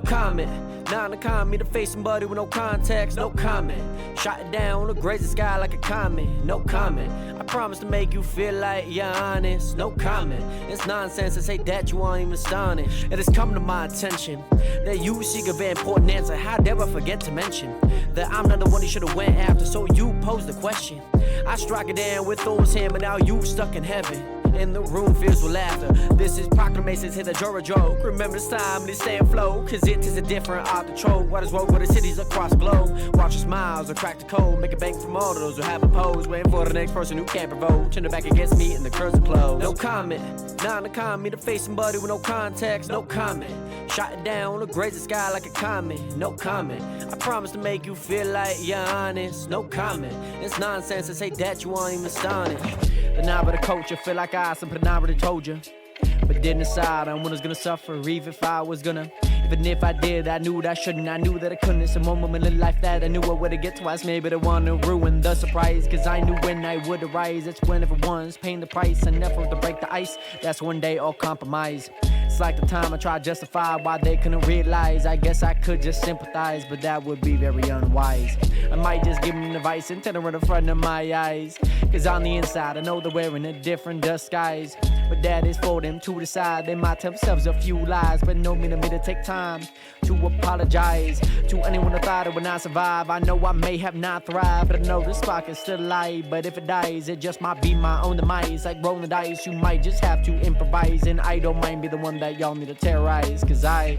comment. Now to con me to face somebody with no context, no comment. Shot it down on the grazing sky like a comet, no comment. I promise to make you feel like you're honest, no comment. It's nonsense to say that you aren't even astonished. It has come to my attention that you seek a very important answer. How dare I forget to mention that I'm not the one you should have went after, so you posed the question. I strike it down with Thor's hand, but now you stuck in heaven. And the room fills with laughter. This is proclamations, hit the Jora joke. Remember this time, they stay afloat, cause it is a different art control. What is woke with the cities across the globe? Watch your smiles or crack the code. Make a bank from all of those who have a pose. Waiting for the next person who can't provoke. Turn their back against me and the curves are closed. No comment. Now to con me to face somebody with no context, no comment. Shot it down on the grazing sky like a comet, no comment. I promise to make you feel like you're honest, no comment. It's nonsense to say that you aren't even astonished. But now, but a coach, I feel like I something I already told you. But didn't decide on when I was gonna suffer, even if I was gonna. Even if I did, I knew that I shouldn't, I knew that I couldn't. It's a moment in life that I knew I would've get twice. Maybe the one to ruin the surprise, cause I knew when I would arise. That's when everyone's paying the price, and never to break the ice. That's when they all compromise. It's like the time I tried to justify why they couldn't realize. I guess I could just sympathize, but that would be very unwise. I might just give them advice and tell them right in front of my eyes. Cause on the inside, I know they're wearing a different disguise. But that is for them to decide. They might tell themselves a few lies, but no mean to me to take time to apologize to anyone who thought it would not survive. I know I may have not thrived, but I know this spark is still alive. But if it dies, it just might be my own demise. Like rolling the dice, you might just have to improvise. And I don't mind be the one that y'all need to terrorize, cause I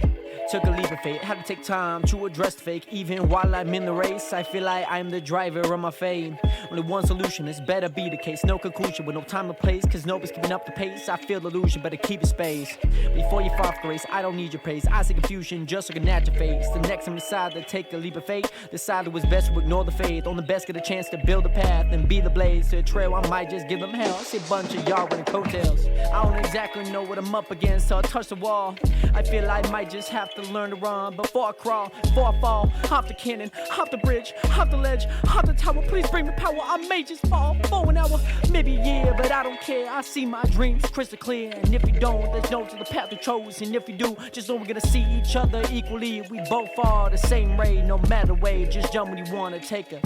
took a leap of faith, had to take time to address the fake. Even while I'm in the race, I feel like I'm the driver of my fate. Only one solution, it's better be the case. No conclusion with no time or place, cause nobody's keeping up the pace. I feel illusion, better keep your space. Before you fall off the race, I don't need your praise. I see confusion, just looking at your face. The next time you decide to take a leap of faith, decide it was best to ignore the faith. On the best, get a chance to build a path and be the blaze to a trail. I might just give them hell. I see a bunch of y'all running coattails. I don't exactly know what I'm up against, so I touch the wall. I feel I might just have to learn to run before I crawl, before I fall. Hop the cannon, hop the bridge, hop the ledge, hop the tower. Please bring me power, I may just fall for an hour, maybe a year, but I don't care. I see my dreams crystal clear, and if you don't, there's no to the path you chose. And if you do, just know we're gonna see each other equally. We both are the same way, no matter way. Just jump when you wanna take a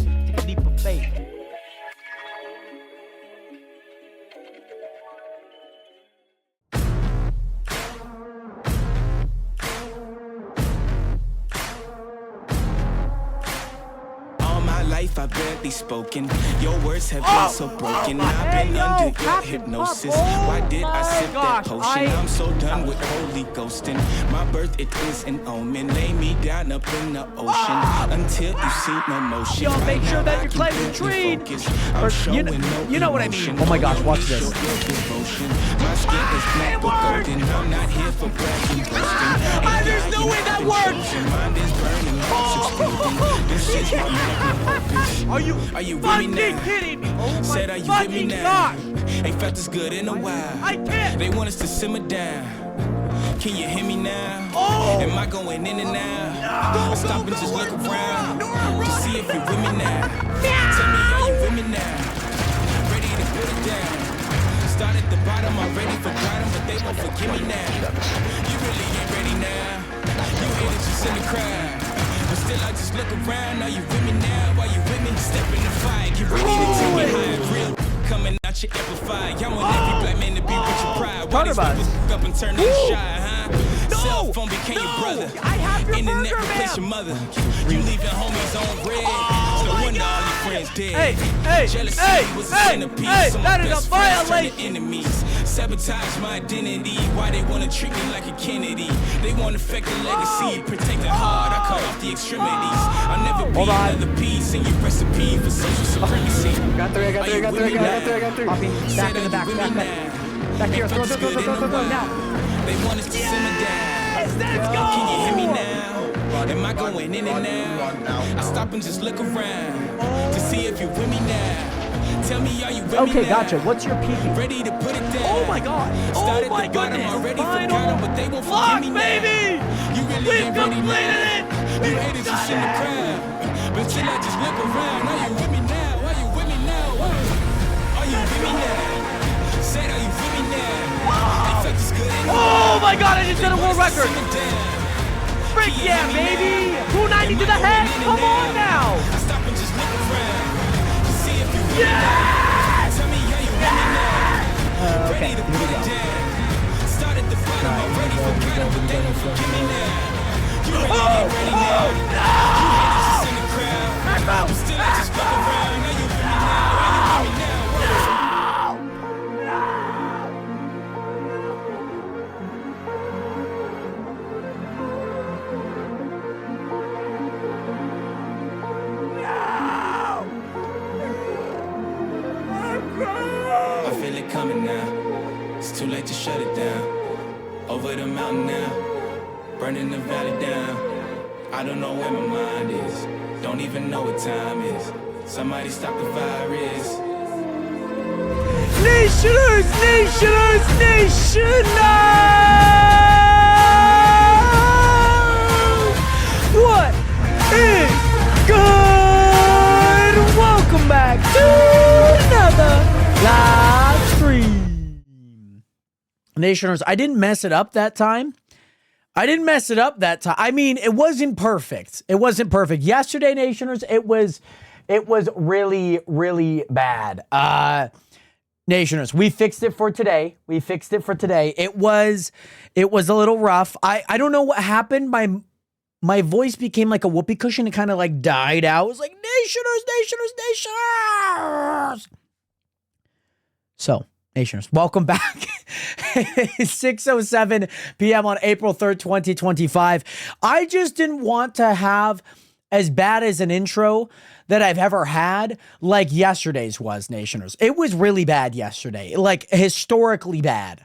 leap of faith. I've barely spoken. Your words have been so broken. I've been under your hypnosis. Why did I sip that potion? I'm so done with holy ghosting. My birth, it is an omen. Lay me down up in the ocean until you see no motion. Y'all make sure that you're claiming the tree. You know what I mean. Oh my gosh, watch this. My skin is black but golden. I'm not here for bragging, boasting. There's no way that works. Mind is burning, exploding. This is what you Are you with me now? kidding me? Oh Said, are you with me now? gosh. Ain't felt this good in a while. I can't. They want us to simmer down. Can you hear me now? Oh. Am I going in and out? Stop and just look around to see if you're with me now. Tell me, are you with me now? Ready to put it down. Start at the bottom, already forgot them, but they won't forgive me now. You really ain't ready now. You haters just in the crowd. But still I just look around. Are you with me now? Are you with me? Step in the fire, get ready to take me high. Real coming out your amplified. Y'all want every black man to be with your pride. Why these people up and turn them shy, huh? Cell phone became your brother. I have your Internet burger, replaced your mother. You leaving homies on red. No wonder all your friends dead. Jealousy was a centerpiece. So my that is best a friends violation. turned to enemies. Sabotage my identity. Why they wanna treat me like a Kennedy? They wanna affect the legacy. Protect the heart, I cut off the extremities. I'll never be another piece in your recipe for social supremacy. Got three. Back in the back. Back here, throw now. They want us to simmer down. Let's go. Can you hear me now? Am I going in and out? I stop and just look around to see if you're with me now. Tell me, are you with me Okay, now? gotcha. What's your PP? Ready to put it down. Oh my god. Started Oh my the bottom, goodness. already Final forgot 'em, but they won't lock, forgive me baby. now. You really We've ain't ready completed now. it. You haters just in the crowd. But till I just look around, are you with me now? Are you with me now? Are you with me now? Said, are you with me now? Ain't felt this good anymore. Oh my god, I just set a world record. Frick yeah, baby! 290 to the head! Come on now! Stop and just look around. See if you Yes! tell me how you really Okay, ready to here we put go. it down. Start at the bottom, I'm ready for battle, but they won't forgive me now. You ready, ready now? You haters just in the crowd. I'm still I just fuck around. Now you with me now, you with me now. I feel it coming now. It's too late to shut it down. Over the mountain now, burning the valley down. I don't know where my mind is. Don't even know what time is. Somebody stop the virus. Nationers! Nationers! Nationers! What is good? Welcome back to another live stream. Nationers, I didn't mess it up that time. I mean, it wasn't perfect. Yesterday, Nationers, it was really, really bad. Nationers, we fixed it for today. It was a little rough. I don't know what happened. My voice became like a whoopee cushion. It kind of like died out. It was like Nationers. So, Nationers, welcome back. It's 6:07 p.m. on April 3rd, 2025. I just didn't want to have as bad as an intro that I've ever had like yesterday's was, Nationers. It was really bad yesterday, like historically bad.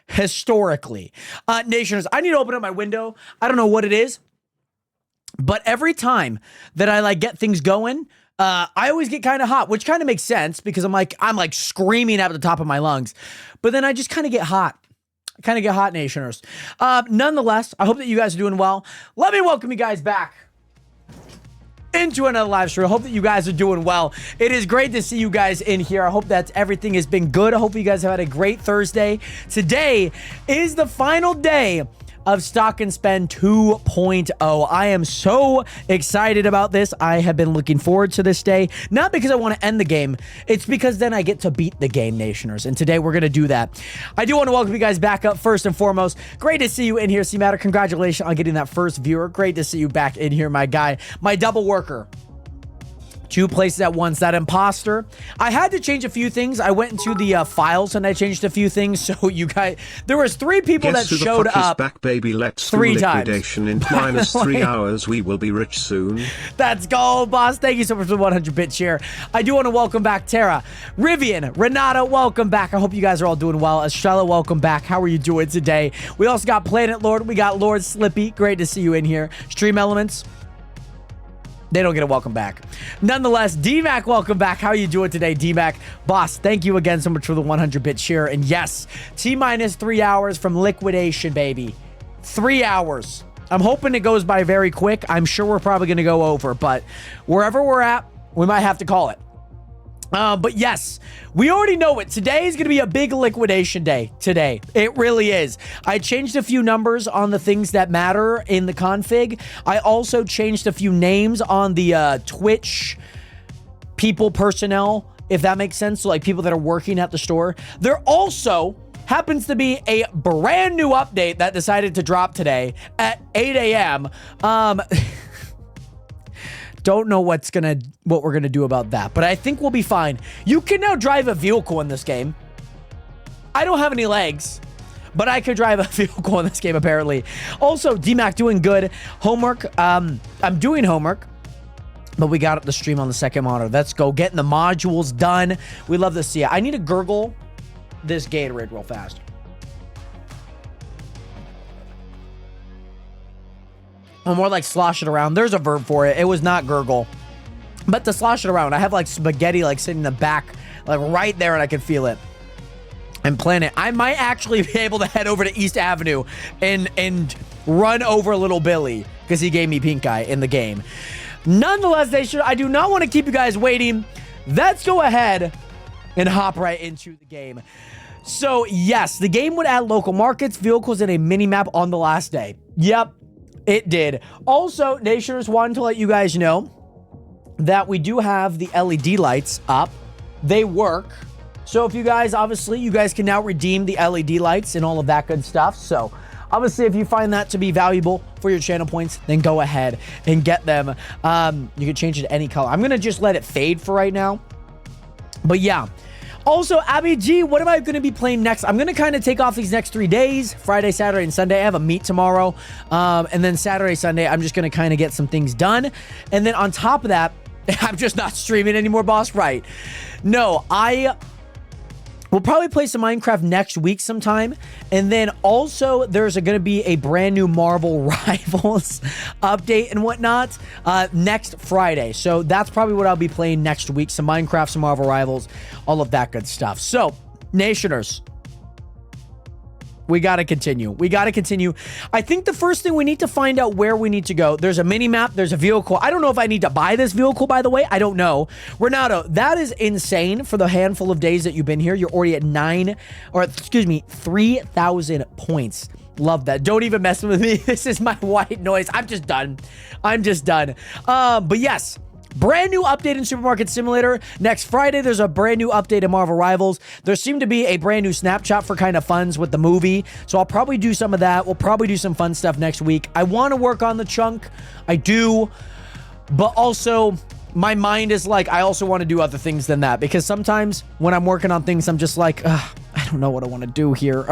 Nationers, I need to open up my window. I don't know what it is, but every time that I like get things going, I always get kind of hot, which kind of makes sense because I'm like screaming at the top of my lungs, but then I just kind of get hot. Nationers. Nonetheless, I hope that you guys are doing well. Let me welcome you guys back into another live stream. I hope that you guys are doing well. It is great to see you guys in here. I hope that everything has been good. I hope you guys have had a great Thursday. Today is the final day of Stock and Spend 2.0. I am so excited about this. I have been looking forward to this day, not because I want to end the game. It's because then I get to beat the game, Nationers. And today we're going to do that. I do want to welcome you guys back up first and foremost. Great to see you in here, C-Matter. Congratulations on getting that first viewer. Great to see you back in here, my guy, my double worker. 2 places at once, that imposter. I had to change a few things. I went into the files and I changed a few things. So you guys, there was 3 people Guess that who the showed fuck is up. back, baby. Let's 3 do times. liquidation in minus 3 hours. We will be rich soon. Let's go, boss. Thank you so much for the 100 bit share. I do want to welcome back Tara, Rivian, Renata, welcome back. I hope you guys are all doing well. Estrella, welcome back. How are you doing today? We also got Planet Lord. We got Lord Slippy. Great to see you in here. Stream Elements. They don't get a welcome back. Nonetheless, D-Mac, welcome back. How are you doing today, D-Mac? Boss, thank you again so much for the 100-bit share. And yes, T-minus 3 hours from liquidation, baby. 3 hours. I'm hoping it goes by very quick. I'm sure we're probably going to go over, but wherever we're at, we might have to call it. But yes, we already know it. Today is going to be a big liquidation day. Today. It really is. I changed a few numbers on the things that matter in the config. I also changed a few names on the Twitch personnel, if that makes sense. So like people that are working at the store. There also happens to be a brand new update that decided to drop today at 8 a.m. Don't know what we're gonna do about that, but I think we'll be fine. You can now drive a vehicle in this game. I don't have any legs, but I could drive a vehicle in this game apparently. Also, DMAC doing good. Homework. I'm doing homework, but we got the stream on the second monitor. Let's go getting the modules done. We love to see it. I need to gurgle this Gatorade real fast. Or more like slosh it around. There's a verb for it. It was not gurgle. But to slosh it around, I have like spaghetti like sitting in the back, like right there, and I can feel it. And plan it. I might actually be able to head over to East Avenue and run over Little Billy because he gave me pink eye in the game. Nonetheless, I do not want to keep you guys waiting. Let's go ahead and hop right into the game. So yes, the game would add local markets, vehicles, and a mini map on the last day. Yep. It did. Also, Nationers, wanted to let you guys know that we do have the LED lights up. They work. So if you guys, obviously, you guys can now redeem the LED lights and all of that good stuff. So obviously, if you find that to be valuable for your channel points, then go ahead and get them. You can change it to any color. I'm going to just let it fade for right now. But yeah. Also, Abby G, what am I going to be playing next? I'm going to kind of take off these next 3 days, Friday, Saturday, and Sunday. I have a meet tomorrow. And then Saturday, Sunday, I'm just going to kind of get some things done. And then on top of that, I'm just not streaming anymore, boss. Right. No, we'll probably play some Minecraft next week sometime. And then also there's going to be a brand new Marvel Rivals update and whatnot next Friday. So that's probably what I'll be playing next week. Some Minecraft, some Marvel Rivals, all of that good stuff. So, Nationers, we got to continue. We got to continue. I think the first thing we need to find out where we need to go. There's a mini map. There's a vehicle. I don't know if I need to buy this vehicle, by the way. I don't know. Renato, that is insane for the handful of days that you've been here. You're already at 3,000 points. Love that. Don't even mess with me. This is my white noise. I'm just done. But yes. Brand new update in Supermarket Simulator. Next Friday, there's a brand new update in Marvel Rivals. There seemed to be a brand new Snapchat for kind of funs with the movie. So I'll probably do some of that. We'll probably do some fun stuff next week. I want to work on the chunk. I do. But also, my mind is like, I also want to do other things than that. Because sometimes when I'm working on things, I'm just like, I don't know what I want to do here.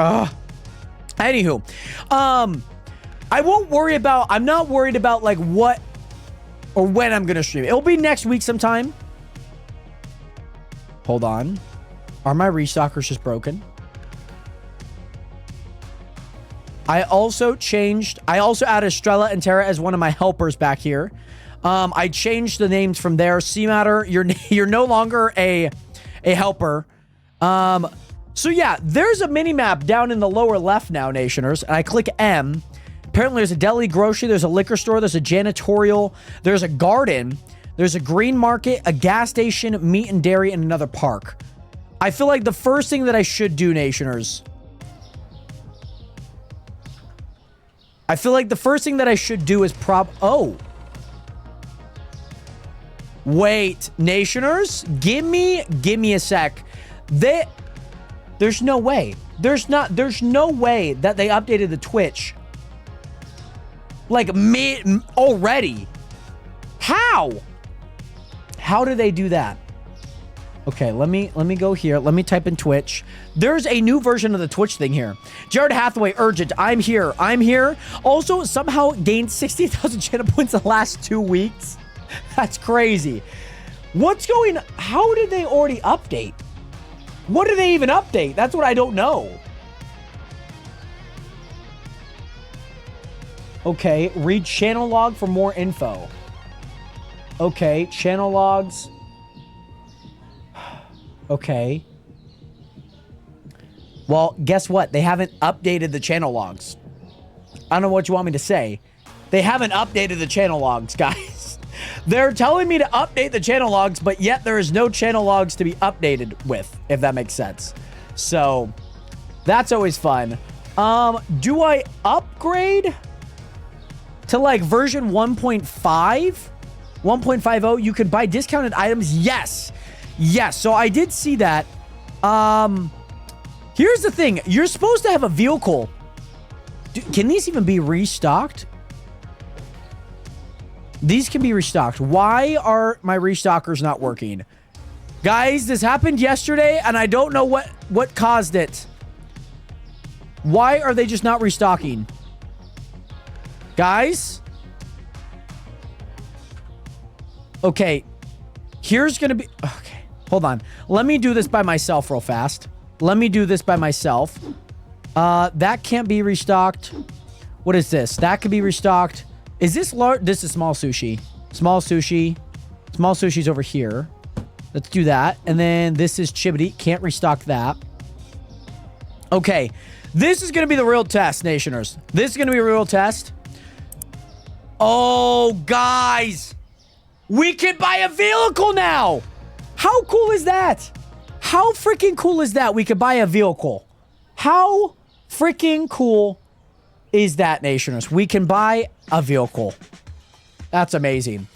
Anywho. I'm not worried about like what or when I'm going to stream. It'll be next week sometime. Hold on. Are my restockers just broken? I also added Estrella and Terra as one of my helpers back here. I changed the names from there. C-Matter, you're no longer a helper. So yeah, there's a mini-map down in the lower left now, Nationers. And I click M. Apparently, there's a deli, grocery, there's a liquor store, there's a janitorial, there's a garden, there's a green market, a gas station, meat and dairy, and another park. I feel like the first thing that I should do, Nationers, is oh. Wait, Nationers, give me a sec. There's no way. There's no way that they updated the Twitch. Like already. How do they do that? Okay, let me go here. Let me type in Twitch. There's a new version of the Twitch thing here. Jared Hathaway, urgent. I'm here. Also, somehow gained 60,000 channel points in the last 2 weeks. That's crazy. How did they already update? What do they even update? That's what I don't know. Okay, read channel log for more info. Okay, channel logs. Okay. Well, guess what? They haven't updated the channel logs. I don't know what you want me to say. They haven't updated the channel logs, guys. They're telling me to update the channel logs, but yet there is no channel logs to be updated with, if that makes sense. So, that's always fun. Do I upgrade to like version 1.5? 1.50? You could buy discounted items? Yes. Yes, so I did see that. Here's the thing. You're supposed to have a vehicle. Can these even be restocked? These can be restocked. Why are my restockers not working? Guys, this happened yesterday, and I don't know what caused it. Why are they just not restocking? Guys? Okay. Here's going to be... Okay. Hold on. Let me do this by myself real fast. That can't be restocked. What is this? That could be restocked. Is this large? This is small sushi. Small sushi's over here. Let's do that. And then this is Chibity. Can't restock that. Okay. This is going to be the real test, Nationers. This is going to be a real test. Oh, guys. We can buy a vehicle now. How cool is that? How freaking cool is that? We could buy a vehicle. How freaking cool is that, Nationers. We can buy a vehicle. That's amazing.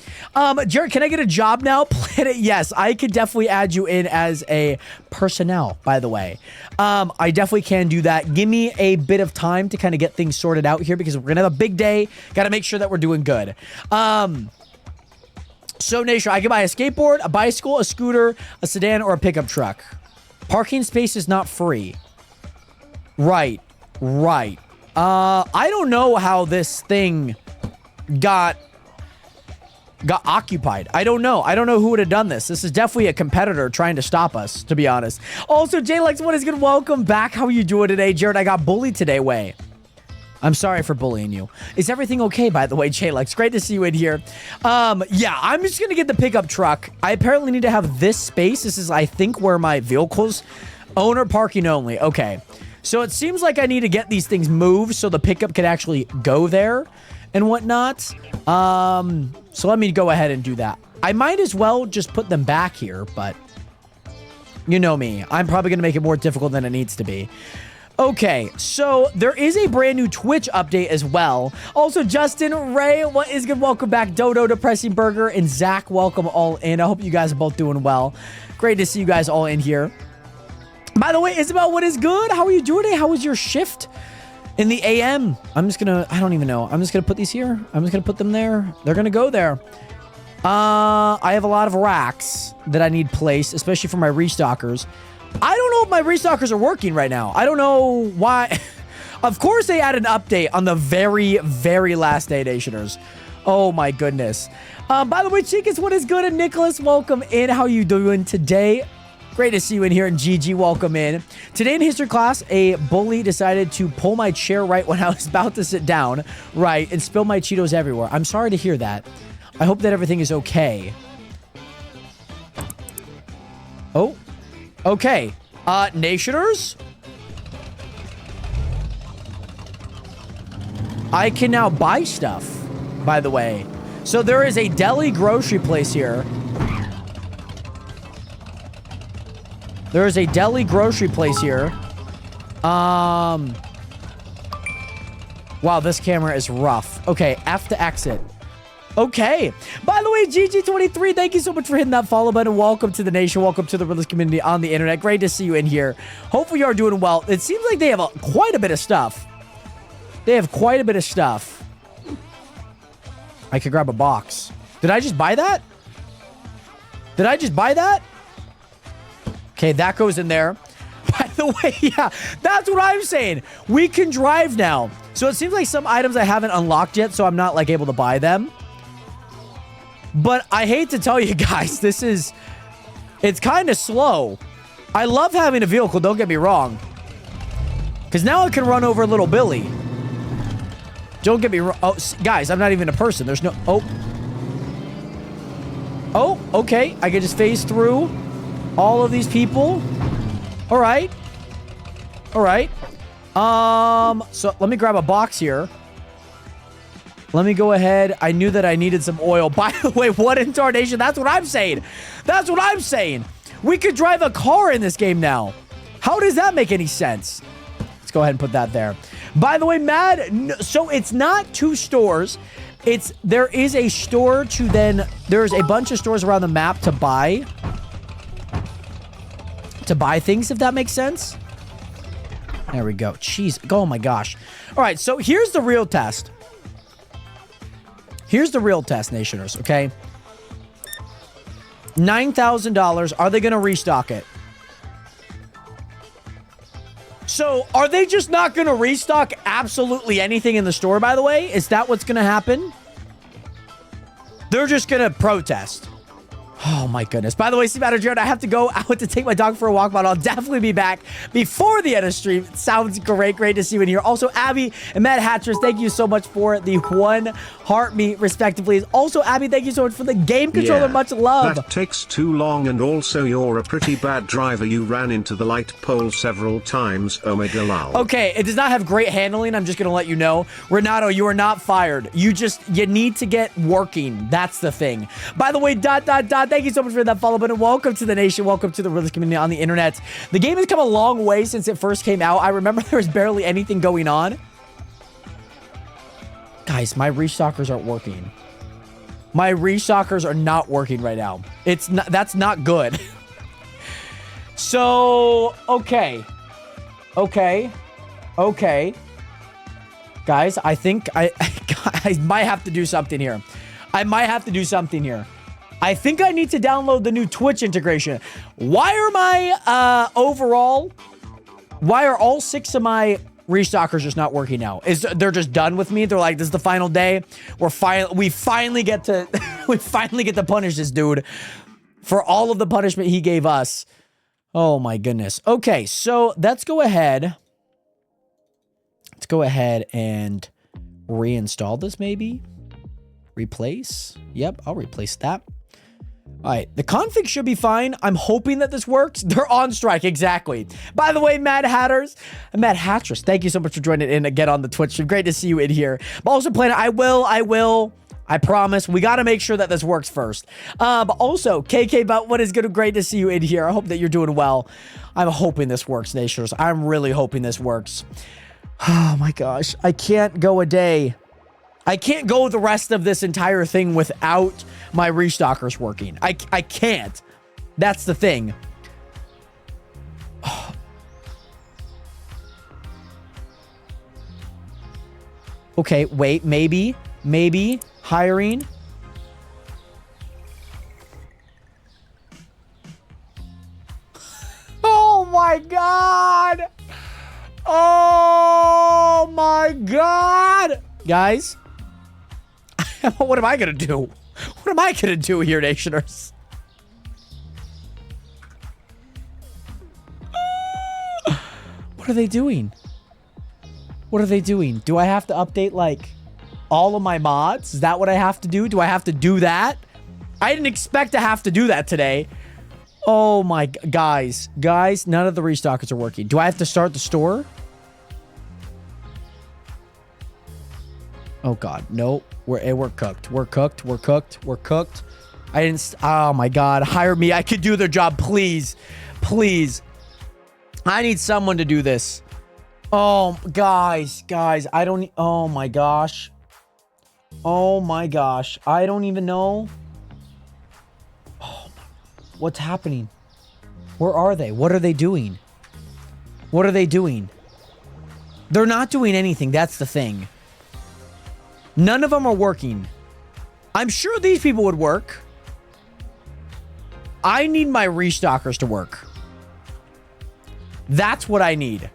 Jared, can I get a job now? Planet, yes, I could definitely add you in as a personnel, by the way. I definitely can do that. Give me a bit of time to kind of get things sorted out here because we're going to have a big day. Got to make sure that we're doing good. So, Nation, I can buy a skateboard, a bicycle, a scooter, a sedan, or a pickup truck. Parking space is not free. Right. I don't know how this thing got occupied. I don't know who would have done this. This is definitely a competitor trying to stop us, to be honest. Also, Jlex, what is good? Welcome back. How are you doing today, Jared? I got bullied today. Way. I'm sorry for bullying you. Is everything okay, by the way, Jlex? Great to see you in here. Yeah, I'm just gonna get the pickup truck. I apparently need to have this space. This is, I think, where my vehicles owner parking only. Okay. So it seems like I need to get these things moved so the pickup can actually go there and whatnot. So let me go ahead and do that. I might as well just put them back here, but you know me. I'm probably going to make it more difficult than it needs to be. Okay, so there is a brand new Twitch update as well. Also, Justin, Ray, what is good? Welcome back. Dodo, Depressing Burger, and Zach, welcome all in. I hope you guys are both doing well. Great to see you guys all in here. By the way, Isabel, what is good? How are you doing today? How was your shift in the AM? I'm just gonna, I don't even know. I'm just gonna put these here. I'm just gonna put them there. They're gonna go there. I have a lot of racks that I need placed, especially for my restockers. I don't know if my restockers are working right now. I don't know why. Of course, they had an update on the very, very last day, Nationers. Oh my goodness. By the way, Chicas, what is good? And Nicholas, welcome in. How you doing today? Great to see you in here. And GG, welcome in. Today in history class, a bully decided to pull my chair right when I was about to sit down, right, and spill my Cheetos everywhere. I'm sorry to hear that. I hope that everything is okay. Oh, okay. Nationers? I can now buy stuff, by the way. So there is a deli grocery place here. There is a deli grocery place here. Wow, this camera is rough. Okay, F to exit. Okay. By the way, GG23, thank you so much for hitting that follow button. Welcome to the nation. Welcome to the realist community on the internet. Great to see you in here. Hopefully you are doing well. It seems like they have quite a bit of stuff. They have quite a bit of stuff. I could grab a box. Did I just buy that? Did I just buy that? Okay, that goes in there. By the way, yeah, that's what I'm saying. We can drive now. So it seems like some items I haven't unlocked yet, so I'm not like able to buy them. But I hate to tell you guys, it's kind of slow. I love having a vehicle, don't get me wrong. Because now I can run over little Billy. Don't get me wrong. Oh, guys, I'm not even a person. There's no... Oh, okay. I can just phase through all of these people. All right. All right. So let me grab a box here. Let me go ahead. I knew that I needed some oil. By the way, what in tarnation? That's what I'm saying. That's what I'm saying. We could drive a car in this game now. How does that make any sense? Let's go ahead and put that there. By the way, Mad, so it's not two stores. There is a store to then, there's a bunch of stores around the map to buy things, if that makes sense. There we go. Jeez. Oh my gosh. All right. So here's the real test. Here's the real test, Nationers. Okay. $9,000. Are they going to restock it? So are they just not going to restock absolutely anything in the store, by the way? Is that what's going to happen? They're just going to protest. Oh my goodness. By the way, Steve Jared, I have to go out to take my dog for a walk, but I'll definitely be back before the end of stream. It sounds great. Great to see you in here. Also, Abby and Matt Hatchers, thank you so much for the 1 heartbeat, respectively. Also, Abby, thank you so much for the game controller. Much love. That takes too long, and also you're a pretty bad driver. You ran into the light pole several times. Omega lol. Okay, it does not have great handling. I'm just going to let you know. Renato, you are not fired. You need to get working. That's the thing. By the way, ... Thank you so much for that follow button. Welcome to the nation. Welcome to the realist community on the internet. The game has come a long way since it first came out. I remember there was barely anything going on. Guys, my restalkers aren't working. My restalkers are not working right now. That's not good. So, okay. Guys, I think I might have to do something here. I think I need to download the new Twitch integration. Why are all 6 of my restalkers just not working now? They're just done with me? They're like, this is the final day. We finally get to punish this dude for all of the punishment he gave us. Oh my goodness. Okay, so let's go ahead. Let's go ahead and reinstall this maybe. Replace. Yep, I'll replace that. All right, the config should be fine. I'm hoping that this works. They're on strike, exactly. By the way, Mad Hattress, thank you so much for joining in again on the Twitch stream. Great to see you in here. I'm also playing, I promise. We got to make sure that this works first. But also, KK, but what is good? Great to see you in here. I hope that you're doing well. I'm hoping this works, Nationers. I'm really hoping this works. Oh my gosh, I can't go a day. I can't go the rest of this entire thing without my restalkers working. I can't. That's the thing. Okay, wait, maybe hiring. Oh my God. Oh my God. Guys, what am I going to do? What am I going to do here, Nationers? What are they doing? What are they doing? Do I have to update, like, all of my mods? Is that what I have to do? Do I have to do that? I didn't expect to have to do that today. Oh my... Guys, none of the restalkers are working. Do I have to start the store? Oh God, no. We're cooked. We're cooked. I didn't... Oh my God, hire me. I could do their job, please. Please. I need someone to do this. Oh, guys, I don't... Oh my gosh. I don't even know. Oh, what's happening? Where are they? What are they doing? They're not doing anything. That's the thing. None of them are working. I'm sure these people would work. I need my restalkers to work. That's what I need.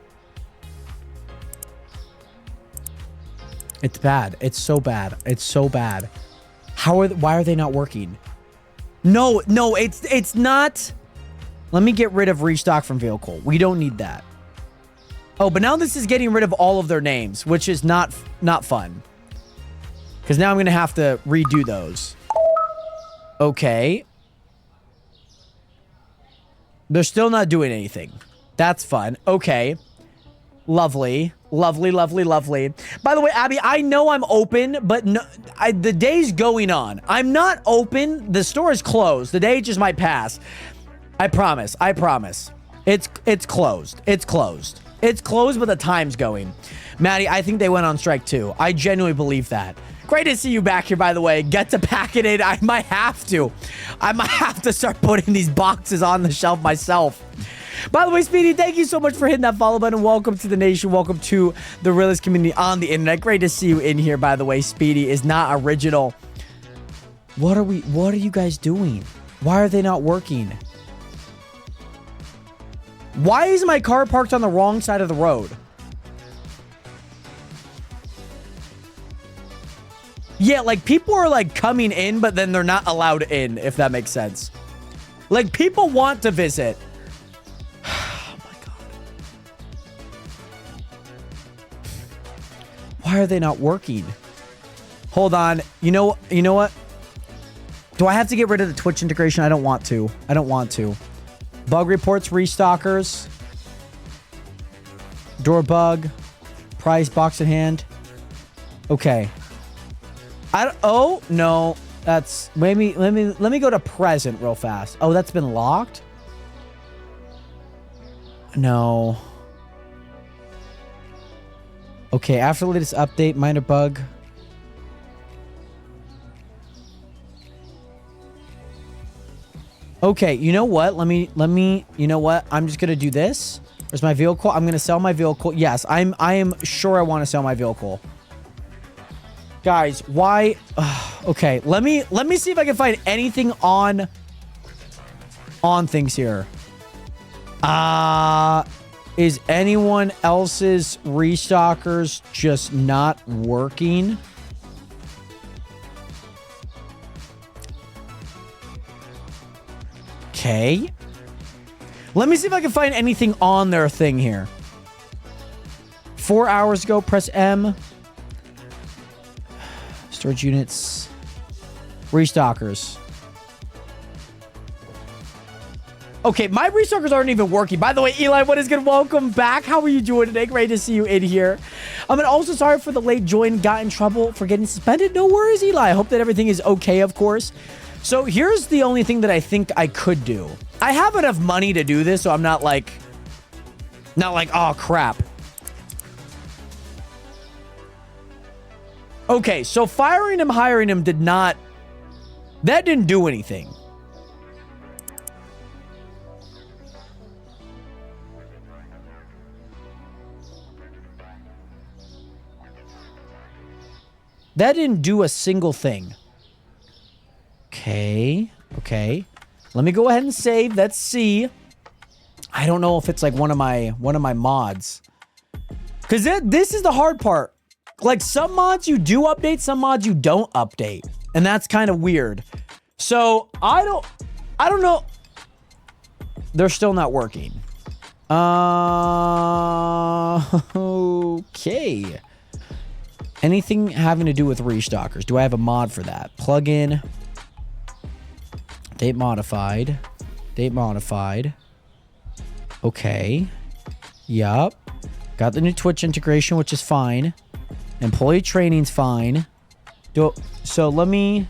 It's bad. It's so bad. Why are they not working? No, it's not. Let me get rid of restock from vehicle. We don't need that. Oh, but now this is getting rid of all of their names, which is not fun. Because now I'm going to have to redo those. Okay. They're still not doing anything. That's fun. Okay. Lovely. By the way, Abby, I know I'm open, but no, the day's going on. I'm not open. The store is closed. The day just might pass. I promise. It's closed. It's closed, but the time's going. Maddie, I think they went on strike too. I genuinely believe that. Great to see you back here, by the way. Get to pack it in. I might have to start putting these boxes on the shelf myself. By the way, Speedy, thank you so much for hitting that follow button. Welcome to the nation. Welcome to the realist community on the internet. Great to see you in here, by the way. Speedy is not original. What are you guys doing? Why are they not working? Why is my car parked on the wrong side of the road? Yeah, like, people are, like, coming in, but then they're not allowed in, if that makes sense. Like, people want to visit. Oh, my God. Why are they not working? Hold on. You know what? Do I have to get rid of the Twitch integration? I don't want to. Bug reports, restalkers. Door bug. Prize box in hand. Okay. Oh, no. That's... Maybe... Let me go to present real fast. Oh, that's been locked? No. Okay, after the latest update, minor bug. Okay, you know what? Let me, you know what? I'm just gonna do this. Where's my vehicle? I'm gonna sell my vehicle. Yes, I am sure I want to sell my vehicle. Guys, why? Okay, let me see if I can find anything on things here. Is anyone else's restockers just not working? Okay. Let me see if I can find anything on their thing here. 4 hours ago, press M. Storage units. Restockers. Okay, my restockers aren't even working. By the way, Eli, what is good? Welcome back. How are you doing today? Great to see you in here. And also sorry for the late join. Got in trouble for getting suspended. No worries, Eli. I hope that everything is okay, of course. So here's the only thing that I think I could do. I have enough money to do this, so I'm not like, oh, crap. Okay, so firing him, hiring him that didn't do anything. That didn't do a single thing. Okay. Okay. Let me go ahead and save. Let's see. I don't know if it's like one of my mods. Because this is the hard part. Like some mods you do update, some mods you don't update. And that's kind of weird. So I don't know. They're still not working. Okay. Anything having to do with restockers? Do I have a mod for that? Plugin. Date modified. Date modified. Okay. Yup. Got the new Twitch integration, which is fine. Employee training's fine. So let me...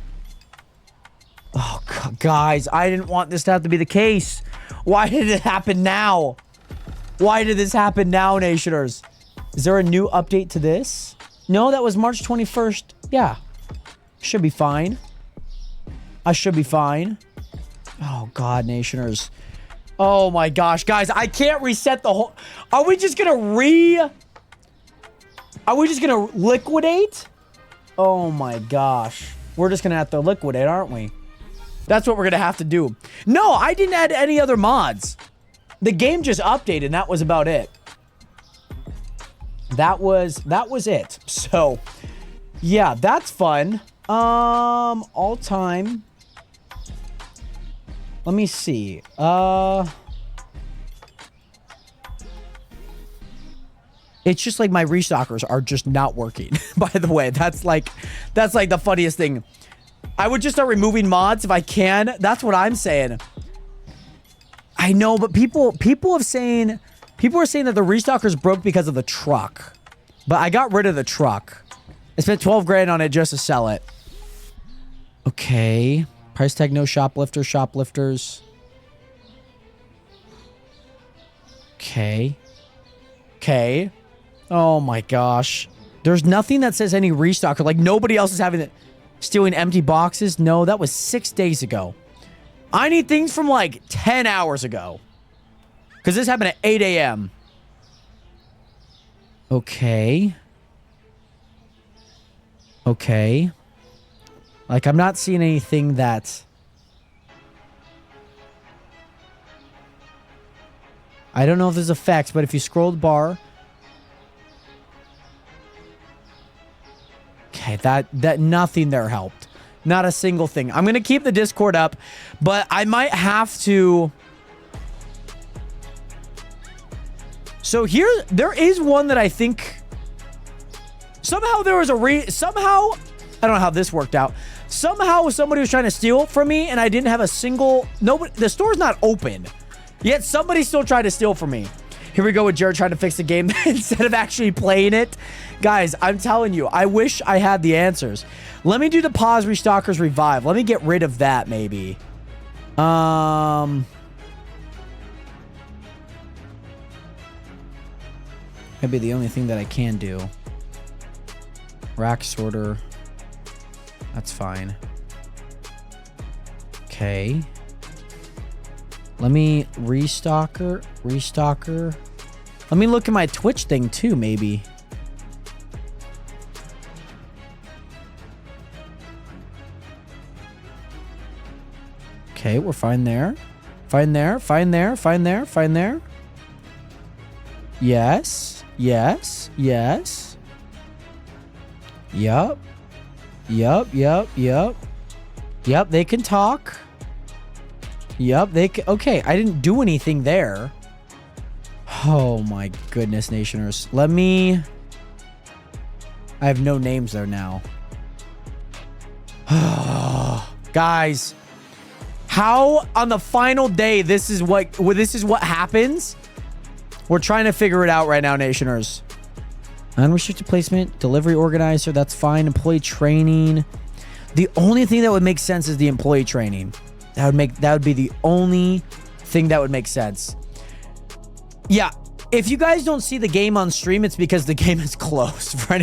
Oh, God, guys. I didn't want this to have to be the case. Why did it happen now? Why did this happen now, Nationers? Is there a new update to this? No, that was March 21st. Yeah. Should be fine. I should be fine. Oh, God, Nationers. Oh, my gosh. Guys, I can't reset the whole... Are we just going to liquidate? Oh, my gosh. We're just going to have to liquidate, aren't we? That's what we're going to have to do. No, I didn't add any other mods. The game just updated, and that was about it. That was it. So, yeah, that's fun. All time. Let me see. It's just like my restockers are just not working. By the way, that's like the funniest thing. I would just start removing mods if I can. That's what I'm saying. I know, but people are saying that the restockers broke because of the truck. But I got rid of the truck. I spent 12 grand on it just to sell it. Okay. Price tag, no shoplifters. Okay. Okay. Oh my gosh. There's nothing that says any restocker. Like nobody else is having it. Stealing empty boxes. No, that was 6 days ago. I need things from like 10 hours ago. Because this happened at 8 a.m. Okay. Okay. Like, I'm not seeing anything that... I don't know if there's effects, but if you scroll the bar... Okay, that nothing there helped. Not a single thing. I'm going to keep the Discord up, but I might have to... So there is one that I think... Somehow there was somehow... I don't know how this worked out. Somehow somebody was trying to steal from me and I didn't have a single... Nobody... The store's not open. Yet somebody still tried to steal from me. Here we go with Jared trying to fix the game instead of actually playing it. Guys, I'm telling you, I wish I had the answers. Let me do the pause restockers revive. Let me get rid of that maybe. Maybe the only thing that I can do. Rack sorter. That's fine. Okay. Let me restocker. Let me look at my Twitch thing too, maybe. Okay, we're fine there. Fine there. Yes. Yup, they can talk. Yup, they can. Okay, I didn't do anything there. Oh my goodness, Nationers. Let me... I have no names there now. Guys, how on the final day this is what happens? We're trying to figure it out right now, Nationers. Unrestricted placement, delivery organizer, that's fine. Employee training. The only thing that would make sense is the employee training. That would be the only thing that would make sense. Yeah, if you guys don't see the game on stream, it's because the game is closed. For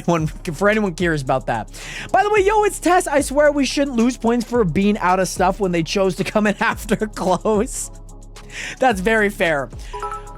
anyone curious about that. By the way, yo, it's Tess. I swear we shouldn't lose points for being out of stuff when they chose to come in after close. That's very fair.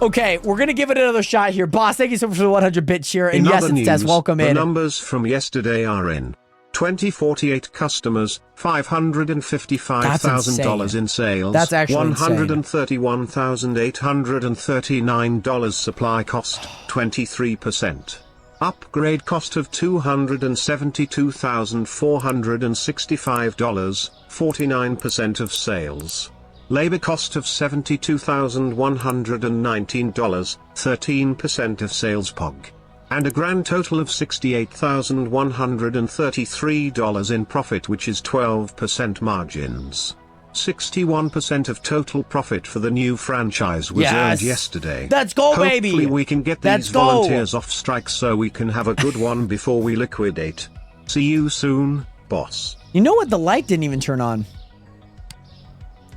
Okay, we're going to give it another shot here. Boss, thank you so much for the 100 bits here. And yes, it's Tess. Welcome in. The numbers from yesterday are in. 2048 customers, $555,000 in sales. That's actually $131,839 supply cost, 23%. Upgrade cost of $272,465, 49% of sales. Labor cost of $72,119, 13% of sales POG. And a grand total of $68,133 in profit, which is 12% margins. 61% of total profit for the new franchise was earned yesterday. Let's go, baby! Hopefully we can get these volunteers off strike so we can have a good one before we liquidate. See you soon, boss. You know what? The light didn't even turn on.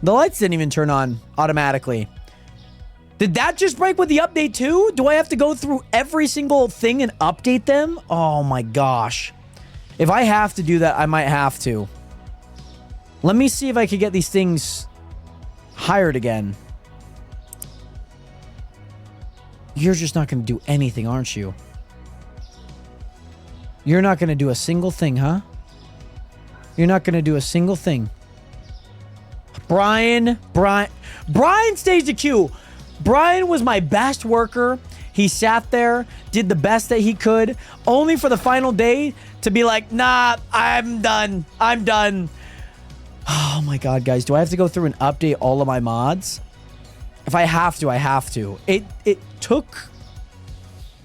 The lights didn't even turn on automatically. Did that just break with the update too? Do I have to go through every single thing and update them? Oh my gosh. If I have to do that, I might have to. Let me see if I can get these things hired again. You're just not going to do anything, aren't you? You're not going to do a single thing, huh? You're not going to do a single thing. Brian staged the queue. Brian was my best worker. He sat there, did the best that he could, only for the final day to be like, nah, I'm done. Oh my God, guys. Do I have to go through and update all of my mods? If I have to, I have to. It took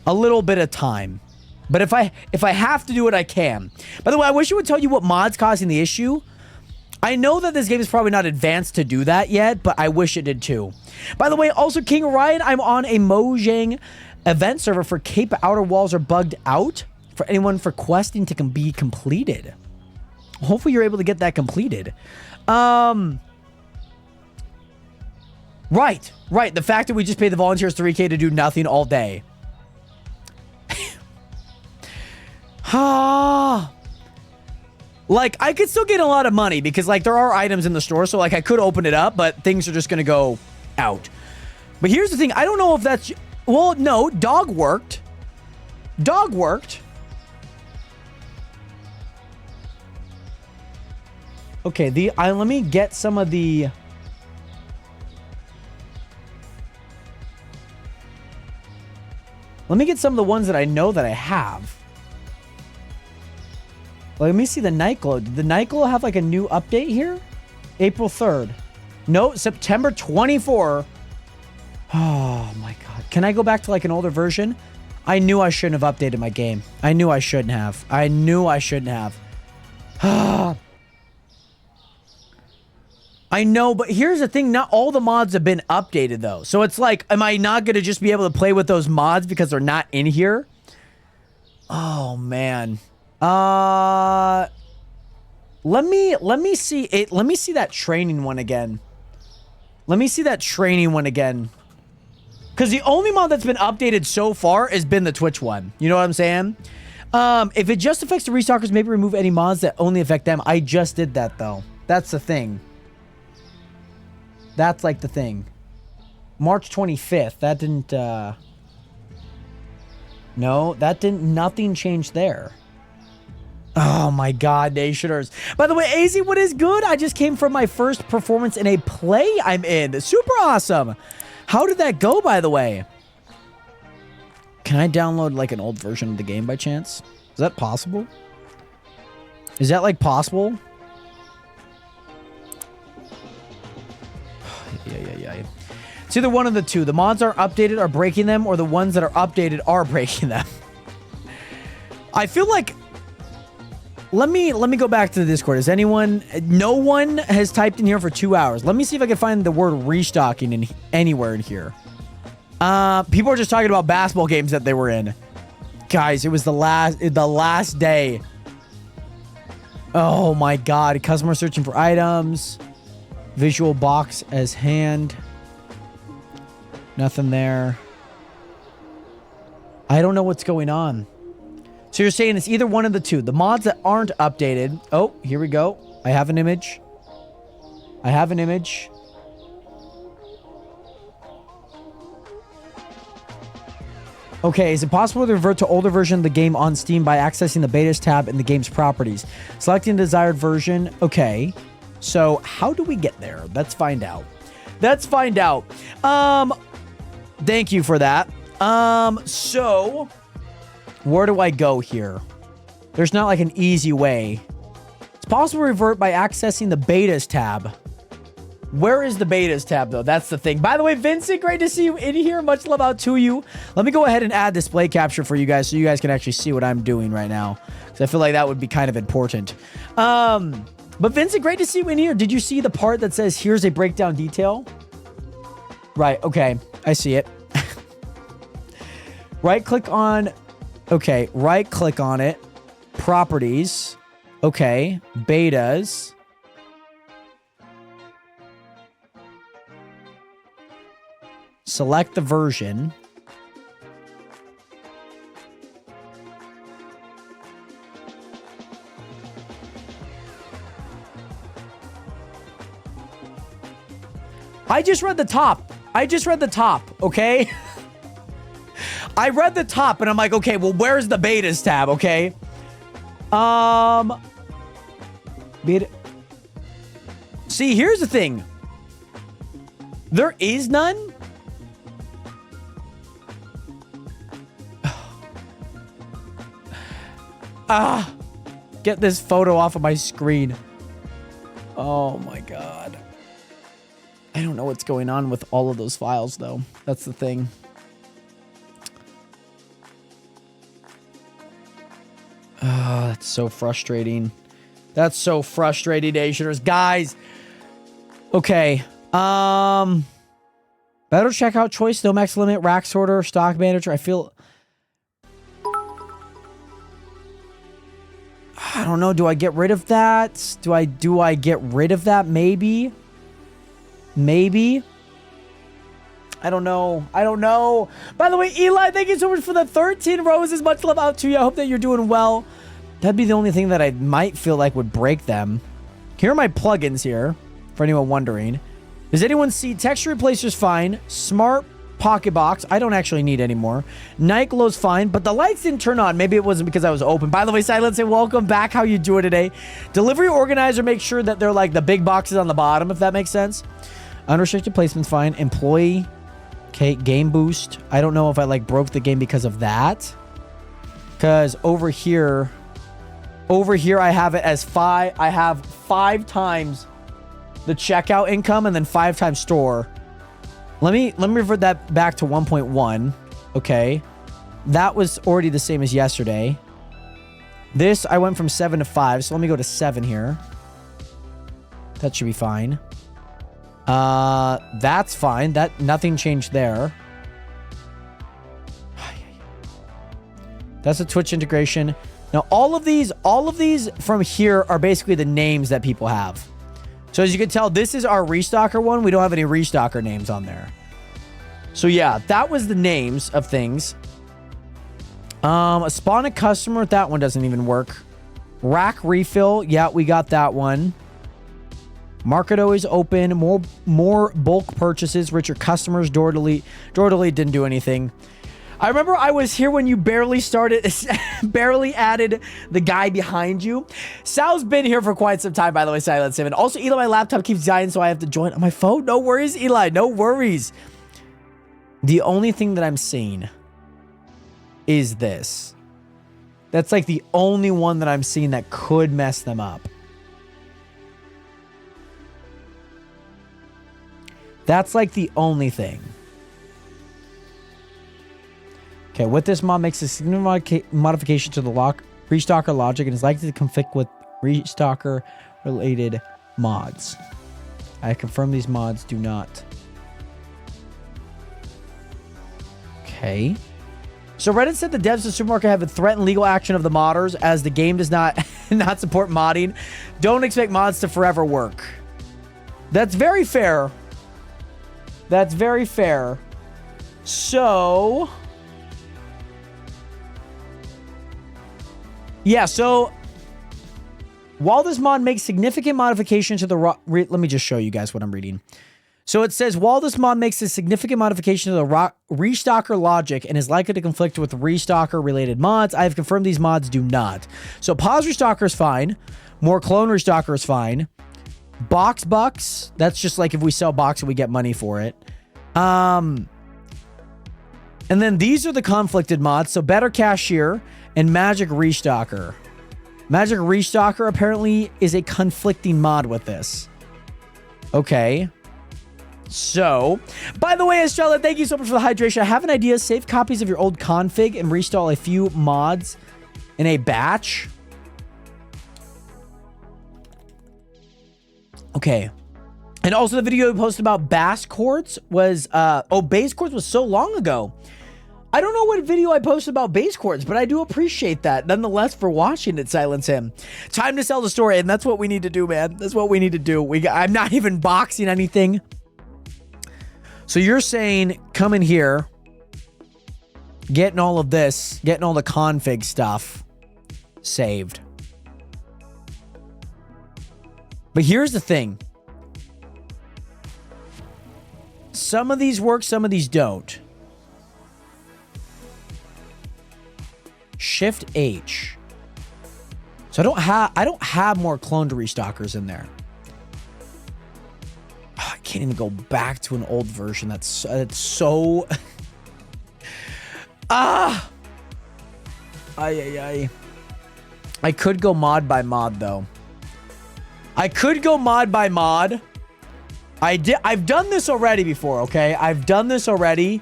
a little bit of time. But if I have to do it, I can. By the way, I wish it would tell you what mod's causing the issue. I know that this game is probably not advanced to do that yet, but I wish it did too. By the way, also King Ryan, I'm on a Mojang event server for Cape Outer Walls are bugged out for anyone for questing to be completed. Hopefully you're able to get that completed. Right. The fact that we just paid the volunteers $3K to do nothing all day. Like, I could still get a lot of money because, like, there are items in the store. So, like, I could open it up, but things are just going to go out. But here's the thing. I don't know if that's... Well, no. Dog worked. Dog worked. Okay, let me get some of the... Let me get some of the ones that I know that I have. Let me see the Nightglow. Did the Nightglow have like a new update here? April 3rd. No, September 24. Oh my God. Can I go back to like an older version? I knew I shouldn't have updated my game. I knew I shouldn't have. I know, but here's the thing. Not all the mods have been updated though. So it's like, am I not going to just be able to play with those mods because they're not in here? Oh man. Let me see it. Let me see that training one again. Because the only mod that's been updated so far has been the Twitch one. You know what I'm saying? If it just affects the restockers, maybe remove any mods that only affect them. I just did that though. That's the thing. That's like the thing. March 25th. That didn't, no, that didn't, nothing changed there. Oh my God, Nationers. By the way, AZ, what is good? I just came from my first performance in a play I'm in. Super awesome. How did that go, by the way? Can I download like an old version of the game by chance? Is that possible? Is that like possible? Yeah. It's either one of the two. The mods are updated are breaking them, or the ones that are updated are breaking them. I feel like... Let me go back to the Discord. Is anyone... No one has typed in here for 2 hours. Let me see if I can find the word restocking in anywhere in here. People are just talking about basketball games that they were in. Guys, it was the last day. Oh my God. Customer searching for items. Visual box as hand. Nothing there. I don't know what's going on. So you're saying it's either one of the two. The mods that aren't updated. Oh, here we go. I have an image. Okay, is it possible to revert to older version of the game on Steam by accessing the betas tab in the game's properties? Selecting the desired version. Okay. So how do we get there? Let's find out. Thank you for that. So where do I go here? There's not like an easy way. It's possible to revert by accessing the betas tab. Where is the betas tab, though? That's the thing. By the way, Vincent, great to see you in here. Much love out to you. Let me go ahead and add display capture for you guys so you guys can actually see what I'm doing right now, because I feel like that would be kind of important. But Vincent, great to see you in here. Did you see the part that says, here's a breakdown detail? Right, okay. I see it. Right-click on... Okay, right-click on it. Properties. Okay, betas. Select the version. I just read the top, okay? I read the top and I'm like, okay, well, where's the betas tab, okay? Beta. See, here's the thing. There is none? Get this photo off of my screen. Oh my God. I don't know what's going on with all of those files, though. That's the thing. Oh, that's so frustrating. That's so frustrating, Nationers. Guys. Okay. Better checkout choice, no max limit, rack sorter, stock manager. I feel... I don't know. Do I get rid of that? Do I get rid of that? Maybe. I don't know. By the way, Eli, thank you so much for the 13 roses. Much love out to you. I hope that you're doing well. That'd be the only thing that I might feel like would break them. Here are my plugins here, for anyone wondering. Does anyone see texture replacer's fine? Smart pocket box. I don't actually need anymore. Night glow's fine, but the lights didn't turn on. Maybe it wasn't because I was open. By the way, Silence, say welcome back. How you doing today? Delivery organizer, make sure that they're like the big boxes on the bottom, if that makes sense. Unrestricted placement's fine. Employee. Okay, game boost. I don't know if I like broke the game because of that. Because over here I have it as 5. I have 5 times the checkout income and then 5 times store. Let me revert that back to 1.1. Okay. That was already the same as yesterday. This, I went from 7 to 5. So let me go to 7 here. That should be fine. That's fine. Nothing changed there. That's a Twitch integration. Now, all of these from here are basically the names that people have. So as you can tell, this is our restocker one. We don't have any restocker names on there. So yeah, that was the names of things. Spawn a customer. That one doesn't even work. Rack refill. Yeah, we got that one. Market always open. More bulk purchases. Richer customers. Door delete. Door delete didn't do anything. I remember I was here when you barely started, barely added the guy behind you. Sal's been here for quite some time, by the way, Silent 7. Also, Eli, my laptop keeps dying, so I have to join on my phone. No worries, Eli. No worries. The only thing that I'm seeing is this. That's like the only one that I'm seeing that could mess them up. That's like the only thing. Okay, with this mod makes a significant modification to the Restalker logic and is likely to conflict with Restalker related mods. I confirm these mods do not. Okay. So Reddit said the devs of Supermarket have threatened legal action of the modders as the game does not support modding. Don't expect mods to forever work. That's very fair. That's very fair. So... yeah, so while this mod makes significant modification to the let me just show you guys what I'm reading. So it says, while this mod makes a significant modification to the Restalker logic and is likely to conflict with Restalker related mods, I have confirmed these mods do not. So pause Restalker is fine. More clone Restalker is fine. Box bucks, that's just like if we sell box and we get money for it. And then these are the conflicted mods. So better cashier and Magic Restalker. Magic Restalker apparently is a conflicting mod with this. Okay. So, by the way, Estrella, thank you so much for the hydration. I have an idea. Save copies of your old config and reinstall a few mods in a batch. Okay. And also the video we posted about bass chords was, bass chords was so long ago. I don't know what video I posted about bass chords, but I do appreciate that nonetheless for watching it, Silence Him. Time to sell the story, and that's what we need to do, man. That's what we need to do. I'm not even boxing anything. So you're saying come in here, getting all of this, getting all the config stuff saved. But here's the thing. Some of these work, some of these don't. Shift H. So I don't have more cloned Restalkers in there. Oh, I can't even go back to an old version. That's so ay. I could go mod by mod though. I've done this already before, okay? I've done this already.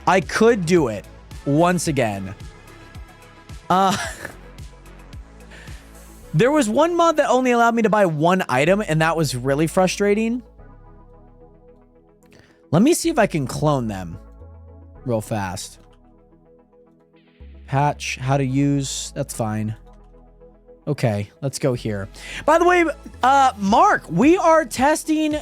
I could do it once again. There was one mod that only allowed me to buy one item, and that was really frustrating. Let me see if I can clone them real fast. Patch, how to use, that's fine. Okay, let's go here. By the way, Mark, we are testing.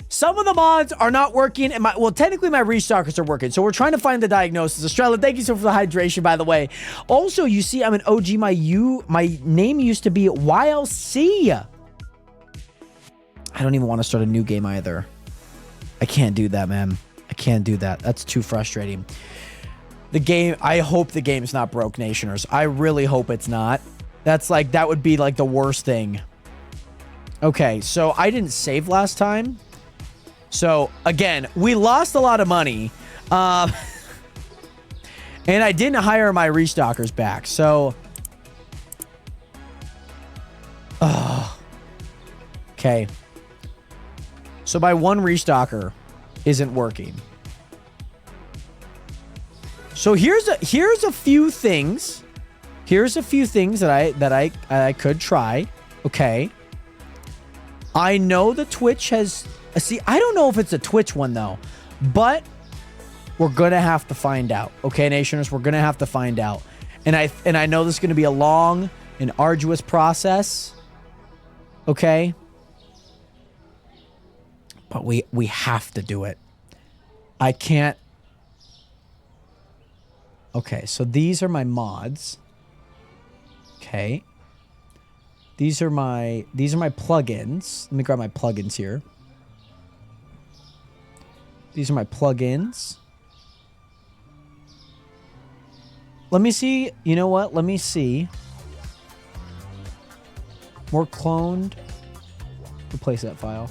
Some of the mods are not working, and technically my Restalkers are working, so we're trying to find the diagnosis. Estrella, thank you so much for the hydration, by the way. Also, you see, I'm an OG. My name used to be YLC. I don't even want to start a new game either. I can't do that, man. I can't do that. That's too frustrating. The game, I hope the game's not broke, Nationers. I really hope it's not. That would be like the worst thing. Okay, so I didn't save last time. So, again, we lost a lot of money. And I didn't hire my Restalkers back. So, okay. So, my one Restalker isn't working. So, here's a few things. Here's a few things that I could try. Okay. I know the Twitch has... See, I don't know if it's a Twitch one, though. But we're going to have to find out. Okay, Nationers? We're going to have to find out. And I know this is going to be a long and arduous process. Okay? But we have to do it. I can't... Okay, so these are my mods. Okay. These are my plugins. Let me grab my plugins here. These are my plugins. Let me see. You know what? Let me see. More cloned. Replace that file.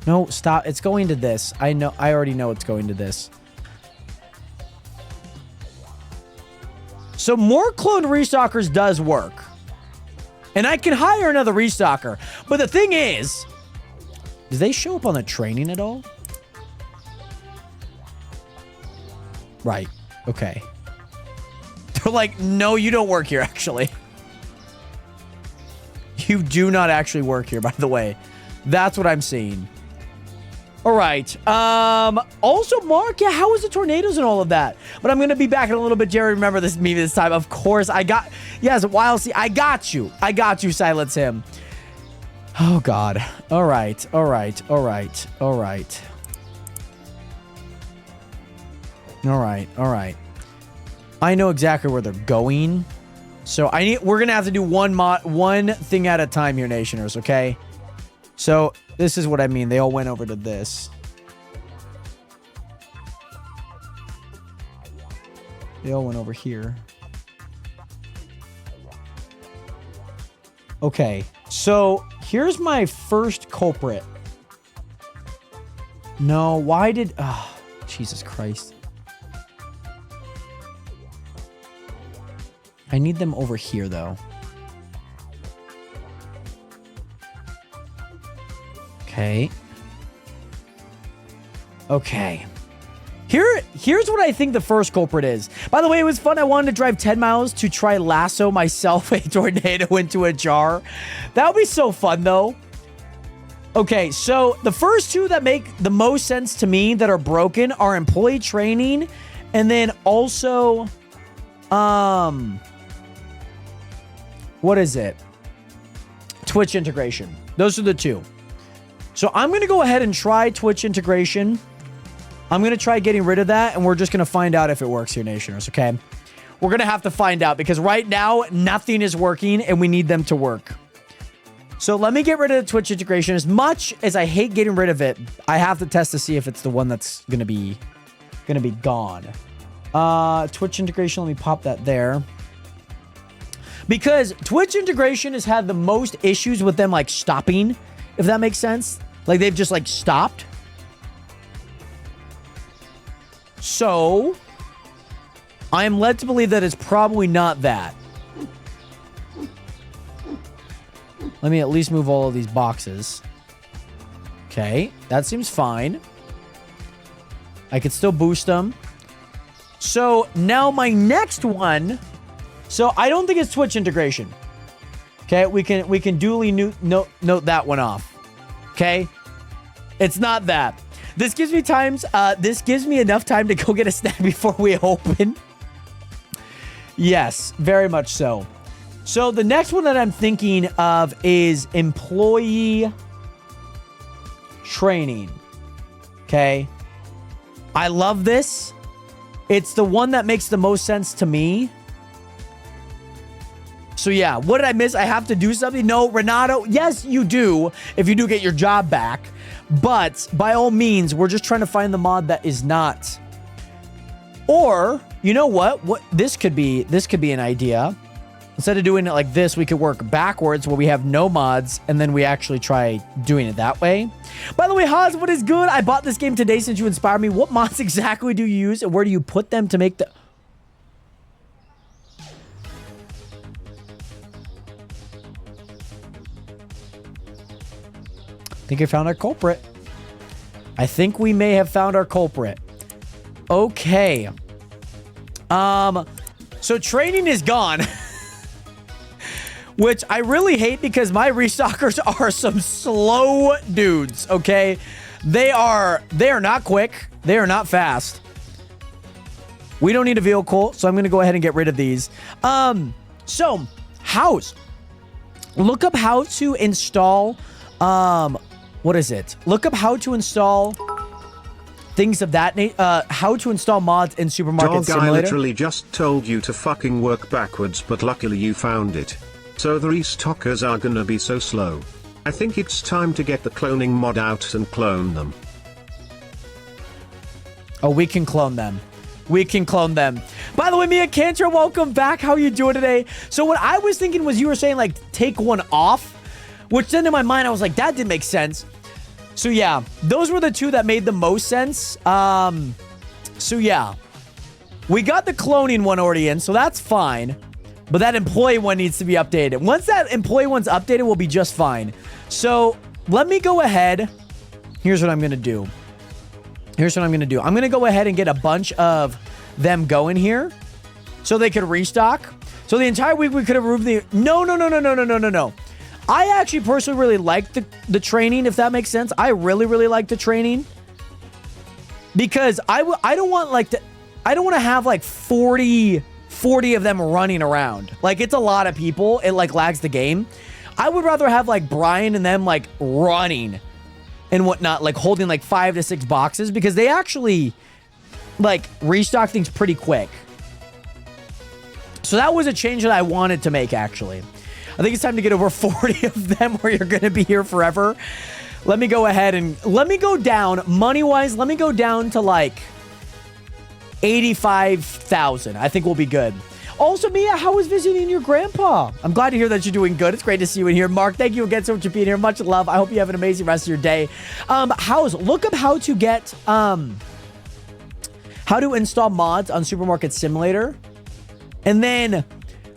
No, stop. It's going to this. I know. I already know it's going to this. So more cloned restockers does work. And I can hire another restocker. But the thing is, do they show up on the training at all? Right. Okay. They're like, no, you don't work here, actually. You do not actually work here, by the way. That's what I'm seeing. All right. Also, Mark, yeah, how was the tornadoes and all of that? But I'm going to be back in a little bit, Jerry. Remember this me this time. Of course, yes, YLC, I got you. I got you, Silence Him. Oh, God. All right. All right. All right. All right. All right. All right. I know exactly where they're going. So we're going to have to do one thing at a time here, Nationers, okay? So this is what I mean. They all went over to this. They all went over here. Okay. So here's my first culprit. No, why did... Oh, Jesus Christ. I need them over here, though. Okay. Okay. Here's what I think the first culprit is. By the way, it was fun. I wanted to drive 10 miles to try lasso myself a tornado into a jar. That would be so fun, though. Okay, so the first two that make the most sense to me that are broken are employee training and then also... What is it? Twitch integration. Those are the two. So I'm going to go ahead and try Twitch integration. I'm going to try getting rid of that, and we're just going to find out if it works here, Nationers, okay? We're going to have to find out, because right now, nothing is working, and we need them to work. So let me get rid of the Twitch integration. As much as I hate getting rid of it, I have to test to see if it's the one that's going to be gone. Twitch integration, let me pop that there. Because Twitch integration has had the most issues with them, like, stopping, if that makes sense. Like, they've just, like, stopped. So, I am led to believe that it's probably not that. Let me at least move all of these boxes. Okay, that seems fine. I could still boost them. So, now my next one... So, I don't think it's Twitch integration. Okay, we can duly note that one off. Okay? It's not that. This gives me enough time to go get a snack before we open. Yes, very much so. So, the next one that I'm thinking of is employee training. Okay? I love this. It's the one that makes the most sense to me. So yeah, what did I miss? I have to do something? No, Renato, yes, you do, if you do get your job back. But by all means, we're just trying to find the mod that is not. Or, you know what? This could be an idea. Instead of doing it like this, we could work backwards where we have no mods, and then we actually try doing it that way. By the way, Haas, what is good? I bought this game today since you inspired me. What mods exactly do you use, and where do you put them to make the... I think I found our culprit. I think we may have found our culprit. Okay. So training is gone. Which I really hate because my restockers are some slow dudes, okay? They are not quick. They are not fast. We don't need a vehicle, so I'm going to go ahead and get rid of these. So, house. Look up how to install... what is it? Look up how to install things of that how to install mods in Supermarket Dog, I Simulator. literally just told you to fucking work backwards, but luckily you found it. So the restockers are gonna be so slow. I think it's time to get the cloning mod out and clone them. Oh, we can clone them. We can clone them. By the way, Mia Cantor, welcome back. How are you doing today? So what I was thinking was you were saying, like, take one off, which then in my mind, I was like, that didn't make sense. So yeah, those were the two that made the most sense. So yeah, we got the cloning one already in, so that's fine. But that employee one needs to be updated. Once that employee one's updated, we'll be just fine. So let me go ahead. Here's what I'm going to do. Here's what I'm going to do. I'm going to go ahead and get a bunch of them going here so they could restock. So the entire week we could have removed the... No. I actually personally really like the training, if that makes sense. I really, really like the training. Because I don't want like I don't want to have like 40 of them running around. Like, it's a lot of people. It like lags the game. I would rather have like Brian and them like running and whatnot, like holding like 5 to 6 boxes, because they actually like restock things pretty quick. So that was a change that I wanted to make, actually. I think it's time to get over 40 of them or you're going to be here forever. Let me go ahead and let me go down money-wise. Let me go down to like 85,000. I think we'll be good. Also, Mia, how was visiting your grandpa? I'm glad to hear that you're doing good. It's great to see you in here. Mark, thank you again so much for being here. Much love. I hope you have an amazing rest of your day. Look up how to get, how to install mods on Supermarket Simulator. And then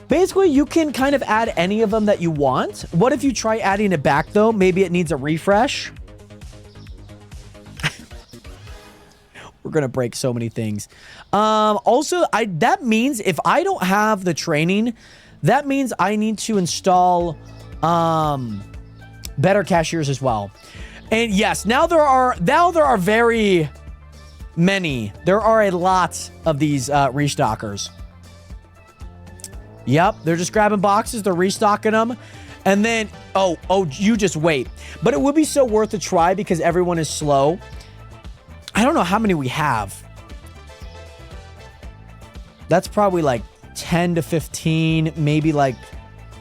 basically you can kind of add any of them that you want. What if you try adding it back though? Maybe it needs a refresh. We're going to break so many things. Also, that means if I don't have the training, that means I need to install better cashiers as well. And yes, now there are very many. There are a lot of these restockers. Yep, they're just grabbing boxes, they're restocking them. And then, oh, you just wait. But it would be so worth a try because everyone is slow. I don't know how many we have. That's probably like 10 to 15, maybe like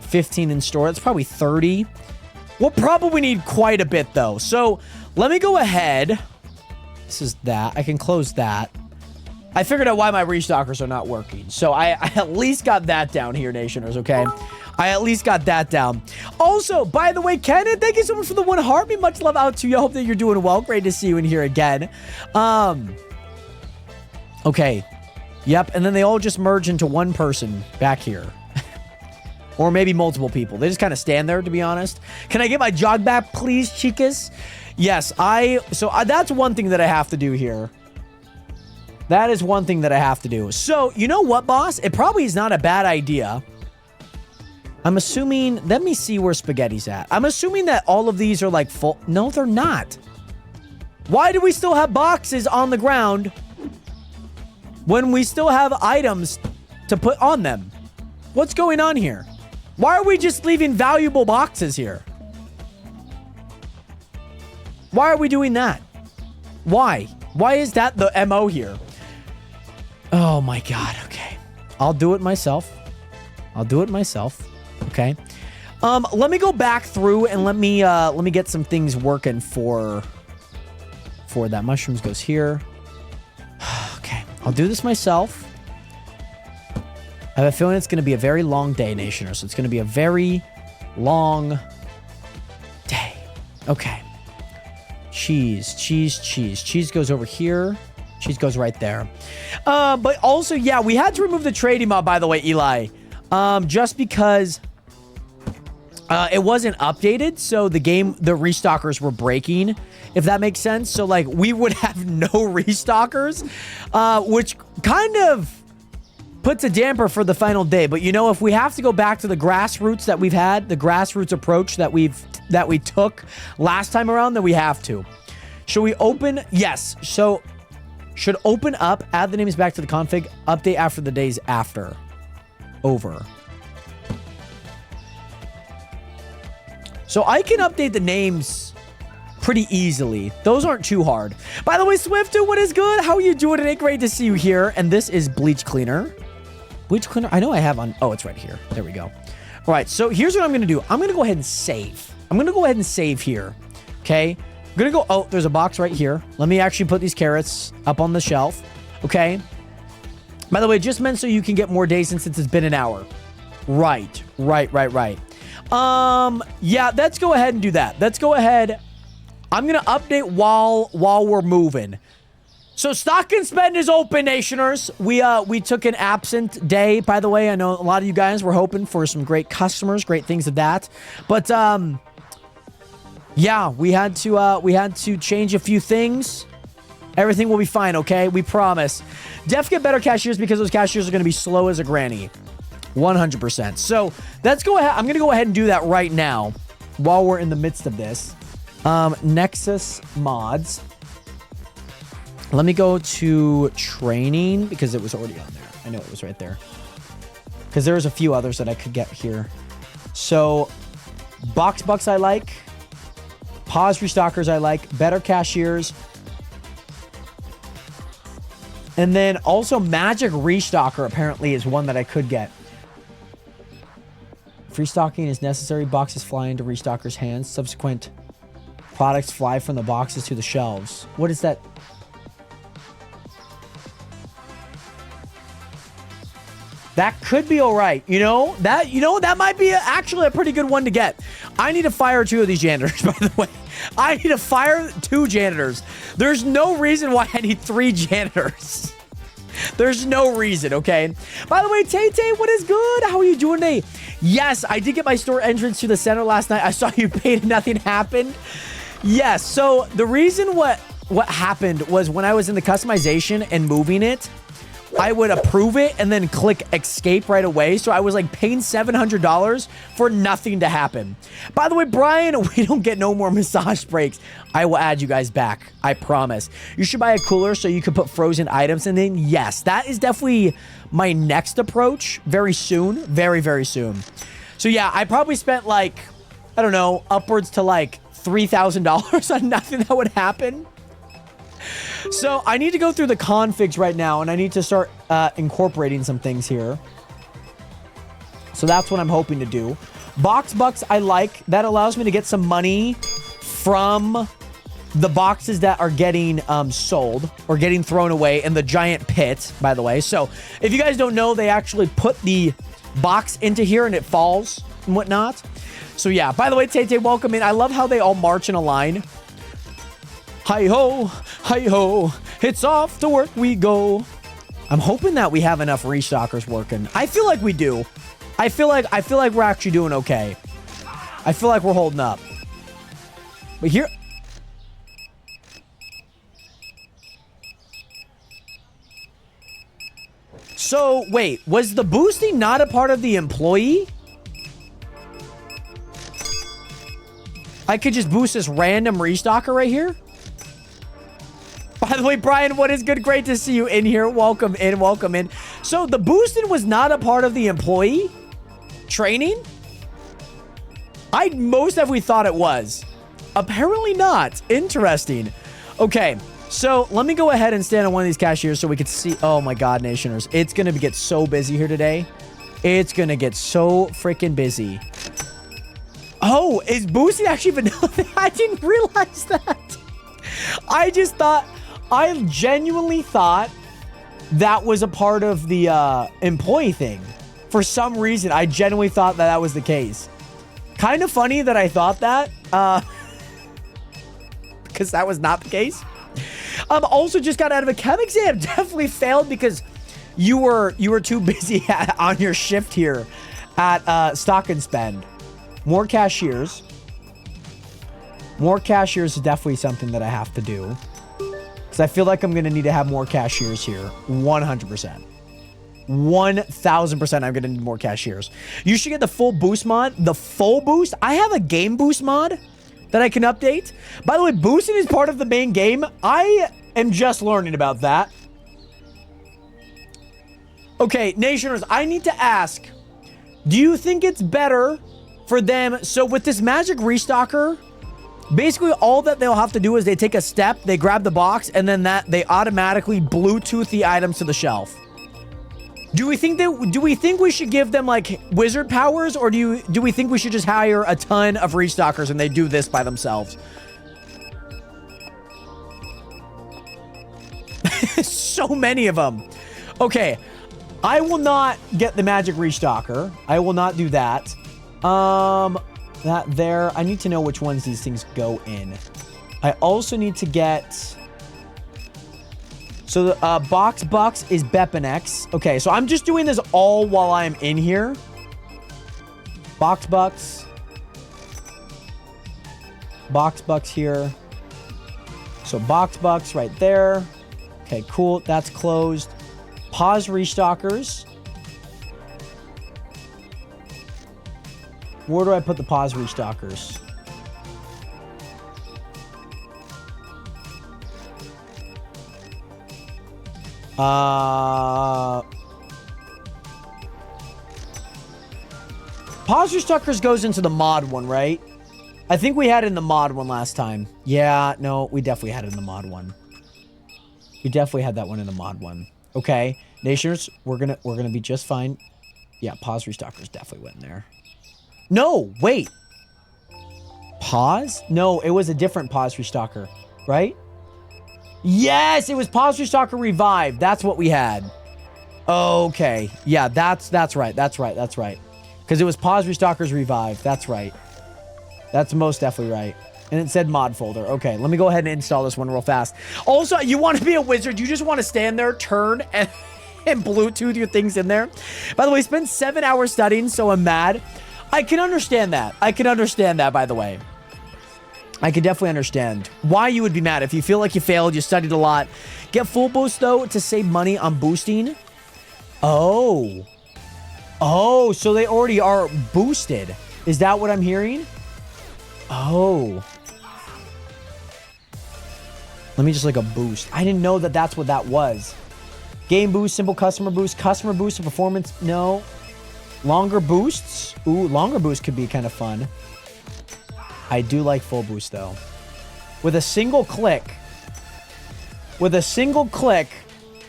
15 in store. That's probably 30. We'll probably need quite a bit though. So let me go ahead. This is that. I can close that. I figured out why my restockers are not working. So I at least got that down here, Nationers, okay? I at least got that down. Also, by the way, Kenan, thank you so much for the 1 heartbeat. Much love out to you. I hope that you're doing well. Great to see you in here again. Okay. Yep, and then they all just merge into one person back here. Or maybe multiple people. They just kind of stand there, to be honest. Can I get my jog back, please, chicas? Yes, that's one thing that I have to do here. That is one thing that I have to do. So, you know what, boss? It probably is not a bad idea. I'm assuming... Let me see where Spaghetti's at. I'm assuming that all of these are, like, full... No, they're not. Why do we still have boxes on the ground when we still have items to put on them? What's going on here? Why are we just leaving valuable boxes here? Why are we doing that? Why? Why is that the MO here? Oh my God. Okay. I'll do it myself. Okay. Let me go back through and let me get some things working for that. Mushrooms goes here. Okay. I'll do this myself. I have a feeling it's going to be a very long day, Nationers. So it's going to be a very long day. Okay. Cheese. Cheese goes over here. Cheese goes right there. But also, yeah, we had to remove the trading mod, by the way, Eli. Just because it wasn't updated, so the restockers were breaking, if that makes sense. So, like, we would have no restockers, which kind of puts a damper for the final day. But, you know, if we have to go back to the grassroots that we've had, the grassroots approach that we took last time around, then we have to. Should we open? Yes. So, should open up, add the names back to the config, update after the days after. Over. So I can update the names pretty easily. Those aren't too hard. By the way, Swiftu, what is good? How are you doing today? Great to see you here. And this is bleach cleaner. Bleach cleaner, I know I have on, oh, it's right here. There we go. All right, so here's what I'm gonna do. I'm gonna go ahead and save. I'm gonna go ahead and save here, okay? I'm gonna go, oh, there's a box right here. Let me actually put these carrots up on the shelf, okay? By the way, just meant so you can get more days since it's been an hour. Right. Yeah, let's go ahead and do that. Let's go ahead. I'm gonna update while we're moving. So Stock and Spend is open, Nationers. We took an absent day, by the way. I know a lot of you guys were hoping for some great customers, great things of that. But yeah, we had to change a few things. Everything will be fine, okay? We promise. Def get better cashiers because those cashiers are going to be slow as a granny. 100%. So let's go ahead. I'm going to go ahead and do that right now while we're in the midst of this. Nexus mods. Let me go to training because it was already on there. I know it was right there. Because there was a few others that I could get here. So Box Bucks I like. Pause Restockers I like. Better Cashiers. And then also Magic Restocker apparently is one that I could get. Free stocking is necessary. Boxes fly into Restockers' hands. Subsequent products fly from the boxes to the shelves. What is that? That could be all right. That might be actually a pretty good one to get. I need to fire 2 of these janitors, by the way. I need to fire 2 janitors. There's no reason why I need 3 janitors. There's no reason, okay? By the way, Tay-Tay, what is good? How are you doing today? Yes, I did get my store entrance to the center last night. I saw you paid and nothing happened. Yes, so the reason what happened was when I was in the customization and moving it, I would approve it and then click escape right away. So I was like paying $700 for nothing to happen. By the way, Brian, we don't get no more massage breaks. I will add you guys back. I promise. You should buy a cooler so you can put frozen items. And then, yes, that is definitely my next approach very soon. Very, very soon. So yeah, I probably spent like, I don't know, upwards to like $3,000 on nothing that would happen. So I need to go through the configs right now, and I need to start incorporating some things here. So that's what I'm hoping to do. Box Bucks I like. That allows me to get some money from the boxes that are getting sold or getting thrown away in the giant pit, by the way. So if you guys don't know, they actually put the box into here and it falls and whatnot. So yeah, by the way, Tay-Tay, welcome in. I love how they all march in a line. Hi-ho, hi-ho, it's off to work we go. I'm hoping that we have enough restockers working. I feel like we do. I feel like we're actually doing okay. I feel like we're holding up. But here... So, wait, was the boosting not a part of the employee? I could just boost this random restocker right here? By the way, Brian, what is good? Great to see you in here. Welcome in, welcome in. So the boosting was not a part of the employee training? I most definitely thought it was. Apparently not. Interesting. Okay, so let me go ahead and stand on one of these cashiers so we can see. Oh my God, Nationers. It's going to get so busy here today. It's going to get so freaking busy. Oh, is boosting actually vanilla? I didn't realize that. I genuinely thought that was a part of the employee thing. For some reason, I genuinely thought that was the case. Kind of funny that I thought that. Because that was not the case. Also just got out of a chem exam. Definitely failed because you were too busy on your shift here at Stock and Spend. More cashiers. More cashiers is definitely something that I have to do. Because I feel like I'm going to need to have more cashiers here. 100%. 1000% I'm going to need more cashiers. You should get the full boost mod. The full boost? I have a game boost mod that I can update. By the way, boosting is part of the main game. I am just learning about that. Okay, Nationers, I need to ask. Do you think it's better for them? So with this magic restocker... Basically, all that they'll have to do is they take a step, they grab the box, and then they automatically Bluetooth the items to the shelf. Do we think we should give them like wizard powers, or do we think we should just hire a ton of restockers and they do this by themselves? So many of them. Okay, I will not get the magic restocker. I will not do that. That there. I need to know which ones these things go in. I also need to get. So the Box Bucks is Bepinex. Okay, so I'm just doing this all while I'm in here. Box Bucks. Box Bucks here. So Box Bucks right there. Okay, cool. That's closed. Pause restockers. Where do I put the pause restockers? Pause restockers goes into the mod one, right? I think we had it in the mod one last time. Yeah, no, we definitely had it in the mod one. We definitely had that one in the mod one. Okay, Nationers, we're gonna be just fine. Yeah, pause restockers definitely went in there. No, wait. Pause? No, it was a different pause restocker, right? Yes, it was pause restocker revive. That's what we had. Okay. Yeah, that's right. That's right. That's right. Because it was pause restockers revive. That's right. That's most definitely right. And it said mod folder. Okay, let me go ahead and install this one real fast. Also, you want to be a wizard. You just want to stand there, turn, and Bluetooth your things in there. By the way, spent 7 hours studying, so I'm mad. I can understand that. I can understand that, by the way. I can definitely understand why you would be mad. If you feel like you failed, you studied a lot. Get full boost, though, to save money on boosting. Oh. Oh, so they already are boosted. Is that what I'm hearing? Oh. Let me just like a boost. I didn't know that that's what that was. Game boost, simple customer boost, and performance. No. Longer boosts. Ooh, longer boost could be kind of fun. I do like full boost though. With a single click,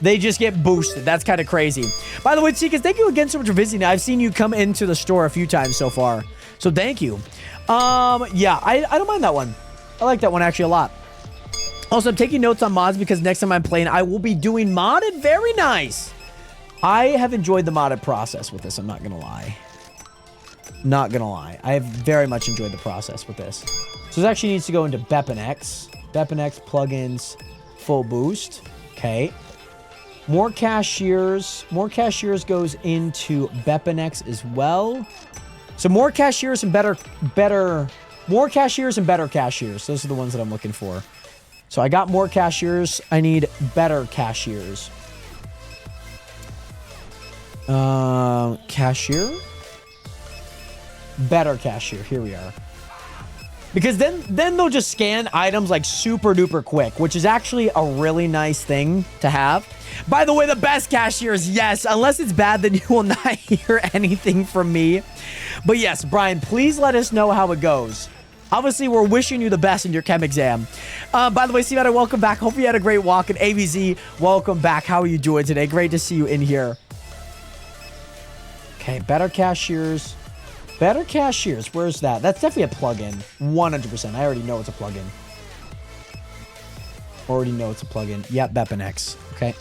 they just get boosted. That's kind of crazy. By the way, Seekers, thank you again so much for visiting. I've seen you come into the store a few times so far. So thank you. Yeah, I don't mind that one. I like that one actually a lot. Also, I'm taking notes on mods because next time I'm playing, I will be doing modded. Very nice. I have enjoyed the modded process with this. I'm not going to lie. Not going to lie. I have very much enjoyed the process with this. So this actually needs to go into Bepinex. Bepinex plugins, full boost. Okay. More cashiers. More cashiers goes into Bepinex as well. So more cashiers and better cashiers. Those are the ones that I'm looking for. So I got more cashiers. I need better cashiers. Cashier. Better cashier. Here we are. Because then they'll just scan items like super duper quick, which is actually a really nice thing to have. By the way, the best cashiers, yes. Unless it's bad, then you will not hear anything from me. But yes, Brian, please let us know how it goes. Obviously, we're wishing you the best in your chem exam. By the way, Steve, welcome back. Hope you had a great walk. And AVZ, welcome back. How are you doing today? Great to see you in here. Okay, better cashiers. Better cashiers. Where's that? That's definitely a plugin. 100%. I already know it's a plugin. Already know it's a plugin. Yep, Bepinex. Okay.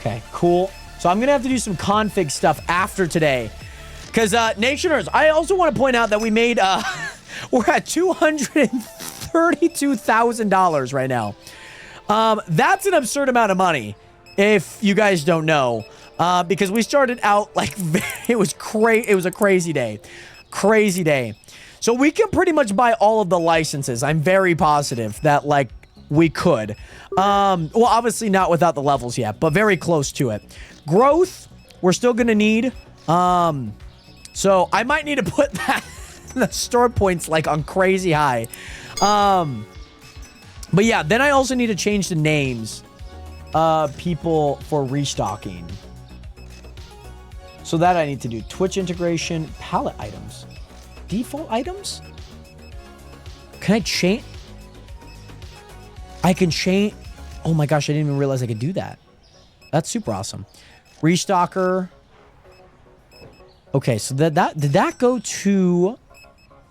Okay, cool. So I'm going to have to do some config stuff after today. Because, Nationers, I also want to point out that we made, we're at $232,000 right now. That's an absurd amount of money, if you guys don't know. Because we started out like, it was a crazy day. Crazy day. So we can pretty much buy all of the licenses. I'm very positive that, like, we could. Well, obviously not without the levels yet, but very close to it. Growth, we're still going to need. So I might need to put that the store points like on crazy high. But yeah, then I also need to change the names of people for restocking. So that I need to do. Twitch integration, palette items, default items. Can I chain? I can chain. Oh my gosh, I didn't even realize I could do that. That's super awesome. Restocker. Okay, so did that go to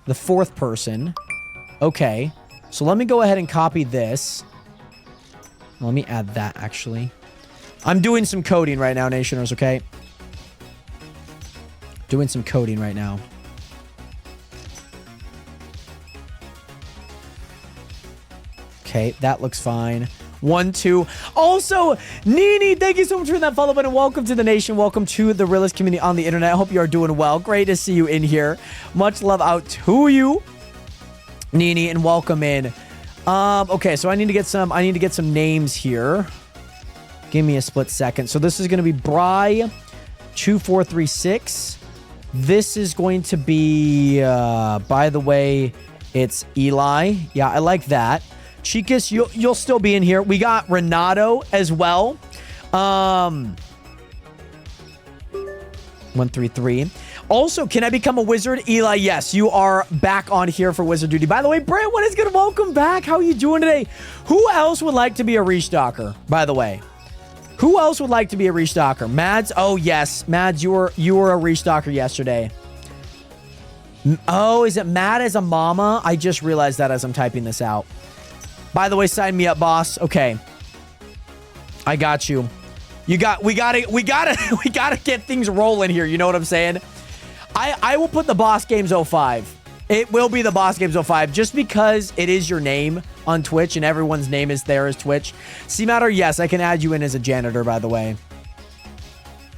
the fourth person? Okay. So let me go ahead and copy this. Let me add that, actually. I'm doing some coding right now, Nationers, okay? Doing some coding right now. Okay, that looks fine. 1, 2. Also, Nini, thank you so much for that follow button. Welcome to the nation. Welcome to the realist community on the internet. I hope you are doing well. Great to see you in here. Much love out to you, Nini, and welcome in. Okay, so I need to get some names here. Give me a split second. So this is going to be Bry2436. This is going to be, by the way, it's Eli. Yeah, I like that. Chicas, you'll still be in here. We got Renato as well. 133. Also, can I become a wizard? Eli, yes, you are back on here for wizard duty. By the way, Brent, what is good? Welcome back. How are you doing today? Who else would like to be a restocker, by the way? Who else would like to be a restocker? Mads? Oh, yes. Mads, you were a restocker yesterday. Oh, is it Mad as a mama? I just realized that as I'm typing this out. By the way, sign me up, boss. Okay. I got you. We gotta get things rolling here. You know what I'm saying? I will put the Boss Games 05. It will be the Boss Games 05 just because it is your name on Twitch and everyone's name is there as Twitch. C-Matter, yes, I can add you in as a janitor, by the way.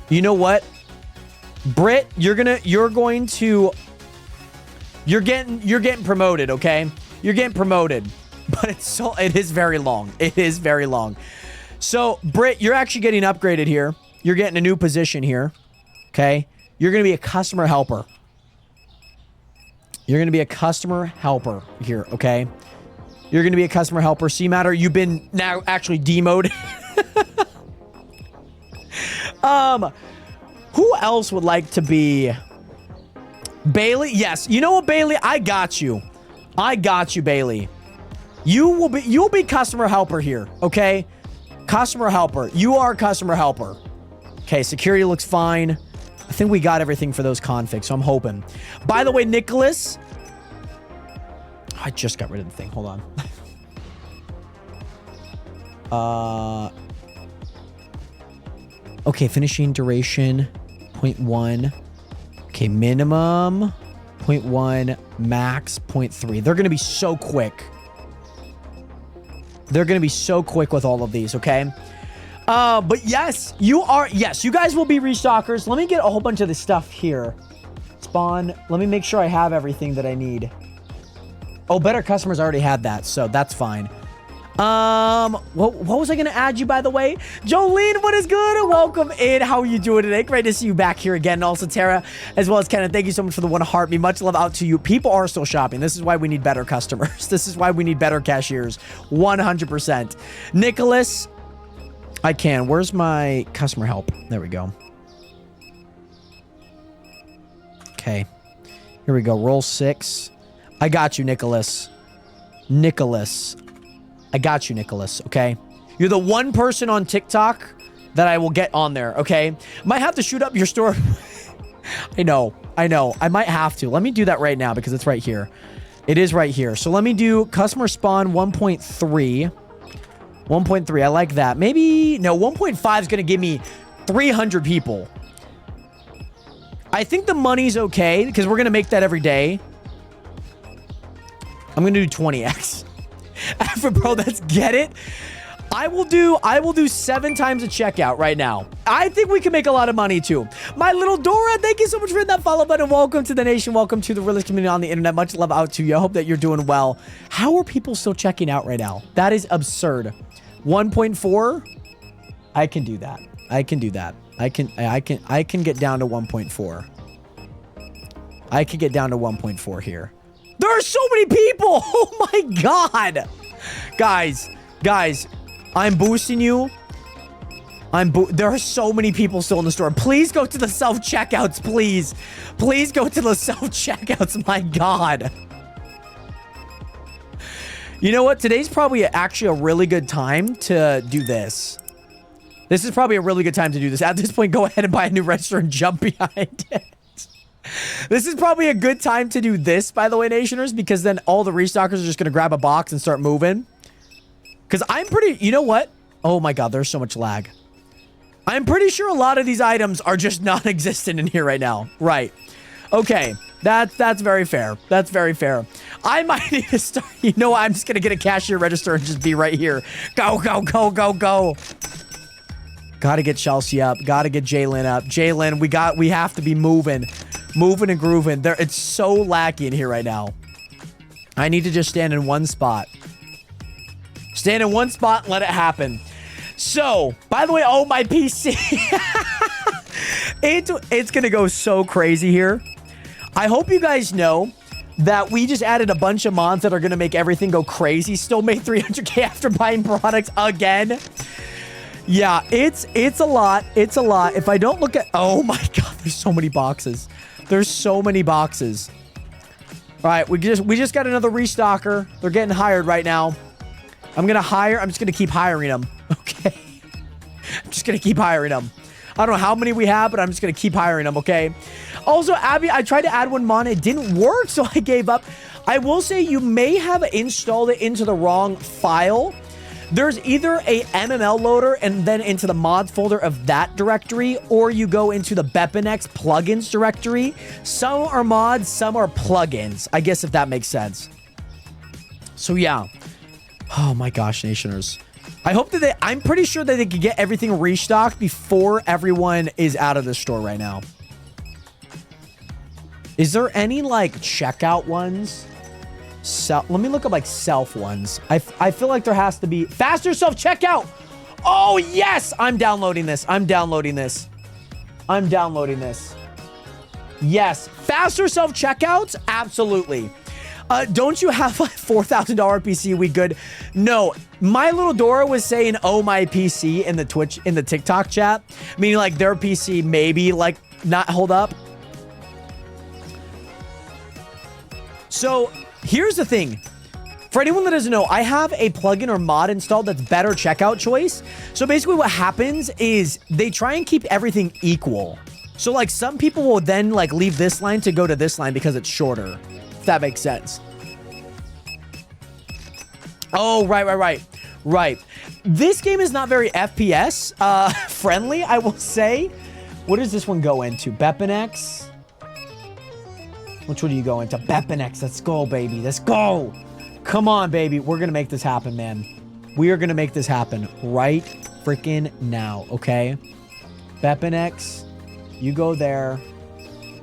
You know what? Britt, you're getting promoted, okay? You're getting promoted. But it is very long. It is very long. So, Britt, you're actually getting upgraded here. You're getting a new position here. Okay? You're going to be a customer helper. You're going to be a customer helper here, okay? You're going to be a customer helper. C-Matter, you've been now actually demoted. Who else would like to be Bailey? Yes. You know what, Bailey? I got you. I got you, Bailey. You'll be customer helper here, okay? Customer helper. You are customer helper. Okay, security looks fine. I think we got everything for those configs, so I'm hoping. By the way, Nicholas. I just got rid of the thing. Hold on. Okay, finishing duration 0.1. Okay, minimum 0.1, max 0.3. They're going to be so quick. They're going to be so quick with all of these, okay? But yes, you guys will be restockers. Let me get a whole bunch of this stuff here. Spawn. Let me make sure I have everything that I need. Oh, better customers already had that, so that's fine. What was I going to add you, by the way? Jolene, what is good? Welcome in. How are you doing today? Great to see you back here again. And also Tara, as well as Kenneth. Thank you so much for the 1 heart. Me much love out to you. People are still shopping. This is why we need better customers. This is why we need better cashiers. 100%. Nicholas, I can. Where's my customer help? There we go. Okay. Here we go. Roll 6. I got you, Nicholas. Nicholas. I got you, Nicholas, okay? You're the one person on TikTok that I will get on there, okay? Might have to shoot up your store. I know. I might have to. Let me do that right now because it's right here. It is right here. So let me do customer spawn 1.3. 1.3, I like that. Maybe, no, 1.5 is going to give me 300 people. I think the money's okay because we're going to make that every day. I'm going to do 20x. After bro, let's get it. I will do 7 times a checkout right now. I think we can make a lot of money too. My little Dora, thank you so much for hitting that follow button. Welcome to the nation. Welcome to the realist community on the internet. Much love out to you. I hope that you're doing well. How are people still checking out right now? That is absurd. 1.4. I can do that. I can do that. I can get down to 1.4. I can get down to 1.4 here. There are so many people. Oh my God. Guys, I'm boosting you. There are so many people still in the store. Please go to the self-checkouts, please. Please go to the self-checkouts, my God. You know what? Today's probably actually a really good time to do this. This is probably a really good time to do this. At this point, go ahead and buy a new register and jump behind it. This is probably a good time to do this, by the way, Nationers, because then all the restockers are just going to grab a box and start moving. Because I'm pretty... You know what? Oh my god, there's so much lag. I'm pretty sure a lot of these items are just non-existent in here right now. Right. Okay. That's very fair. That's very fair. I might need to start... You know what? I'm just going to get a cashier register and just be right here. Go, go, go, go, go. Gotta get Chelsea up. Gotta get Jalen up. Jalen, we have to be moving. Moving and grooving. There, it's so lacking in here right now. I need to just stand in one spot. Stand in one spot and let it happen. So, by the way, oh, my PC. It's gonna go so crazy here. I hope you guys know that we just added a bunch of mods that are gonna make everything go crazy. Still made 300k after buying products again. Yeah, it's a lot. It's a lot. If I don't look at... Oh my god, there's so many boxes. There's so many boxes. All right, we just got another restocker. They're getting hired right now. I'm just gonna keep hiring them. Okay. I'm just gonna keep hiring them. I don't know how many we have, but I'm just gonna keep hiring them, okay? Also, Abby, I tried to add one mod. It didn't work, so I gave up. I will say you may have installed it into the wrong file. There's either a MML loader and then into the mods folder of that directory, or you go into the Bepinex plugins directory. Some are mods, some are plugins, I guess, if that makes sense. So yeah. Oh my gosh, Nationers. I hope that I'm pretty sure that they can get everything restocked before everyone is out of the store right now. Is there any like checkout ones? Let me look up like self ones. I feel like there has to be faster self checkout. Oh yes, I'm downloading this. I'm downloading this. I'm downloading this. Yes, faster self checkouts. Absolutely. Don't you have a $4,000 PC? We good? No, my little Dora was saying, "Oh my PC" in the TikTok chat, meaning like their PC maybe like not hold up. So. Here's the thing. For anyone that doesn't know, I have a plugin or mod installed that's better checkout choice. So basically what happens is they try and keep everything equal. So like some people will then like leave this line to go to this line because it's shorter. If that makes sense. Oh, right. This game is not very FPS friendly, I will say. What does this one go into? Bepinex? Which one do you go into? Bepinex. Let's go, baby. Let's go. Come on, baby. We're going to make this happen, man. We are going to make this happen right freaking now, okay? Bepinex. You go there.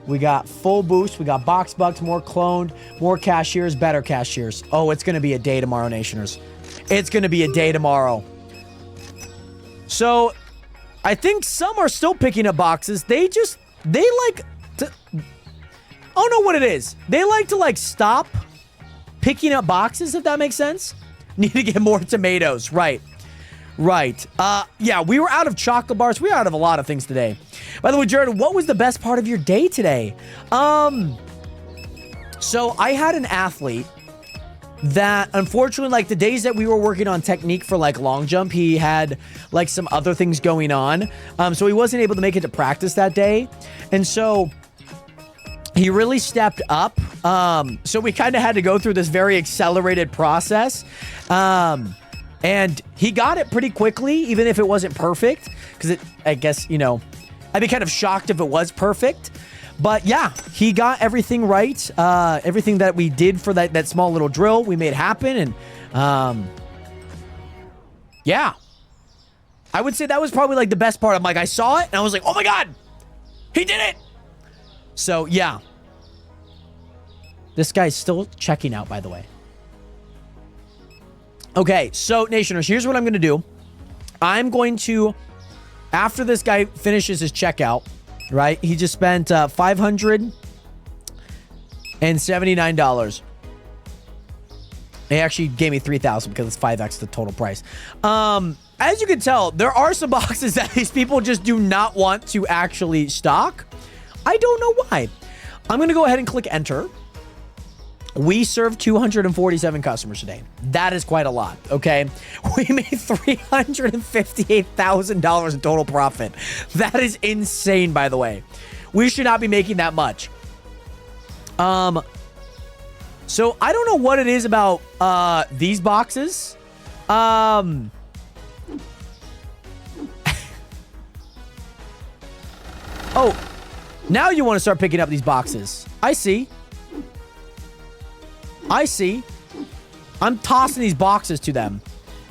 We got full boost. We got box bucks, more cloned, more cashiers, better cashiers. Oh, it's going to be a day tomorrow, Nationers. It's going to be a day tomorrow. So, I think some are still picking up boxes. They like to... I don't know what it is. They like to like stop picking up boxes, if that makes sense. Need to get more tomatoes. Right. Yeah, we were out of chocolate bars. We were out of a lot of things today. By the way, Jared, what was the best part of your day today? So I had an athlete that unfortunately, like the days that we were working on technique for like long jump, he had like some other things going on. So he wasn't able to make it to practice that day. And so he really stepped up. So we kind of had to go through this very accelerated process. And he got it pretty quickly, even if it wasn't perfect. Because I guess, you know, I'd be kind of shocked if it was perfect. But yeah, he got everything right. Everything that we did for that small little drill, we made happen. And yeah, I would say that was probably like the best part. I'm like, I saw it and I was like, oh my God, he did it. So, yeah. This guy's still checking out, by the way. Okay, so, Nationers, here's what I'm going to do. I'm going to, after this guy finishes his checkout, right? He just spent $579. He actually gave me $3,000 because it's 5x the total price. As you can tell, there are some boxes that these people just do not want to actually stock. I don't know why. I'm going to go ahead and click enter. We served 247 customers today. That is quite a lot, okay? We made $358,000 in total profit. That is insane, by the way. We should not be making that much. So I don't know what it is about these boxes. Oh, now you want to start picking up these boxes. I see. I'm tossing these boxes to them.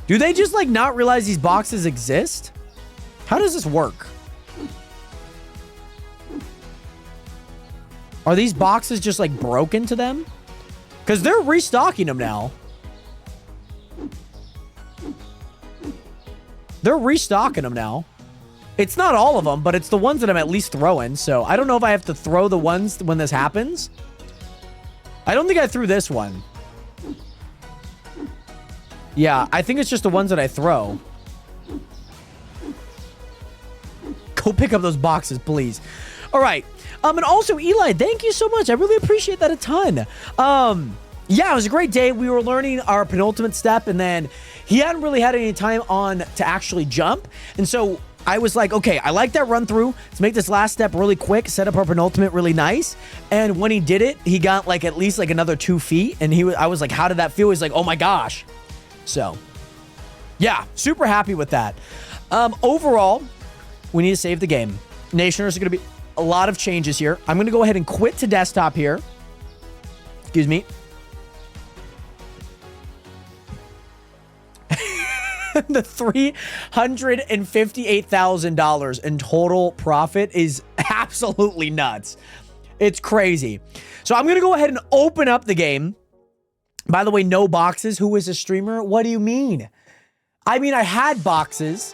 Do they just like not realize these boxes exist? How does this work? Are these boxes just like broken to them? Because they're restocking them now. They're restocking them now. It's not all of them, but it's the ones that I'm at least throwing. So I don't know if I have to throw the ones when this happens. I don't think I threw this one. Yeah, I think it's just the ones that I throw. Go pick up those boxes, please. All right. And also, Eli, thank you so much. I really appreciate that a ton. Yeah, it was a great day. We were learning our penultimate step, and then he hadn't really had any time on to actually jump. And so I was like, okay, I like that run through. Let's make this last step really quick, set up our penultimate really nice. And when he did it, he got like at least like another 2 feet. And I was like, how did that feel? He's like, oh my gosh. So yeah, super happy with that. Overall, we need to save the game. Nationers are going to be a lot of changes here. I'm going to go ahead and quit to desktop here. Excuse me. The $358,000 in total profit is absolutely nuts. It's crazy. So I'm going to go ahead and open up the game. By the way, no boxes. Who is a streamer? What do you mean? I mean, I had boxes,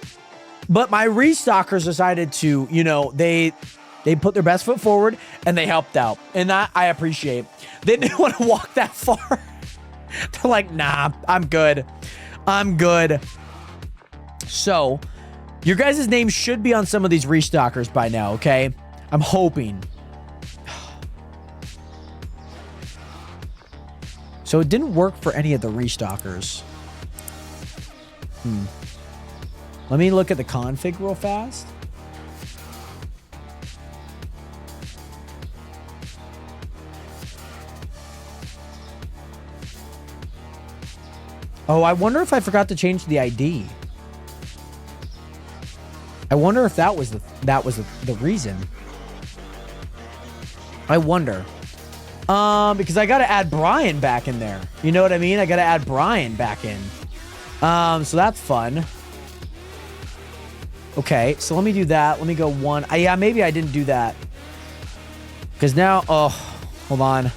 but my restockers decided to, you know, they put their best foot forward and they helped out. And that I appreciate. They didn't want to walk that far. They're like, nah, I'm good. I'm good. So, your guys' name should be on some of these restockers by now, okay? I'm hoping. So, it didn't work for any of the restockers. Let me look at the config real fast. Oh, I wonder if I forgot to change the ID. I wonder if that was the reason. I wonder. Because I got to add Brian back in there. You know what I mean? I got to add Brian back in. So that's fun. Okay, so let me do that. Let me go one. Yeah, maybe I didn't do that. Because now, oh, hold on.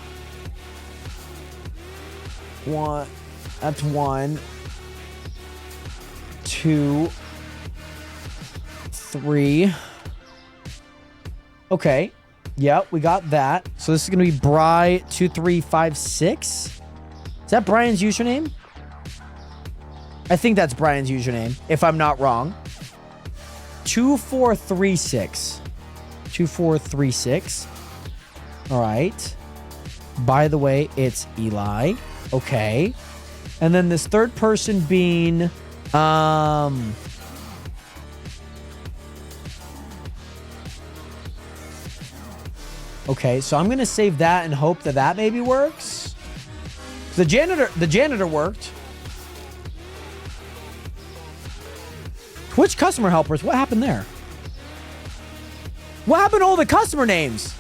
One. That's 1, 2, 3. Okay. Yep, we got that. So this is going to be Bry2356. Is that Brian's username? I think that's Brian's username, if I'm not wrong. 2436. 2436. All right. By the way, it's Eli. Okay. And then this third person being, okay, so I'm going to save that and hope that that maybe works. The janitor worked. Twitch customer helpers, what happened there? What happened to all the customer names?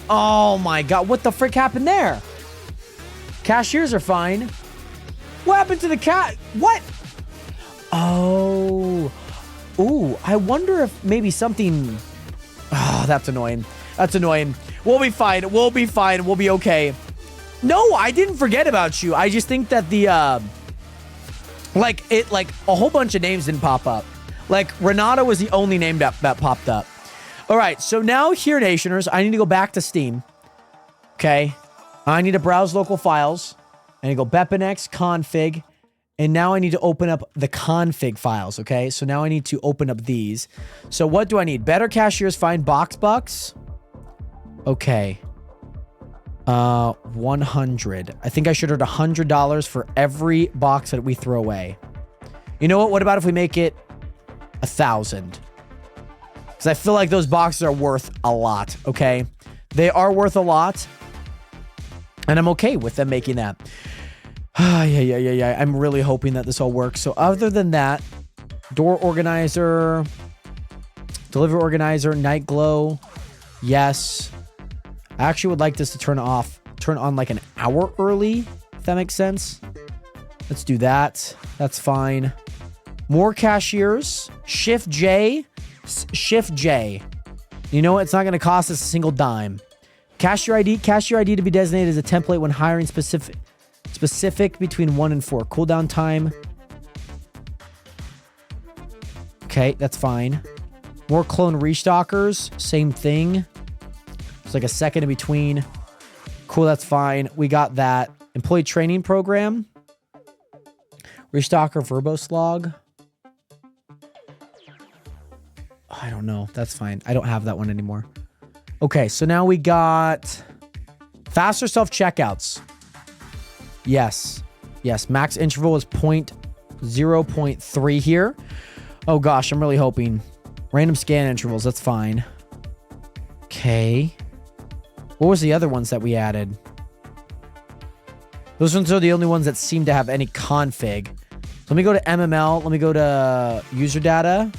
Oh my God, what the frick happened there? Cashiers are fine. What happened to the cat? What? Oh. Ooh, I wonder if maybe something... Oh, that's annoying. That's annoying. We'll be fine. We'll be fine. We'll be okay. No, I didn't forget about you. I just think that the... like a whole bunch of names didn't pop up. Like, Renata was the only name that popped up. All right, so now here, Nationers, I need to go back to Steam. Okay. I need to browse local files. I need to go Bepinex, config. And now I need to open up the config files, okay? So now I need to open up these. So what do I need? Better cashiers find box bucks. Okay. 100. I think I should earn $100 for every box that we throw away. You know what? What about if we make it 1,000? Because I feel like those boxes are worth a lot, okay? They are worth a lot. And I'm okay with them making that. Yeah. I'm really hoping that this all works. So other than that, door organizer, delivery organizer, night glow. Yes. I actually would like this to turn on like an hour early, if that makes sense. Let's do that. That's fine. More cashiers. Shift J. You know what? It's not going to cost us a single dime. Cashier ID to be designated as a template when hiring specific between 1 and 4. Cooldown time. Okay, that's fine. More clone restockers. Same thing. It's like a second in between. Cool, that's fine. We got that. Employee training program. Restocker Verboslog. I don't know. That's fine. I don't have that one anymore. Okay, so now we got faster self-checkouts. Yes. Max interval is 0.3 here. Oh gosh, I'm really hoping. Random scan intervals, that's fine. Okay. What was the other ones that we added? Those ones are the only ones that seem to have any config. So let me go to MML. Let me go to user data.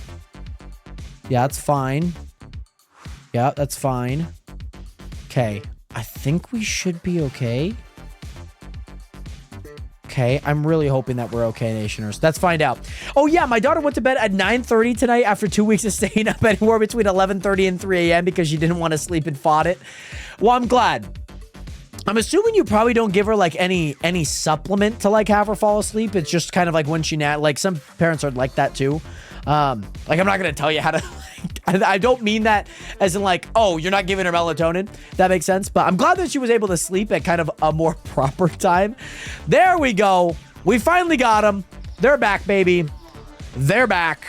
Yeah, that's fine. Yeah, that's fine. Okay. I think we should be okay. Okay, I'm really hoping that we're okay, Nationers. Let's find out. Oh, yeah, my daughter went to bed at 9:30 tonight after 2 weeks of staying up anywhere between 11:30 and 3 a.m. because she didn't want to sleep and fought it. Well, I'm glad. I'm assuming you probably don't give her, like, any supplement to, like, have her fall asleep. It's just kind of like when she like, some parents are like that, too. Like, I'm not going to tell you how to... I don't mean that as in like, oh, you're not giving her melatonin. That makes sense. But I'm glad that she was able to sleep at kind of a more proper time. There we go. We finally got them. They're back, baby. They're back.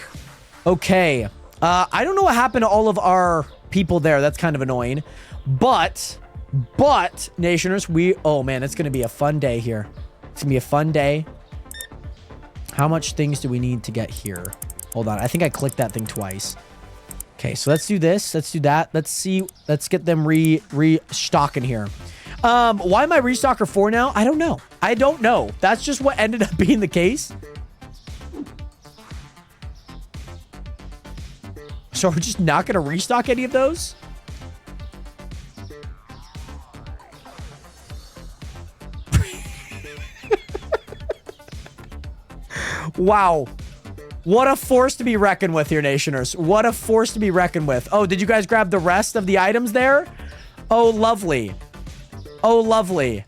Okay. I don't know what happened to all of our people there. That's kind of annoying. But, Nationers, oh man, it's going to be a fun day here. It's going to be a fun day. How much things do we need to get here? Hold on. I think I clicked that thing twice. Okay, so let's do this. Let's do that. Let's see. Let's get them restocking here. Why am I restocker 4 now? I don't know. That's just what ended up being the case. So we're just not going to restock any of those? Wow. What a force to be reckoned with here, Nationers. What a force to be reckoned with. Oh, did you guys grab the rest of the items there? Oh, lovely. Oh, lovely.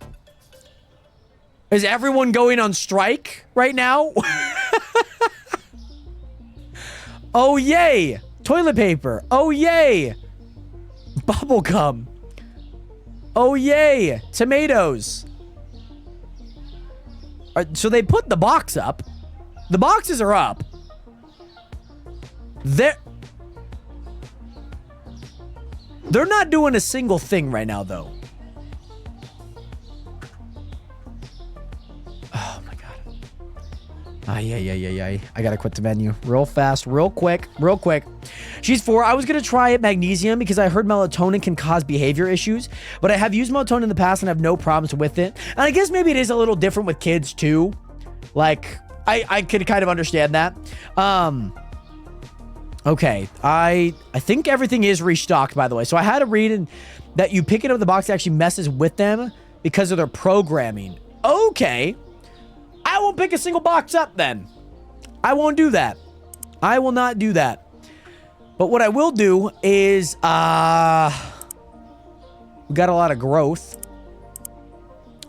Is everyone going on strike right now? Oh, yay. Toilet paper. Oh, yay. Bubblegum. Oh, yay. Tomatoes. So they put the box up. The boxes are up. They're not doing a single thing right now, though. Oh, my God. Yeah. I gotta quit the menu real fast, real quick. She's 4. I was gonna try it magnesium because I heard melatonin can cause behavior issues, but I have used melatonin in the past and have no problems with it. And I guess maybe it is a little different with kids, too. Like, I could kind of understand that. Okay, I think everything is restocked, by the way. So I had to read that you picking up the box actually messes with them because of their programming. Okay. I won't pick a single box up then. I won't do that. I will not do that. But what I will do is, we got a lot of growth.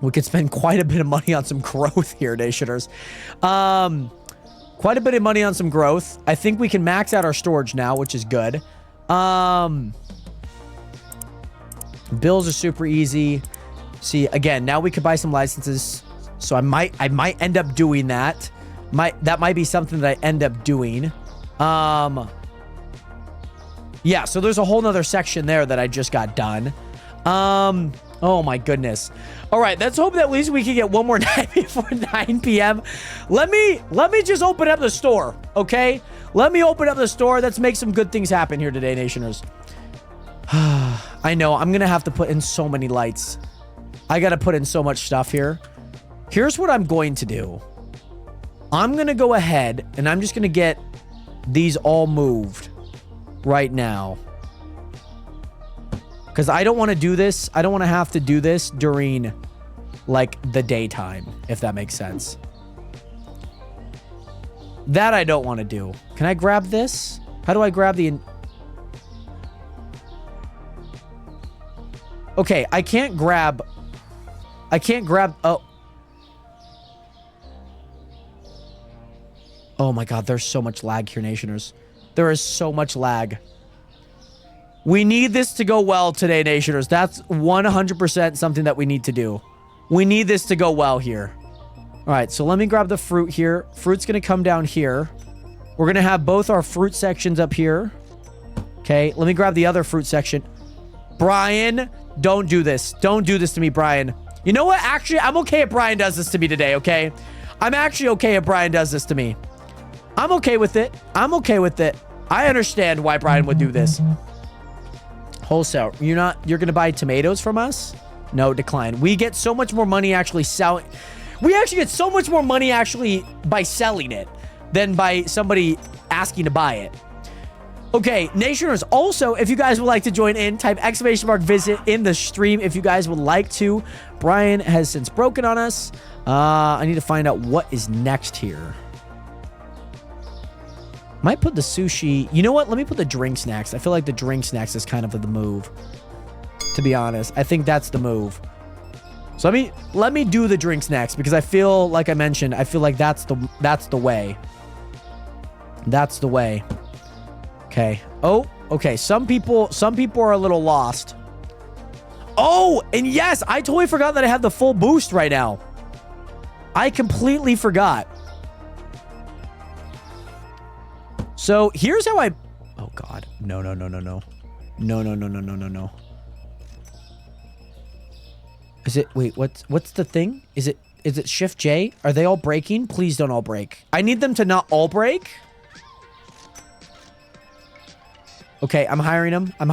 We could spend quite a bit of money on some growth here, Nationers. Quite a bit of money on some growth. I think we can max out our storage now, which is good. Bills are super easy. See, again, now we could buy some licenses. So I might end up doing that. That might be something that I end up doing. Yeah, so there's a whole nother section there that I just got done. Oh my goodness. All right, let's hope that at least we can get one more night before 9 p.m. Let me just open up the store, okay? Let me open up the store. Let's make some good things happen here today, Nationers. I know, I'm gonna have to put in so many lights. I gotta put in so much stuff here. Here's what I'm going to do. I'm gonna go ahead and I'm just gonna get these all moved right now. Because I don't want to do this. I don't want to have to do this during, like, the daytime, if that makes sense. That I don't want to do. Can I grab this? How do I grab the... Okay, I can't grab... Oh. Oh my god, there's so much lag here, Nationers. There is so much lag. We need this to go well today, Nationers. That's 100% something that we need to do. We need this to go well here. All right, so let me grab the fruit here. Fruit's going to come down here. We're going to have both our fruit sections up here. Okay, let me grab the other fruit section. Brian, don't do this. Don't do this to me, Brian. You know what? Actually, I'm okay if Brian does this to me today, okay? I'm actually okay if Brian does this to me. I'm okay with it. I'm okay with it. I understand why Brian would do this. Wholesale. You're gonna buy tomatoes from us? No, decline. We get so much more money actually selling. We actually get so much more money actually by selling it than by somebody asking to buy it. Okay, Nationers, also, if you guys would like to join in, type !visit in the stream if you guys would like to. Brian has since broken on us. I need to find out what is next here. Might put the sushi. You know what? Let me put the drinks next. I feel like the drinks next is kind of the move. To be honest, I think that's the move. So let me do the drinks next because I feel like I mentioned, I feel like that's the way. That's the way. Okay. Oh, okay. Some people are a little lost. Oh, and yes, I totally forgot that I have the full boost right now. I completely forgot. So here's how I... Oh, God. No. No. Is it... Wait, what's the thing? Is it Shift J? Are they all breaking? Please don't all break. I need them to not all break. Okay, I'm hiring them. All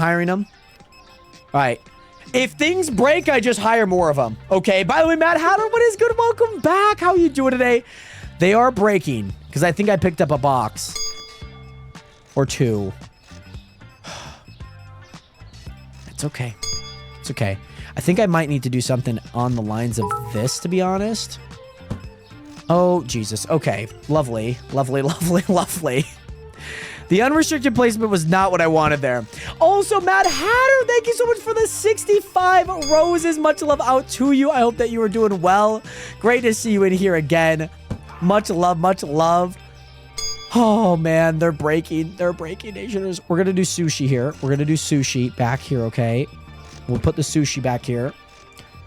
right. If things break, I just hire more of them. Okay, by the way, Mad Hatter, what is good? Welcome back. How you doing today? They are breaking because I think I picked up a box. Or two. It's okay. It's okay. I think I might need to do something on the lines of this, to be honest. Oh, Jesus. Okay. Lovely. The unrestricted placement was not what I wanted there. Also, Mad Hatter, thank you so much for the 65 roses. Much love out to you. I hope that you are doing well. Great to see you in here again. Much love, much love. Oh, man, they're breaking. They're breaking, Nationers. We're going to do sushi here. We're going to do sushi back here, okay? We'll put the sushi back here.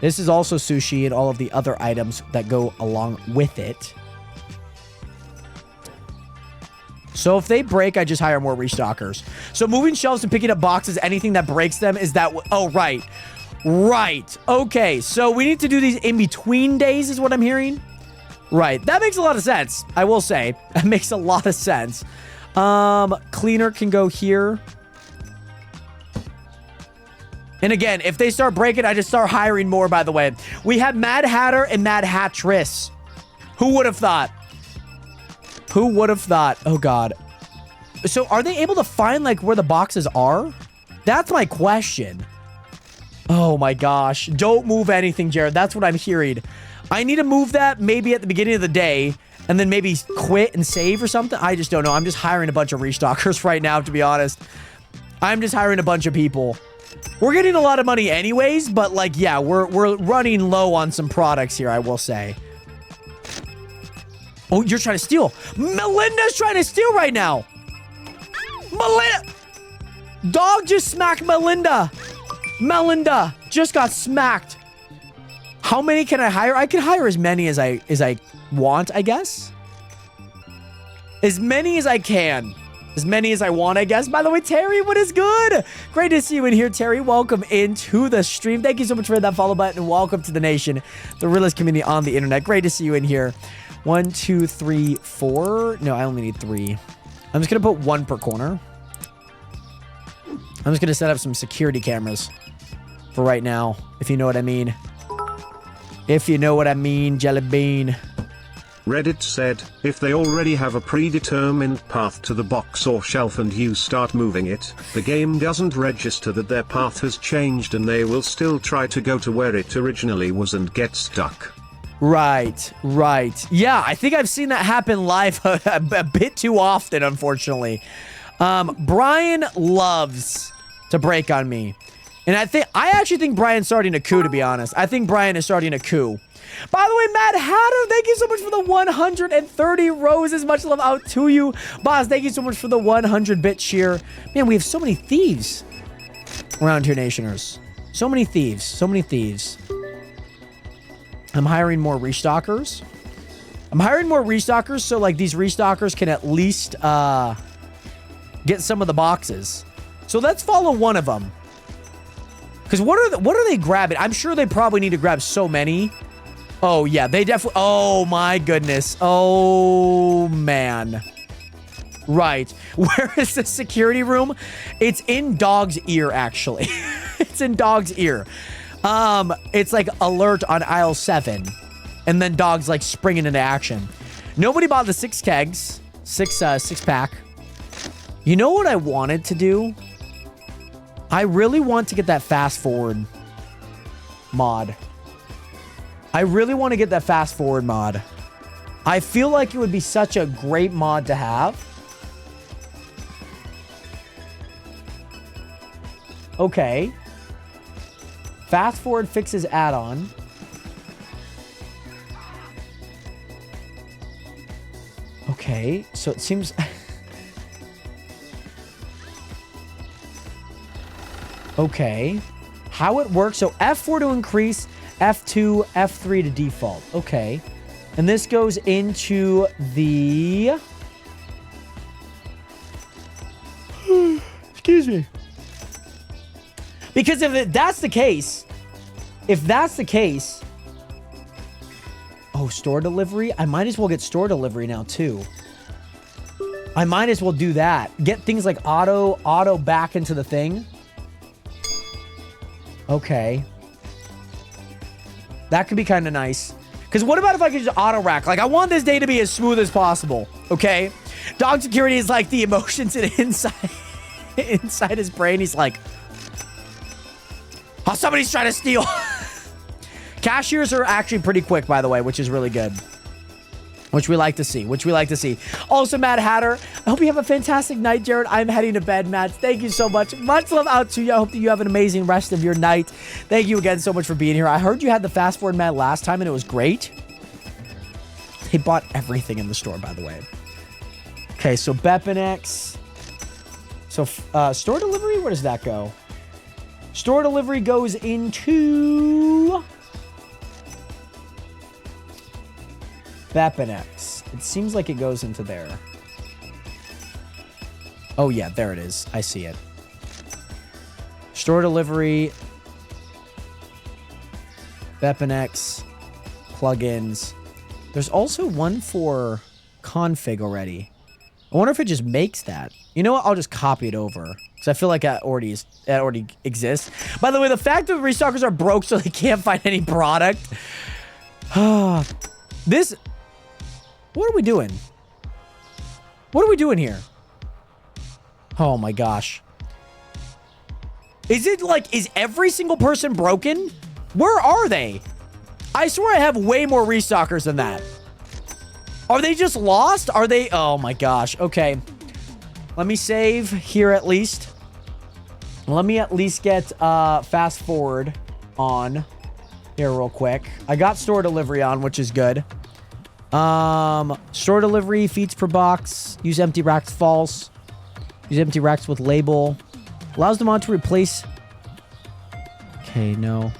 This is also sushi and all of the other items that go along with it. So if they break, I just hire more restockers. So moving shelves and picking up boxes, anything that breaks them is that... Oh, right. Right. Okay, so we need to do these in between days is what I'm hearing. Right. That makes a lot of sense. I will say. That makes a lot of sense. Cleaner can go here. And again, if they start breaking, I just start hiring more, by the way. We have Mad Hatter and Mad Hattress. Who would have thought? Who would have thought? Oh, God. So are they able to find, like, where the boxes are? That's my question. Oh, my gosh. Don't move anything, Jared. That's what I'm hearing. I need to move that maybe at the beginning of the day and then maybe quit and save or something. I just don't know. I'm just hiring a bunch of restockers right now, to be honest. I'm just hiring a bunch of people. We're getting a lot of money anyways, but like, yeah, we're running low on some products here, I will say. Oh, you're trying to steal. Melinda's trying to steal right now. Melinda. Dog just smacked Melinda. Melinda just got smacked. How many can I hire? I can hire as many as I want, I guess. As many as I can. as many as I want, I guess. By the way, Terry, what is good? Great to see you in here, Terry. Welcome into the stream. Thank you so much for that follow button. And welcome to the nation, the realest community on the internet. Great to see you in here. 1, 2, 3, 4. No, I only need 3. I'm just going to put 1 per corner. I'm just going to set up some security cameras for right now, if you know what I mean. If you know what I mean, Jelly Bean. Reddit said, if they already have a predetermined path to the box or shelf and you start moving it, the game doesn't register that their path has changed and they will still try to go to where it originally was and get stuck. Right, right. Yeah, I think I've seen that happen live a bit too often, unfortunately. Brian loves to break on me. And I actually think Brian's starting a coup, to be honest. I think Brian is starting a coup. By the way, Matt Hatter, thank you so much for the 130 roses. Much love out to you. Boss, thank you so much for the 100-bit cheer. Man, we have so many thieves around here, Nationers. So many thieves. So many thieves. I'm hiring more restockers. I'm hiring more restockers so, like, these restockers can at least get some of the boxes. So let's follow one of them. Because what are they grabbing? I'm sure they probably need to grab so many. Oh, yeah, they definitely... Oh, my goodness. Oh, man. Right. Where is the security room? It's in Dog's ear, actually. It's in Dog's ear. It's like alert on aisle 7. And then Dog's like springing into action. Nobody bought the 6 kegs. 6 pack. You know what I wanted to do? I really want to get that fast forward mod. I really want to get that fast forward mod. I feel like it would be such a great mod to have. Okay. Fast forward fixes add-on. Okay, so it seems... Okay. How it works. So F4 to increase, F2, F3 to default. Okay. And this goes into the... Excuse me. Because if that's the case... Oh, store delivery? I might as well get store delivery now, too. I might as well do that. Get things like auto back into the thing. Okay. That could be kind of nice. Because what about if I could just auto rack? Like, I want this day to be as smooth as possible. Okay? Dog security is like the emotions inside his brain. He's like, oh, somebody's trying to steal. Cashiers are actually pretty quick, by the way, which is really good. Which we like to see. Also, Mad Hatter, I hope you have a fantastic night, Jared. I'm heading to bed, Matt. Thank you so much. Much love out to you. I hope that you have an amazing rest of your night. Thank you again so much for being here. I heard you had the fast forward Matt last time, and it was great. They bought everything in the store, by the way. Okay, so Bepinex. So, store delivery? Where does that go? Store delivery goes into... Bepinex. It seems like it goes into there. Oh, yeah, there it is. I see it. Store delivery. Bepinex. Plugins. There's also one for config already. I wonder if it just makes that. You know what? I'll just copy it over. Because I feel like that already exists. By the way, the fact that the restockers are broke so they can't find any product. This... What are we doing? What are we doing here? Oh my gosh. Is it like, is every single person broken? Where are they? I swear I have way more restockers than that. Are they just lost? Are they? Oh my gosh. Okay. Let me save here at least. Let me at least get fast forward on here real quick. I got store delivery on, which is good. Store delivery, feeds per box, use empty racks false, use empty racks with label, allows the mod to replace. Okay, no.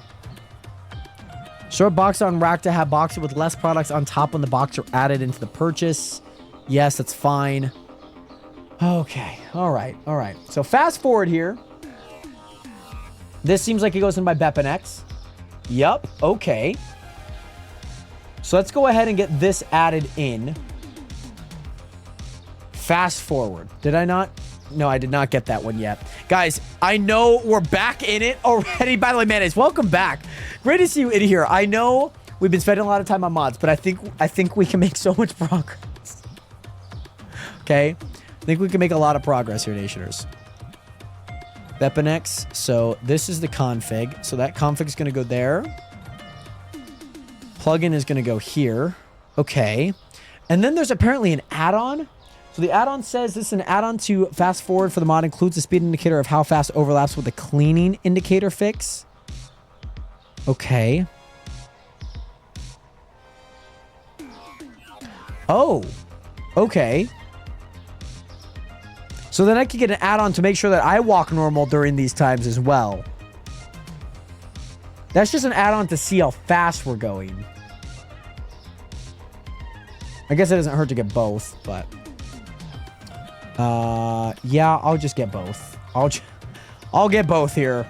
Store box on rack to have boxes with less products on top when the box are added into the purchase. Yes, that's fine. Okay. All right. All right. So fast forward here. This seems like it goes in by Bepanex. Yup. Okay. So let's go ahead and get this added in. Fast forward. Did I not? No, I did not get that one yet. Guys, I know we're back in it already. By the way, Mayonnaise, welcome back. Great to see you in here. I know we've been spending a lot of time on mods, but I think we can make so much progress. Okay? I think we can make a lot of progress here, Nationers. Bepanex. So this is the config. So that config is going to go there. Plugin is going to go here. Okay. And then there's apparently an add-on. So the add-on says this is an add-on to fast forward for the mod, includes a speed indicator of how fast overlaps with the cleaning indicator fix. Okay. Oh. Okay. So then I could get an add-on to make sure that I walk normal during these times as well. That's just an add-on to see how fast we're going. I guess it doesn't hurt to get both, but... yeah, I'll just get both. I'll get both here.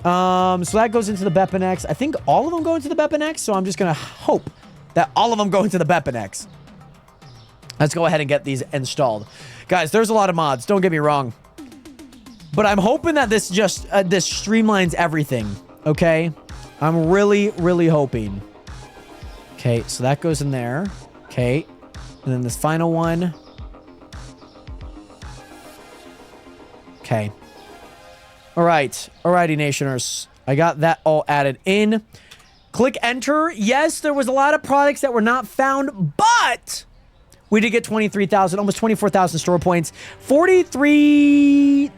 So that goes into the Bepanex. I think all of them go into the Bepanex, so I'm just gonna hope that all of them go into the Bepanex. Let's go ahead and get these installed. Guys, there's a lot of mods, don't get me wrong. But I'm hoping that this just, this streamlines everything, okay? I'm really, really hoping. Okay, so that goes in there. Okay, and then this final one. Okay. All right. Alrighty, Nationers. I got that all added in. Click enter. Yes, there was a lot of products that were not found, but we did get 23,000, almost 24,000 store points. 43...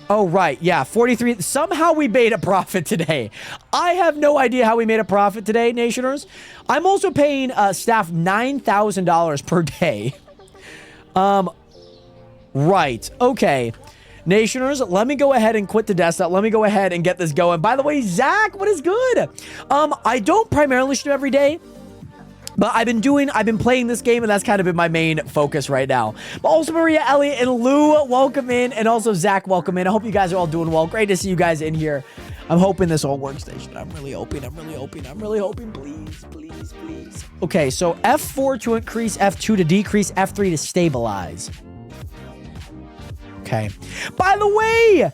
Oh, right. Yeah, 43. Somehow we made a profit today. I have no idea how we made a profit today, Nationers. I'm also paying staff $9,000 per day. Right. Okay. Nationers, let me go ahead and quit the desktop. Let me go ahead and get this going. By the way, Zach, what is good? I don't primarily stream every day, but I've been playing this game, and that's kind of been my main focus right now. But also Maria, Elliott, and Lou, welcome in. And also Zach, welcome in. I hope you guys are all doing well. Great to see you guys in here. I'm hoping this all workstation. I'm really hoping. Please. Okay, so F4 to increase, F2 to decrease, F3 to stabilize. Okay. By the way,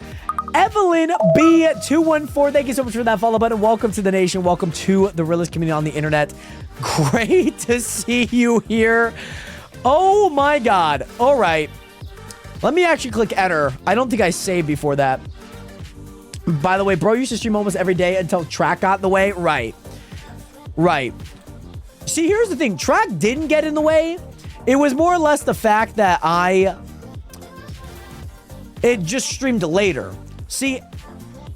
Evelyn B214, thank you so much for that follow button. Welcome to the nation. Welcome to the realist community on the internet. Great to see you here. Oh my God. All right. Let me actually click enter. I don't think I saved before that. By the way, bro used to stream almost every day until track got in the way. Right. See, here's the thing. Track didn't get in the way. It was more or less the fact that it just streamed later. See,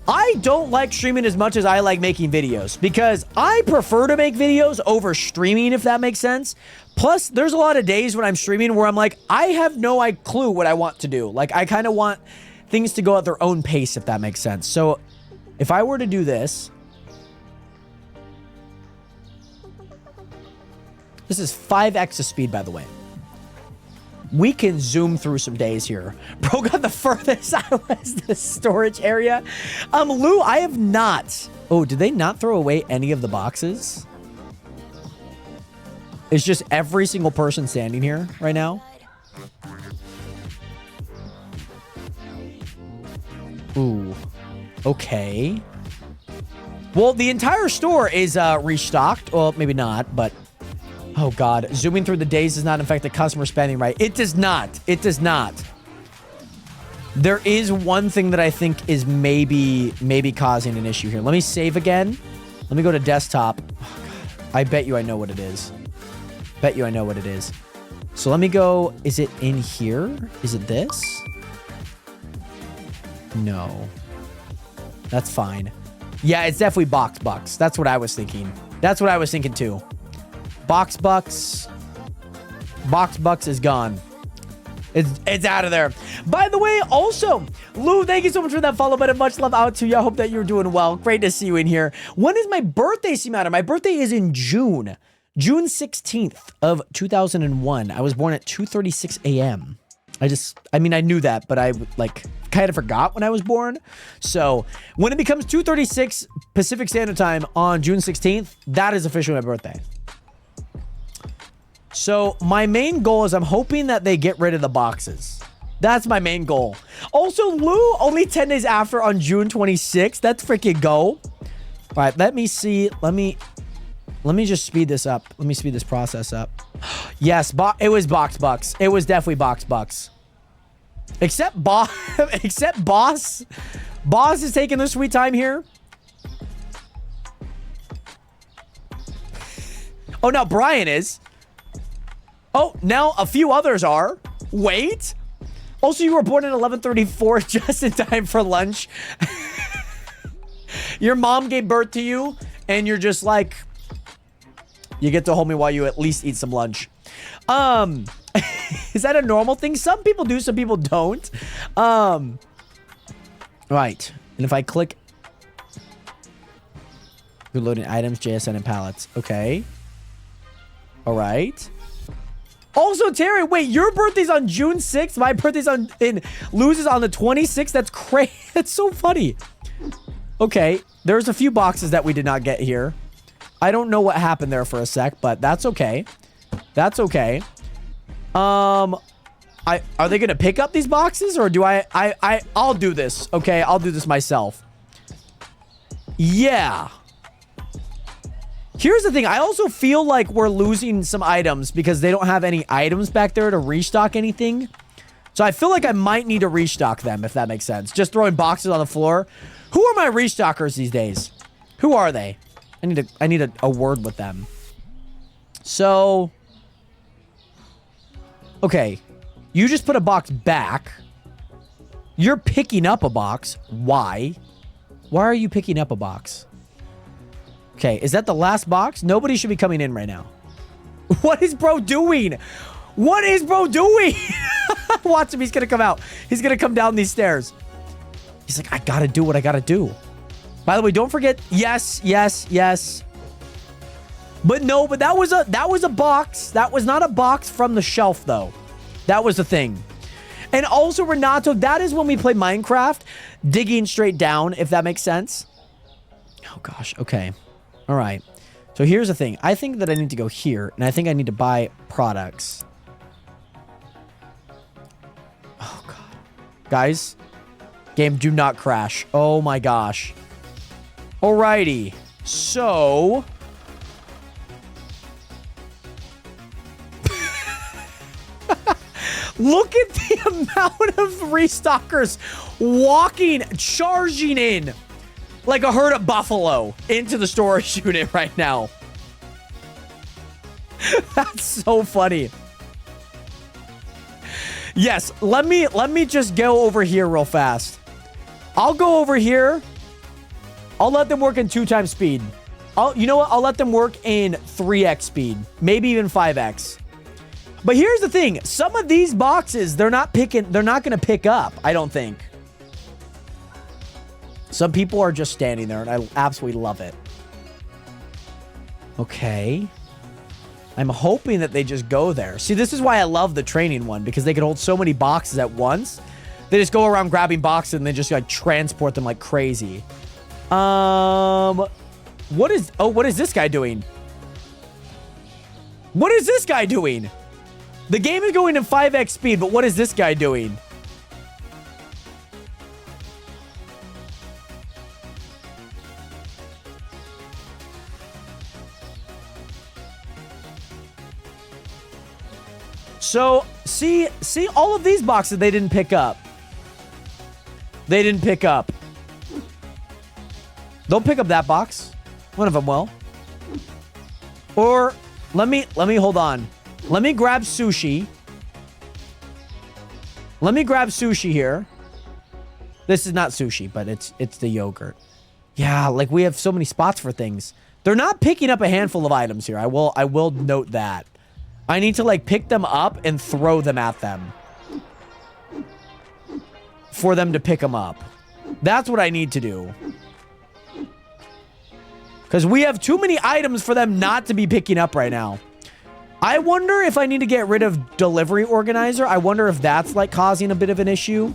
I don't like streaming as much as I like making videos because I prefer to make videos over streaming, if that makes sense. Plus, there's a lot of days when I'm streaming where I'm like, I have no clue what I want to do. Like, I kind of want things to go at their own pace, if that makes sense. So, if I were to do this... This is 5x the speed, by the way. We can zoom through some days here. Bro got the furthest I was the storage area. Lou, I have not. Oh, did they not throw away any of the boxes? It's just every single person standing here right now. Ooh. Okay. Well, the entire store is restocked. Well, maybe not, but... Oh, God. Zooming through the days does not affect the customer spending, right? It does not. It does not. There is one thing that I think is maybe causing an issue here. Let me save again. Let me go to desktop. Oh, God. I bet you I know what it is. So let me go. Is it in here? Is it this? No. That's fine. Yeah, it's definitely Box Bucks. That's what I was thinking. Too. Box Bucks is gone. It's out of there. By the way, also, Lou, thank you so much for that follow button. Much love out to you. I hope that you're doing well. Great to see you in here. When is my birthday, Seamatter? My birthday is in June. June 16th of 2001. I was born at 2:36 a.m. I mean, I knew that, but I like kind of forgot when I was born. So when it becomes 2:36 Pacific Standard Time on June 16th, that is officially my birthday. So my main goal is I'm hoping that they get rid of the boxes. That's my main goal. Also, Lou, only 10 days after on June 26th. That's freaking go. All right, let me see. Let me just speed this up. Let me speed this process up. Yes, it was Box Bucks. It was definitely Box Bucks. Except Boss. Except Boss. Boss is taking their sweet time here. Oh, now Brian is. Oh, now a few others are. Wait. Also, you were born at 11:34, just in time for lunch. Your mom gave birth to you, and you're just like, you get to hold me while you at least eat some lunch. Is that a normal thing? Some people do, some people don't. Right. And if I click, you're loading items, JSN, and pallets. Okay. All right. Also, Terry, wait, your birthday's on June 6th. My birthday's loses on the 26th. That's crazy. That's so funny. Okay, there's a few boxes that we did not get here. I don't know what happened there for a sec, but that's okay. That's okay. Are they gonna pick up these boxes, or do I'll do this, okay? I'll do this myself. Yeah. Here's the thing. I also feel like we're losing some items because they don't have any items back there to restock anything. So I feel like I might need to restock them, if that makes sense. Just throwing boxes on the floor. Who are my restockers these days? Who are they? I need a word with them. So, okay. You just put a box back. You're picking up a box. Why? Why are you picking up a box? Okay, is that the last box? Nobody should be coming in right now. What is bro doing? What is bro doing? Watch him. He's going to come out. He's going to come down these stairs. He's like, I got to do what I got to do. By the way, don't forget. Yes, yes, yes. But no, but that was a box. That was not a box from the shelf, though. That was the thing. And also, Renato, that is when we play Minecraft. Digging straight down, if that makes sense. Oh, gosh. Okay. All right. So here's the thing. I think that I need to go here, and I think I need to buy products. Oh, God. Guys, game, do not crash. Oh, my gosh. Alrighty. So... Look at the amount of restockers walking, charging in like a herd of buffalo into the storage unit right now. That's so funny. Yes, let me just go over here real fast. I'll go over here. I'll let them work in 2x speed. You know what? I'll let them work in 3x speed, maybe even 5x. But here's the thing. Some of these boxes, they're not going to pick up, I don't think. Some people are just standing there, and I absolutely love it. Okay. I'm hoping that they just go there. See, this is why I love the training one, because they can hold so many boxes at once. They just go around grabbing boxes, and they just like transport them like crazy. What is this guy doing? What is this guy doing? The game is going in 5x speed, but what is this guy doing? So, see all of these boxes they didn't pick up. They didn't pick up. They'll pick up that box. One of them will. Or let me hold on. Let me grab sushi. Let me grab sushi here. This is not sushi, but it's the yogurt. Yeah, like we have so many spots for things. They're not picking up a handful of items here. I will note that. I need to like pick them up and throw them at them. For them to pick them up. That's what I need to do. Because we have too many items for them not to be picking up right now. I wonder if I need to get rid of delivery organizer. I wonder if that's like causing a bit of an issue.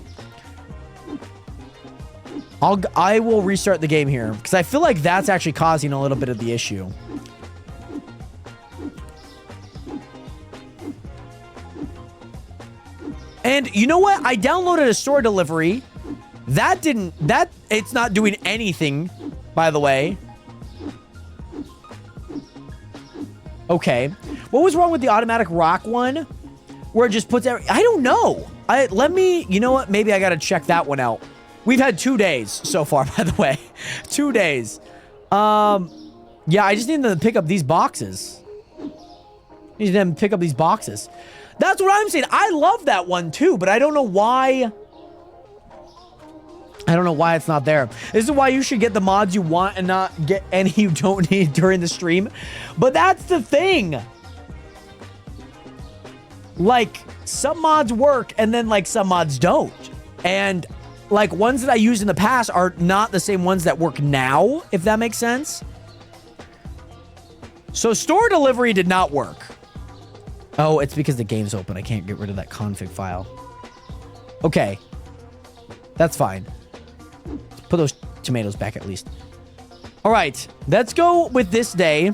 I will restart the game here because I feel like that's actually causing a little bit of the issue. And you know what? I downloaded a store delivery. It's not doing anything, by the way. Okay. What was wrong with the automatic rock one? Where it just puts every... I don't know. You know what? Maybe I got to check that one out. We've had 2 days so far, by the way. 2 days. Yeah, I just need them to pick up these boxes. Need them to pick up these boxes. That's what I'm saying. I love that one too, but I don't know why... I don't know why it's not there. This is why you should get the mods you want and not get any you don't need during the stream. But that's the thing. Like, some mods work and then, like, some mods don't. And, like, ones that I used in the past are not the same ones that work now, if that makes sense. So, store delivery did not work. Oh, it's because the game's open. I can't get rid of that config file. Okay. That's fine. Put those tomatoes back at least. All right, let's go with this day.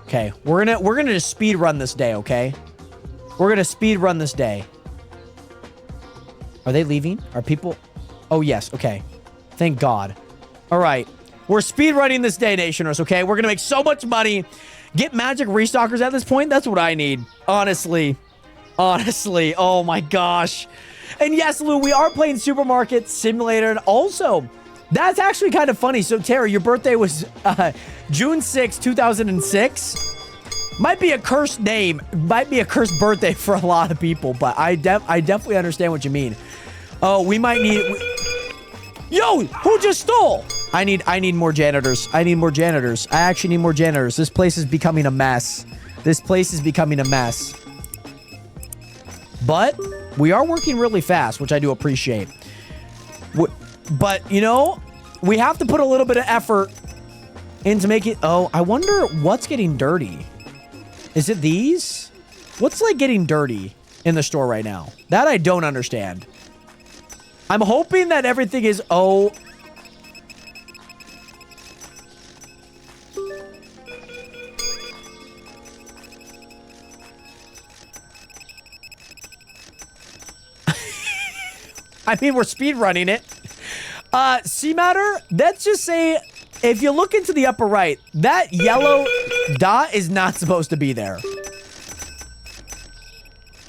Okay, we're gonna just speed run this day, okay? We're gonna speed run this day. Are they leaving? Are people? Oh yes, okay. Thank God. All right, we're speed running this day, Nationers, okay? We're gonna make so much money. Get magic restockers at this point. That's what I need, honestly. Honestly, oh my gosh. And yes, Lou, we are playing Supermarket Simulator. And also, that's actually kind of funny. So, Tara, your birthday was June 6, 2006. Might be a cursed name. Might be a cursed birthday for a lot of people. But I definitely understand what you mean. Oh, we might need... Yo, who just stole? I need more janitors. I need more janitors. I actually need more janitors. This place is becoming a mess. This place is becoming a mess. But we are working really fast, which I do appreciate. But, you know, we have to put a little bit of effort into make it... Oh, I wonder what's getting dirty. Is it these? What's, like, getting dirty in the store right now? That I don't understand. I'm hoping that everything is... Oh... I mean, we're speed running it. C-Matter, let's just say, if you look into the upper right, that yellow dot is not supposed to be there.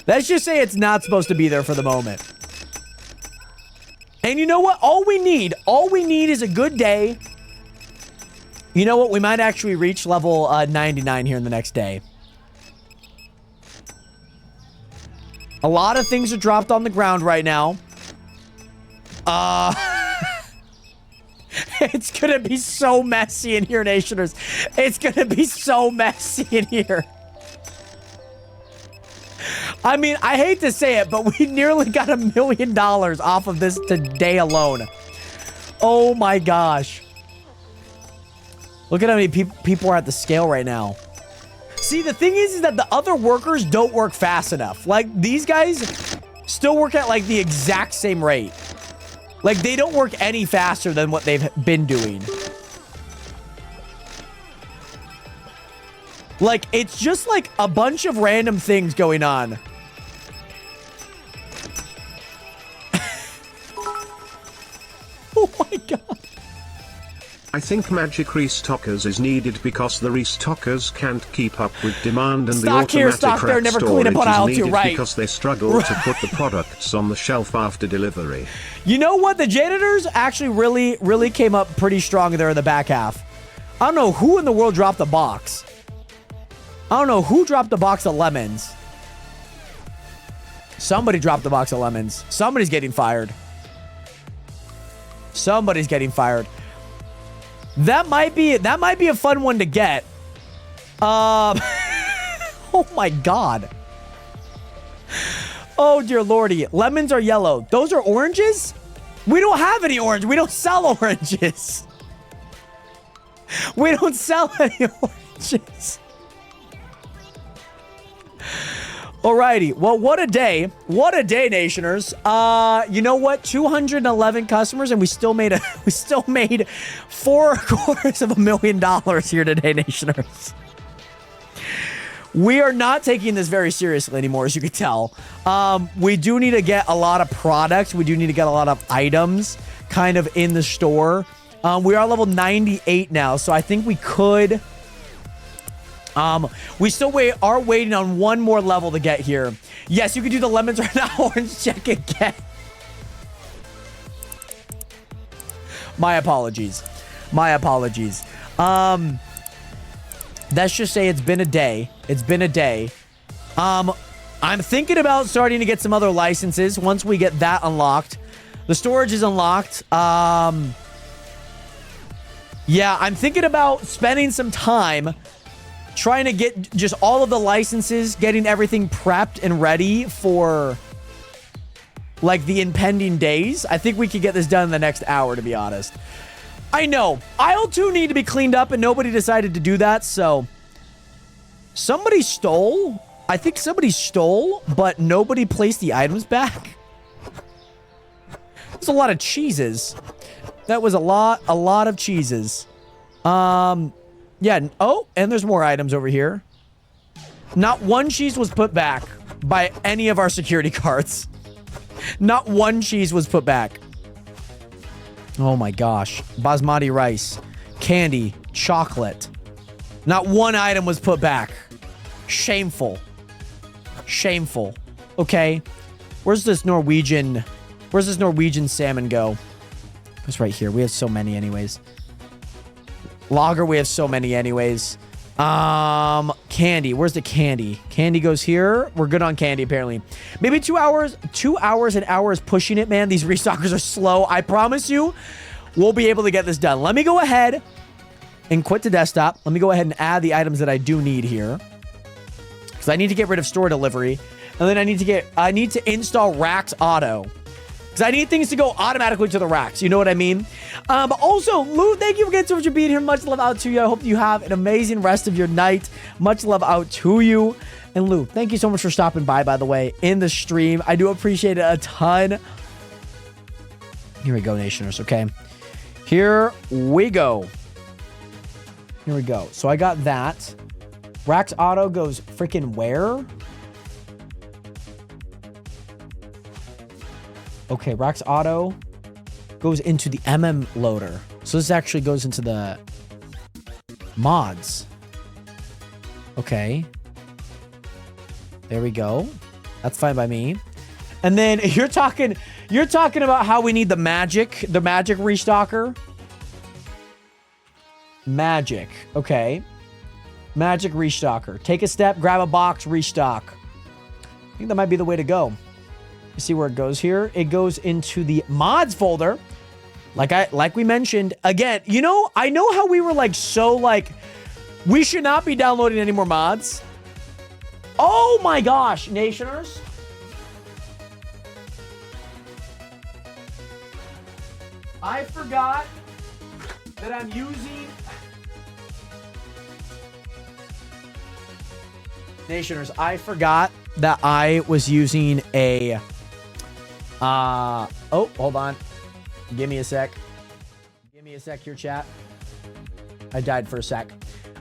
Let's just say it's not supposed to be there for the moment. And you know what? All we need is a good day. You know what? We might actually reach level 99 here in the next day. A lot of things are dropped on the ground right now. It's gonna be so messy in here, Nationers. It's gonna be so messy in here. I mean, I hate to say it, but we nearly got $1 million off of this today alone. Oh my gosh. Look at how many people are at the scale right now. See, the thing is that the other workers don't work fast enough. Like, these guys still work at, like, the exact same rate. Like, they don't work any faster than what they've been doing. Like, it's just, like, a bunch of random things going on. Oh, my God. I think magic restockers is needed because the restockers can't keep up with demand, and Stock the here, automatic stock there, rack never clean up storage on aisle is two, needed right. because they struggle to put the products on the shelf after delivery. You know what? The janitors actually really came up pretty strong there in the back half. I don't know who in the world dropped the box. I don't know who dropped the box of lemons. Somebody dropped the box of lemons. Somebody's getting fired. Somebody's getting fired. That might be a fun one to get. Oh my God. Oh dear lordy. Lemons are yellow. Those are oranges? We don't have any orange. We don't sell oranges. We don't sell any oranges. Alrighty. Well, what a day. What a day, Nationers. You know what? 211 customers, and we still made $750,000 here today, Nationers. We are not taking this very seriously anymore, as you can tell. We do need to get a lot of products. We do need to get a lot of items kind of in the store. We are level 98 now, so I think we could... we still are waiting on one more level to get here. Yes, you can do the lemons right now. Orange check again. My apologies. My apologies. Let's just say it's been a day. It's been a day. I'm thinking about starting to get some other licenses once we get that unlocked. The storage is unlocked. Yeah, I'm thinking about spending some time trying to get just all of the licenses, getting everything prepped and ready for like the impending days. I think we could get this done in the next hour, to be honest. I know. Aisle 2 need to be cleaned up and nobody decided to do that, so somebody stole. I think somebody stole, but nobody placed the items back. There's a lot of cheeses. That was a lot of cheeses. Yeah. Oh, and there's more items over here. Not one cheese was put back by any of our security guards. Not one cheese was put back. Oh my gosh. Basmati rice, candy, chocolate. Not one item was put back. Shameful. Shameful. Okay. Where's this Norwegian salmon go? It's right here. We have so many anyways. Lager, we have so many anyways. Candy. Where's the candy? Candy goes here. We're good on candy, apparently. Maybe 2 hours. 2 hours and hours pushing it, man. These restockers are slow. I promise you, we'll be able to get this done. Let me go ahead and quit the desktop. Let me go ahead and add the items that I do need here. Because I need to get rid of store delivery. And then I need to install Rax Auto. Because I need things to go automatically to the racks. You know what I mean? But also, Lou, thank you for getting so much for being here. Much love out to you. I hope you have an amazing rest of your night. Much love out to you. And Lou, thank you so much for stopping by the way, in the stream. I do appreciate it a ton. Here we go, Nationers, okay? Here we go. Here we go. So I got that. Rax Auto goes freaking where? Okay, Rax Auto goes into the MM loader. So this actually goes into the mods. Okay. There we go. That's fine by me. And then you're talking about how we need the magic restocker. Magic. Okay. Magic restocker. Take a step, grab a box, restock. I think that might be the way to go. You see where it goes here? It goes into the mods folder. Like we mentioned, again, you know, I know how we were we should not be downloading any more mods. Oh my gosh, Nationers. I forgot that I'm using... Nationers, I forgot that I was using a... oh, hold on. Give me a sec. Give me a sec here, chat. I died for a sec.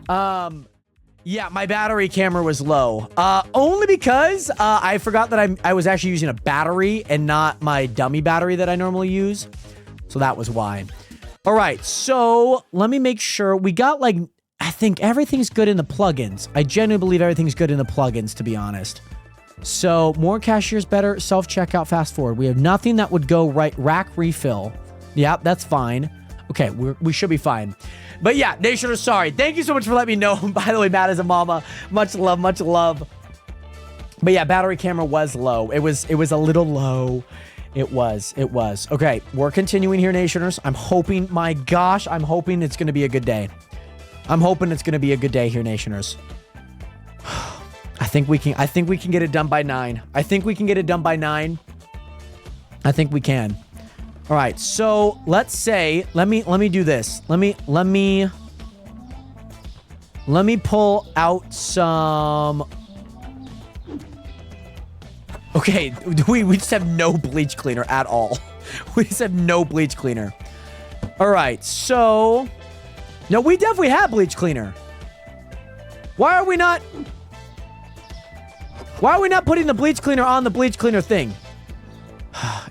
Yeah, my battery camera was low. Only because I forgot that I was actually using a battery and not my dummy battery that I normally use. So that was why. All right, so let me make sure. We got I think everything's good in the plugins. I genuinely believe everything's good in the plugins, to be honest. So more cashiers better. Self-checkout, fast forward. We have nothing that would go right. Rack refill. Yeah, that's fine. Okay, we should be fine. But yeah, Nationers, sorry. Thank you so much for letting me know. By the way, Matt is a mama. Much love, much love. But yeah, battery camera was low. It was a little low. It was. Okay, we're continuing here, Nationers. I'm hoping, my gosh, I'm hoping it's going to be a good day. I'm hoping it's going to be a good day here, Nationers. I think we can get it done by 9. I think we can get it done by 9. I think we can. All right, so let's say, let me do this. Let me pull out some. Okay, we just have no bleach cleaner at all. We just have no bleach cleaner. All right, so no, we definitely have bleach cleaner. Why are we not putting the bleach cleaner on the bleach cleaner thing?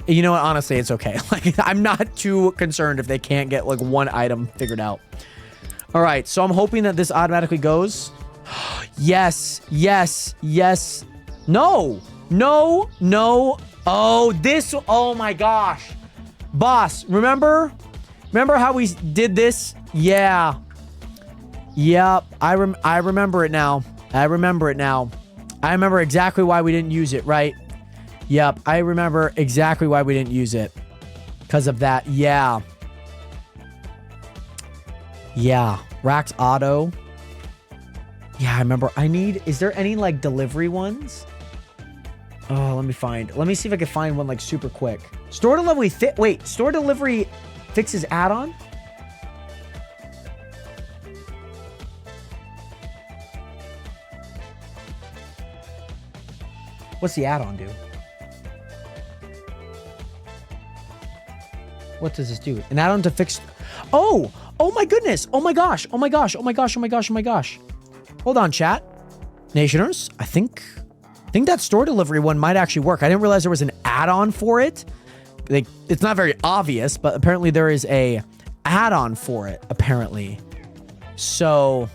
You know what? Honestly, it's okay. Like, I'm not too concerned if they can't get like one item figured out. All right, so I'm hoping that this automatically goes. Yes, yes, yes. No, no, no. Oh, this. Oh my gosh. Boss, remember how we did this? Yeah. Yep, I remember it now. I remember it now. I remember exactly why we didn't use it, right? Yep, I remember exactly why we didn't use it. Because of that, yeah. Yeah, Rax Auto. Yeah, I remember. Is there any, like, delivery ones? Oh, let me see if I can find one, like, super quick. Store delivery, store delivery fixes add-on? What's the add-on do? What does this do? An add-on to fix... Oh! Oh my goodness! Oh my gosh! Oh my gosh! Oh my gosh! Oh my gosh! Oh my gosh! Hold on, chat. Nationers, I think that store delivery one might actually work. I didn't realize there was an add-on for it. It's not very obvious, but apparently there is a add-on for it, apparently. So...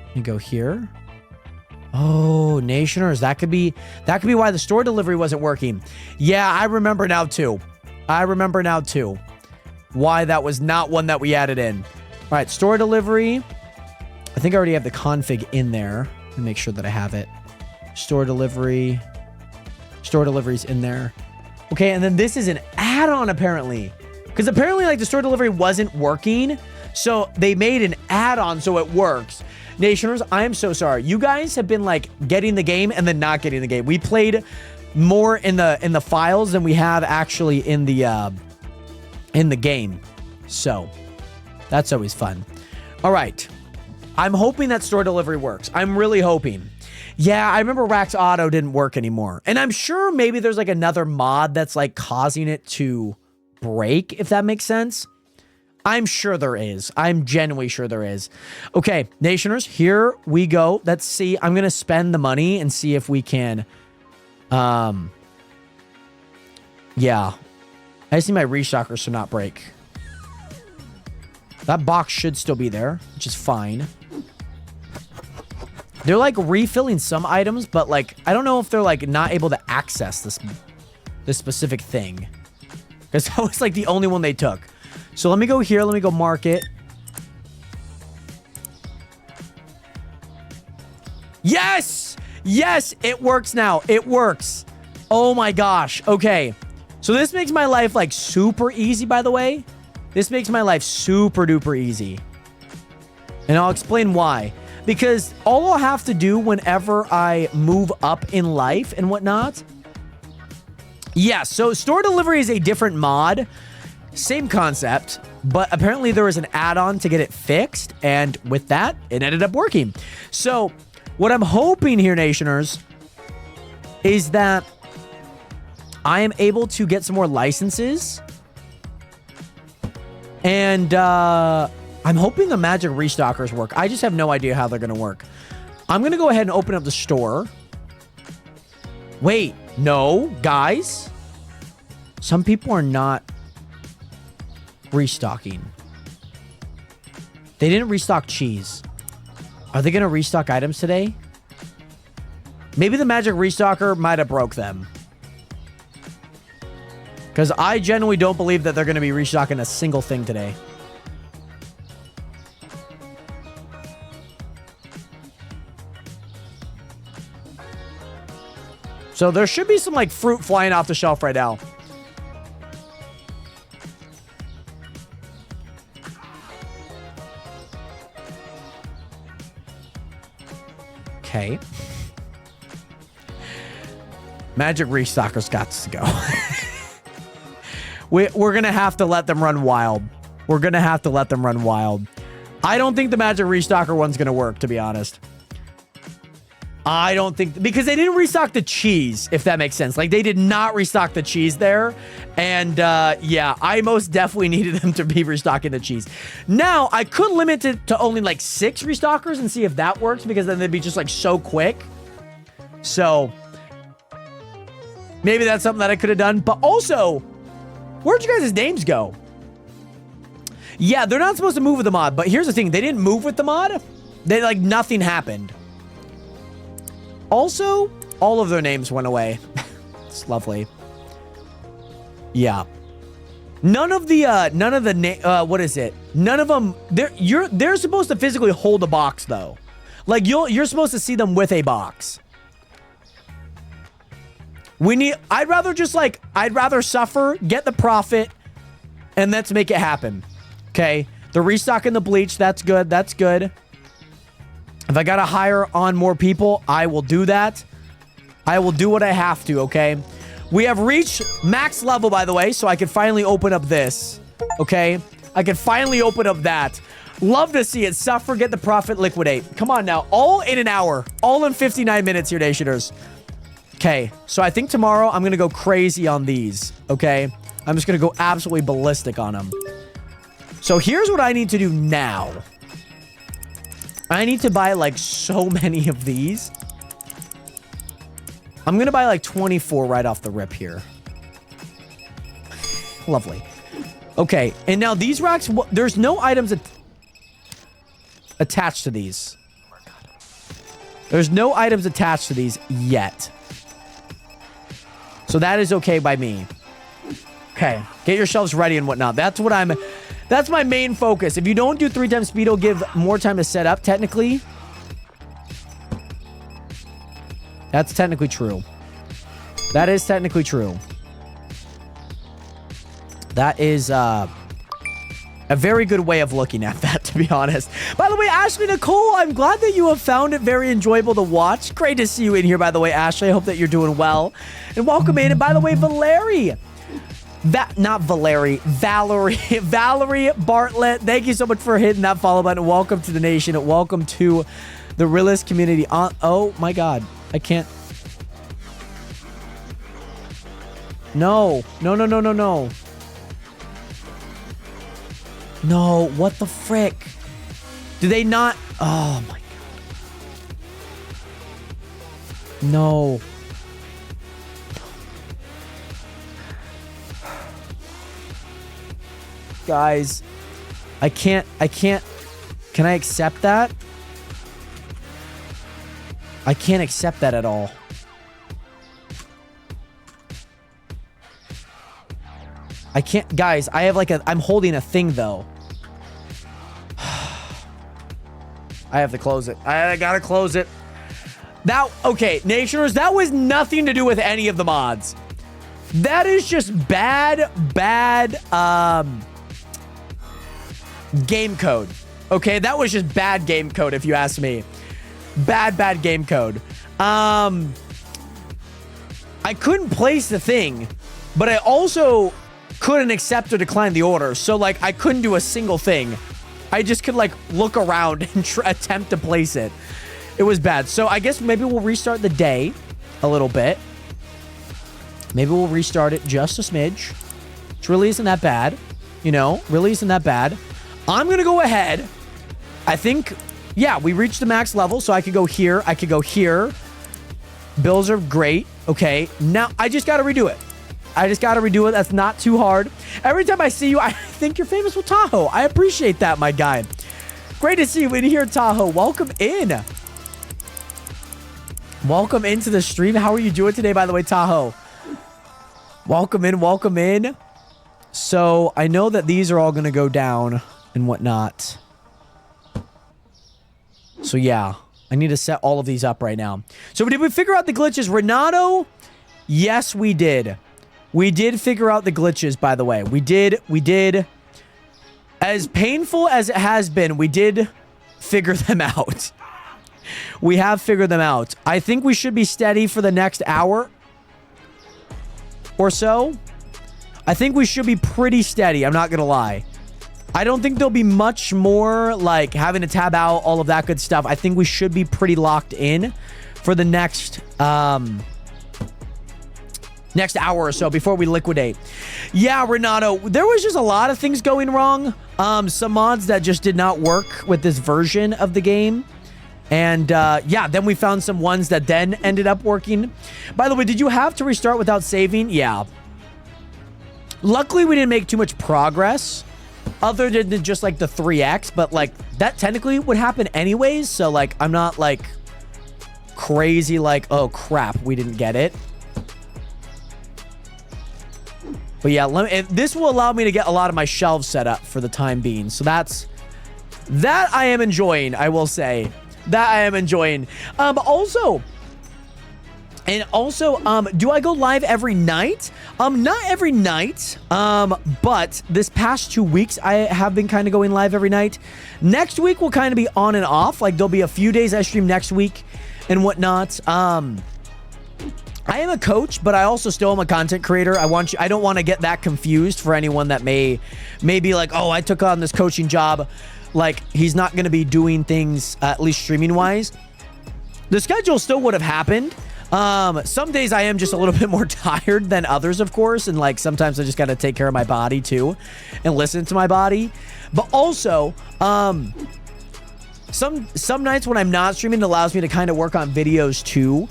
let me go here. Oh, Nationers, that could be why the store delivery wasn't working. Yeah, I remember now too. Why that was not one that we added in. All right, store delivery. I think I already have the config in there. Let me make sure that I have it. Store delivery. Store delivery's in there. Okay, and then this is an add-on apparently. Because apparently like the store delivery wasn't working. So they made an add-on so it works. Nationers, I am so sorry. You guys have been like getting the game and then not getting the game. We played more in the files than we have actually in the game. So that's always fun. All right. I'm hoping that store delivery works. I'm really hoping. Yeah, I remember Rax Auto didn't work anymore. And I'm sure maybe there's like another mod that's like causing it to break, if that makes sense. I'm sure there is. I'm genuinely sure there is. Okay, Nationers, here we go. Let's see. I'm going to spend the money and see if we can... yeah. I just need my reshockers to not break. That box should still be there, which is fine. They're like refilling some items, but like, I don't know if they're like not able to access this specific thing. Because that was like the only one they took. So let me go here. Let me go market. Yes! Yes, it works now. It works. Oh my gosh. Okay. So this makes my life like super easy, by the way. This makes my life super duper easy. And I'll explain why. Because all I'll have to do whenever I move up in life and whatnot. Yeah, so store delivery is a different mod. Same concept, but apparently there was an add-on to get it fixed, and with that, it ended up working. So, what I'm hoping here, Nationers, is that I am able to get some more licenses, and I'm hoping the magic restockers work. I just have no idea how they're going to work. I'm going to go ahead and open up the store. Wait, no, guys. Some people are not restocking. They didn't restock cheese. Are they going to restock items today? Maybe the magic restocker might have broke them. Because I genuinely don't believe that they're going to be restocking a single thing today. So there should be some like fruit flying off the shelf right now. Okay. Magic Restockers got to go. We're going to have to let them run wild. We're going to have to let them run wild. I don't think the Magic Restocker one's going to work, to be honest. I don't think... Because they didn't restock the cheese, if that makes sense. Like, they did not restock the cheese there. And, yeah, I most definitely needed them to be restocking the cheese. Now, I could limit it to only, like, 6 restockers and see if that works, because then they'd be just, like, so quick. So, maybe that's something that I could have done. But also, where'd you guys' names go? Yeah, they're not supposed to move with the mod. But here's the thing. They didn't move with the mod. They, like, nothing happened. Also, all of their names went away. It's lovely. Yeah. None of the what is it? None of them, they're supposed to physically hold a box though. Like you're supposed to see them with a box. I'd rather suffer, get the profit, and let's make it happen. Okay? The restock and the bleach, that's good. That's good. If I gotta hire on more people, I will do that. I will do what I have to, okay? We have reached max level, by the way, so I can finally open up this, okay? I can finally open up that. Love to see it. Suffer, get the profit, liquidate. Come on now. All in an hour. All in 59 minutes here, Nationers. Okay, so I think tomorrow I'm gonna go crazy on these, okay? I'm just gonna go absolutely ballistic on them. So here's what I need to do now. I need to buy, like, so many of these. I'm going to buy, like, 24 right off the rip here. Lovely. Okay, and now these racks, there's no items attached to these. Oh, my God. There's no items attached to these yet. So that is okay by me. Okay, get your shelves ready and whatnot. That's my main focus. If you don't do 3 times speed, it'll give more time to set up, technically. That's technically true. That is technically true. That is a very good way of looking at that, to be honest. By the way, Ashley Nicole, I'm glad that you have found it very enjoyable to watch. Great to see you in here, by the way, Ashley. I hope that you're doing well. And welcome in. And by the way, Valerie... Valerie Bartlett. Thank you so much for hitting that follow button. Welcome to the nation. Welcome to the realist community. Oh my God. I can't. No. No. No, what the frick? Do they not? Oh my God. No. Guys, I can't, can I accept that? I can't accept that at all. I can't, guys, I have like I'm holding a thing though. I have to close it. I gotta close it. Okay, Nationers, that was nothing to do with any of the mods. That is just bad, game code. Okay, that was just bad game code if you ask me. Bad game code. I couldn't place the thing, but I also couldn't accept or decline the order. So like I couldn't do a single thing. I just could like look around and attempt to place it. It was bad. So I guess maybe we'll restart the day a little bit. Maybe we'll restart it just a smidge. It really isn't that bad. You know, really isn't that bad. I'm going to go ahead. I think, yeah, we reached the max level, so I could go here. I could go here. Bills are great. Okay, now I just got to redo it. That's not too hard. Every time I see you, I think you're famous with Tahoe. I appreciate that, my guy. Great to see you in here, Tahoe. Welcome in. Welcome into the stream. How are you doing today, by the way, Tahoe? Welcome in. So I know that these are all going to go down and whatnot. So yeah, I need to set all of these up right now. So did we figure out the glitches? Renato? Yes, we did. We did figure out the glitches, by the way. We did. As painful as it has been, we did figure them out. We have figured them out. I think we should be steady for the next hour or so. I think we should be pretty steady. I'm not going to lie. I don't think there'll be much more like having to tab out, all of that good stuff. I think we should be pretty locked in for the next next hour or so before we liquidate. Yeah, Renato, there was just a lot of things going wrong. Some mods that just did not work with this version of the game. And yeah, then we found some ones that then ended up working. By the way, did you have to restart without saving? Yeah. Luckily, we didn't make too much progress other than just like the 3x, but like that technically would happen anyways. So like, I'm not like crazy like, oh crap, we didn't get it. But yeah, this will allow me to get a lot of my shelves set up for the time being. So that I am enjoying, I will say. That I am enjoying. Also, do I go live every night? Not every night, but this past 2 weeks, I have been kind of going live every night. Next week will kind of be on and off. Like, there'll be a few days I stream next week and whatnot. I am a coach, but I also still am a content creator. I don't want to get that confused for anyone that may be like, oh, I took on this coaching job. Like, he's not going to be doing things, at least streaming-wise. The schedule still would have happened. Some days I am just a little bit more tired than others, of course. And, like, sometimes I just got to take care of my body, too, and listen to my body. But also, some nights when I'm not streaming, it allows me to kind of work on videos, too.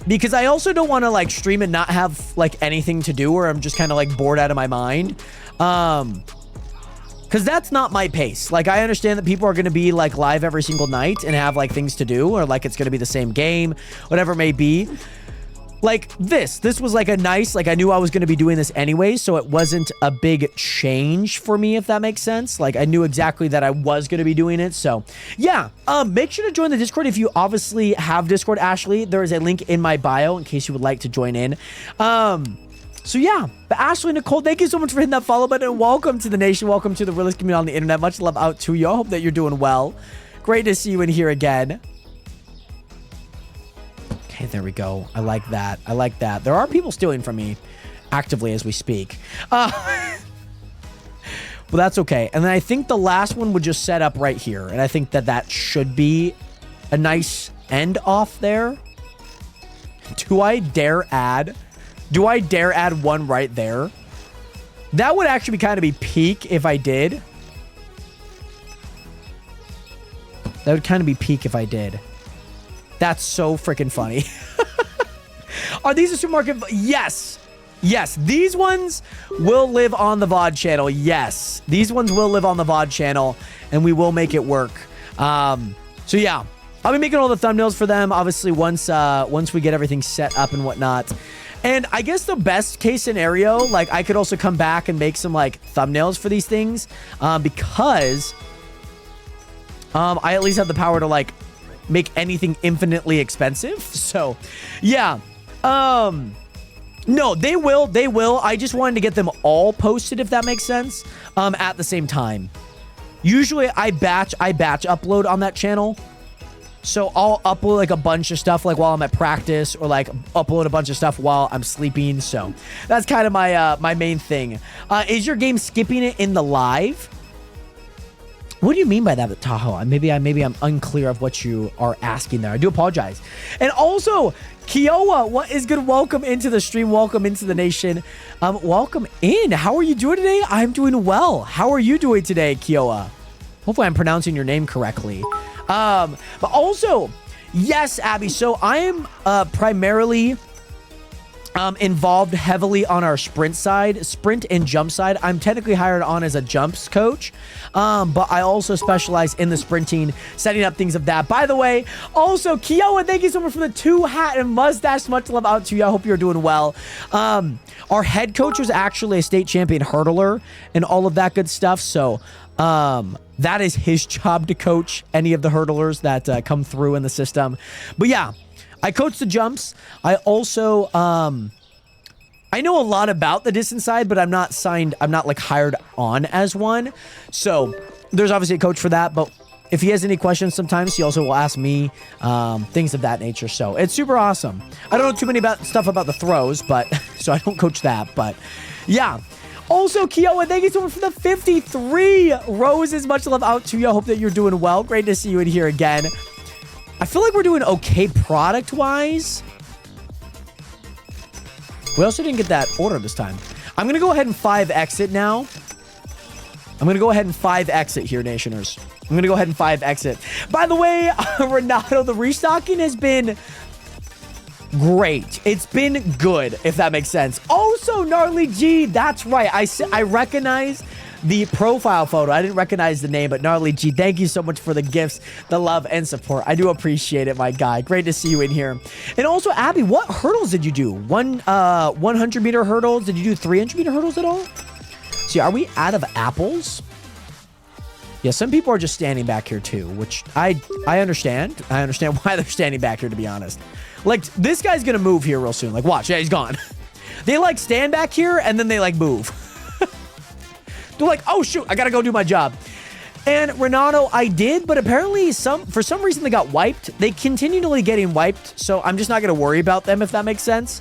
Because I also don't want to, like, stream and not have, like, anything to do, or I'm just kind of, like, bored out of my mind. Because that's not my pace. Like, I understand that people are going to be, like, live every single night and have, like, things to do, or, like, it's going to be the same game, whatever it may be. Like, this was, like, a nice, like, I knew I was going to be doing this anyway, so it wasn't a big change for me, if that makes sense. Like, I knew exactly that I was going to be doing it, so, yeah. Make sure to join the Discord if you obviously have Discord, Ashley. There is a link in my bio in case you would like to join in. So yeah, but Ashley, Nicole, thank you so much for hitting that follow button, and welcome to the nation. Welcome to the realest community on the internet. Much love out to you. I hope that you're doing well. Great to see you in here again. Okay, there we go. I like that. I like that. There are people stealing from me actively as we speak. But that's okay. And then I think the last one would just set up right here. And I think that should be a nice end off there. Do I dare add one right there? That would actually kind of be peak if I did. That would kind of be peak if I did. That's so freaking funny. Are these a supermarket? Yes. Yes. These ones will live on the VOD channel. Yes. These ones will live on the VOD channel, and we will make it work. So yeah, I'll be making all the thumbnails for them, obviously, once we get everything set up and whatnot. And I guess the best case scenario, like, I could also come back and make some, like, thumbnails for these things, because I at least have the power to, like, make anything infinitely expensive. So, yeah. No, they will. I just wanted to get them all posted, if that makes sense, at the same time. Usually, I batch upload on that channel. So I'll upload like a bunch of stuff like while I'm at practice, or like upload a bunch of stuff while I'm sleeping. So that's kind of my my main thing. Is your game skipping it in the live? What do you mean by that, Tahoe? Maybe I'm unclear of what you are asking there. I do apologize. And also, Kiowa, what is good? Welcome into the stream. Welcome into the nation. Welcome in. How are you doing today? I'm doing well. How are you doing today, Kiowa? Hopefully I'm pronouncing your name correctly. But also, yes, Abby. So I am primarily involved heavily on our sprint and jump side. I'm technically hired on as a jumps coach, but I also specialize in the sprinting, setting up things of that. By the way, also, Kiowa, thank you so much for the 2 hat and mustache. Much love out to you. I hope you're doing well. Our head coach was actually a state champion hurdler and all of that good stuff. So, that is his job, to coach any of the hurdlers that come through in the system. But yeah, I coach the jumps. I also, I know a lot about the distance side, but I'm not like hired on as one. So there's obviously a coach for that, but if he has any questions, sometimes he also will ask me, things of that nature. So it's super awesome. I don't know too many stuff about the throws, but so I don't coach that, but Yeah. Also, Kiowa, thank you so much for the 53 roses. Much love out to you. I hope that you're doing well. Great to see you in here again. I feel like we're doing okay product-wise. We also didn't get that order this time. I'm going to go ahead and 5X it now. I'm going to go ahead and 5X it here, Nationers. I'm going to go ahead and 5X it. By the way, Renato, the restocking has been great. It's been good, if that makes sense. Also, Gnarly G, that's right. I recognize the profile photo. I didn't recognize the name, but Gnarly G, thank you so much for the gifts, the love, and support. I do appreciate it, my guy. Great to see you in here. And also, Abby, what hurdles did you do? 100-meter hurdles? Did you do 300-meter hurdles at all? See, are we out of apples? Yeah, some people are just standing back here too, which I understand. I understand why they're standing back here, to be honest. Like, this guy's gonna move here real soon. Like, watch. Yeah, he's gone. They, like, stand back here, and then they, like, move. They're like, oh, shoot, I gotta go do my job. And Renato, I did, but apparently for some reason they got wiped. They continually getting wiped, so I'm just not gonna worry about them, if that makes sense.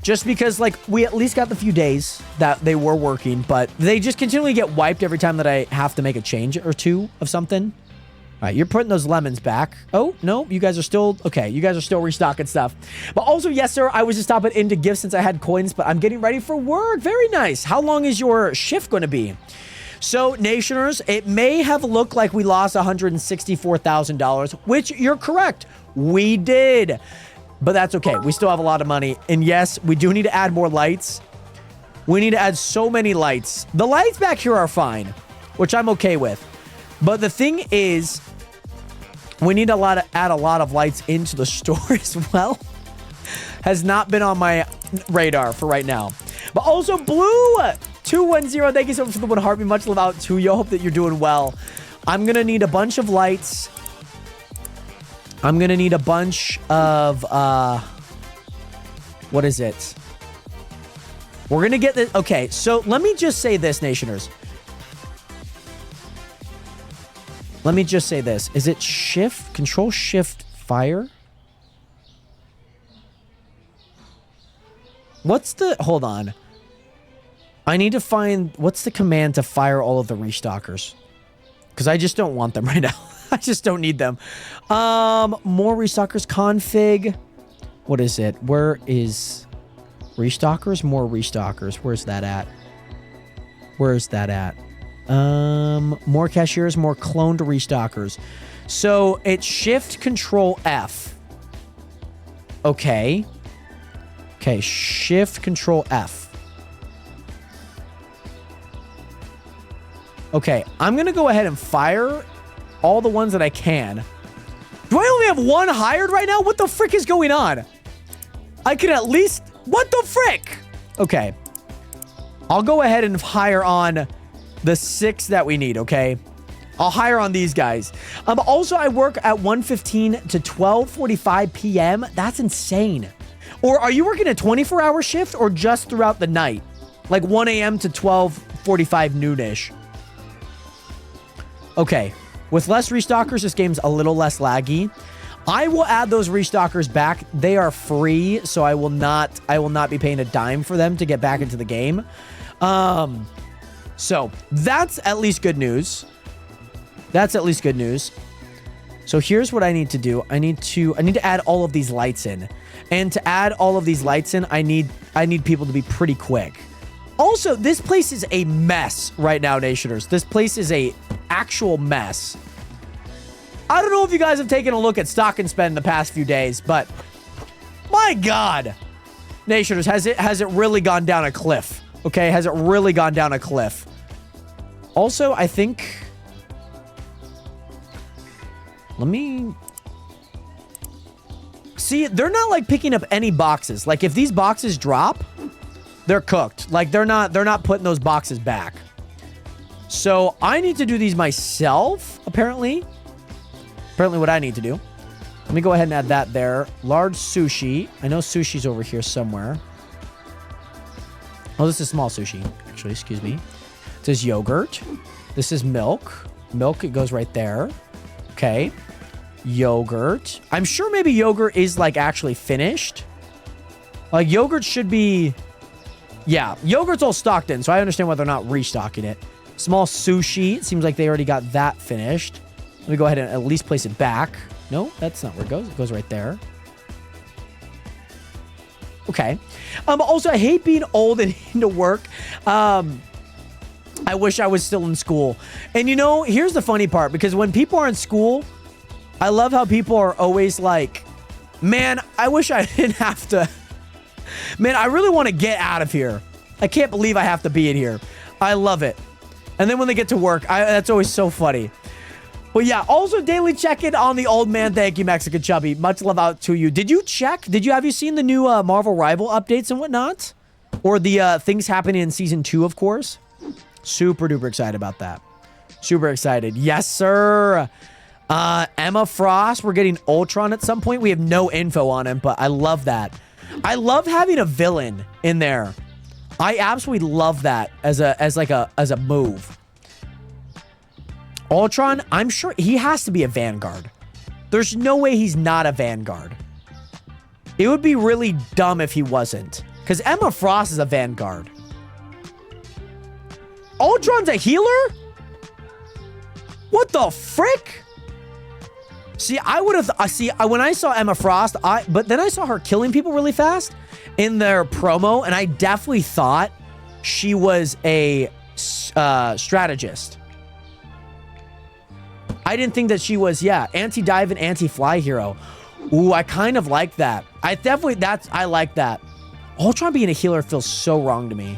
Just because, like, we at least got the few days that they were working, but they just continually get wiped every time that I have to make a change or two of something. All right, you're putting those lemons back. Oh, no, you guys are still... Okay, you guys are still restocking stuff. But also, yes, sir, I was just stopping into gifts since I had coins, but I'm getting ready for work. Very nice. How long is your shift going to be? So, Nationers, it may have looked like we lost $164,000, which you're correct. We did. But that's okay. We still have a lot of money. And yes, we do need to add more lights. We need to add so many lights. The lights back here are fine, which I'm okay with. But the thing is, we need to add a lot of lights into the store as well. Has not been on my radar for right now. But also, Blue210, thank you so much for the 1 heartbeat. Much love out to you. Hope that you're doing well. I'm going to need a bunch of lights. I'm going to need a bunch of, what is it? We're going to get this. Okay, so let me just say this, Nationers. Let me just say this. Is it shift, control shift, fire? What's the, hold on. I need to find, what's the command to fire all of the restockers? Because I just don't want them right now. I just don't need them. More restockers config. What is it? Where is restockers? More restockers. Where's that at? Where is that at? More cashiers, more cloned restockers. So it's shift control F. Okay. Okay, shift control F. Okay, I'm gonna go ahead and fire all the ones that I can. Do I only have one hired right now? What the frick is going on? I can at least... What the frick? Okay. I'll go ahead and hire on the 6 that we need, okay? I'll hire on these guys. Also, I work at 1:15 to 12:45 p.m. That's insane. Or are you working a 24-hour shift or just throughout the night? Like 1 a.m. to 12:45 noonish. Okay. With less restockers, this game's a little less laggy. I will add those restockers back. They are free, so I will not be paying a dime for them to get back into the game. So that's at least good news. That's at least good news. So here's what I need to do. I need to add all of these lights in. And to add all of these lights in, I need people to be pretty quick. Also, this place is a mess right now, Nationers. This place is a actual mess. I don't know if you guys have taken a look at Stock and Spend the past few days, but my God, Nationers, has it really gone down a cliff? Okay, has it really gone down a cliff? Also, I think... Let me... See, they're not, like, picking up any boxes. Like, if these boxes drop, they're cooked. Like, they're not putting those boxes back. So, I need to do these myself, apparently. Apparently what I need to do. Let me go ahead and add that there. Large sushi. I know sushi's over here somewhere. Oh, this is small sushi, actually. Excuse me. It says yogurt. This is milk. Milk, it goes right there. Okay. Yogurt. I'm sure maybe yogurt is, like, actually finished. Like, yogurt should be... Yeah, yogurt's all stocked in, so I understand why they're not restocking it. Small sushi. It seems like they already got that finished. Let me go ahead and at least place it back. No, that's not where it goes. It goes right there. Okay. Also, I hate being old and into work. I wish I was still in school. And you know, here's the funny part, because when people are in school, I love how people are always like, man, I wish I didn't have to. Man, I really want to get out of here. I can't believe I have to be in here. I love it. And then when they get to work, that's always so funny. But yeah, also daily check-in on the old man. Thank you, Mexican Chubby. Much love out to you. Did you check? Have you seen the new Marvel Rival updates and whatnot? Or the things happening in Season 2, of course? Super duper excited about that. Super excited. Yes, sir. Emma Frost. We're getting Ultron at some point. We have no info on him, but I love that. I love having a villain in there. I absolutely love that as a move. Ultron, I'm sure he has to be a Vanguard. There's no way he's not a Vanguard. It would be really dumb if he wasn't. Because Emma Frost is a Vanguard. Ultron's a healer? What the frick? See, I would have... when I saw Emma Frost, but then I saw her killing people really fast in their promo, and I definitely thought she was a strategist. I didn't think that she was, anti-dive and anti-fly hero. Ooh, I kind of like that. I like that. Ultron being a healer feels so wrong to me.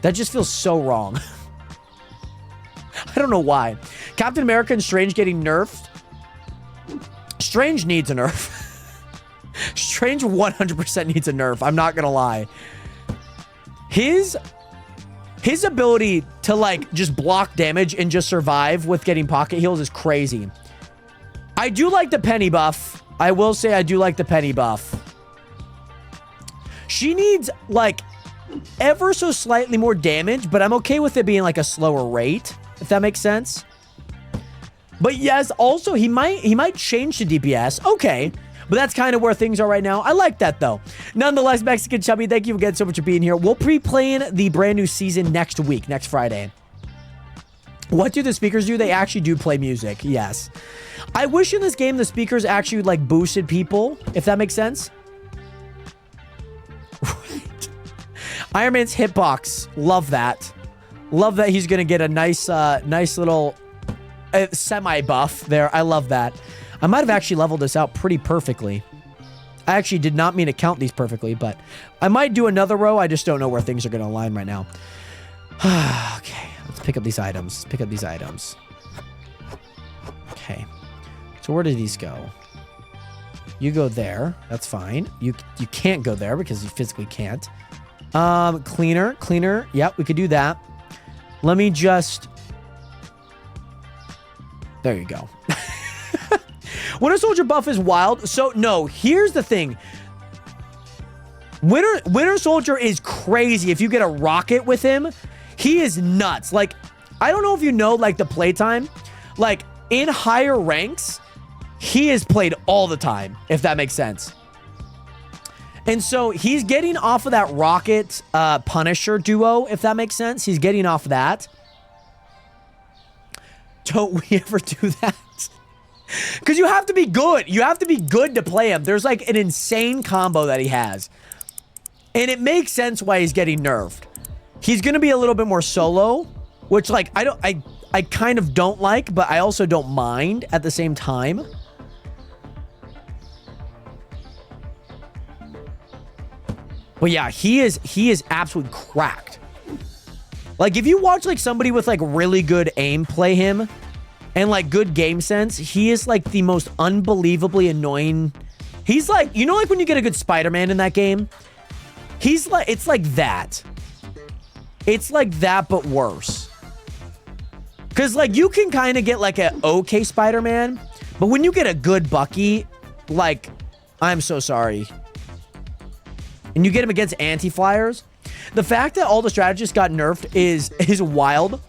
That just feels so wrong. I don't know why. Captain America and Strange getting nerfed. Strange needs a nerf. Strange 100% needs a nerf. I'm not gonna lie. His ability to, like, just block damage and just survive with getting pocket heals is crazy. I do like the Penny buff. I will say I do like the Penny buff. She needs, like, ever so slightly more damage, but I'm okay with it being, like, a slower rate, if that makes sense. But yes, also, he might change to DPS. Okay. But that's kind of where things are right now. I like that, though. Nonetheless, Mexican Chubby, thank you again so much for being here. We'll pre-playing the brand new season next week, next Friday. What do the speakers do? They actually do play music, yes. I wish in this game the speakers actually, like, boosted people, if that makes sense. Right. Iron Man's hitbox. Love that. Love that he's going to get a nice little semi-buff there. I love that. I might have actually leveled this out pretty perfectly. I actually did not mean to count these perfectly, but I might do another row. I just don't know where things are going to align right now. Okay, let's pick up these items. Pick up these items. Okay. So where do these go? You go there. That's fine. You can't go there because you physically can't. Cleaner. Yep, we could do that. Let me just... There you go. Winter Soldier buff is wild. So, no, here's the thing. Winter Soldier is crazy. If you get a rocket with him, he is nuts. Like, I don't know if you know, like, the playtime. Like, in higher ranks, he is played all the time, if that makes sense. And so, he's getting off of that Rocket Punisher duo, if that makes sense. He's getting off that. Don't we ever do that? Because you have to be good. You have to be good to play him. There's like an insane combo that he has. And it makes sense why he's getting nerfed. He's going to be a little bit more solo, which like I kind of don't like, but I also don't mind at the same time. But yeah, he is absolutely cracked. Like if you watch like somebody with like really good aim play him, and like good game sense, he is like the most unbelievably annoying. He's like, you know, like when you get a good Spider-Man in that game, he's like, it's like that. It's like that, but worse. Cause like you can kind of get like an okay Spider-Man, but when you get a good Bucky, like, I'm so sorry. And you get him against anti-flyers. The fact that all the strategists got nerfed is wild.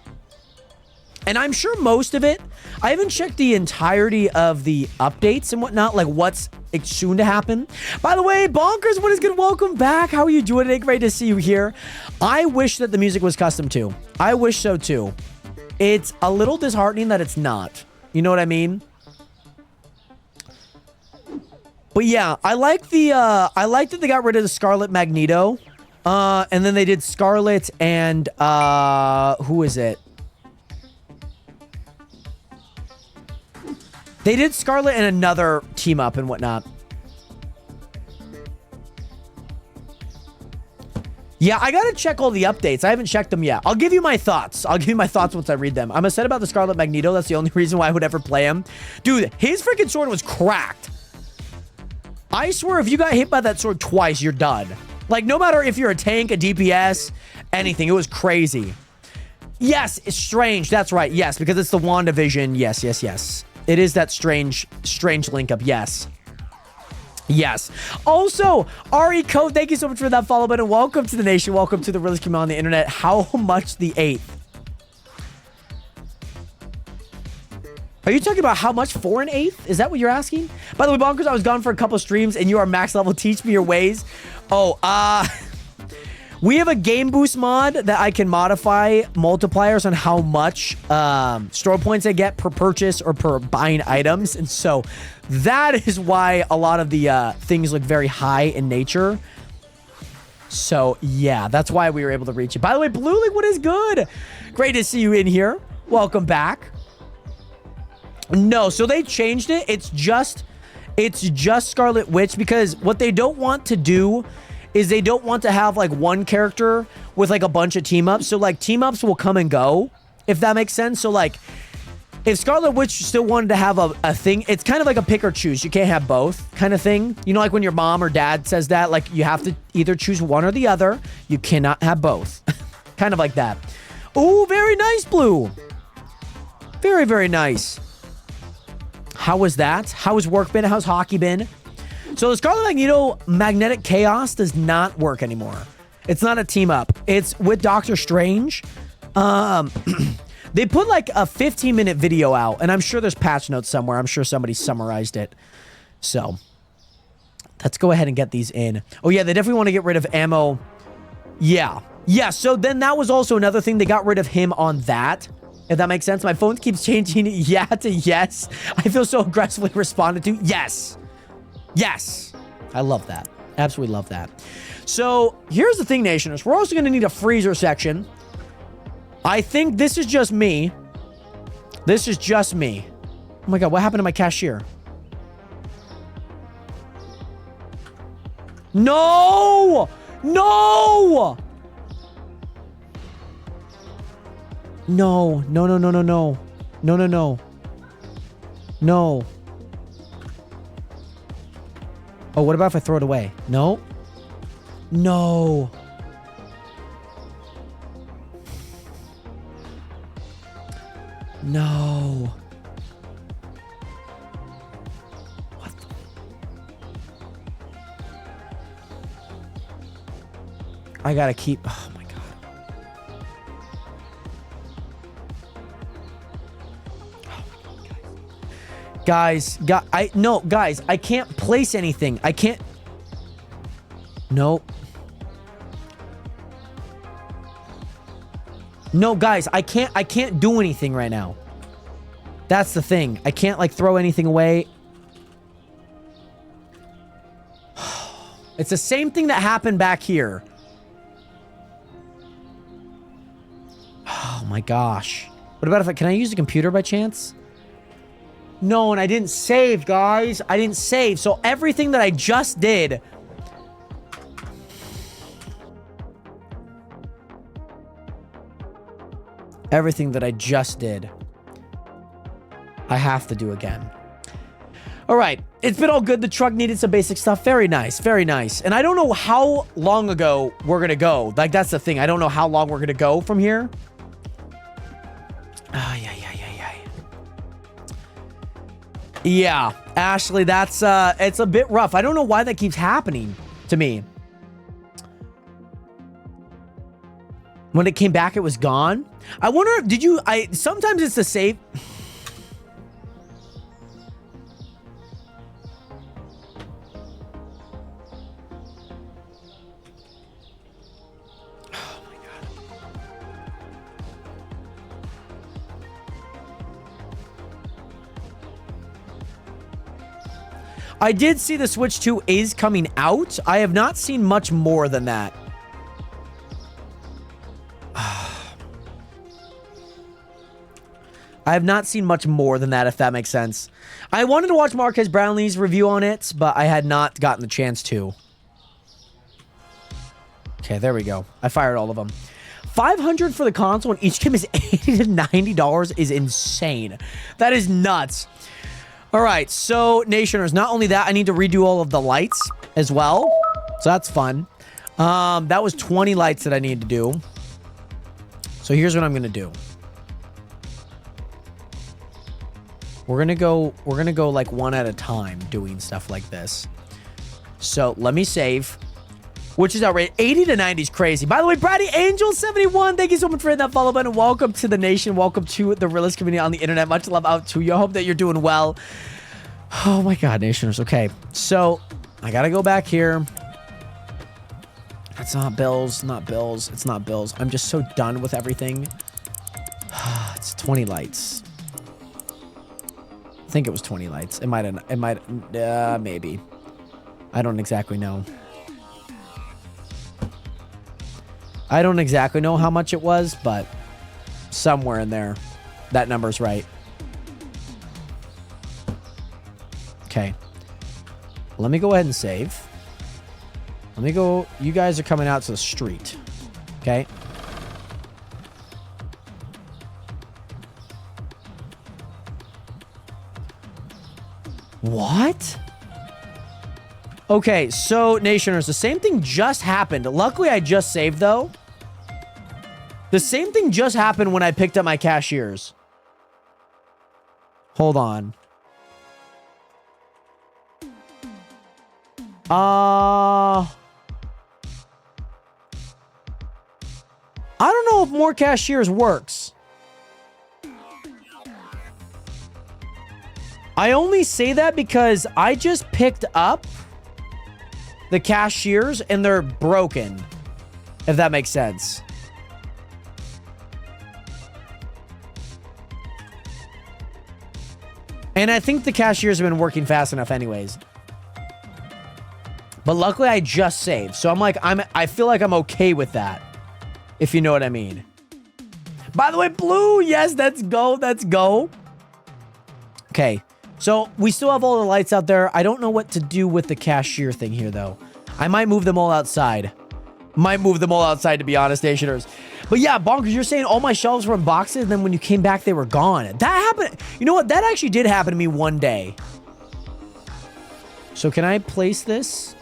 And I'm sure most of it, I haven't checked the entirety of the updates and whatnot, like what's it's soon to happen. By the way, Bonkers, what is good? Welcome back. How are you doing today? Great to see you here. I wish that the music was custom too. I wish so too. It's a little disheartening that it's not. You know what I mean? But yeah, I like that they got rid of the Scarlet Magneto. And then they did Scarlet and who is it? They did Scarlet and another team up and whatnot. Yeah, I gotta check all the updates. I haven't checked them yet. I'll give you my thoughts. I'll give you my thoughts once I read them. I'm upset about the Scarlet Magneto. That's the only reason why I would ever play him. Dude, his freaking sword was cracked. I swear if you got hit by that sword twice, you're done. Like, no matter if you're a tank, a DPS, anything. It was crazy. Yes, it's strange. That's right. Yes, because it's the WandaVision. Yes, yes, yes. It is that strange link up. Yes. Yes. Also, Ari Code, thank you so much for that follow button. Welcome to the nation. Welcome to the realest community on the internet. How much the 8th? Are you talking about how much for an 8th? Is that what you're asking? By the way, Bonkers, I was gone for a couple streams and you are max level. Teach me your ways. Oh, we have a game boost mod that I can modify multipliers on how much store points I get per purchase or per buying items. And so that is why a lot of the things look very high in nature. So yeah, that's why we were able to reach it. By the way, Blue League, what is good? Great to see you in here. Welcome back. No, so they changed it. It's just Scarlet Witch because what they don't want to do is they don't want to have like one character with like a bunch of team ups. So like team ups will come and go, if that makes sense. So like if Scarlet Witch still wanted to have a thing, it's kind of like a pick or choose. You can't have both kind of thing. You know, like when your mom or dad says that, like you have to either choose one or the other. You cannot have both. Kind of like that. Oh, very nice, Blue. Very, very nice. How was that? How has work been? How's hockey been? So the Scarlet Magneto Magnetic Chaos does not work anymore. It's not a team up. It's with Doctor Strange. They put like a 15-minute video out, and I'm sure there's patch notes somewhere. I'm sure somebody summarized it. So let's go ahead and get these in. Oh yeah, they definitely want to get rid of ammo. Yeah. Yeah, so then that was also another thing. They got rid of him on that. If that makes sense. My phone keeps changing yeah to yes. I feel so aggressively responded to. Yes. Yes. I love that. Absolutely love that. So here's the thing, Nationers. We're also going to need a freezer section. I think this is just me. This is just me. Oh my God, what happened to my cashier? No! No! No, no, no, no, no, no. No, no, no. No. Oh, what about if I throw it away? No. No. No. What the? I gotta keep... Oh my God. Guys, guys, I can't place anything. I can't. Nope. No, guys, I can't do anything right now. That's the thing. I can't like throw anything away. It's the same thing that happened back here. Oh my gosh. What about if can I use the computer by chance? No, and I didn't save, guys. I didn't save. So everything that I just did... Everything that I just did, I have to do again. All right. It's been all good. The truck needed some basic stuff. Very nice. Very nice. And I don't know how long ago we're going to go. Like, that's the thing. I don't know how long we're going to go from here. Oh, yeah. Yeah, Ashley, that's it's a bit rough. I don't know why that keeps happening to me. When it came back, it was gone. I wonder, sometimes it's the save. I did see the Switch 2 is coming out. I have not seen much more than that. I have not seen much more than that, if that makes sense. I wanted to watch Marquez Brownlee's review on it, but I had not gotten the chance to. Okay, there we go. I fired all of them. $500 for the console and each game is $80 to $90 is insane. That is nuts. All right, so Nationers, not only that, I need to redo all of the lights as well. So that's fun. That was 20 lights that I need to do. So here's what I'm going to do. We're going to go like one at a time doing stuff like this. So let me save. Which is outrageous. 80 to 90 is crazy. By the way, Brady Angel 71, thank you so much for hitting that follow button. Welcome to the nation. Welcome to the realist community on the internet. Much love out to you. I hope that you're doing well. Oh my God, Nationers. Okay, so I gotta go back here. It's not bills, not bills. It's not bills. I'm just so done with everything. It's 20 lights. I think it was 20 lights. It might, maybe. I don't exactly know. I don't exactly know how much it was, but somewhere in there, that number's right. Okay. Let me go ahead and save. Let me go. You guys are coming out to the street. Okay. What? Okay, so Nationers, the same thing just happened. Luckily, I just saved, though. The same thing just happened when I picked up my cashiers. Hold on. I don't know if more cashiers works. I only say that because I just picked up the cashiers and they're broken, if that makes sense. And I think the cashiers have been working fast enough anyways. But luckily I just saved. So I feel like I'm okay with that. If you know what I mean. By the way, Blue, yes, let's go. Let's go. Okay. So we still have all the lights out there. I don't know what to do with the cashier thing here, though. I might move them all outside. Might move them all outside, to be honest, Stationers. But yeah, Bonkers, you're saying all my shelves were in boxes, and then when you came back, they were gone. That happened. You know what? That actually did happen to me one day. So can I place this?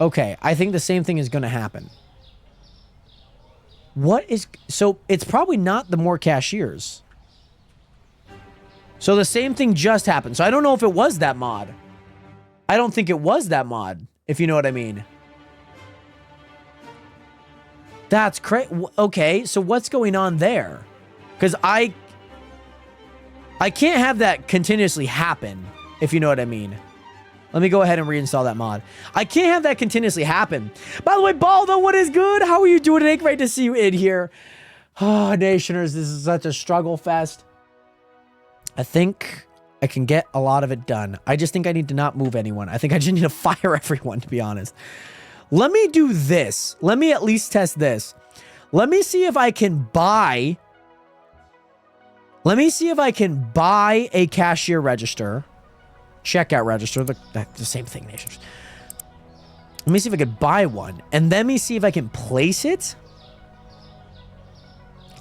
Okay, I think the same thing is going to happen. What is... So it's probably not the more cashiers. So the same thing just happened. So I don't know if it was that mod. I don't think it was that mod, if you know what I mean. That's crazy. Okay, so what's going on there? Because I can't have that continuously happen, if you know what I mean. Let me go ahead and reinstall that mod. I can't have that continuously happen. By the way, Baldo, what is good? How are you doing today? Great to see you in here. Oh, Nationers, this is such a struggle fest. I think I can get a lot of it done. I just think I need to not move anyone. I think I just need to fire everyone, to be honest. Let me do this. Let me at least test this. Let me see if I can buy... Let me see if I can buy a cashier register. Checkout register. The same thing, Nations. Let me see if I can buy one. And then let me see if I can place it.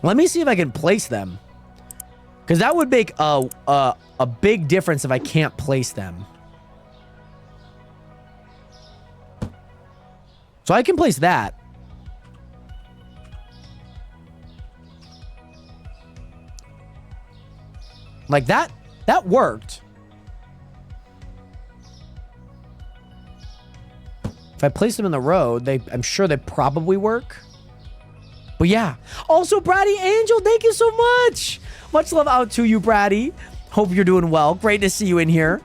Let me see if I can place them. Because that would make a big difference if I can't place them. So I can place that. Like that worked. If I place them in the road, I'm sure they probably work. But yeah. Also, Brady Angel, thank you so much. Much love out to you, Brady. Hope you're doing well. Great to see you in here.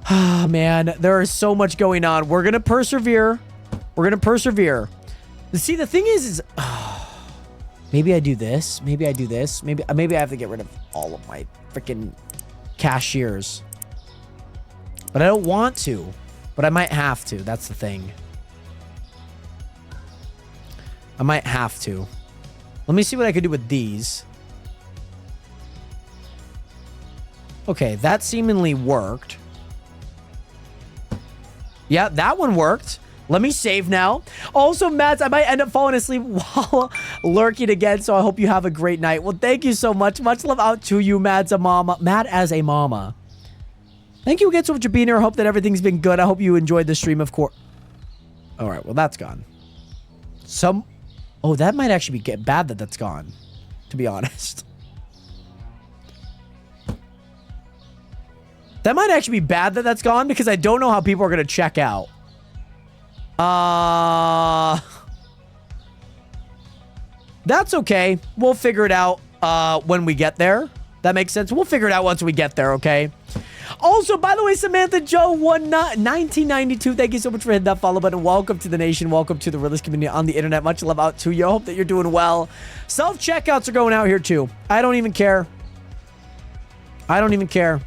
Ah, man, there is so much going on. We're going to persevere. We're going to persevere. See, the thing is maybe I do this. Maybe I do this. Maybe I have to get rid of all of my freaking cashiers. But I don't want to. But I might have to. That's the thing. I might have to. Let me see what I could do with these. Okay, that seemingly worked. Yeah, that one worked. Let me save now. Also, Mads, I might end up falling asleep while lurking again, so I hope you have a great night. Well, thank you so much. Much love out to you, Mads a mama. Mad as a mama. Thank you again so much for being here. I hope that everything's been good. I hope you enjoyed the stream, of course. All right, well, that's gone. Oh, that might actually be bad that that's gone, to be honest. That might actually be bad that that's gone because I don't know how people are going to check out. That's okay. We'll figure it out when we get there. That makes sense. We'll figure it out once we get there, okay? Also, by the way, Samantha Joe 1992, thank you so much for hitting that follow button. Welcome to the nation. Welcome to the realist community on the internet. Much love out to you. I hope that you're doing well. Self-checkouts are going out here too. I don't even care. I don't even care.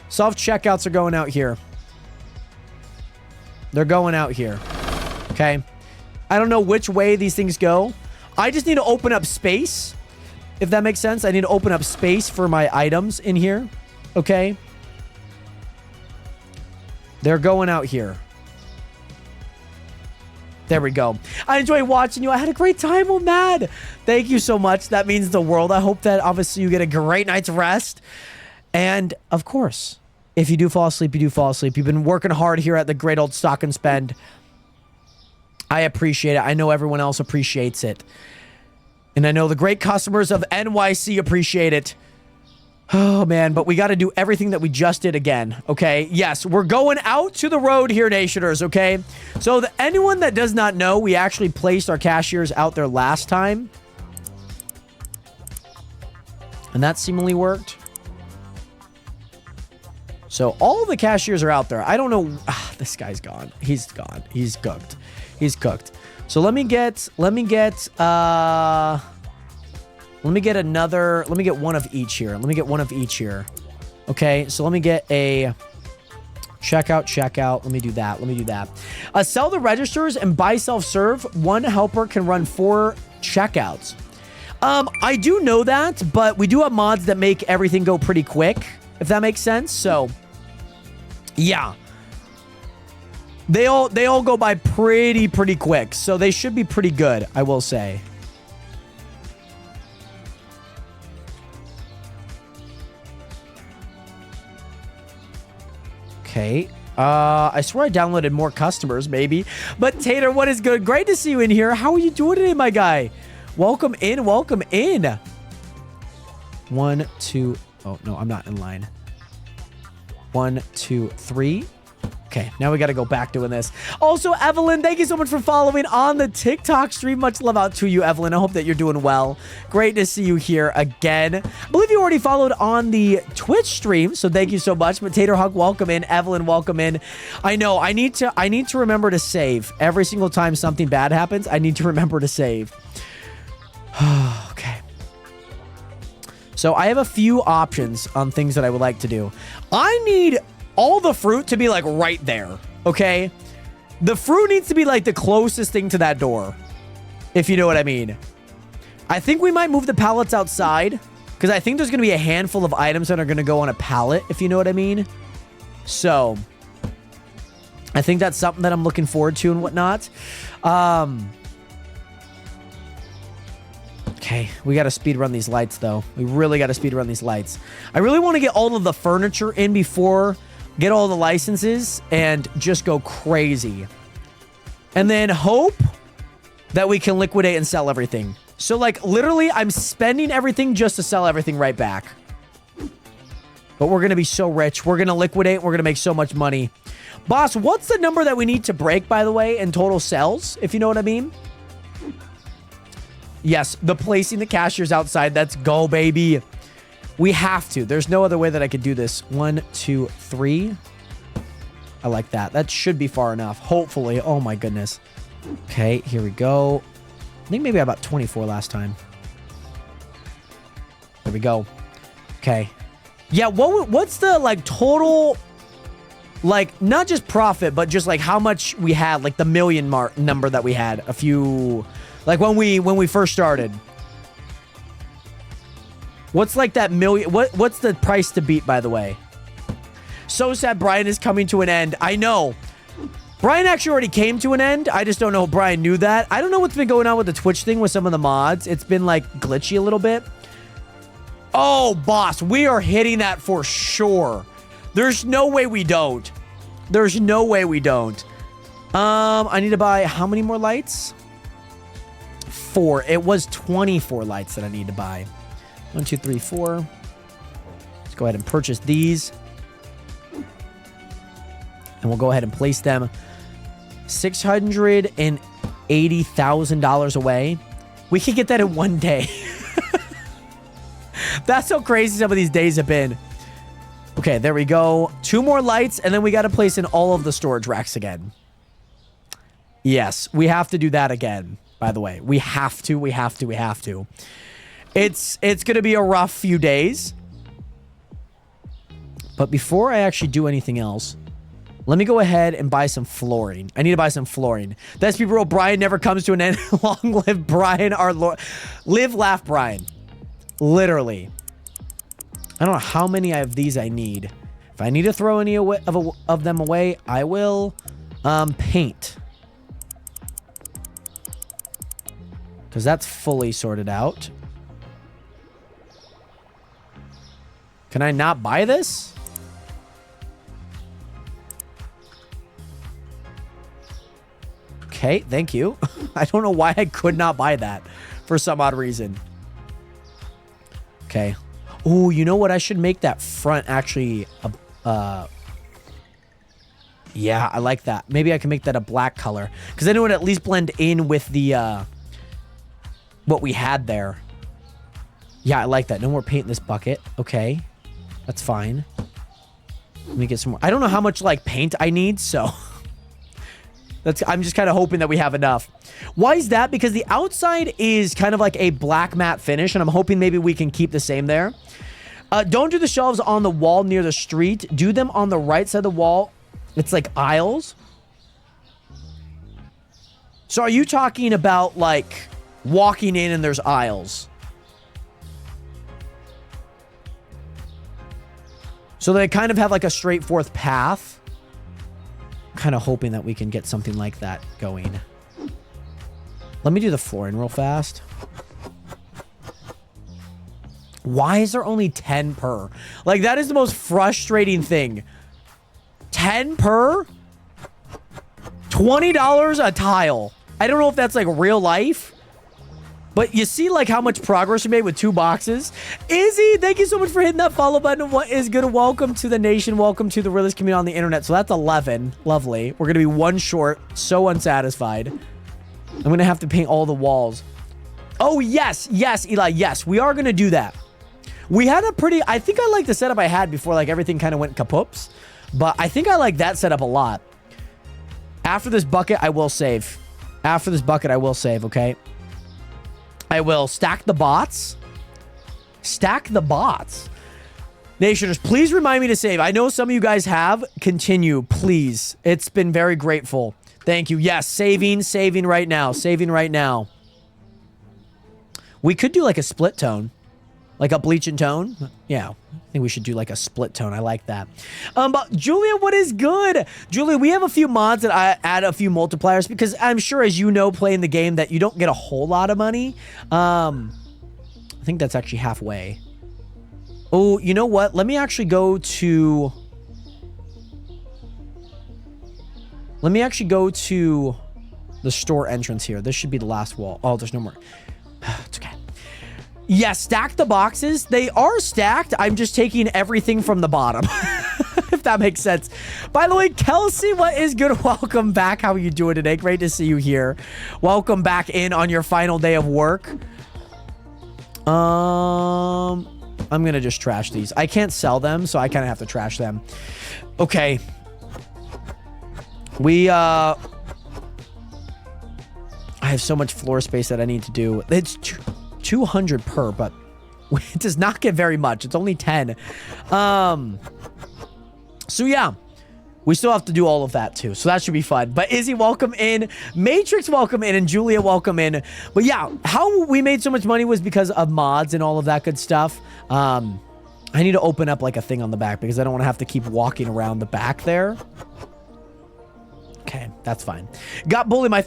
Self-checkouts are going out here. They're going out here. Okay. I don't know which way these things go. I just need to open up space. If that makes sense. I need to open up space for my items in here. Okay. They're going out here. There we go. I enjoy watching you. I had a great time. Oh, Mad. Thank you so much. That means the world. I hope that obviously you get a great night's rest. And of course, if you do fall asleep, you do fall asleep. You've been working hard here at the Great Old Stock and Spend. I appreciate it. I know everyone else appreciates it. And I know the great customers of NYC appreciate it. Oh, man, but we got to do everything that we just did again, okay? Yes, we're going out to the road here, Nationers, okay? So anyone that does not know, we actually placed our cashiers out there last time. And that seemingly worked. So all the cashiers are out there. I don't know. This guy's gone. He's gone. He's cooked. He's cooked. So let me get another, let me get one of each here. Let me get one of each here. Okay, so let me get a checkout. Let me do that. Let me do that. Sell the registers and buy self-serve. One helper can run 4 checkouts. I do know that, but we do have mods that make everything go pretty quick, if that makes sense. So, yeah. They all go by pretty quick, so they should be pretty good, I will say. Okay. I swear I downloaded more customers, maybe. But Tater, what is good? Great to see you in here. How are you doing today, my guy? Welcome in. Welcome in. 1, 2. Oh, no, I'm not in line. 1, 2, 3. Okay, now we got to go back doing this. Also, Evelyn, thank you so much for following on the TikTok stream. Much love out to you, Evelyn. I hope that you're doing well. Great to see you here again. I believe you already followed on the Twitch stream, so thank you so much. Potato Hug, welcome in. Evelyn, welcome in. I know, I need to remember to save. Every single time something bad happens, I need to remember to save. Okay. So I have a few options on things that I would like to do. I need all the fruit to be like right there, okay? The fruit needs to be like the closest thing to that door, if you know what I mean. I think we might move the pallets outside because I think there's going to be a handful of items that are going to go on a pallet, if you know what I mean. So I think that's something that I'm looking forward to and whatnot. Okay, we got to speed run these lights, though. We really got to speed run these lights. I really want to get all of the furniture in before, get all the licenses, and just go crazy. And then hope that we can liquidate and sell everything. So, like, literally, I'm spending everything just to sell everything right back. But we're going to be so rich. We're going to liquidate. We're going to make so much money. Boss, what's the number that we need to break, by the way, in total sales, if you know what I mean? Yes, the placing the cashiers outside. Let's go, baby. We have to. There's no other way that I could do this. 1, 2, 3. I like that. That should be far enough. Hopefully. Oh, my goodness. Okay, here we go. I think maybe about 24 last time. There we go. Okay. Yeah, what's the, like, total like not just profit, but just like how much we had, like the million mark number that we had a few, like when we first started. What's like that million? What's the price to beat, by the way? So sad Brian is coming to an end. I know. Brian actually already came to an end. I just don't know if Brian knew that. I don't know what's been going on with the Twitch thing with some of the mods. It's been like glitchy a little bit. Oh, boss, we are hitting that for sure. There's no way we don't. There's no way we don't. I need to buy how many more lights? 4. It was 24 lights that I need to buy. 1, 2, 3, 4. Let's go ahead and purchase these. And we'll go ahead and place them $680,000 away. We could get that in one day. That's how crazy some of these days have been. Okay, there we go. 2 more lights, and then we got to place in all of the storage racks again. Yes, we have to do that again, by the way. We have to. It's going to be a rough few days. But before I actually do anything else, let me go ahead and buy some flooring. I need to buy some flooring. That's people wrote, Brian never comes to an end. Long live Brian, our Lord. Live, laugh, Brian. Literally. I don't know how many of these I need. If I need to throw any of them away, I will. Paint. Because that's fully sorted out. Can I not buy this? Okay, thank you. I don't know why I could not buy that for some odd reason. Okay. Oh, you know what? I should make that front actually yeah, I like that. Maybe I can make that a black color because then it would at least blend in with the what we had there. Yeah, I like that. No more paint in this bucket. Okay. That's fine. Let me get some more. I don't know how much like paint I need, so I'm just kind of hoping that we have enough. Why is that? Because the outside is kind of like a black matte finish, and I'm hoping maybe we can keep the same there. Don't do the shelves on the wall near the street. Do them on the right side of the wall. It's like aisles. So are you talking about like walking in and there's aisles? So they kind of have like a straightforward path. I'm kind of hoping that we can get something like that going. Let me do the flooring real fast. Why is there only 10 per? Like, that is the most frustrating thing. 10 per? $20 a tile. I don't know if that's like real life. But you see like how much progress we made with 2 boxes. Izzy, thank you so much for hitting that follow button. What is good? Welcome to the nation. Welcome to the realest community on the internet. So that's 11. Lovely. We're going to be 1 short. So unsatisfied. I'm going to have to paint all the walls. Oh, yes. Yes, Eli. Yes, we are going to do that. We had a pretty... I think I like the setup I had before like everything kind of went kapoops. But I think I like that setup a lot. After this bucket, I will save. After this bucket, I will save, okay? I will stack the bots. Stack the bots. Nationers, please remind me to save. I know some of you guys have. Continue, please. It's been very grateful. Thank you. Yes, saving right now. Saving right now. We could do like a split tone. Like a bleach and tone. Yeah, I think we should do like a split tone. I like that. But Julia, what is good? Julia, we have a few mods that I add a few multipliers because I'm sure, as you know, playing the game that you don't get a whole lot of money. I think that's actually halfway. Oh, you know what? Let me actually go to... Let me actually go to the store entrance here. This should be the last wall. Oh, there's no more. It's okay. Yeah, stack the boxes. They are stacked. I'm just taking everything from the bottom. If that makes sense. By the way, Kelsey, what is good? Welcome back. How are you doing today? Great to see you here. Welcome back in on your final day of work. I'm going to just trash these. I can't sell them, so I kind of have to trash them. Okay. I have so much floor space that I need to do. It's 200 per, but it does not get very much. It's only 10. So yeah, We still have to do all of that too. So that should be fun. But Izzy, welcome in. Matrix, welcome in. And Julia, welcome in. But yeah, how we made so much money was because of mods and all of that good stuff. I need to open up like a thing on the back because I don't want to have to keep walking around the back there. Okay, that's fine. Got bullied by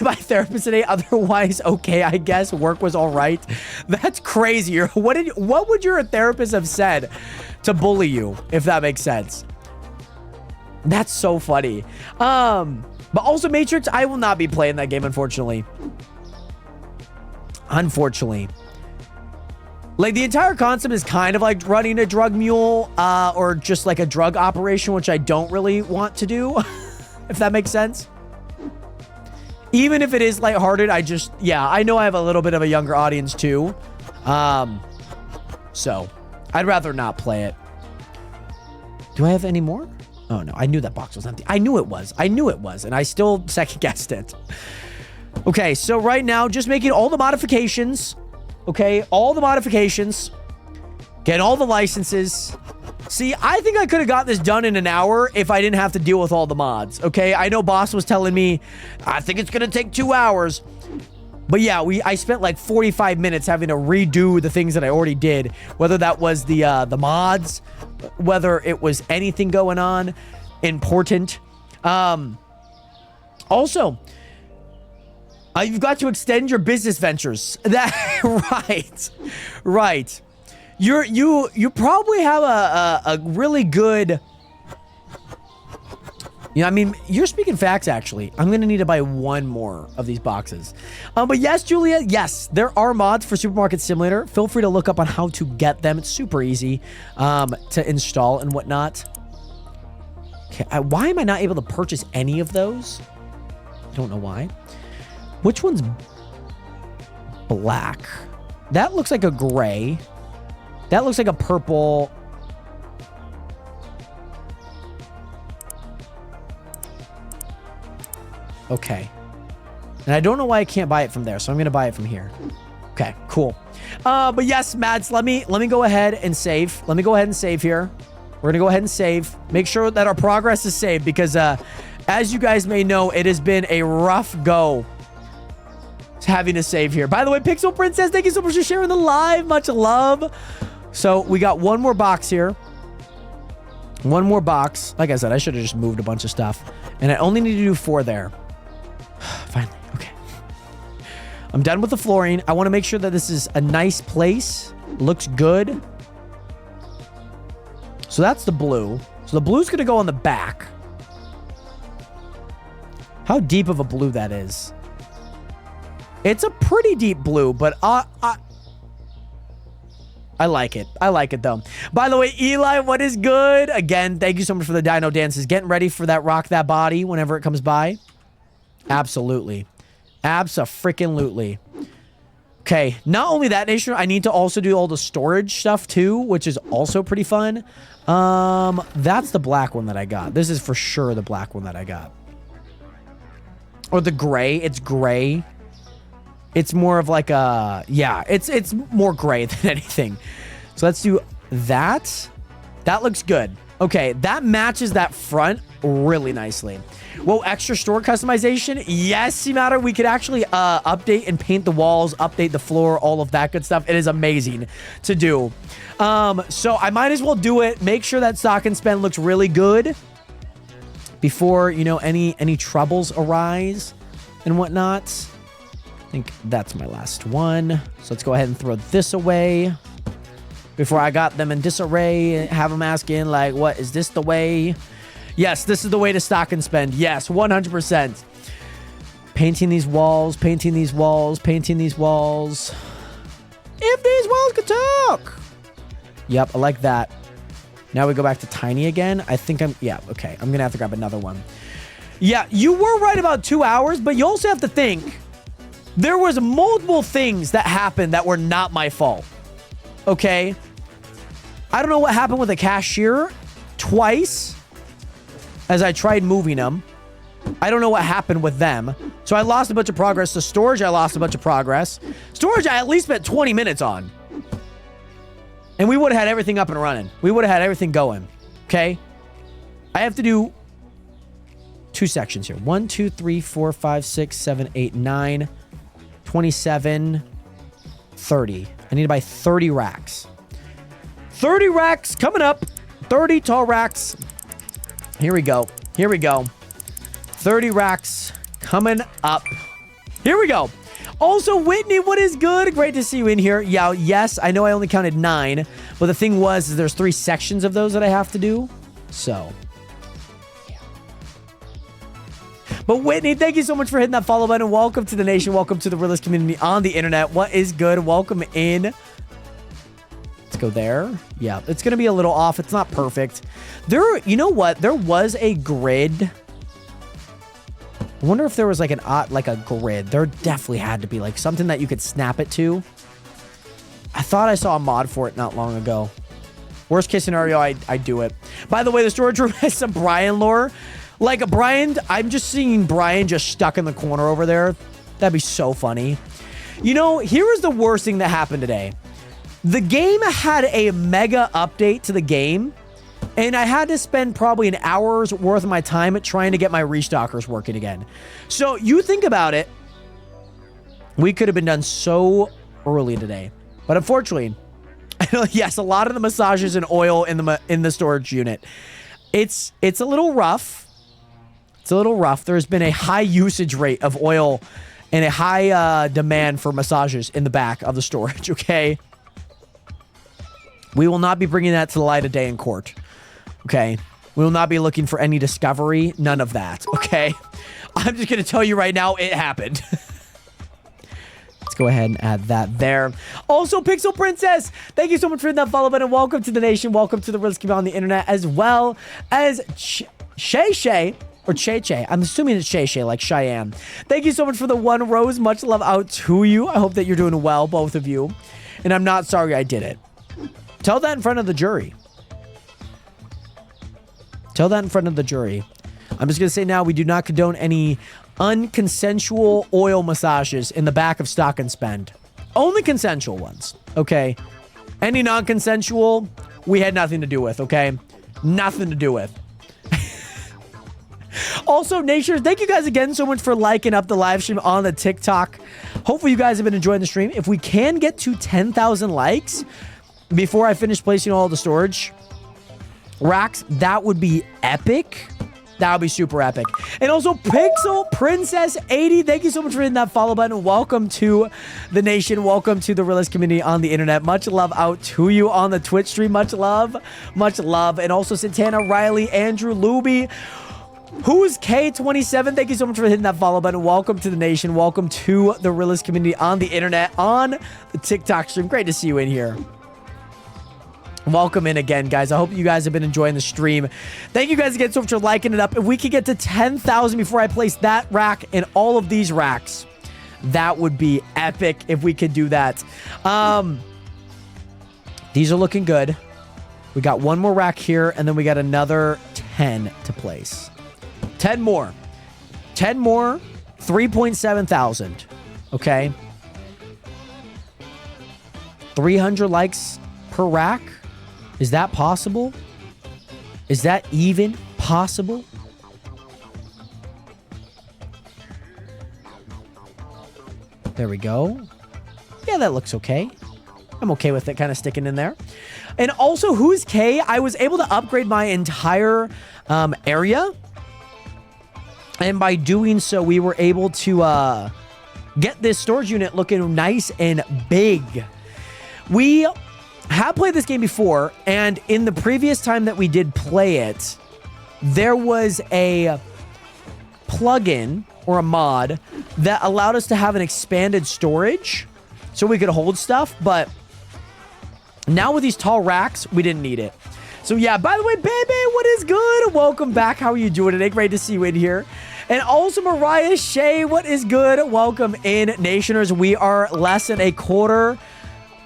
my therapist today. Otherwise, okay, I guess work was all right. That's crazy. What would your therapist have said to bully you, if that makes sense? That's so funny. But also Matrix, I will not be playing that game, unfortunately. Unfortunately. Like, the entire concept is kind of like running a drug mule, or just like a drug operation, which I don't really want to do, if that makes sense. Even if it is lighthearted, I know I have a little bit of a younger audience too. So I'd rather not play it. Do I have any more? Oh, no. I knew that box was empty. I knew it was. And I still second-guessed it. Okay, so right now, just making all the modifications. Okay, all the modifications. Getting all the licenses. See, I think I could have got this done in an hour if I didn't have to deal with all the mods. Okay, I know Boss was telling me, I think it's going to take 2 hours. But yeah, I spent like 45 minutes having to redo the things that I already did. Whether that was the mods, whether it was anything going on important. Also, you've got to extend your business ventures. Right. You probably have a really good. You know, I mean, you're speaking facts, actually. I'm going to need to buy 1 more of these boxes. But yes, Julia, yes, there are mods for Supermarket Simulator. Feel free to look up on how to get them. It's super easy to install and whatnot. Okay, why am I not able to purchase any of those? I don't know why. Which one's black? That looks like a gray. That looks like a purple. Okay. And I don't know why I can't buy it from there, so I'm going to buy it from here. Okay, cool. But yes, Mads, let me go ahead and save. Let me go ahead and save here. We're going to go ahead and save. Make sure that our progress is saved because, as you guys may know, it has been a rough go having to save here. By the way, Pixel Princess, thank you so much for sharing the live. Much love. So we got 1 more box here. 1 more box. Like I said, I should have just moved a bunch of stuff. And I only need to do 4 there. Finally. Okay. I'm done with the flooring. I want to make sure that this is a nice place. Looks good. So that's the blue. So the blue's going to go on the back. How deep of a blue that is. It's a pretty deep blue, but I like it. I like it, though. By the way, Eli, what is good? Again, thank you so much for the dino dances. Getting ready for that Rock That Body whenever it comes by. Absolutely. Abso-freaking-lutely. Okay, not only that, Nation, I need to also do all the storage stuff, too, which is also pretty fun. That's the black one that I got. This is for sure the black one that I got. Or the gray. It's gray. It's more of like a... Yeah, it's more gray than anything. So let's do that. That looks good. Okay, that matches that front really nicely. Whoa, extra store customization? Yes, Matter. We could actually update and paint the walls, update the floor, all of that good stuff. It is amazing to do. So I might as well do it. Make sure that stock and spend looks really good before, you know, any troubles arise and whatnot. I think that's my last one. So let's go ahead and throw this away before I got them in disarray. Have them asking, like, what, is this the way? Yes, this is the way to stock and spend. Yes, 100%. Painting these walls, painting these walls, painting these walls. If these walls could talk. Yep, I like that. Now we go back to tiny again. I think yeah, okay. I'm going to have to grab another one. Yeah, you were right about 2 hours, but you also have to think there was multiple things that happened that were not my fault. Okay? I don't know what happened with the cashier twice as I tried moving them. I don't know what happened with them. So I lost a bunch of progress. The storage, I lost a bunch of progress. Storage, I at least spent 20 minutes on. And we would have had everything up and running. We would have had everything going. Okay? I have to do 2 sections here. 1, 2, 3, 4, 5, 6, 7, 8, 9, 27, 30. I need to buy 30 racks. 30 racks coming up. 30 tall racks. Here we go. Here we go. 30 racks coming up. Here we go. Also, Whitney, what is good? Great to see you in here. Yeah, yes, I know I only counted 9, but the thing was, is there's 3 sections of those that I have to do. So, yeah. But Whitney, thank you so much for hitting that follow button. Welcome to the nation. Welcome to the realist community on the internet. What is good? Welcome in. Let's go there. Yeah, it's going to be a little off. It's not perfect. You know what? There was a grid. I wonder if there was like a grid. There definitely had to be like something that you could snap it to. I thought I saw a mod for it not long ago. Worst case scenario, I do it. By the way, the storage room has some Brian lore. Like Brian, I'm just seeing Brian just stuck in the corner over there. That'd be so funny. You know, here is the worst thing that happened today. The game had a mega update to the game. And I had to spend probably an hour's worth of my time trying to get my restockers working again. So you think about it. We could have been done so early today. But unfortunately, yes, a lot of the massages and oil in the storage unit. It's a little rough. It's a little rough. There's been a high usage rate of oil and a high demand for massages in the back of the storage, okay? We will not be bringing that to the light of day in court. Okay, we will not be looking for any discovery. None of that, okay? I'm just going to tell you right now, it happened. Let's go ahead and add that there. Also, Pixel Princess, thank you so much for hitting that follow button. Welcome to the nation. Welcome to the realist community on the internet, as well as Shay Shay, or Che Che. I'm assuming it's Shay Shay, like Cheyenne. Thank you so much for the 1 rose. Much love out to you. I hope that you're doing well, both of you. And I'm not sorry I did it. Tell that in front of the jury. Tell that in front of the jury. I'm just going to say now, we do not condone any unconsensual oil massages in the back of Stock and Spend. Only consensual ones, okay? Any non-consensual, we had nothing to do with, okay? Nothing to do with. Also, Nations, thank you guys again so much for liking up the live stream on the TikTok. Hopefully you guys have been enjoying the stream. If we can get to 10,000 likes before I finish placing all the storage racks, that would be epic. That would be super epic. And also, Pixel Princess 80, thank you so much for hitting that follow button. Welcome to the nation. Welcome to the realist community on the internet. Much love out to you on the Twitch stream. Much love. Much love. And also, Santana, Riley, Andrew, Luby, Who's K27, thank you so much for hitting that follow button. Welcome to the nation. Welcome to the realist community on the internet, on the TikTok stream. Great to see you in here. Welcome in again, guys. I hope you guys have been enjoying the stream. Thank you guys again so much for liking it up. If we could get to 10,000 before I place that rack and all of these racks, that would be epic if we could do that. These are looking good. We got one more rack here, and then we got another 10 to place. 10 more. 10 more. 3.7 thousand. Okay. 300 likes per rack. Is that possible? Is that even possible? There we go. Yeah, that looks okay. I'm okay with it kind of sticking in there. And also, Who's K? I was able to upgrade my entire area. And by doing so, we were able to get this storage unit looking nice and big. We have played this game before, and in the previous time that we did play it, there was a plugin or a mod that allowed us to have an expanded storage so we could hold stuff, but now with these tall racks, we didn't need it. So yeah, by the way, baby, what is good? Welcome back. How are you doing today? Great to see you in here. And also, Mariah Shea, what is good? Welcome in, Nationers. We are less than a quarter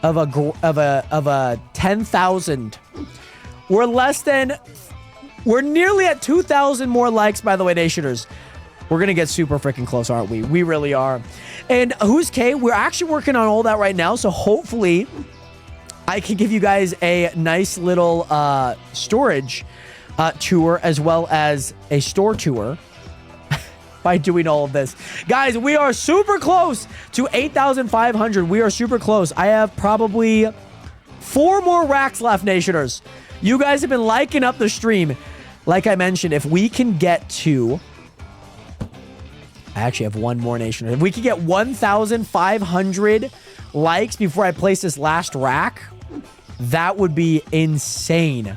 of a 10,000. We're nearly at 2,000 more likes, by the way, Nationers. We're going to get super freaking close, aren't we? We really are. And Who's K? We're actually working on all that right now, so hopefully I can give you guys a nice little storage tour as well as a store tour by doing all of this. Guys, we are super close to 8,500. We are super close. I have probably 4 more racks left, Nationers. You guys have been liking up the stream. Like I mentioned, if we can get to... I actually have 1 more, Nationers. If we can get 1,500 likes before I place this last rack, that would be insane.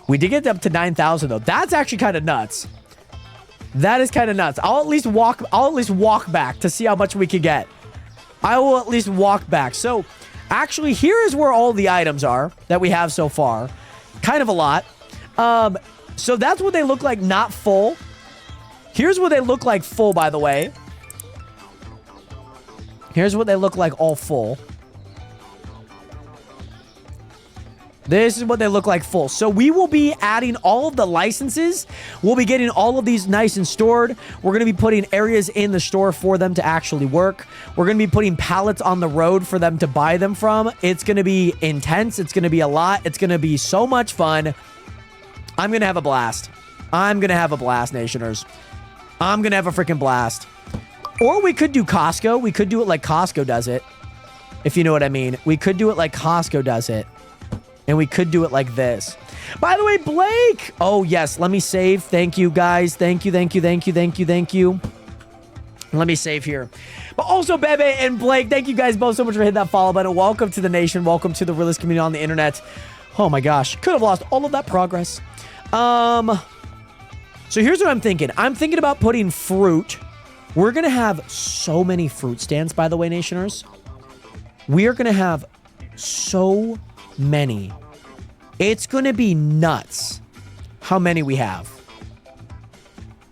We did get up to 9,000 though. That's actually kind of nuts. That is kind of nuts. I'll at least walk back to see how much we can get. I will at least walk back. So, actually, here is where all the items are that we have so far. Kind of a lot. So that's what they look like, not full. Here's what they look like full, by the way. Here's what they look like all full. This is what they look like full. So we will be adding all of the licenses. We'll be getting all of these nice and stored. We're going to be putting areas in the store for them to actually work. We're going to be putting pallets on the road for them to buy them from. It's going to be intense. It's going to be a lot. It's going to be so much fun. I'm going to have a blast. I'm going to have a blast, Nationers. I'm going to have a freaking blast. Or we could do Costco. We could do it like Costco does it. If you know what I mean. We could do it like Costco does it. And we could do it like this. By the way, Blake. Oh, yes. Let me save. Thank you, guys. Thank you, thank you, thank you, thank you, thank you. Let me save here. But also, Bebe and Blake, thank you guys both so much for hitting that follow button. Welcome to the nation. Welcome to the realest community on the internet. Oh, my gosh. Could have lost all of that progress. So here's what I'm thinking. I'm thinking about putting fruit. We're going to have so many fruit stands, by the way, Nationers. We are going to have so many. It's going to be nuts how many we have.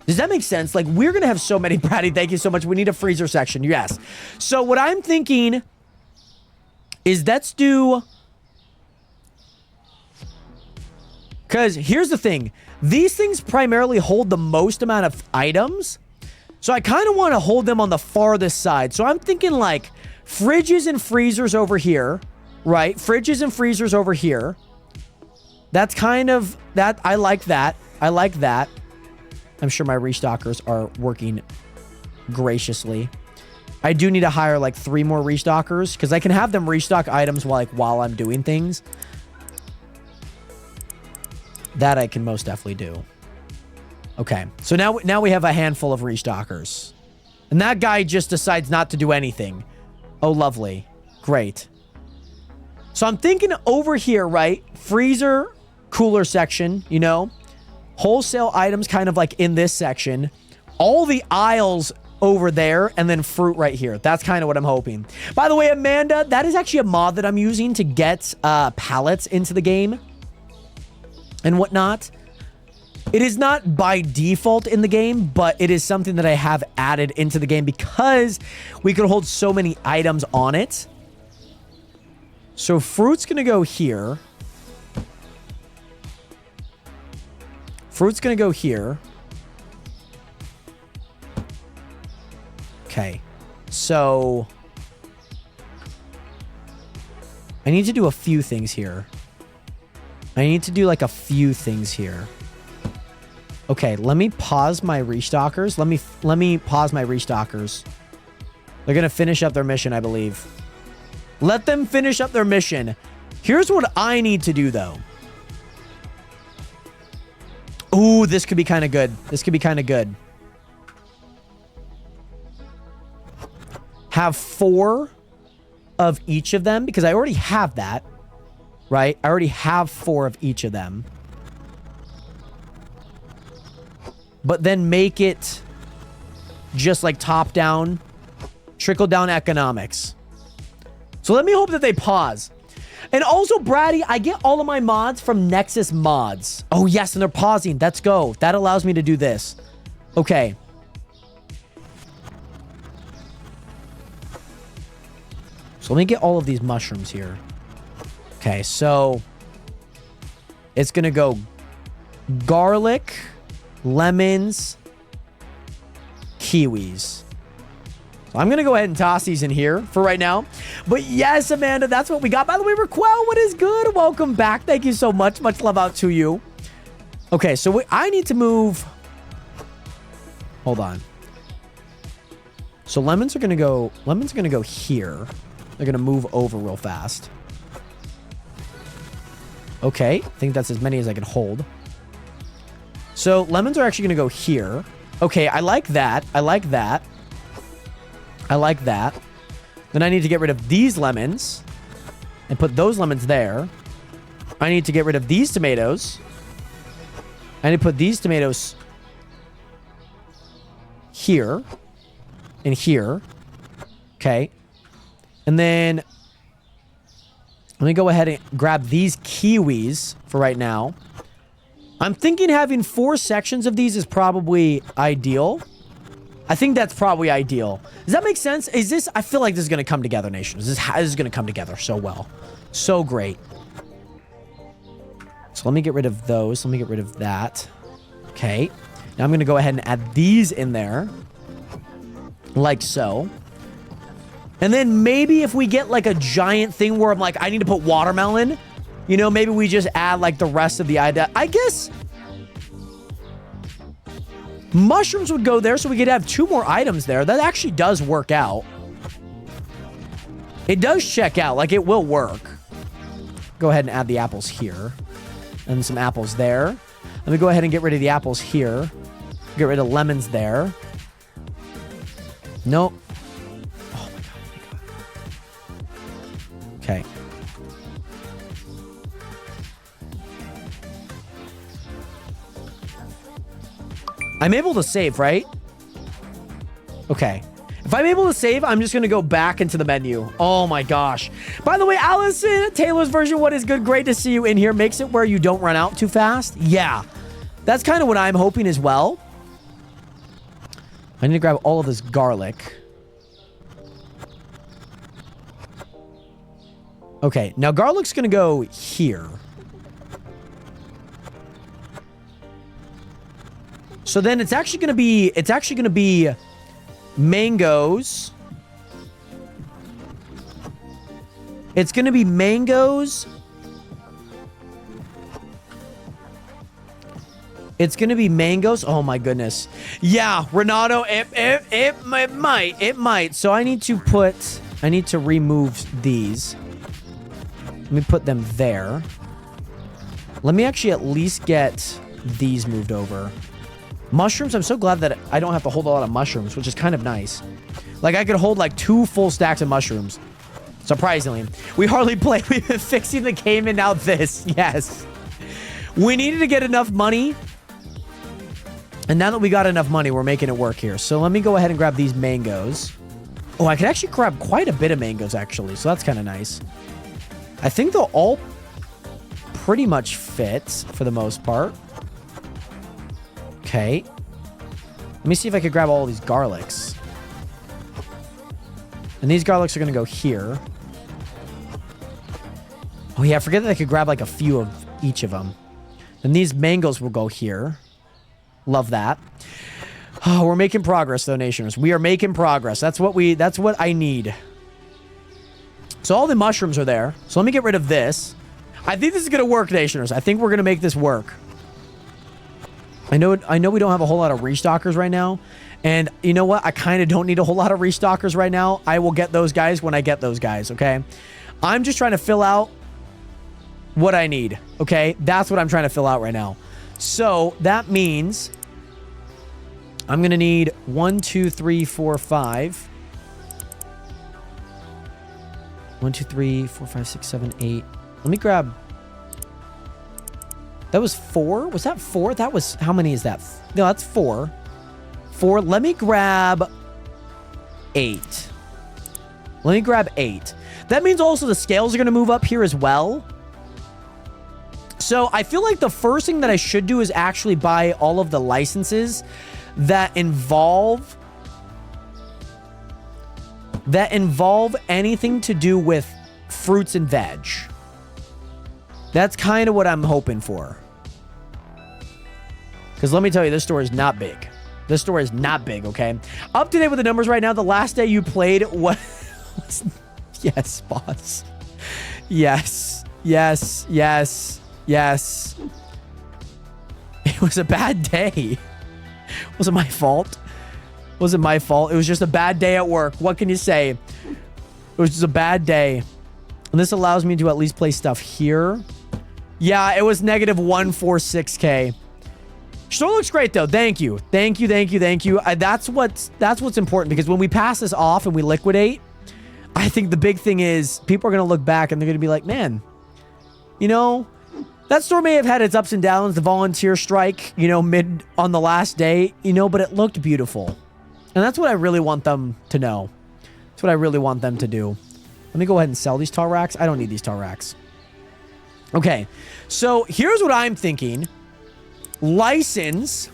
Does that make sense? Like, we're going to have so many. Braddy, thank you so much. We need a freezer section. Yes. So what I'm thinking is let's do... Because here's the thing. These things primarily hold the most amount of items. So I kind of want to hold them on the farthest side. So I'm thinking like fridges and freezers over here. Right? Fridges and freezers over here. That's kind of... that. I like that. I like that. I'm sure my restockers are working graciously. I do need to hire like 3 more restockers because I can have them restock items while I'm doing things. That I can most definitely do. Okay. So now we have a handful of restockers. And that guy just decides not to do anything. Oh, lovely. Great. So I'm thinking over here, right? Freezer, cooler section, you know? Wholesale items kind of like in this section. All the aisles over there, and then fruit right here. That's kind of what I'm hoping. By the way, Amanda, that is actually a mod that I'm using to get pallets into the game and whatnot. It is not by default in the game, but it is something that I have added into the game because we could hold so many items on it. So fruit's going to go here. Fruit's going to go here. Okay. So I need to do a few things here. I need to do like a few things here. Okay, let me pause my restockers. Let me pause my restockers. They're going to finish up their mission, I believe. Let them finish up their mission. Here's what I need to do, though. Ooh, this could be kind of good. This could be kind of good. Have 4 of each of them, because I already have that, right? I already have 4 of each of them. But then make it just like top down, trickle down economics. So let me hope that they pause. And also, Braddy, I get all of my mods from Nexus Mods. Oh, yes, and they're pausing. Let's go. That allows me to do this. Okay. So let me get all of these mushrooms here. Okay, so it's going to go garlic, lemons, kiwis. So I'm going to go ahead and toss these in here for right now. But yes, Amanda, that's what we got. By the way, Raquel, what is good? Welcome back. Thank you so much. Much love out to you. Okay, so I need to move Hold on. So lemons are going to go here. They're going to move over real fast. Okay. I think that's as many as I can hold. So lemons are actually going to go here. Okay. I like that. I like that. I like that. Then I need to get rid of these lemons and put those lemons there. I need to get rid of these tomatoes. I need to put these tomatoes here and here. Okay. And then let me go ahead and grab these kiwis for right now. I'm thinking having 4 sections of these is probably ideal. I think that's probably ideal. Does that make sense? Is this... I feel like this is going to come together, Nation. This is going to come together so well. So great. So let me get rid of those. Let me get rid of that. Okay. Now I'm going to go ahead and add these in there. Like so. And then maybe if we get like a giant thing where I'm like, I need to put watermelon, you know, maybe we just add like the rest of the item. I guess mushrooms would go there so we could have 2 more items there. That actually does work out. It does check out. Like it will work. Go ahead and add the apples here. And some apples there. Let me go ahead and get rid of the apples here. Get rid of lemons there. Nope. Oh my god. Okay. I'm able to save, right? Okay. If I'm able to save, I'm just going to go back into the menu. Oh my gosh. By the way, Allison, Taylor's version, what is good? Great to see you in here. Makes it where you don't run out too fast. Yeah. That's kind of what I'm hoping as well. I need to grab all of this garlic. Okay. Now garlic's going to go here. So then it's actually going to be mangoes. It's going to be mangoes. It's going to be mangoes. Oh my goodness. Yeah, Renato, it might. So I need to remove these. Let me put them there. Let me actually at least get these moved over. Mushrooms, I'm so glad that I don't have to hold a lot of mushrooms, which is kind of nice. Like, I could hold, like, 2 full stacks of mushrooms. Surprisingly. We hardly play. We've been fixing the game and now this. Yes. We needed to get enough money. And now that we got enough money, we're making it work here. So let me go ahead and grab these mangoes. Oh, I could actually grab quite a bit of mangoes, actually. So that's kind of nice. I think they'll all pretty much fit for the most part. Okay. Let me see if I could grab all these garlics. And these garlics are going to go here. Oh, yeah. I forget that I could grab like a few of each of them. And these mangoes will go here. Love that. Oh, we're making progress, though, Nationers. We are making progress. That's what I need. So all the mushrooms are there. So let me get rid of this. I think this is going to work, Nationers. I think we're going to make this work. I know we don't have a whole lot of restockers right now. And you know what? I kind of don't need a whole lot of restockers right now. I will get those guys when I get those guys, okay? I'm just trying to fill out what I need, okay? That's what I'm trying to fill out right now. So that means I'm going to need 1, 2, 3, 4, 5. 1, 2, 3, 4, 5, 6, 7, 8. Let me grab... That was 4? Was that 4? That was... How many is that? No, that's 4. 4. Let me grab 8. Let me grab 8. That means also the scales are going to move up here as well. So I feel like the first thing that I should do is actually buy all of the licenses that involve anything to do with fruits and veg. That's kind of what I'm hoping for. Because let me tell you, this store is not big. This store is not big, okay? Up to date with the numbers right now. The last day you played was... Yes, boss. Yes. Yes. Yes. Yes. It was a bad day. Was it my fault? Wasn't my fault. It was just a bad day at work. What can you say? It was just a bad day. And this allows me to at least place stuff here. Yeah, it was negative 146K. Still looks great though. Thank you. Thank you. Thank you. Thank you. That's what's important, because when we pass this off and we liquidate, I think the big thing is people are going to look back and they're going to be like, man, you know, that store may have had its ups and downs, the volunteer strike, you know, mid on the last day, you know, but it looked beautiful. And that's what I really want them to know. That's what I really want them to do. Let me go ahead and sell these tar racks. I don't need these tar racks. Okay. So here's what I'm thinking. License.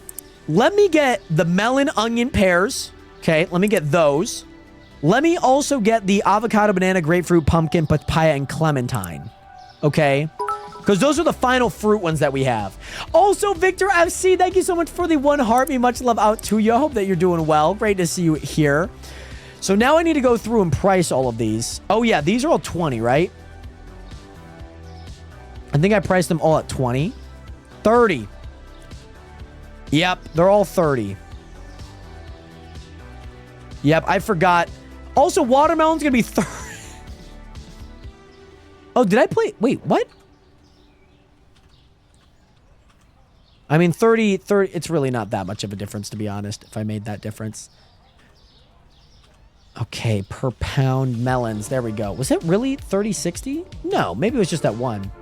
Let me get the melon onion pears. Okay. Let me get those. Let me also get the avocado, banana, grapefruit, pumpkin, papaya, and clementine. Okay. Because those are the final fruit ones that we have. Also, Victor FC, thank you so much for the 1 heart. Me much love out to you. I hope that you're doing well. Great to see you here. So now I need to go through and price all of these. Oh, yeah. These are all 20, right? I think I priced them all at 20. 30. Yep. They're all 30. Yep. I forgot. Also, watermelon's going to be 30. Oh, did I play? Wait, what? I mean, 30, it's really not that much of a difference, to be honest, if I made that difference. Okay, per pound melons. There we go. Was it really 30.60? No, maybe it was just that one.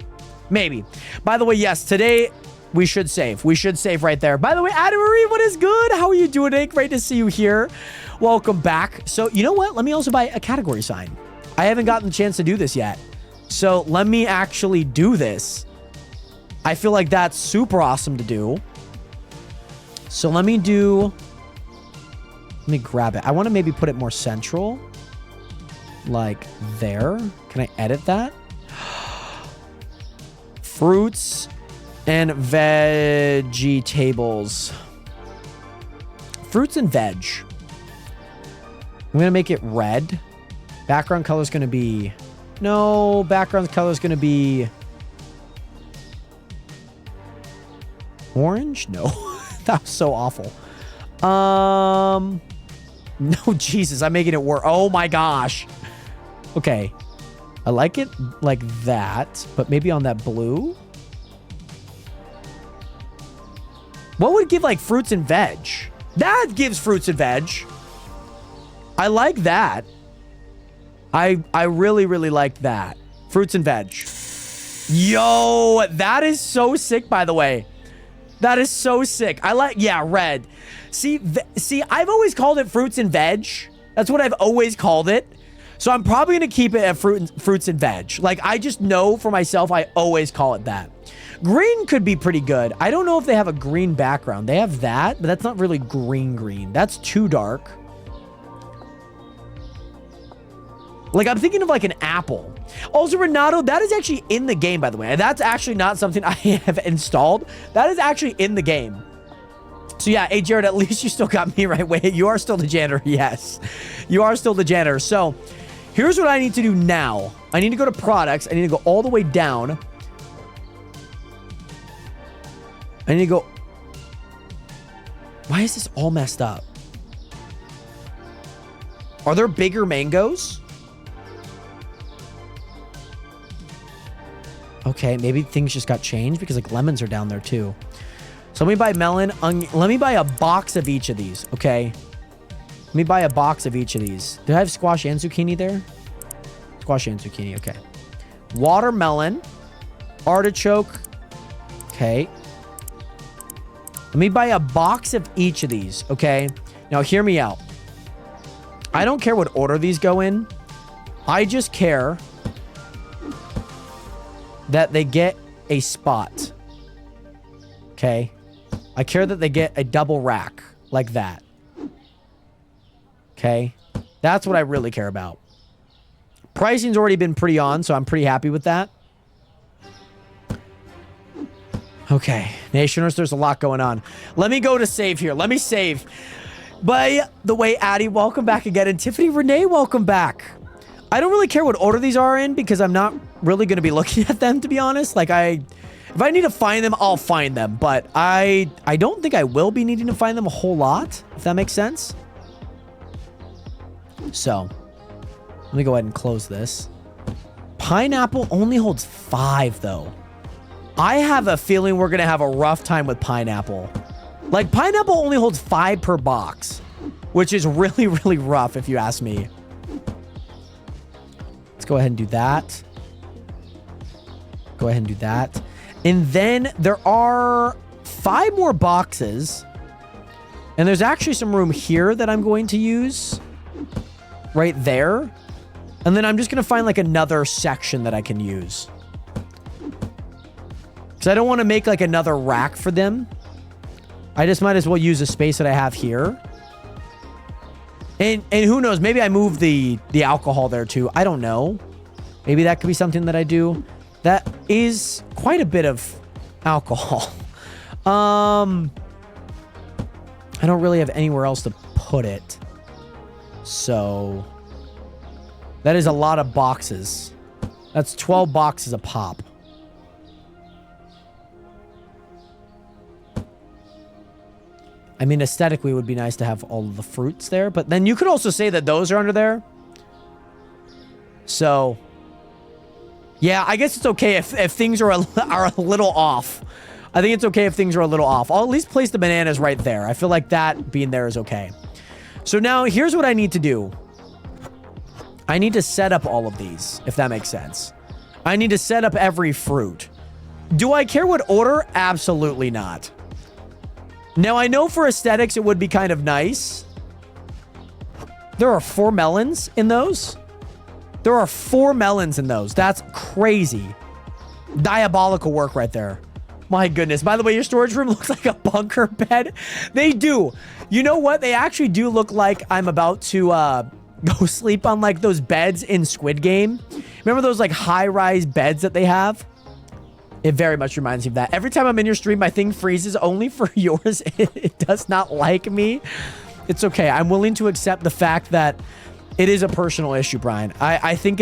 Maybe. By the way, yes, today we should save. We should save right there. By the way, Adam Marie, what is good? How are you doing today? Great to see you here. Welcome back. So, you know what? Let me also buy a category sign. I haven't gotten the chance to do this yet. So, let me actually do this. I feel like that's super awesome to do. So let me grab it. I want to maybe put it more central. Like there. Can I edit that? Fruits and vegetables. Fruits and veg. I'm going to make it red. Background color is going to be... No, background color is going to be... Orange? No. That was so awful. No, Jesus. I'm making it work. Oh, my gosh. Okay. I like it like that, but maybe on that blue. What would give, like, fruits and veg? That gives fruits and veg. I like that. I really, really like that. Fruits and veg. Yo, that is so sick, by the way. That is so sick. I like, yeah, red. See, I've always called it fruits and veg. That's what I've always called it. So I'm probably going to keep it at fruits and veg. Like, I just know for myself, I always call it that. Green could be pretty good. I don't know if they have a green background. They have that, but that's not really green. That's too dark. Like, I'm thinking of like an apple. Also, Renato, that is actually in the game, by the way. That's actually not something I have installed. That is actually in the game. So yeah, hey, Jared, at least you still got me right. Wait, you are still the janitor. Yes, you are still the janitor. So here's what I need to do now. I need to go to products. I need to go all the way down. I need to go... Why is this all messed up? Are there bigger mangoes? Okay, maybe things just got changed because like lemons are down there too. So let me buy melon, onion. Let me buy a box of each of these, okay? Let me buy a box of each of these. Do I have squash and zucchini there? Squash and zucchini, okay. Watermelon, artichoke, okay. Let me buy a box of each of these, okay? Now hear me out. I don't care what order these go in. I just care that they get a spot. Okay? I care that they get a double rack like that. Okay? That's what I really care about. Pricing's already been pretty on, so I'm pretty happy with that. Okay. Nationers, there's a lot going on. Let me go to save here. Let me save. By the way, Addie, welcome back again. And Tiffany Renee, welcome back. I don't really care what order these are in because I'm not really going to be looking at them, to be honest. Like, if I need to find them, I'll find them. But I don't think I will be needing to find them a whole lot, if that makes sense. So, let me go ahead and close this. Pineapple only holds 5, though. I have a feeling we're going to have a rough time with pineapple. Like, pineapple only holds 5 per box, which is really, really rough if you ask me. Let's go ahead and do that. Go ahead and do that. And then there are 5 more boxes. And there's actually some room here that I'm going to use. Right there. And then I'm just going to find like another section that I can use. Because I don't want to make like another rack for them. I just might as well use the space that I have here. And who knows, maybe I move the alcohol there too. I don't know. Maybe that could be something that I do. That is quite a bit of alcohol. I don't really have anywhere else to put it. So that is a lot of boxes. That's 12 boxes a pop. I mean, aesthetically, it would be nice to have all of the fruits there. But then you could also say that those are under there. So, yeah, I guess it's okay if things are a little off. I think it's okay if things are a little off. I'll at least place the bananas right there. I feel like that being there is okay. So now, here's what I need to do. I need to set up all of these, if that makes sense. I need to set up every fruit. Do I care what order? Absolutely not. Now, I know for aesthetics, it would be kind of nice. There are 4 melons in those. There are 4 melons in those. That's crazy. Diabolical work right there. My goodness. By the way, your storage room looks like a bunker bed. They do. You know what? They actually do look like I'm about to go sleep on like those beds in Squid Game. Remember those like high-rise beds that they have? It very much reminds me of that. Every time I'm in your stream, my thing freezes. Only for yours, it does not like me. It's okay. I'm willing to accept the fact that it is a personal issue, Brian. I think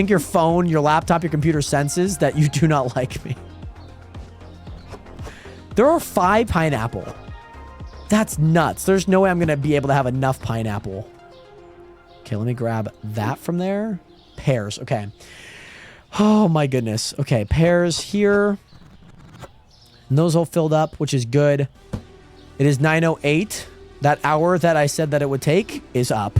your phone, your laptop, your computer senses that you do not like me. There are 5 pineapple. That's nuts. There's no way I'm going to be able to have enough pineapple. Okay, let me grab that from there. Pears. Okay. Oh my goodness. Okay, pears here. And those all filled up, which is good. It is 9:08. That hour that I said that it would take is up.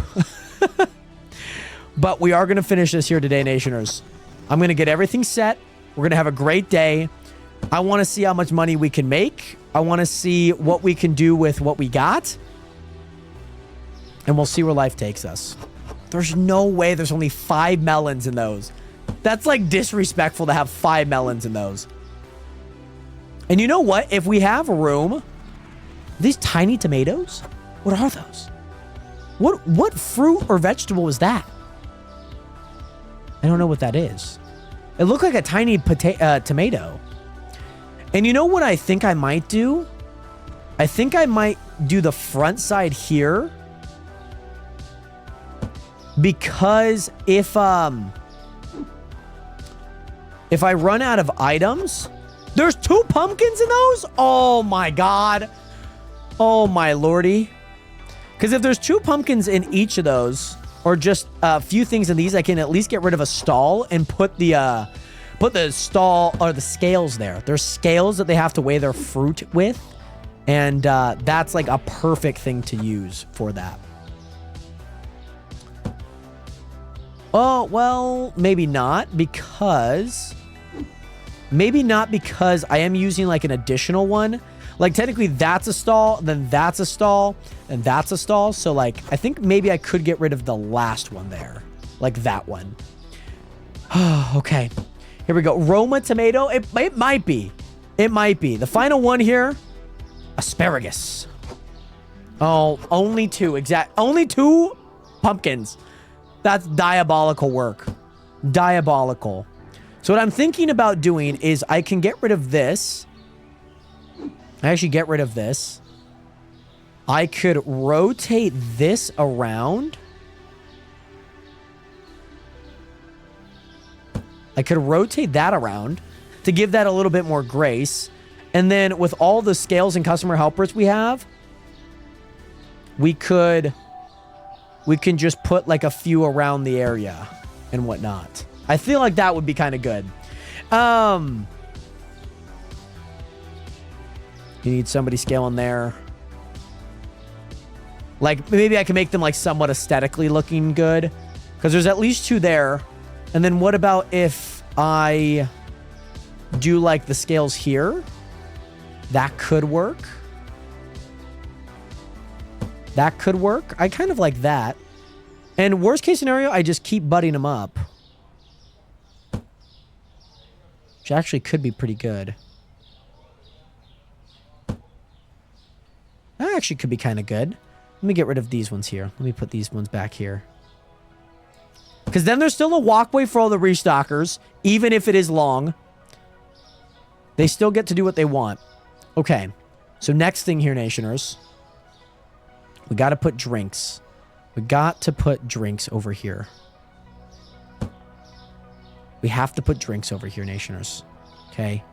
But we are going to finish this here today, Nationers. I'm going to get everything set. We're going to have a great day. I want to see how much money we can make. I want to see what we can do with what we got. And we'll see where life takes us. There's no way there's only 5 melons in those. That's like disrespectful to have 5 melons in those. And you know what? If we have room, these tiny tomatoes, what are those? What fruit or vegetable is that? I don't know what that is. It looked like a tiny tomato. And you know what I think I might do? I think I might do the front side here. Because if I run out of items, there's 2 pumpkins in those? Oh my God. Oh my lordy. Because if there's 2 pumpkins in each of those, or just a few things in these, I can at least get rid of a stall and put the stall or the scales there. There's scales that they have to weigh their fruit with. And that's like a perfect thing to use for that. Oh, well, maybe not because I am using like an additional one. Like technically that's a stall, then that's a stall, and that's a stall. So like, I think maybe I could get rid of the last one there. Like that one. Okay. Here we go. Roma tomato. It might be. It might be. The final one here. Asparagus. Oh, only 2. Only 2 pumpkins. That's diabolical work. Diabolical. So what I'm thinking about doing is I can get rid of this. I actually get rid of this. I could rotate this around. I could rotate that around to give that a little bit more grace. And then with all the scales and customer helpers we have, we could we can just put like a few around the area and whatnot. I feel like that would be kind of good. You need somebody scaling there. Like, maybe I can make them, like, somewhat aesthetically looking good. Because there's at least 2 there. And then what about if I do, like, the scales here? That could work. That could work. I kind of like that. And worst case scenario, I just keep butting them up. Which actually could be pretty good. That actually could be kind of good. Let me get rid of these ones here. Let me put these ones back here. Because then there's still a walkway for all the restockers. Even if it is long. They still get to do what they want. Okay. So next thing here, Nationers. We got to put drinks. We got to put drinks over here. We have to put drinks over here, Nationers. Okay.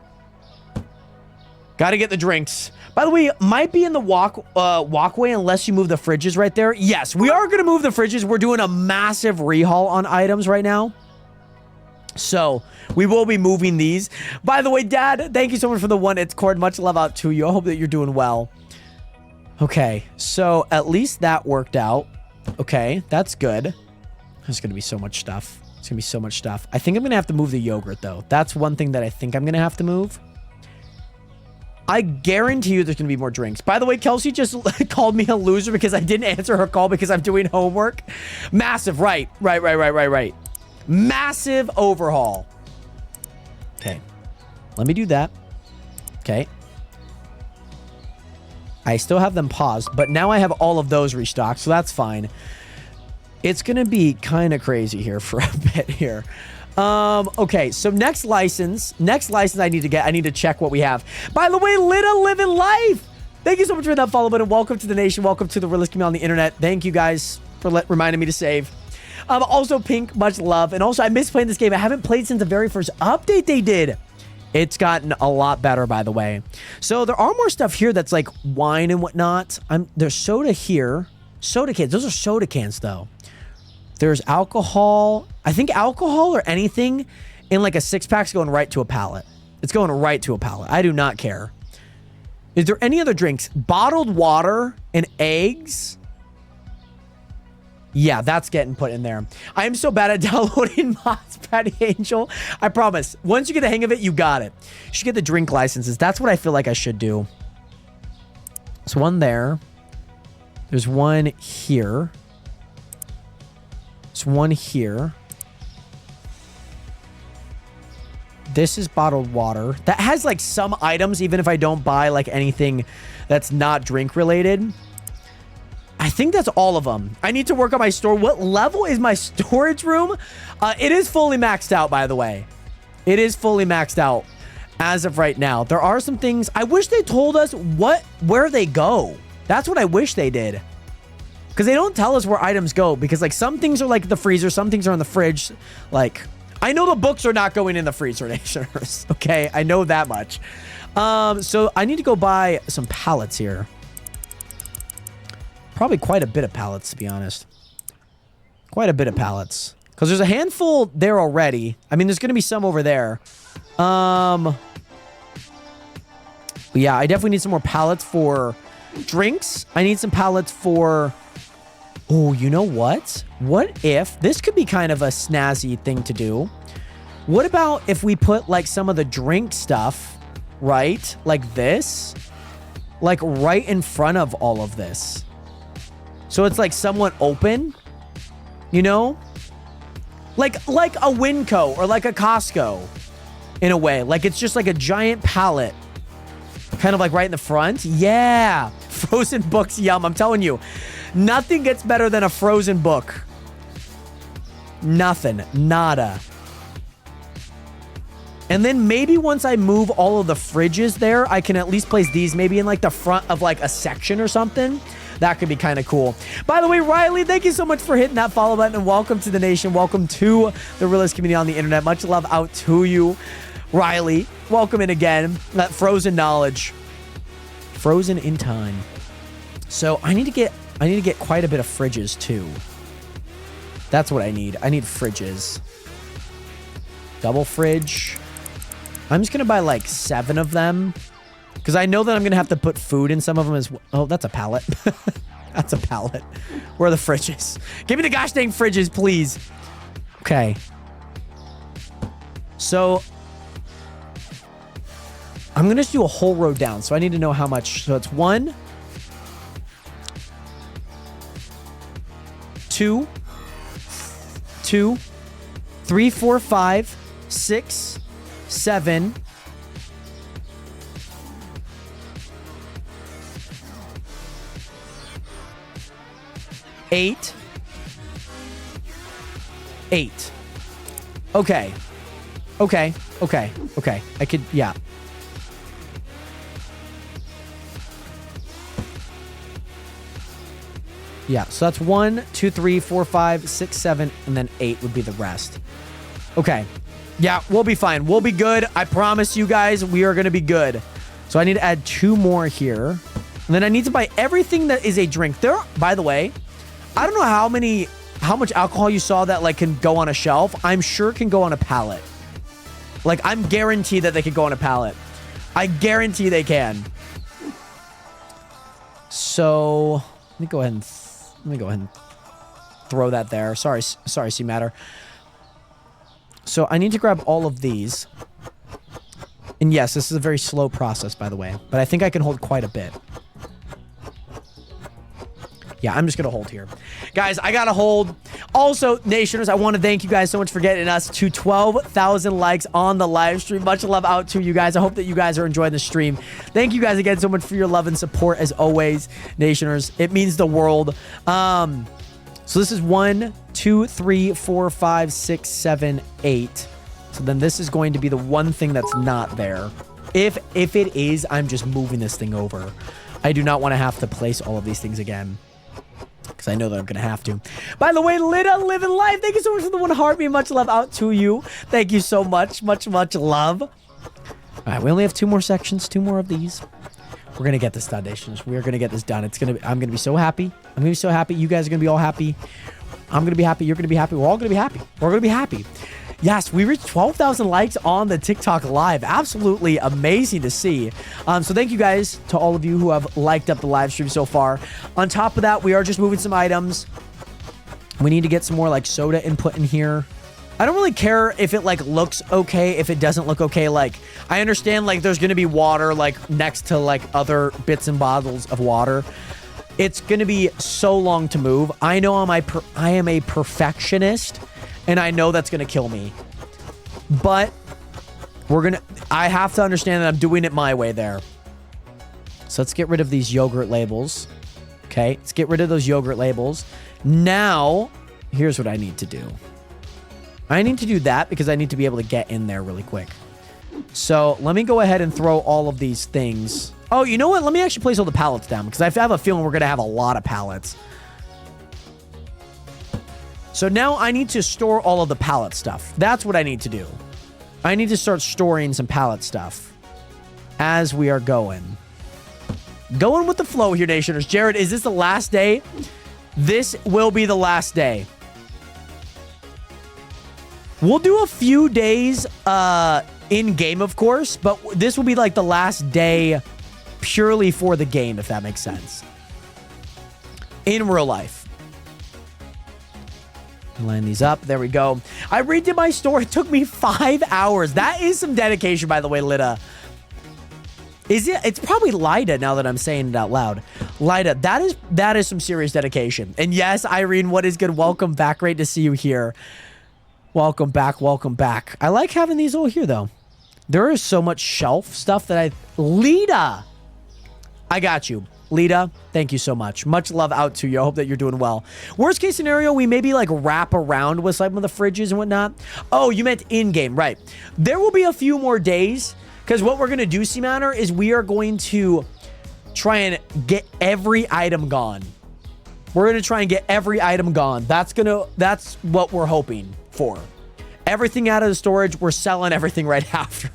Got to get the drinks. By the way, might be in the walkway unless you move the fridges right there. Yes, we are going to move the fridges. We're doing a massive rehaul on items right now. So, we will be moving these. By the way, Dad, thank you so much for the 1 It's Cord. Much love out to you. I hope that you're doing well. Okay, so at least that worked out. Okay, that's good. There's going to be so much stuff. It's going to be so much stuff. I think I'm going to have to move the yogurt, though. That's one thing that I think I'm going to have to move. I guarantee you there's going to be more drinks. By the way, Kelsey just called me a loser because I didn't answer her call because I'm doing homework. Massive, right. Massive overhaul. Okay. Let me do that. Okay. I still have them paused, but now I have all of those restocked, so that's fine. It's going to be kind of crazy here for a bit here. Okay, so next license I need to check what we have. By the way, Lita Living Life, thank you so much for that follow button. Welcome to the nation. Welcome to the realest community on the internet. Thank you guys for reminding me to save. Also, Pink, much love. And also, I miss playing this game. I haven't played since the very first update they did. It's gotten a lot better, by the way. So there are more stuff here that's like wine and whatnot. There's soda here. Soda cans. Those are soda cans, though. There's alcohol. I think alcohol or anything in like a 6-pack is going right to a pallet. It's going right to a pallet. I do not care. Is there any other drinks? Bottled water and eggs? Yeah, that's getting put in there. I am so bad at downloading mods, Patty Angel. I promise. Once you get the hang of it, you got it. You should get the drink licenses. That's what I feel like I should do. There's one there. There's one here. There's one here. This is bottled water. That has like some items, even if I don't buy like anything that's not drink related. I think that's all of them. I need to work on my store. What level is my storage room? It is fully maxed out, by the way. It is fully maxed out as of right now. There are some things. I wish they told us where they go. That's what I wish they did. Because they don't tell us where items go. Because like some things are like the freezer. Some things are in the fridge. Like, I know the books are not going in the freezer, Nationers. Okay, I know that much. So I need to go buy some pallets here. Probably quite a bit of pallets, to be honest. Quite a bit of pallets. Because there's a handful there already. I mean, there's going to be some over there. But yeah, I definitely need some more pallets for drinks. I need some pallets for... Oh, you know what? What if... This could be kind of a snazzy thing to do. What about if we put, like, some of the drink stuff, right? Like this. Like, right in front of all of this. So it's like somewhat open, you know, like a Winco or like a Costco in a way. Like it's just like a giant pallet, kind of like right in the front. Yeah. Frozen books. Yum. I'm telling you, nothing gets better than a frozen book. Nothing. Nada. And then maybe once I move all of the fridges there, I can at least place these maybe in like the front of like a section or something. That could be kind of cool. By the way, Riley, thank you so much for hitting that follow button and welcome to the nation. Welcome to the realest community on the internet. Much love out to you, Riley. Welcome in again. That frozen knowledge. Frozen in time. So I need to get quite a bit of fridges too. That's what I need. I need fridges. Double fridge. I'm just going to buy like 7 of them. Because I know that I'm going to have to put food in some of them as well. Oh, that's a pallet. That's a pallet. Where are the fridges? Give me the gosh dang fridges, please. Okay. So, I'm going to just do a whole row down. So, I need to know how much. So, it's 1, 2, 3, 4, 5, 6, 7, 8. Okay. I could, yeah. Yeah, so that's 1, 2, 3, 4, 5, 6, 7, and then 8 would be the rest. Okay. Yeah, we'll be fine. We'll be good. I promise you guys, we are going to be good. So I need to add 2 more here. And then I need to buy everything that is a drink. There, by the way, I don't know how much alcohol you saw that like can go on a shelf. I'm sure it can go on a pallet. Like, I'm guaranteed that they could go on a pallet. I guarantee they can. So, let me go ahead and throw that there. Sorry, C-Matter. So, I need to grab all of these. And yes, this is a very slow process, by the way. But I think I can hold quite a bit. Yeah, I'm just going to hold here. Guys, I got to hold. Also, Nationers, I want to thank you guys so much for getting us to 12,000 likes on the live stream. Much love out to you guys. I hope that you guys are enjoying the stream. Thank you guys again so much for your love and support as always, Nationers. It means the world. So this is 1, 2, 3, 4, 5, 6, 7, 8. So then this is going to be the one thing that's not there. If it is, I'm just moving this thing over. I do not want to have to place all of these things again, because I know that I'm going to have to. By the way, Lida, living life. Thank you so much for the 1 heartbeat. Much love out to you. Thank you so much. Much love. All right, we only have 2 more sections, 2 more of these. We're going to get this done, Nations. We're going to get this done. I'm going to be so happy. I'm going to be so happy. You guys are going to be all happy. I'm going to be happy. You're going to be happy. We're all going to be happy. We're going to be happy. Yes, we reached 12,000 likes on the TikTok live. Absolutely amazing to see. So thank you guys to all of you who have liked up the live stream so far. On top of that, we are just moving some items. We need to get some more like soda input in here. I don't really care if it like looks okay, if it doesn't look okay. Like, I understand like there's going to be water like next to like other bits and bottles of water. It's going to be so long to move. I know I am a perfectionist. And I know that's going to kill me. But I have to understand that I'm doing it my way there. So let's get rid of these yogurt labels. Okay, let's get rid of those yogurt labels. Now, here's what I need to do. I need to do that because I need to be able to get in there really quick. So let me go ahead and throw all of these things. Oh, you know what? Let me actually place all the pallets down because I have a feeling we're going to have a lot of pallets. So now I need to store all of the pallet stuff. That's what I need to do. I need to start storing some pallet stuff as we are going. Going with the flow here, Nationers. Jared, is this the last day? This will be the last day. We'll do a few days in game, of course, but this will be like the last day purely for the game, if that makes sense. In real life. Line these up. There we go. I redid my store. It took me 5 hours. That is some dedication, by the way, Lida. Is it? It's probably Lida now that I'm saying it out loud. Lida, that is some serious dedication. And yes, Irene, what is good? Welcome back. Great to see you here. Welcome back. Welcome back. I like having these all here, though. There is so much shelf stuff that Lida! I got you. Lida, thank you so much. Much love out to you. I hope that you're doing well. Worst case scenario, we maybe like wrap around with some of the fridges and whatnot. Oh, you meant in-game, right. There will be a few more days because what we're going to do, C-Matter, is we are going to try and get every item gone. We're going to try and get every item gone. That's what we're hoping for. Everything out of the storage, we're selling everything right after.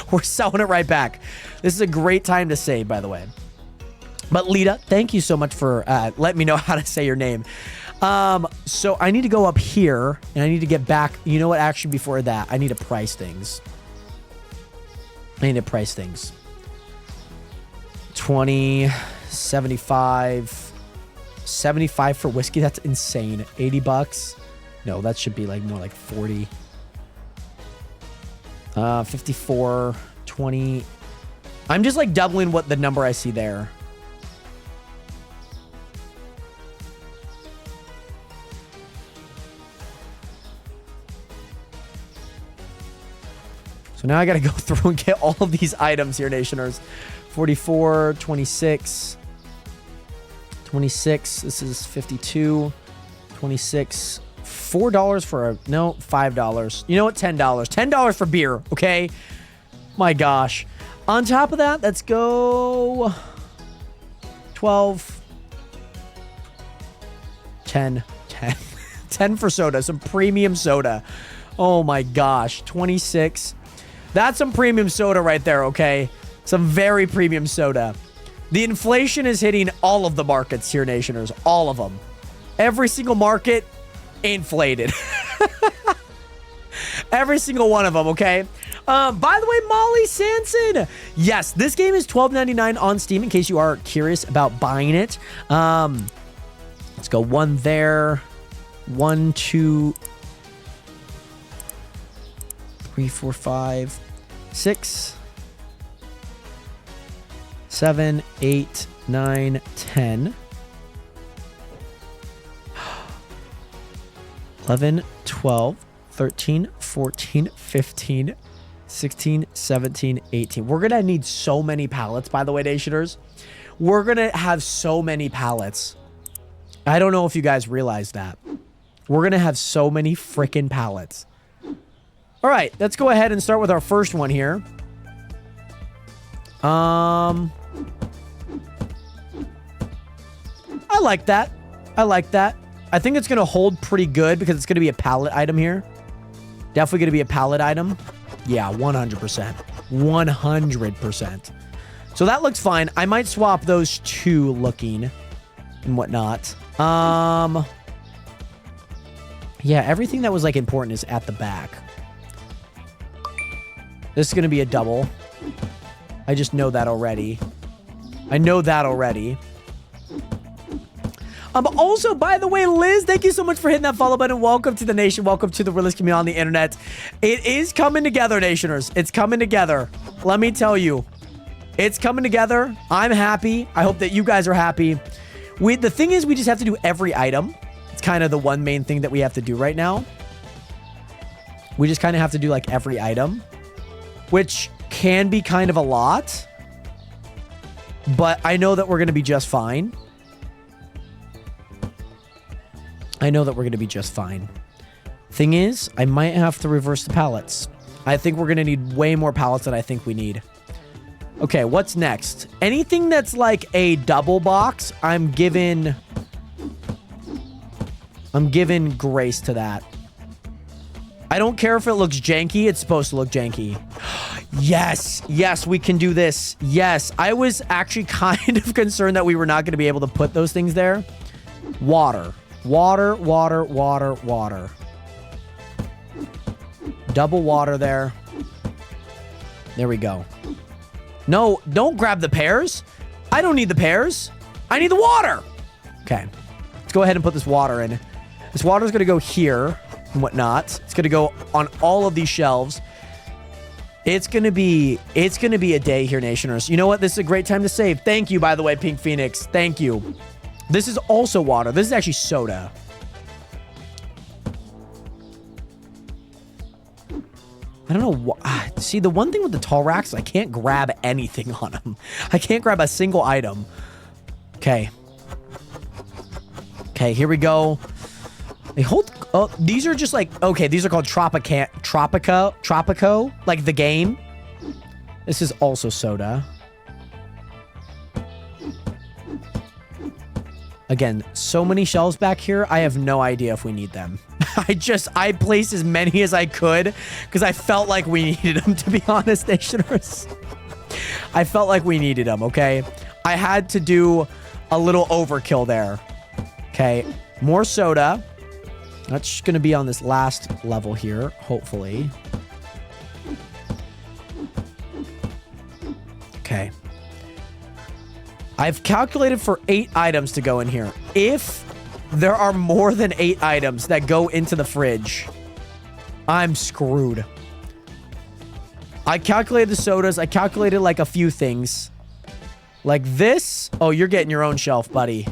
We're selling it right back. This is a great time to save, by the way. But Lida, thank you so much for letting me know how to say your name. So I need to go up here and I need to get back. You know what? Actually, before that, I need to price things. 20, 75, 75 for whiskey. That's insane. 80 bucks. No, that should be like more like 40. 54, 20. I'm just like doubling what the number I see there. So now I got to go through and get all of these items here, Nationers. 44, 26, 26. This is 52, 26. $4 for a, no, $5. You know what? $10. $10 for beer, okay? My gosh. On top of that, let's go 12, 10, 10. 10 for soda, some premium soda. Oh my gosh, 26. That's some premium soda right there, okay? Some very premium soda. The inflation is hitting all of the markets here, Nationers. All of them. Every single market, inflated. Every single one of them, okay? By the way, Molly Sanson. Yes, this game is $12.99 on Steam in case you are curious about buying it. Let's go one there. 1, 2, 3, 4, 5, 6, 7, 8, 9, 10, 11, 12, 13, 14, 15, 16, 17, 18. We're going to need so many pallets, by the way, Nationers. We're going to have so many pallets. I don't know if you guys realize that. We're going to have so many freaking pallets. All right, let's go ahead and start with our first one here. I like that. I like that. I think it's going to hold pretty good because it's going to be a pallet item here. Definitely going to be a pallet item. Yeah, 100%. 100%. So that looks fine. I might swap those two looking and whatnot. Yeah, everything that was like important is at the back. This is going to be a double. I just know that already. I know that already. Also, by the way, Liz, thank you so much for hitting that follow button. Welcome to the nation. Welcome to the realest community on the internet. It is coming together, Nationers. It's coming together. Let me tell you. It's coming together. I'm happy. I hope that you guys are happy. The thing is, we just have to do every item. It's kind of the one main thing that we have to do right now. We just kind of have to do like every item, which can be kind of a lot. But I know that we're going to be just fine. I know that we're going to be just fine. Thing is, I might have to reverse the pallets. I think we're going to need way more pallets than I think we need. Okay, what's next? Anything that's like a double box, I'm giving grace to that. I don't care if it looks janky. It's supposed to look janky. Yes. Yes, we can do this. Yes. I was actually kind of concerned that we were not going to be able to put those things there. Water. Water, water, water, water. Double water there. There we go. No, don't grab the pears. I don't need the pears. I need the water. Okay. Let's go ahead and put this water in. This water is going to go here and whatnot. It's going to go on all of these shelves. It's going to be a day here, Nationers. You know what? This is a great time to save. Thank you, by the way, Pink Phoenix. Thank you. This is also water. This is actually soda. I don't know what. See, the one thing with the tall racks, I can't grab anything on them. I can't grab a single item. Okay. Okay, here we go. They hold. Oh, these are just like, okay, these are called Tropico, like the game. This is also soda. Again, so many shelves back here. I have no idea if we need them. I placed as many as I could because I felt like we needed them, to be honest, Nationers. I felt like we needed them, okay? I had to do a little overkill there. Okay. More soda. That's going to be on this last level here, hopefully. Okay. I've calculated for 8 items to go in here. If there are more than 8 items that go into the fridge, I'm screwed. I calculated the sodas. I calculated like a few things. Like this. Oh, you're getting your own shelf, buddy.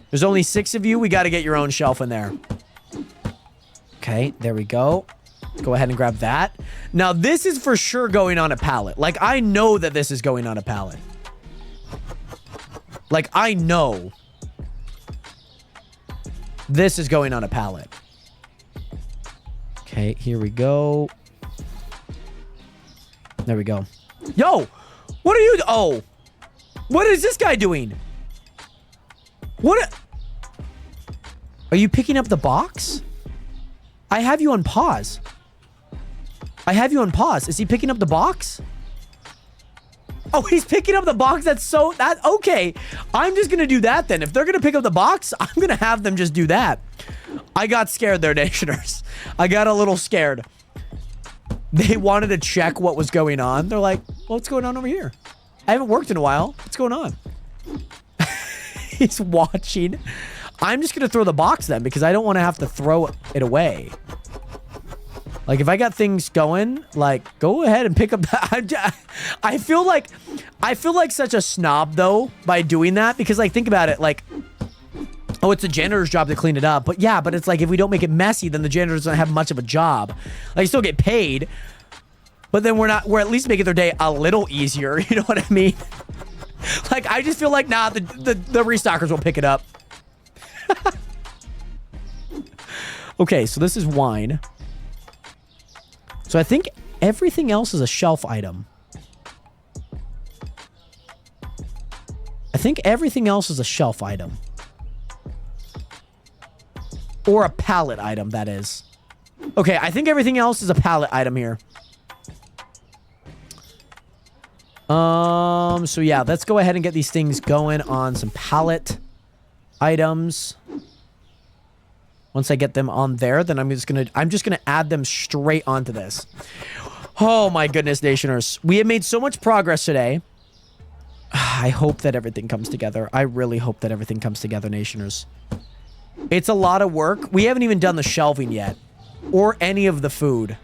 There's only 6 of you. We got to get your own shelf in there. Okay, there we go. Let's go ahead and grab that. Now, this is for sure going on a pallet. Like, I know that this is going on a pallet. Like, I know this is going on a pallet. Okay, here we go. There we go. Yo, what are you? Oh, what is this guy doing? What? Are you picking up the box? I have you on pause. I have you on pause. Is he picking up the box? Oh, he's picking up the box. Okay. I'm just going to do that then. If they're going to pick up the box, I'm going to have them just do that. I got scared there, Nationers. I got a little scared. They wanted to check what was going on. They're like, well, what's going on over here? I haven't worked in a while. What's going on? He's watching. I'm just going to throw the box then because I don't want to have to throw it away. Like, if I got things going, like, go ahead and pick up that. I feel like such a snob, though, by doing that. Because, like, think about it. Like, oh, it's the janitor's job to clean it up. But, yeah, but it's like, if we don't make it messy, then the janitor doesn't have much of a job. Like, still get paid. But then we're at least making their day a little easier. You know what I mean? Like, I just feel like, nah, the restockers will pick it up. Okay, so this is wine. So I think everything else is a shelf item. I think everything else is a shelf item. Or a pallet item, that is. Okay, I think everything else is a pallet item here. So yeah, let's go ahead and get these things going on some pallet items. Once I get them on there, then I'm just gonna add them straight onto this. Oh my goodness, Nationers. We have made so much progress today. I hope that everything comes together. I really hope that everything comes together, Nationers. It's a lot of work. We haven't even done the shelving yet. Or any of the food.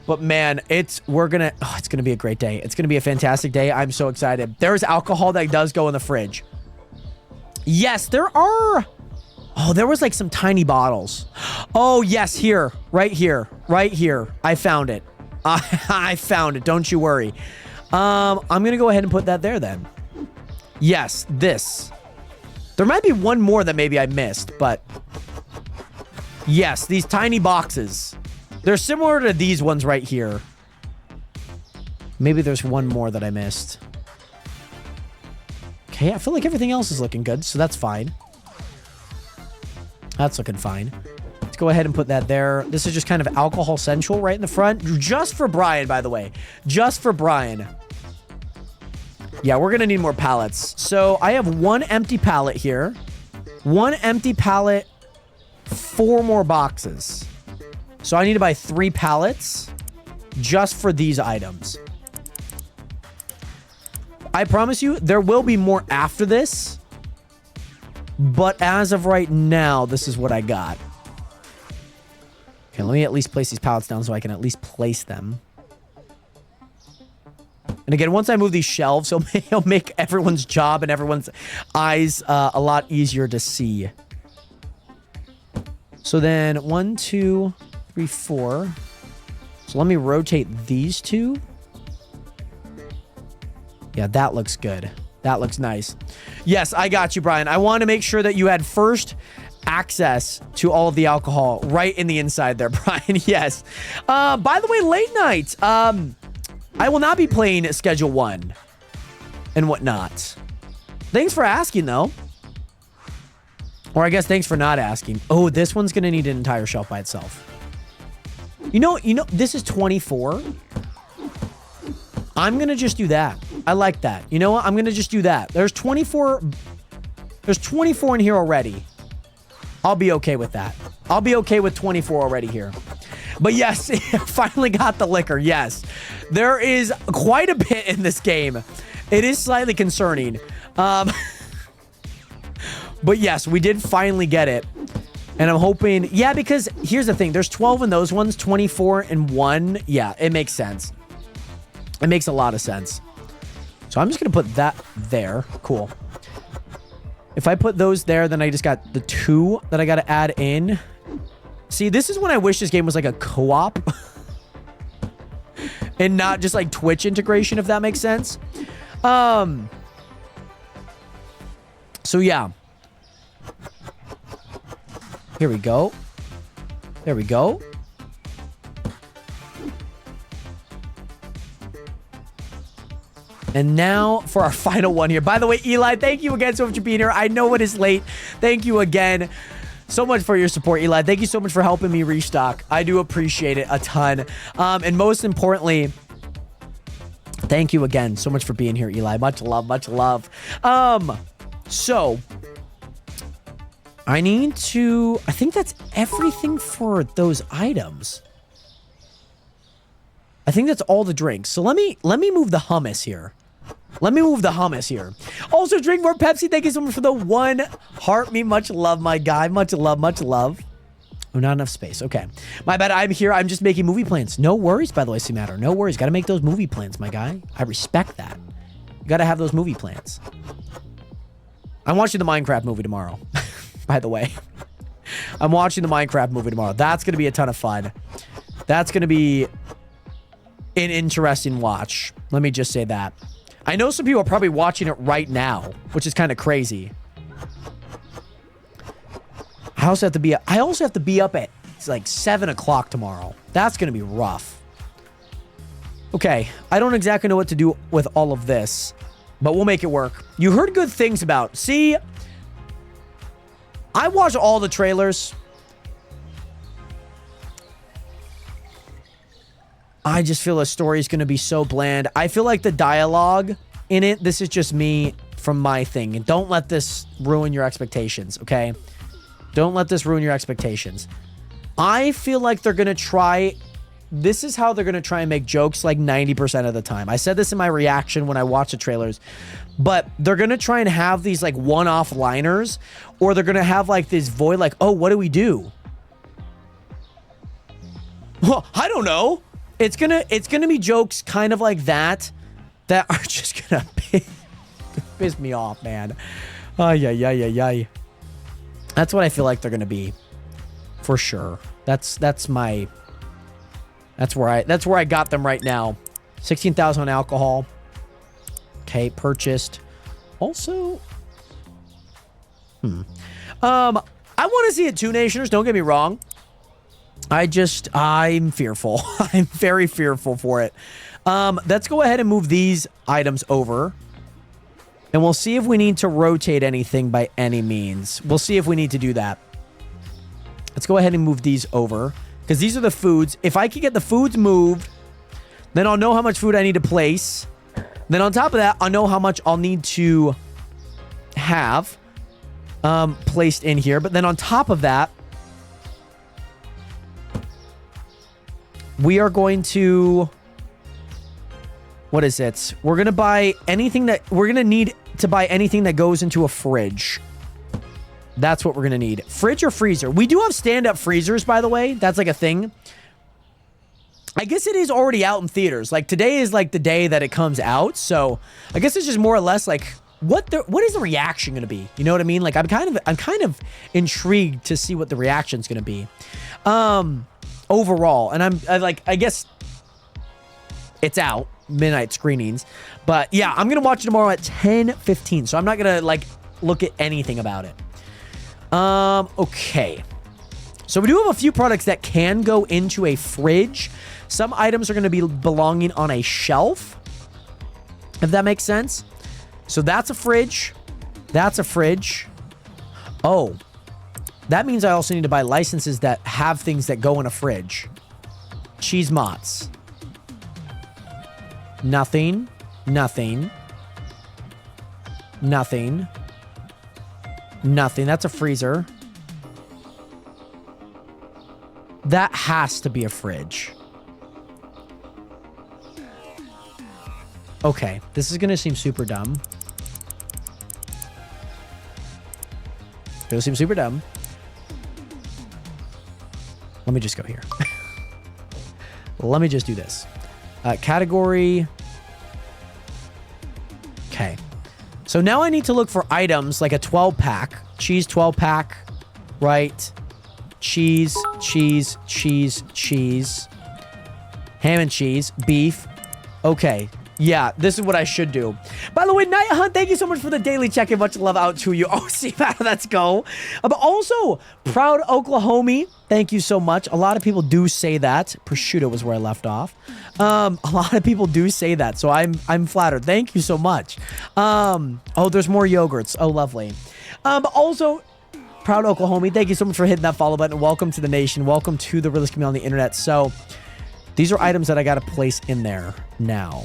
But man, it's gonna be a great day. It's gonna be a fantastic day. I'm so excited. There's alcohol that does go in the fridge. Yes, there are. Oh, there was like some tiny bottles. Oh, yes, here. Right here. Right here. I found it. I found it. Don't you worry. I'm going to go ahead and put that there then. Yes, this. There might be one more that maybe I missed, but... Yes, these tiny boxes. They're similar to these ones right here. Maybe there's one more that I missed. Okay, I feel like everything else is looking good, so that's fine. That's looking fine. Let's go ahead and put that there. This is just kind of alcohol central right in the front. Just for Brian, by the way. Just for Brian. Yeah, we're going to need more pallets. So I have 1 empty pallet here. 1 empty pallet. 4 more boxes. So I need to buy 3 pallets just for these items. I promise you, there will be more after this. But as of right now, this is what I got. Okay, let me at least place these pallets down so I can at least place them. And again, once I move these shelves, it'll make everyone's job and everyone's eyes a lot easier to see. So then 1, 2, 3, 4. So let me rotate these 2. Yeah, that looks good. That looks nice. Yes, I got you, Brian. I want to make sure that you had first access to all of the alcohol right in the inside there, Brian. Yes. By the way, late night. I will not be playing Schedule 1 and whatnot. Thanks for asking, though. Or I guess thanks for not asking. Oh, this one's going to need an entire shelf by itself. You know, this is 24. I'm going to just do that. I like that. You know what? I'm going to just do that. There's 24 in here already. I'll be okay with that. I'll be okay with 24 already here. But yes, finally got the liquor. Yes, there is quite a bit in this game. It is slightly concerning. But yes, we did finally get it. And I'm hoping, yeah, because here's the thing. There's 12 in those ones, 24 in one. Yeah, it makes sense. It makes a lot of sense. So I'm just going to put that there. Cool. If I put those there, then I just got the 2 that I got to add in. See, this is when I wish this game was like a co-op. And not just like Twitch integration, if that makes sense. So yeah. Here we go. There we go. And now for our final one here. By the way, Eli, thank you again so much for being here. I know it is late. Thank you again so much for your support, Eli. Thank you so much for helping me restock. I do appreciate it a ton. And most importantly, thank you again so much for being here, Eli. Much love, much love. So I think that's everything for those items. I think that's all the drinks. So let me move the hummus here. Also, drink more Pepsi. Thank you so much for the 1 heart me. Much love, my guy. Much love, much love. Oh, not enough space. Okay. My bad. I'm here. I'm just making movie plans. No worries, by the way, C-Matter. No worries. Got to make those movie plans, my guy. I respect that. You got to have those movie plans. I'm watching the Minecraft movie tomorrow, by the way. I'm watching the Minecraft movie tomorrow. That's going to be a ton of fun. That's going to be an interesting watch. Let me just say that. I know some people are probably watching it right now, which is kind of crazy. I also have to be up at like 7 o'clock tomorrow. That's going to be rough. Okay. I don't exactly know what to do with all of this, but we'll make it work. You heard good things about. See, I watched all the trailers. I just feel the story is going to be so bland. I feel like the dialogue in it, this is just me from my thing. And don't let this ruin your expectations, okay? Don't let this ruin your expectations. I feel like they're going to try... This is how they're going to try and make jokes like 90% of the time. I said this in my reaction when I watched the trailers. But they're going to try and have these like one-off liners. Or they're going to have like this void like, oh, what do we do? Well, I don't know. It's gonna be jokes kind of like that are just gonna piss me off, man. Ay. That's what I feel like they're gonna be, for sure. That's where I got them right now. 16,000 on alcohol. Okay, purchased. Also, I want to see it too, Nationers. Don't get me wrong. I'm fearful. I'm very fearful for it. Let's go ahead and move these items over. And we'll see if we need to rotate anything by any means. We'll see if we need to do that. Let's go ahead and move these over. Because these are the foods. If I can get the foods moved, then I'll know how much food I need to place. Then on top of that, I'll know how much I'll need to have placed in here. But then on top of that, we are going to... What is it? We're going to buy anything that... We're going to need to buy anything that goes into a fridge. That's what we're going to need. Fridge or freezer. We do have stand-up freezers, by the way. That's like a thing. I guess it is already out in theaters. Like, today is like the day that it comes out. So, I guess it's just more or less like... What is the reaction going to be? You know what I mean? Like, I'm kind of intrigued to see what the reaction's going to be. Overall. And I guess it's out. Midnight screenings. But yeah, I'm going to watch it tomorrow at 10:15. So I'm not going to like look at anything about it. Okay. So we do have a few products that can go into a fridge. Some items are going to be belonging on a shelf. If that makes sense. So that's a fridge. That's a fridge. Oh. That means I also need to buy licenses that have things that go in a fridge. Cheese Mott's. Nothing. Nothing. Nothing. Nothing. That's a freezer. That has to be a fridge. Okay, this is gonna seem super dumb. It'll seem super dumb. Let me just go here. Let me just do this. Category. Okay. So now I need to look for items like a 12 pack. Cheese 12 pack. Right. Cheese, cheese, cheese, cheese. Ham and cheese. Beef. Okay. Yeah, this is what I should do. By the way, Night Hunt, thank you so much for the daily check-in. Much love out to you. Oh, see, let's go. But also, Proud Oklahoma, thank you so much. A lot of people do say that. Prosciutto was where I left off. A lot of people do say that, so I'm flattered. Thank you so much. Oh, there's more yogurts. Oh, lovely. But also, Proud Oklahoma, thank you so much for hitting that follow button. Welcome to the nation. Welcome to the realest community on the internet. So, these are items that I got to place in there now.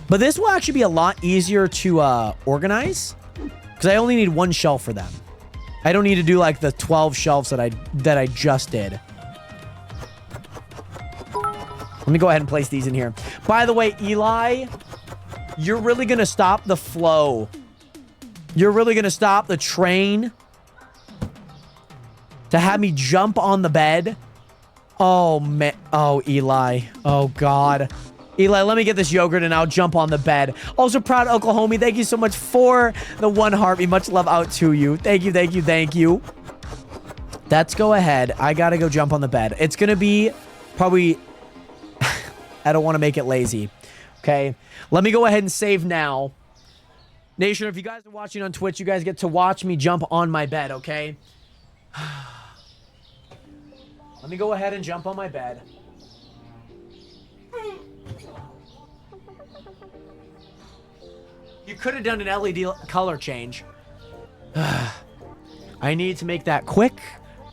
But this will actually be a lot easier to organize because I only need one shelf for them. I don't need to do like the 12 shelves that I just did. Let me go ahead and place these in here. By the way, Eli, you're really going to stop the flow. You're really going to stop the train to have me jump on the bed. Oh, man. Oh, Eli. Oh, God. Eli, let me get this yogurt and I'll jump on the bed. Also, Proud Oklahoma, thank you so much for the 1 heartbeat. Much love out to you. Thank you, thank you, thank you. Let's go ahead. I gotta go jump on the bed. It's gonna be probably... I don't want to make it lazy. Okay? Let me go ahead and save now. Nation, if you guys are watching on Twitch, you guys get to watch me jump on my bed, okay? Let me go ahead and jump on my bed. You could have done an LED color change. I need to make that quick.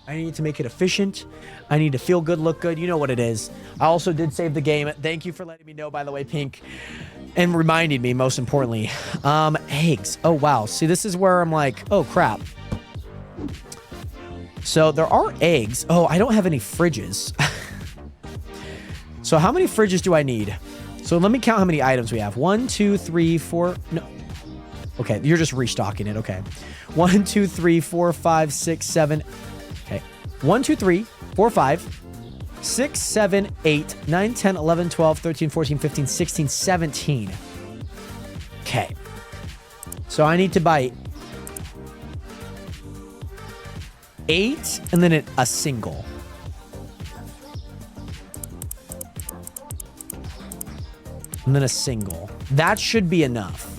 I need to make it efficient. I need to feel good, look good. You know what it is. I also did save the game. Thank you for letting me know, by the way, Pink. And reminding me, most importantly. Eggs. Oh, wow. See, this is where I'm like, oh, crap. So there are eggs. Oh, I don't have any fridges. So how many fridges do I need? So let me count how many items we have. 1, 2, 3, 4. No. Okay, you're just restocking it. Okay. 1, 2, 3, 4, 5, 6, 7. Okay. 1, 2, 3, 4, 5, 6, 7, 8, 9, 10, 11, 12, 13, 14, 15, 16, 17. Okay. So I need to buy 8 and then a single. And then a single. That should be enough.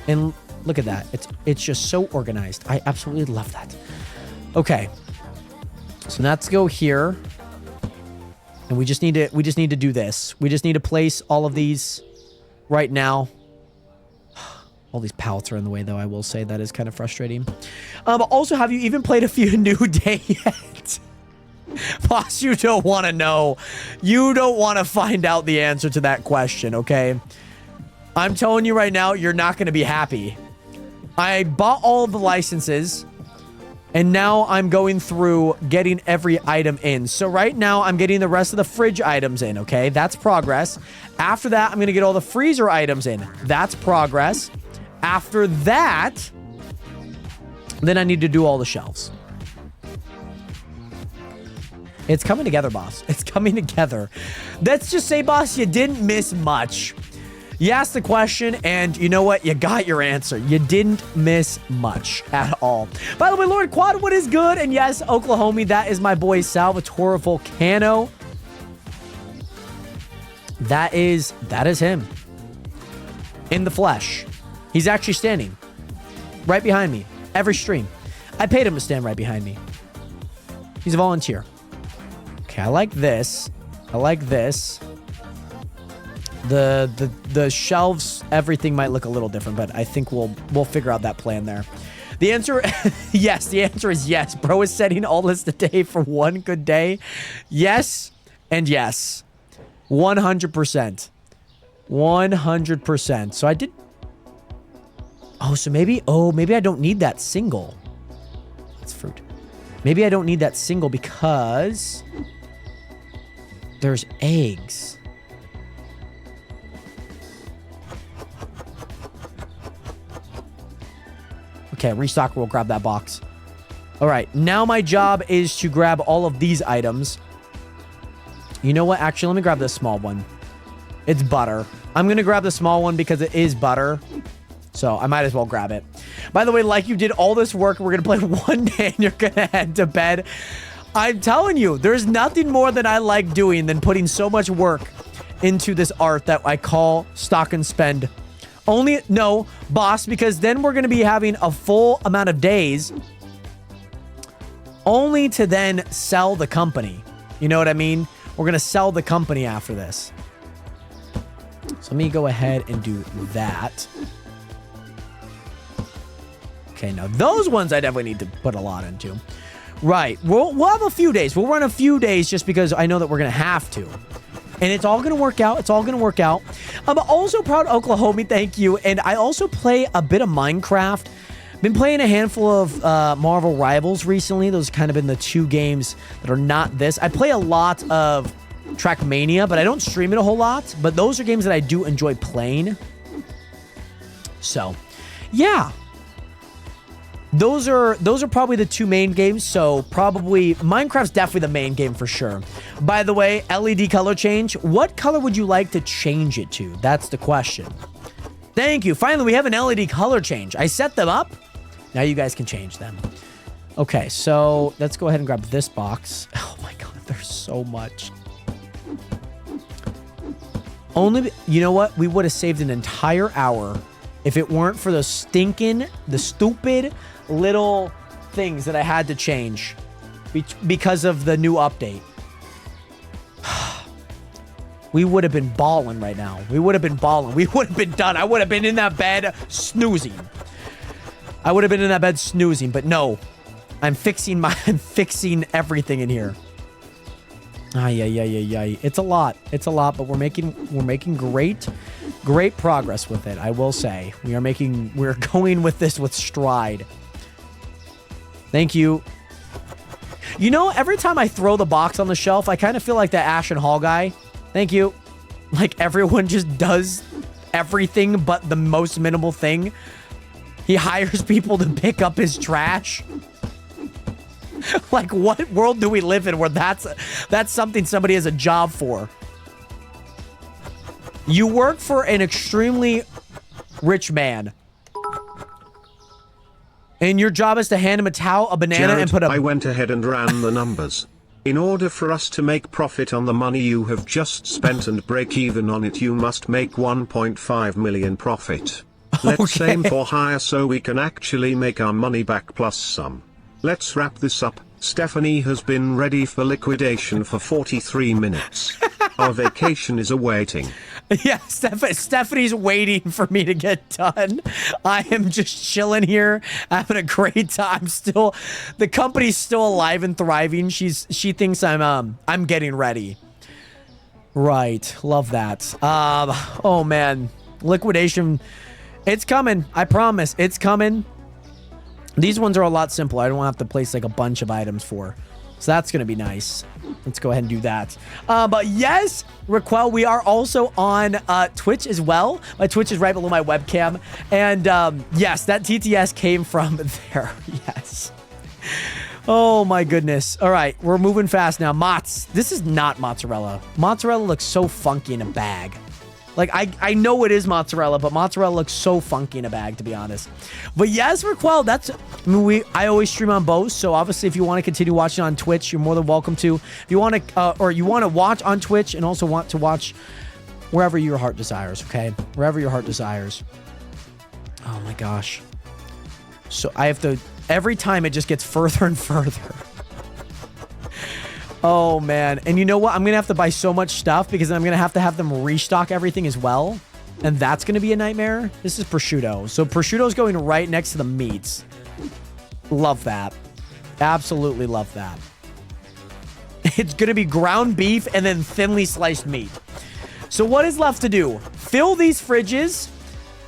And look at that. It's just so organized. I absolutely love that. Okay. So let's go here. And we just need to do this. We just need to place all of these right now. All these pallets are in the way, though. I will say that is kind of frustrating. But also, have you even played a few New Day yet? Boss, you don't want to know. You don't want to find out the answer to that question, okay? I'm telling you right now, you're not going to be happy. I bought all the licenses, and now I'm going through getting every item in. So right now, I'm getting the rest of the fridge items in, okay? That's progress. After that, I'm going to get all the freezer items in. That's progress. After that, then I need to do all the shelves. It's coming together, boss. It's coming together. Let's just say, boss, you didn't miss much. You asked the question, and you know what? You got your answer. You didn't miss much at all. By the way, Lord Quad, what is good? And yes, Oklahoma, that is my boy Salvatore Volcano. That is him. In the flesh. He's actually standing right behind me. Every stream. I paid him to stand right behind me. He's a volunteer. Okay, I like this. I like this. The shelves, everything might look a little different, but I think we'll figure out that plan there. The answer, yes, the answer is yes. Bro is setting all this today for one good day. Yes, and yes. 100%. 100%. So I did... Oh, so maybe I don't need that single. That's fruit. Maybe I don't need that single because there's eggs. Okay, restock. We'll grab that box. All right, now my job is to grab all of these items. You know what? Actually, let me grab this small one. It's butter. I'm going to grab the small one because it is butter. So I might as well grab it. By the way, like you did all this work, we're going to play one day and you're going to head to bed. I'm telling you, there's nothing more that I like doing than putting so much work into this art that I call stock and spend. Only, no, boss, because then we're going to be having a full amount of days only to then sell the company. You know what I mean? We're going to sell the company after this. So let me go ahead and do that. Okay, now those ones I definitely need to put a lot into. Right, we'll have a few days. We'll run a few days just because I know that we're going to have to. And it's all going to work out. It's all going to work out. I'm also proud of Oklahoma. Thank you. And I also play a bit of Minecraft. Been playing a handful of Marvel Rivals recently. Those have kind of been the two games that are not this. I play a lot of Trackmania, but I don't stream it a whole lot. But those are games that I do enjoy playing. So, yeah. Those are probably the two main games. So probably Minecraft's definitely the main game for sure. By the way, LED color change. What color would you like to change it to? That's the question. Thank you. Finally, we have an LED color change. I set them up. Now you guys can change them. Okay, so let's go ahead and grab this box. Oh my God, there's so much. You know what? We would have saved an entire hour if it weren't for the stupid little things that I had to change because of the new update. We would have been balling right now. We would have been balling. We would have been done. I would have been in that bed snoozing. But no. I'm fixing everything in here. Ay. It's a lot, but we're making great progress with it. I will say we're going with this with stride. Thank you. You know, every time I throw the box on the shelf, I kind of feel like that Ashen Hall guy. Thank you. Like everyone just does everything but the most minimal thing. He hires people to pick up his trash. Like, what world do we live in where that's something somebody has a job for? You work for an extremely rich man. And your job is to hand him a towel, a banana, Jared, and put a... I went ahead and ran the numbers. In order for us to make profit on the money you have just spent and break even on it, you must make 1.5 million profit. Let's aim for higher so we can actually make our money back plus some. Let's wrap this up. Stephanie has been ready for liquidation for 43 minutes. Our vacation is awaiting. Yeah, Stephanie's waiting for me to get done. I am just chilling here, having a great time. The company's still alive and thriving. She thinks I'm getting ready. Right, love that. Oh man, liquidation. It's coming. I promise. It's coming. These ones are a lot simpler. I don't have to place like a bunch of items for. So that's going to be nice. Let's go ahead and do that. But yes, Raquel, we are also on Twitch as well. My Twitch is right below my webcam. And yes, that TTS came from there. Yes. Oh my goodness. All right, we're moving fast now. Mott's. This is not mozzarella. Mozzarella looks so funky in a bag. Like, I know it is mozzarella, but mozzarella looks so funky in a bag, to be honest. But yes, Raquel, I always stream on both, so obviously if you want to continue watching on Twitch, you're more than welcome to. If you want to, or you want to watch on Twitch and also want to watch wherever your heart desires, okay? Wherever your heart desires. Oh my gosh. So I have to, every time it just gets further and further. Oh, man. And you know what? I'm going to have to buy so much stuff because I'm going to have them restock everything as well. And that's going to be a nightmare. This is prosciutto. So prosciutto is going right next to the meats. Love that. Absolutely love that. It's going to be ground beef and then thinly sliced meat. So what is left to do? Fill these fridges,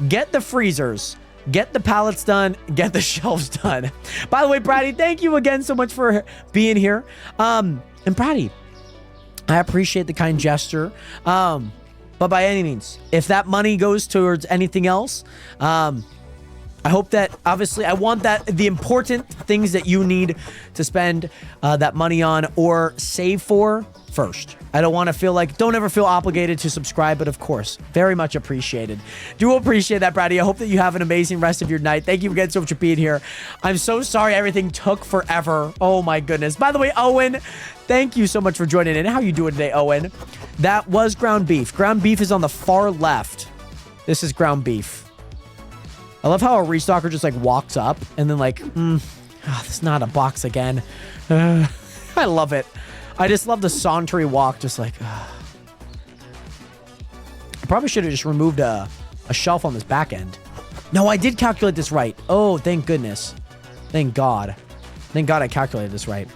get the freezers, Get the pallets done. Get the shelves done. By the way, Braddy, thank you again so much for being here. And Braddy, I appreciate the kind gesture. But by any means, if that money goes towards anything else, I hope that, obviously, I want that the important things that you need to spend that money on or save for first. I don't want to feel like, don't ever feel obligated to subscribe, but of course, very much appreciated. Do appreciate that, Brady. I hope that you have an amazing rest of your night. Thank you again so much for being here. I'm so sorry everything took forever. Oh my goodness. By the way, Owen, thank you so much for joining in. How you doing today, Owen? That was ground beef. Ground beef is on the far left. This is ground beef. I love how a restocker just like walks up and then like, this is not a box again. I love it. I just love the sauntery walk, just like, I probably should have just removed a shelf on this back end. No, I did calculate this right. Oh, thank goodness. Thank God. Thank God I calculated this right.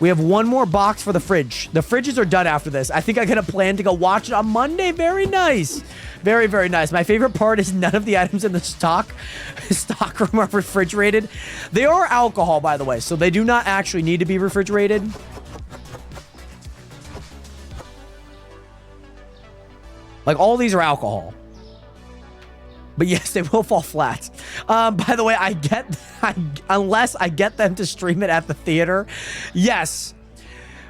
We have one more box for the fridge. The fridges are done after this. I think I got a plan to go watch it on Monday. Very nice. Very, very nice. My favorite part is none of the items in the stock room are refrigerated. They are alcohol, by the way, so they do not actually need to be refrigerated. Like, all these are alcohol. But yes, they will fall flat. By the way, unless I get them to stream it at the theater, yes.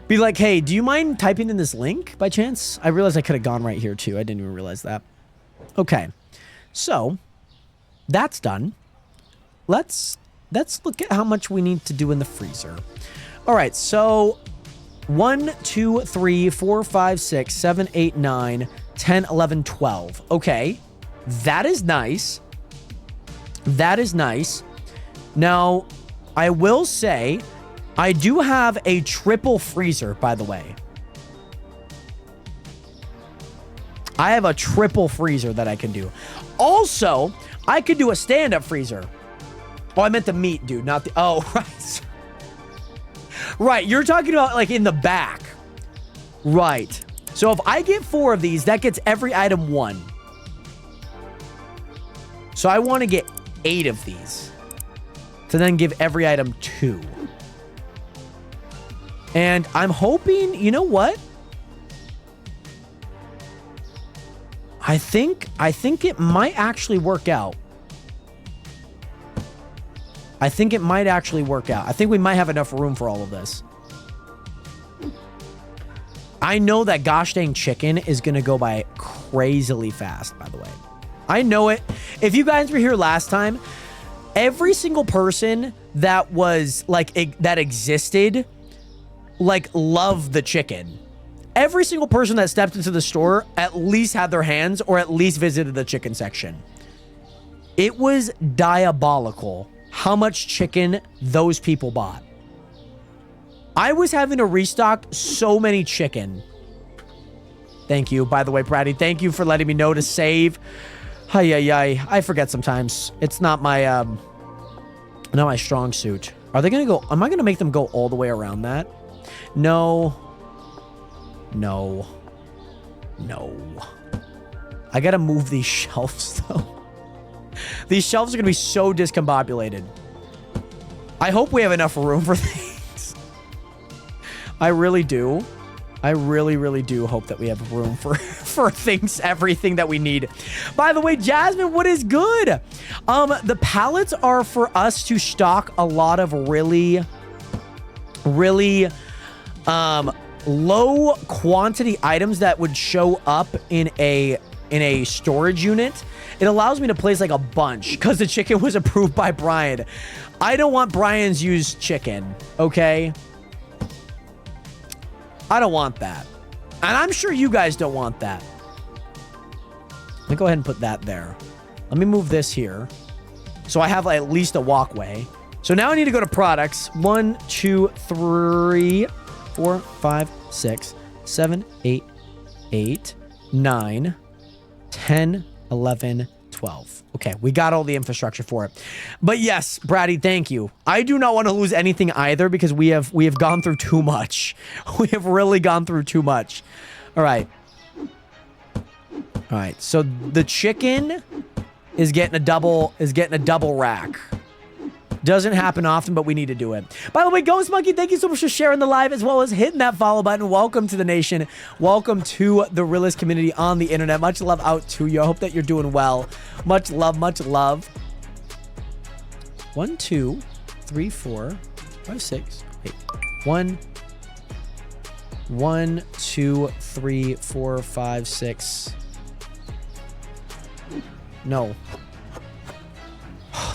Be like, hey, do you mind typing in this link by chance? I realized I could have gone right here too. I didn't even realize that. Okay, so that's done. Let's look at how much we need to do in the freezer. All right, so 1, 2, 3, 4, 5, 6, 7, 8, 9, 10, 11, 12. Okay. That is nice. That is nice. Now, I will say, I do have a triple freezer, by the way. I have a triple freezer that I can do. Also, I could do a stand-up freezer. Oh, I meant the meat, dude, not the... Oh, right. Right, you're talking about, like, in the back. Right. So if I get 4 of these, that gets every item 1. So I want to get 8 of these to then give every item 2. And I'm hoping, you know what? I think it might actually work out. I think it might actually work out. I think we might have enough room for all of this. I know that gosh dang chicken is going to go by crazily fast, by the way. I know it. If you guys were here last time, every single person that was like that existed, like, loved the chicken. Every single person that stepped into the store at least had their hands or at least visited the chicken section. It was diabolical how much chicken those people bought. I was having to restock so many chicken. Thank you, by the way, Braddy. Thank you for letting me know to save. I forget sometimes. It's not my strong suit. Are they gonna go? Am I gonna make them go all the way around that? No. No. No. I gotta move these shelves though. These shelves are gonna be so discombobulated. I hope we have enough room for things. I really do. I really, really do hope that we have room for things, everything that we need. By the way, Jasmine, what is good? The pallets are for us to stock a lot of really low quantity items that would show up in a storage unit. It allows me to place like a bunch because the chicken was approved by Brian. I don't want Brian's used chicken, okay? I don't want that. And I'm sure you guys don't want that. Let me go ahead and put that there. Let me move this here. So I have at least a walkway. So now I need to go to products. 1, 2, 3, 4, 5, 6, 7, 8, 9, 10, 11, 12. Okay, we got all the infrastructure for it. But yes, Braddy, thank you. I do not want to lose anything either because we have gone through too much. We have really gone through too much. All right. All right, so the chicken is getting a double rack. Doesn't happen often, but we need to do it. By the way, Ghost Monkey, thank you so much for sharing the live as well as hitting that follow button. Welcome to the nation. Welcome to the realist community on the internet. Much love out to you. I hope that you're doing well. Much love, much love. 1, 2, 3, 4, 5, 6. Wait. 1, 2, 3, 4, 5, 6. No.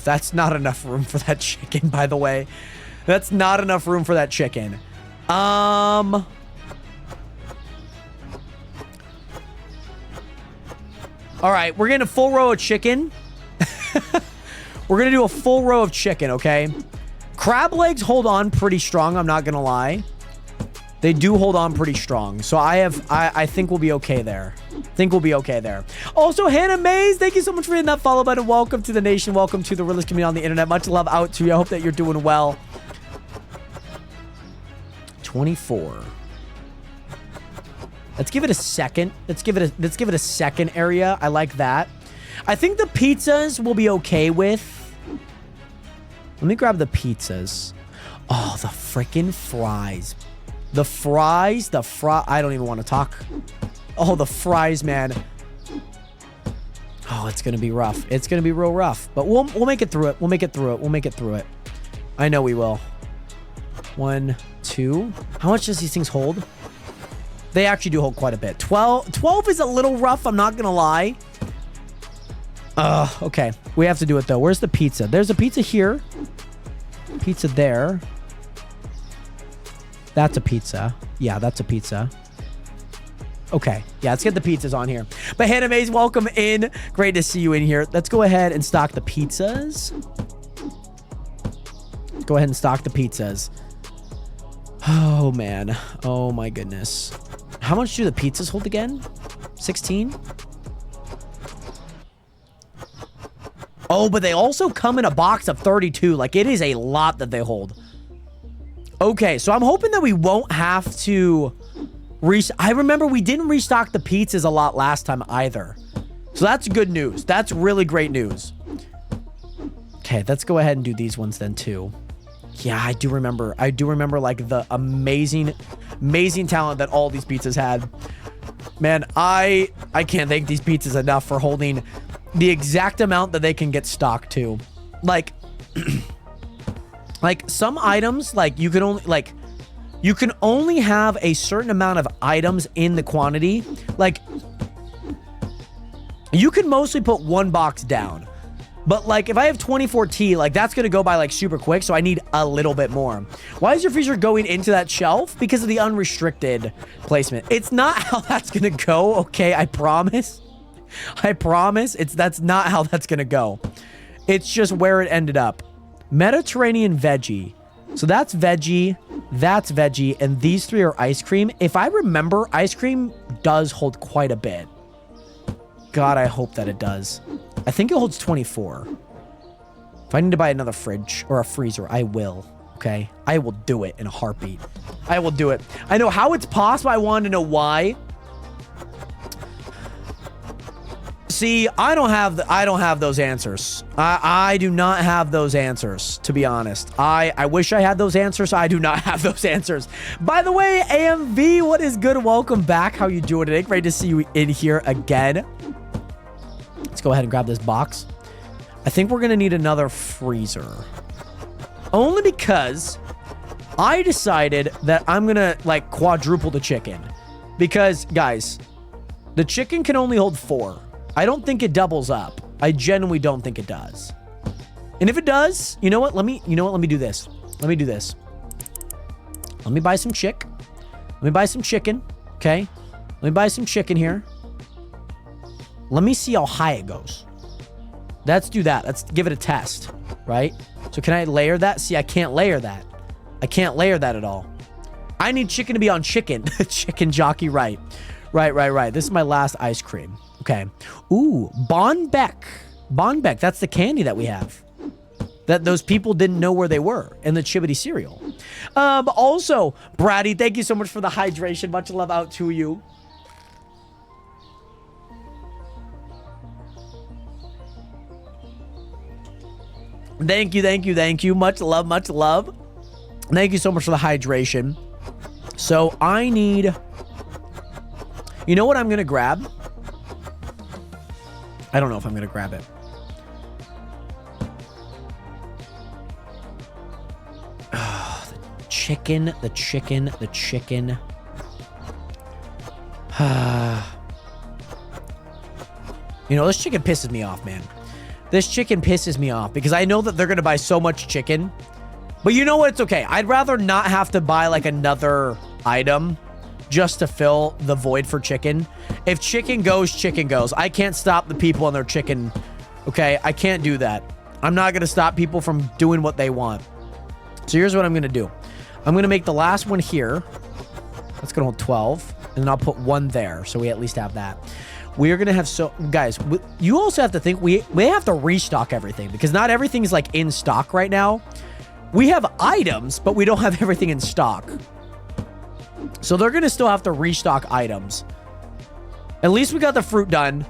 That's not enough room for that chicken, by the way. That's not enough room for that chicken. All right, we're getting a full row of chicken. We're going to do a full row of chicken, okay? Crab legs hold on pretty strong, I'm not going to lie. They do hold on pretty strong. So I think we'll be okay there. Also, Hannah Mays, thank you so much for hitting that follow button. Welcome to the nation. Welcome to the realist community on the internet. Much love out to you. I hope that you're doing well. 24. Let's give it a second. Let's give it a second area. I like that. I think the pizzas will be okay with. Let me grab the pizzas. Oh, the freaking fries. The fries, I don't even want to talk. Oh, the fries, man. Oh, it's going to be rough. It's going to be real rough. But we'll make it through it. We'll make it through it. I know we will. 1, 2. How much does these things hold? They actually do hold quite a bit. 12 is a little rough, I'm not going to lie. Okay. We have to do it, though. Where's the pizza? There's a pizza here. Pizza there. That's a pizza. Yeah, that's a pizza. Okay. Yeah, let's get the pizzas on here. But Hannah Mays, welcome in. Great to see you in here. Let's go ahead and stock the pizzas. Go ahead and stock the pizzas. Oh, man. Oh, my goodness. How much do the pizzas hold again? 16? Oh, but they also come in a box of 32. Like, it is a lot that they hold. Okay, so I'm hoping that we won't have to... I remember we didn't restock the pizzas a lot last time either. So that's good news. That's really great news. Okay, let's go ahead and do these ones then too. Yeah, I do remember like the amazing talent that all these pizzas had. Man, I can't thank these pizzas enough for holding the exact amount that they can get stocked to. Like... Like, some items, like, you can only have a certain amount of items in the quantity. Like, you can mostly put one box down. But, like, if I have 24T, like, that's going to go by, like, super quick, so I need a little bit more. Why is your freezer going into that shelf? Because of the unrestricted placement. It's not how that's going to go, okay? I promise. I promise. That's not how that's going to go. It's just where it ended up. Mediterranean veggie. So that's veggie, and these three are ice cream. If I remember, ice cream does hold quite a bit. God, I hope that it does. I think it holds 24. If I need to buy another fridge or a freezer, I will. Okay? I will do it in a heartbeat. I will do it. I know how it's possible. I wanted to know why. See, I don't have those answers. I do not have those answers, to be honest. I wish I had those answers. I do not have those answers. By the way, AMV, what is good? Welcome back. How you doing today? Great to see you in here again. Let's go ahead and grab this box. I think we're going to need another freezer. Only because I decided that I'm going to, like, quadruple the chicken. Because, guys, the chicken can only hold 4. I don't think it doubles up. I genuinely don't think it does. And if it does, you know what? Let me do this. Let me buy some chick. Let me buy some chicken. Okay. Let me buy some chicken here. Let me see how high it goes. Let's do that. Let's give it a test. Right? So can I layer that? See, I can't layer that. I can't layer that at all. I need chicken to be on chicken. Chicken jockey, right. Right. This is my last ice cream. Okay. Ooh, Bonbeck. Bonbeck, that's the candy that we have. That those people didn't know where they were in the Chibity cereal. Also, Brady, thank you so much for the hydration. Much love out to you. Thank you, thank you, thank you. Much love, much love. Thank you so much for the hydration. So I need... You know what I'm going to grab? I don't know if I'm going to grab it. Oh, the chicken. You know, this chicken pisses me off, man. This chicken pisses me off because I know that they're going to buy so much chicken. But you know what? It's okay. I'd rather not have to buy like another item just to fill the void for chicken. If chicken goes, chicken goes. I can't stop the people and their chicken. Okay? I can't do that. I'm not going to stop people from doing what they want. So here's what I'm going to do. I'm going to make the last one here. That's going to hold 12. And then I'll put one there. So we at least have that. We are going to have guys, you also have to think we have to restock everything because not everything is like in stock right now. We have items, but we don't have everything in stock. So they're going to still have to restock items. At least we got the fruit done.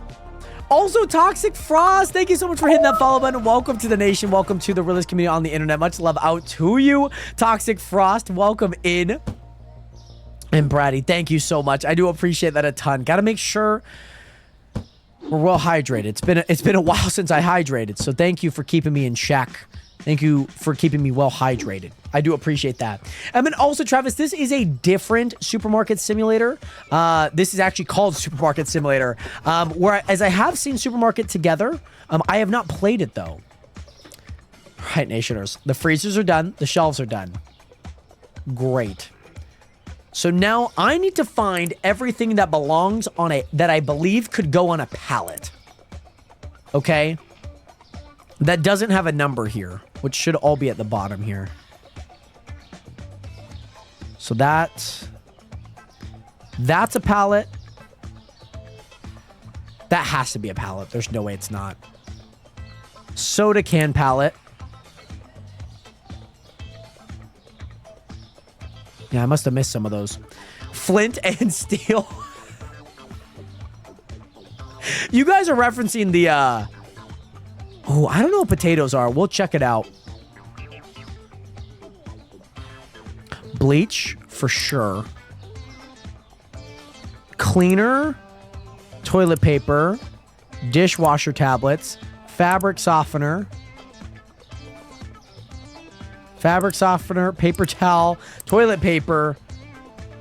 Also, Toxic Frost, thank you so much for hitting that follow button. Welcome to the nation. Welcome to the realest community on the internet. Much love out to you, Toxic Frost. Welcome in. And Brady, thank you so much. I do appreciate that a ton. Got to make sure we're well hydrated. It's been a while since I hydrated, so thank you for keeping me in check. Thank you for keeping me well hydrated. I do appreciate that. And then also, Travis, this is a different supermarket simulator. This is actually called Supermarket Simulator. Whereas I have seen Supermarket Together, I have not played it though. All right, Nationers. The freezers are done. The shelves are done. Great. So now I need to find everything that belongs on that I believe could go on a pallet. Okay? That doesn't have a number here, which should all be at the bottom here. So that's a pallet. That has to be a pallet. There's no way it's not. Soda can pallet. Yeah, I must have missed some of those. Flint and steel. You guys are referencing the, oh, I don't know what potatoes are. We'll check it out. Bleach, for sure. Cleaner. Toilet paper. Dishwasher tablets. Fabric softener. Fabric softener, paper towel, toilet paper.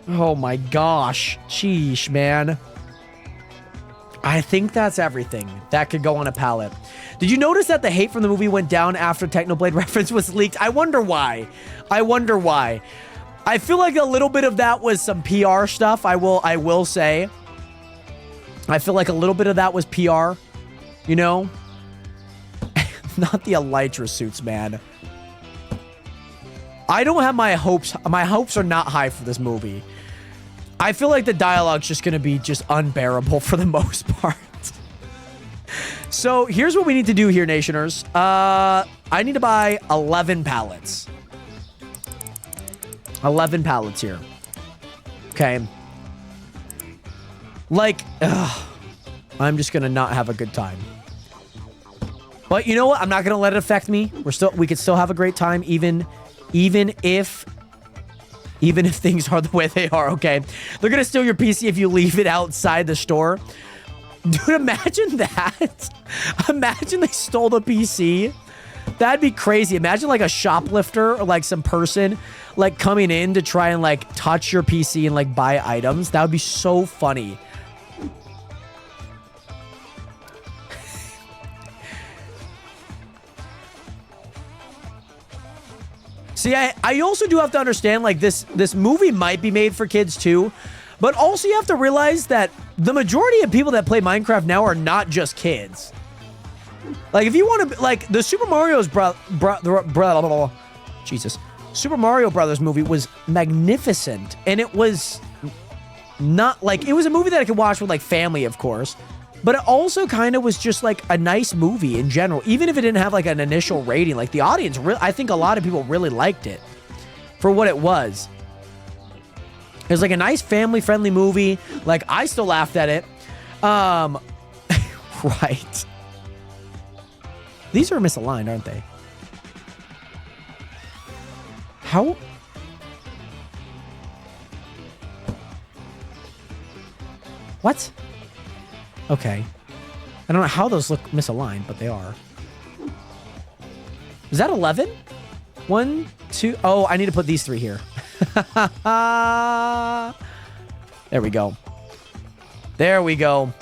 Oh my gosh. Sheesh, man. I think that's everything that could go on a pallet. Did you notice that the hate from the movie went down after Technoblade reference was leaked? I wonder why. I wonder why. I feel like a little bit of that was some PR stuff. I will say. I feel like a little bit of that was PR. You know? Not the Elytra suits, man. I don't have my hopes. My hopes are not high for this movie. I feel like the dialogue's just going to be just unbearable for the most part. So here's what we need to do here, Nationers. I need to buy 11 pallets. 11 pallets here. Okay. Like, I'm just going to not have a good time. But you know what? I'm not going to let it affect me. We could still have a great time even if things are the way they are, okay? They're gonna steal your PC if you leave it outside the store. Dude, imagine that. Imagine they stole the PC. That'd be crazy. Imagine like a shoplifter or like some person like coming in to try and like touch your PC and like buy items. That would be so funny. See, I also do have to understand, like, this movie might be made for kids, too. But also, you have to realize that the majority of people that play Minecraft now are not just kids. Like, if you want to... Like, the Super Mario Brothers movie was magnificent. And it was not... Like, it was a movie that I could watch with, like, family, of course. But it also kind of was just, like, a nice movie in general. Even if it didn't have, like, an initial rating. Like, the audience, I think a lot of people really liked it for what it was. It was, like, a nice family-friendly movie. Like, I still laughed at it. Right. These are misaligned, aren't they? How? What? Okay. I don't know how those look misaligned, but they are. Is that 11? 1, 2. Oh, I need to put these 3 here. There we go. There we go.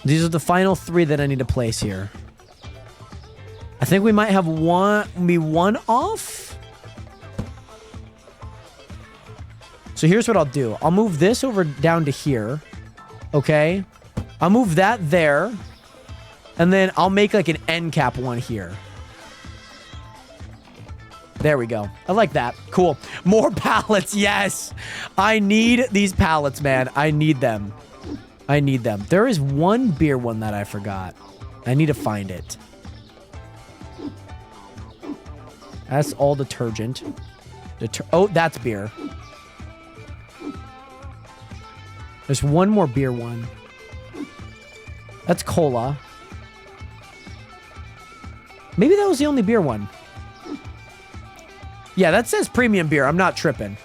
These are the final 3 that I need to place here. I think we might have one off. So here's what I'll do. I'll move this over down to here. Okay. I'll move that there. And then I'll make like an end cap one here. There we go. I like that. Cool. More pallets. Yes. I need these pallets, man. I need them. I need them. There is one beer one that I forgot. I need to find it. That's all detergent. Oh, that's beer. There's one more beer one. That's cola. Maybe that was the only beer one. Yeah, that says premium beer. I'm not tripping.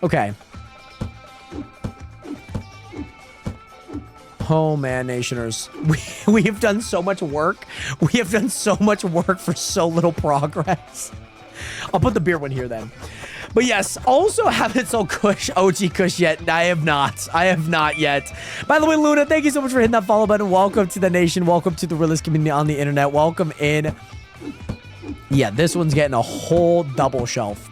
Okay. Oh, man, Nationers. We have done so much work. We have done so much work for so little progress. I'll put the beer one here then. But yes, also haven't sold Kush, OG Kush yet. I have not. I have not yet. By the way, Luna, thank you so much for hitting that follow button. Welcome to the nation. Welcome to the realist community on the internet. Welcome in. Yeah, this one's getting a whole double shelf.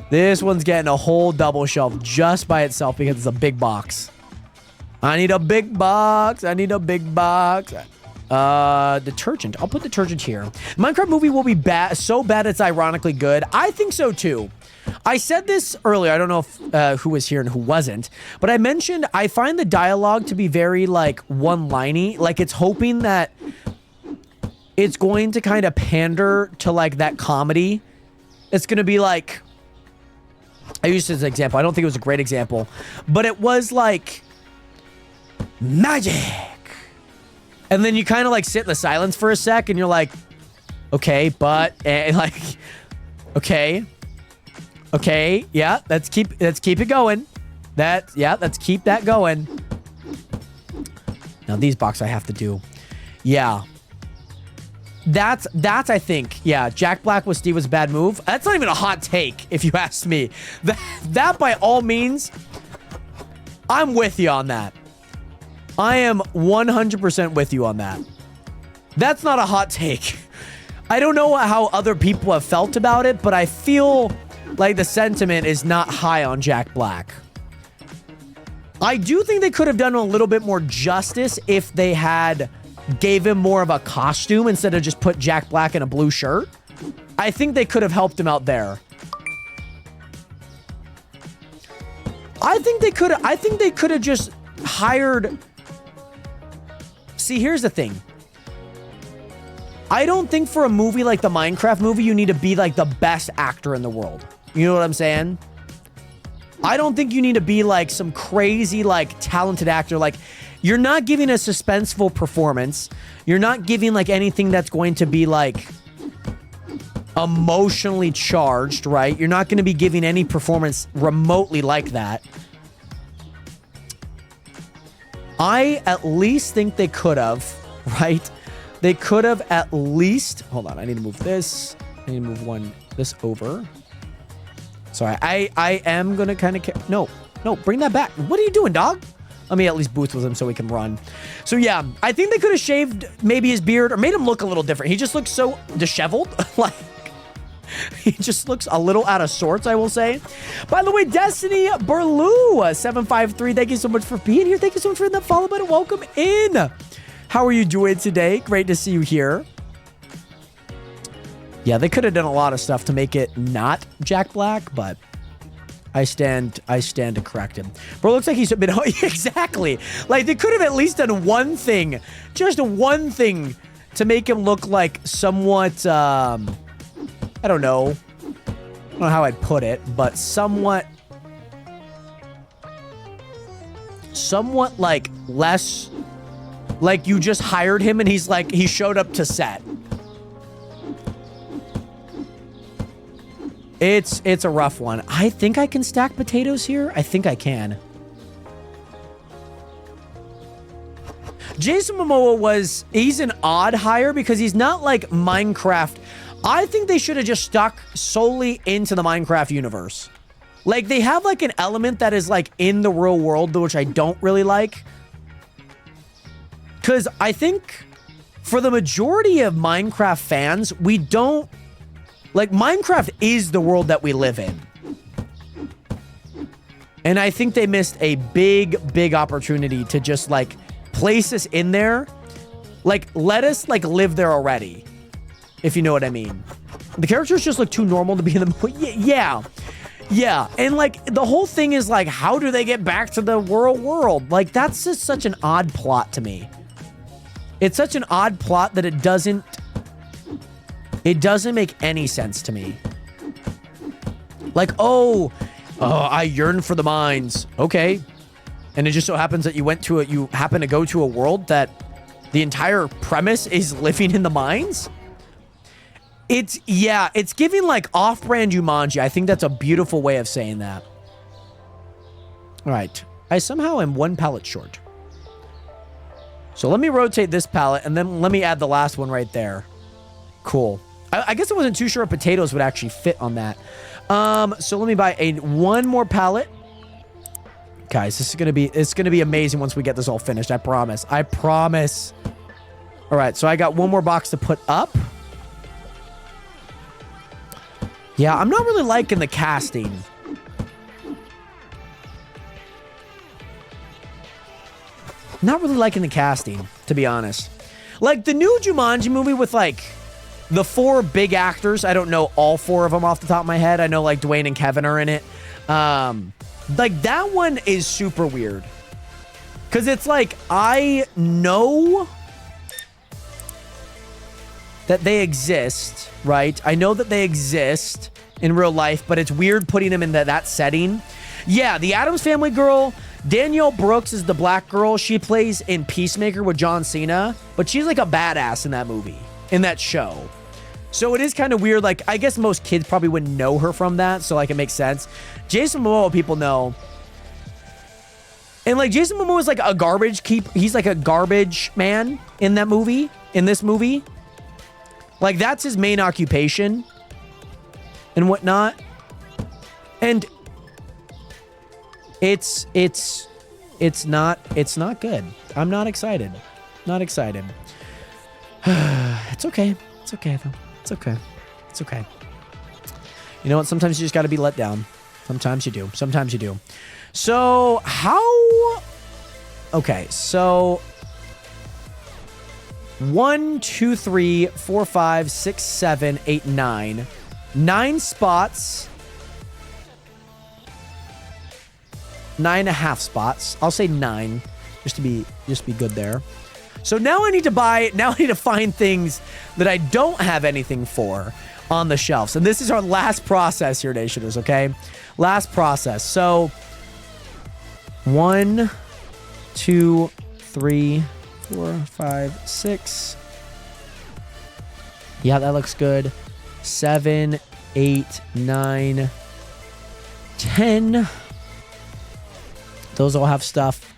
This one's getting a whole double shelf just by itself because it's a big box. I need a big box. I need a big box. Detergent. I'll put detergent here. Minecraft movie will be bad, so bad it's ironically good. I think so too. I said this earlier. I don't know if who was here and who wasn't, but I mentioned I find the dialogue to be very like one-liney. Like it's hoping that it's going to kind of pander to like that comedy. It's going to be like, I used it as an example. I don't think it was a great example, but it was like magic. And then you kind of like sit in the silence for a sec and you're like, okay, but and like, okay, yeah, let's keep it going. Let's keep that going. Now these boxes I have to do. Yeah. That's I think, yeah, Jack Black with Steve was a bad move. That's not even a hot take, if you ask me. That by all means, I'm with you on that. I am 100% with you on that. That's not a hot take. I don't know how other people have felt about it, but I feel like the sentiment is not high on Jack Black. I do think they could have done a little bit more justice if they had gave him more of a costume instead of just put Jack Black in a blue shirt. I think they could have helped him out there. I think they could have just hired... See, here's the thing. I don't think for a movie like the Minecraft movie, you need to be like the best actor in the world. You know what I'm saying? I don't think you need to be like some crazy, like talented actor. Like you're not giving a suspenseful performance. You're not giving like anything that's going to be like emotionally charged, right? You're not going to be giving any performance remotely like that. I at least think they could have, right? They could have at least... Hold on, I need to move this. I need to move this over. Sorry, I am going to kind of... No, bring that back. What are you doing, dog? Let me at least boost with him so he can run. So yeah, I think they could have shaved maybe his beard or made him look a little different. He just looks so disheveled. Like, he just looks a little out of sorts, I will say. By the way, Destiny Berlou 753, thank you so much for being here. Thank you so much for hitting that follow button. Welcome in. How are you doing today? Great to see you here. Yeah, they could have done a lot of stuff to make it not Jack Black, but I stand to correct him. Bro, looks like he's been... Exactly. Like, they could have at least done one thing. Just one thing to make him look like somewhat... I don't know how I'd put it, but somewhat like less, like you just hired him and he's like, he showed up to set. It's a rough one. I think I can stack potatoes here. I think I can. Jason Momoa he's an odd hire because he's not like Minecraft. I think they should have just stuck solely into the Minecraft universe. Like, they have like an element that is like in the real world, which I don't really like. Because I think for the majority of Minecraft fans, we don't... Like, Minecraft is the world that we live in. And I think they missed a big, big opportunity to just, like, place us in there. Like, let us, like, live there already. If you know what I mean. The characters just look too normal to be in the movie. Yeah. Yeah. And, like, the whole thing is, like, how do they get back to the real world? Like, that's just such an odd plot to me. It's such an odd plot that it doesn't make any sense to me. Like, oh, I yearn for the mines. Okay. And it just so happens that you happen to go to a world that the entire premise is living in the mines. It's giving like off-brand Jumanji. I think that's a beautiful way of saying that. All right. I somehow am one pallet short. So let me rotate this pallet and then let me add the last one right there. Cool. I guess I wasn't too sure if potatoes would actually fit on that. So let me buy one more pallet. Guys, it's gonna be amazing once we get this all finished. I promise. I promise. All right, so I got one more box to put up. Yeah, I'm not really liking the casting. Not really liking the casting, to be honest. Like, the new Jumanji movie with, like, the 4 big actors. I don't know all 4 of them off the top of my head. I know, like, Dwayne and Kevin are in it. Like, that one is super weird. Because it's like, I know that they exist, right? I know that they exist in real life, but it's weird putting them in that setting. Yeah, the Addams Family girl... Danielle Brooks is the black girl. She plays in Peacemaker with John Cena, but she's like a badass in that movie, in that show. So it is kind of weird. Like, I guess most kids probably wouldn't know her from that, so like it makes sense. Jason Momoa, people know. And like Jason Momoa is like a he's like a garbage man in that movie, in this movie. Like, that's his main occupation and whatnot. And it's not good. I'm not excited. Not excited. It's okay. It's okay though. It's okay. It's okay. You know what? Sometimes you just got to be let down. Sometimes you do. Sometimes you do. So okay. So 1, 2, 3, 4, 5, 6, 7, 8, 9. 9 spots. 9.5 spots. I'll say 9 just to be good there. So now I need to find things that I don't have anything for on the shelves. And this is our last process here, Nationers, okay? Last process. So 1, 2, 3, 4, 5, 6. Yeah, that looks good. 7, 8, 9, 10. Those all have stuff.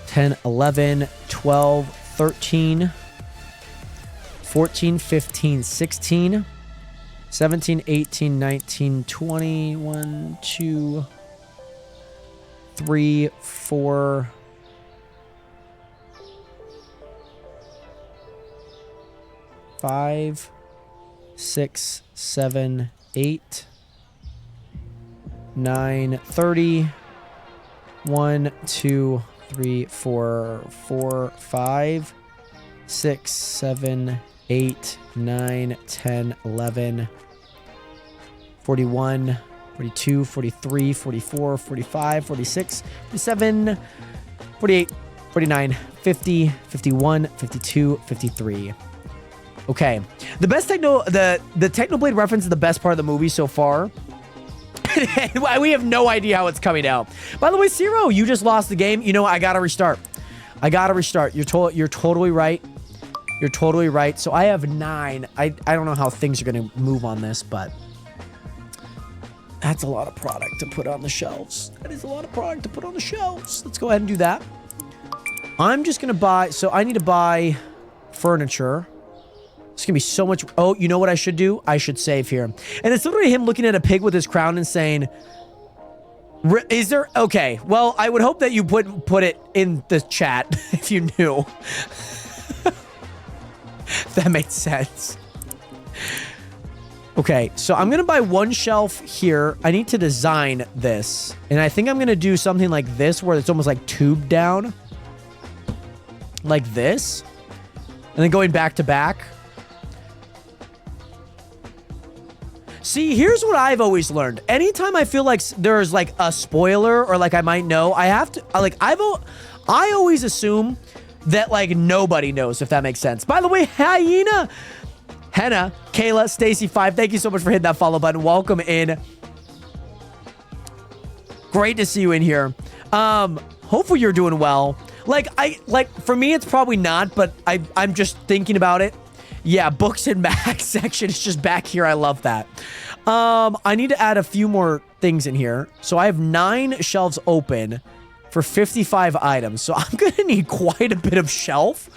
10, 11, 12, 13, 14, 15, 16, 17, 18, 19, 20, 1, 2, 3, 4, 5, 6, 7, 8, 9, 30. 1, 2, 3, 4, 5, 6, 7, 8, 9, 10, 11, 41, 42, 43, 44, 45, 46, 47, 48, 49, 50, 51, 52, 53. Okay. The best the Technoblade reference is the best part of the movie so far. We have no idea how it's coming out. By the way, Zero, you just lost the game. You know what? I gotta restart. You're totally right. You're totally right. So I have 9. I don't know how things are gonna move on this, but That's a lot of product to put on the shelves. That is a lot of product to put on the shelves. Let's go ahead and do that. I'm just going to buy... So I need to buy furniture. It's going to be so much... Oh, you know what I should do? I should save here. And it's literally him looking at a pig with his crown and saying... Is there... Okay. Well, I would hope that you put it in the chat if you knew. That made sense. Okay, so I'm going to buy one shelf here. I need to design this. And I think I'm going to do something like this where it's almost like tubed down. Like this. And then going back to back. See, here's what I've always learned. Anytime I feel like there's like a spoiler or like I might know, I have to... Like, I always assume that like nobody knows, if that makes sense. By the way, Hyena... Henna, Kayla, Stacy5, thank you so much for hitting that follow button. Welcome in. Great to see you in here. Hopefully you're doing well. For me, it's probably not, but I'm just thinking about it. Yeah, books and bags section is just back here. I love that. I need to add a few more things in here. So I have 9 shelves open for 55 items. So I'm going to need quite a bit of shelf.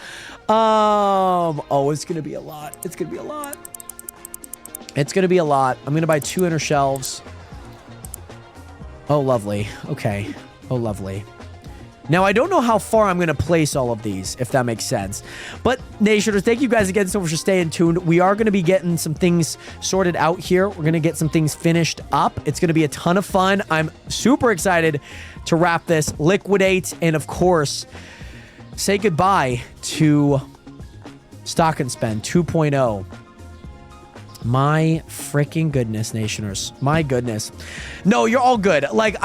Oh, it's gonna be a lot. It's gonna be a lot. It's gonna be a lot. I'm gonna buy 2 inner shelves. Oh, lovely. Okay. Oh, lovely. Now, I don't know how far I'm gonna place all of these, if that makes sense. But, Nationers, thank you guys again so much for staying tuned. We are gonna be getting some things sorted out here. We're gonna get some things finished up. It's gonna be a ton of fun. I'm super excited to wrap this, liquidate, and of course... say goodbye to Stock and Spend 2.0. My freaking goodness, Nationers. My goodness. No, you're all good. Like,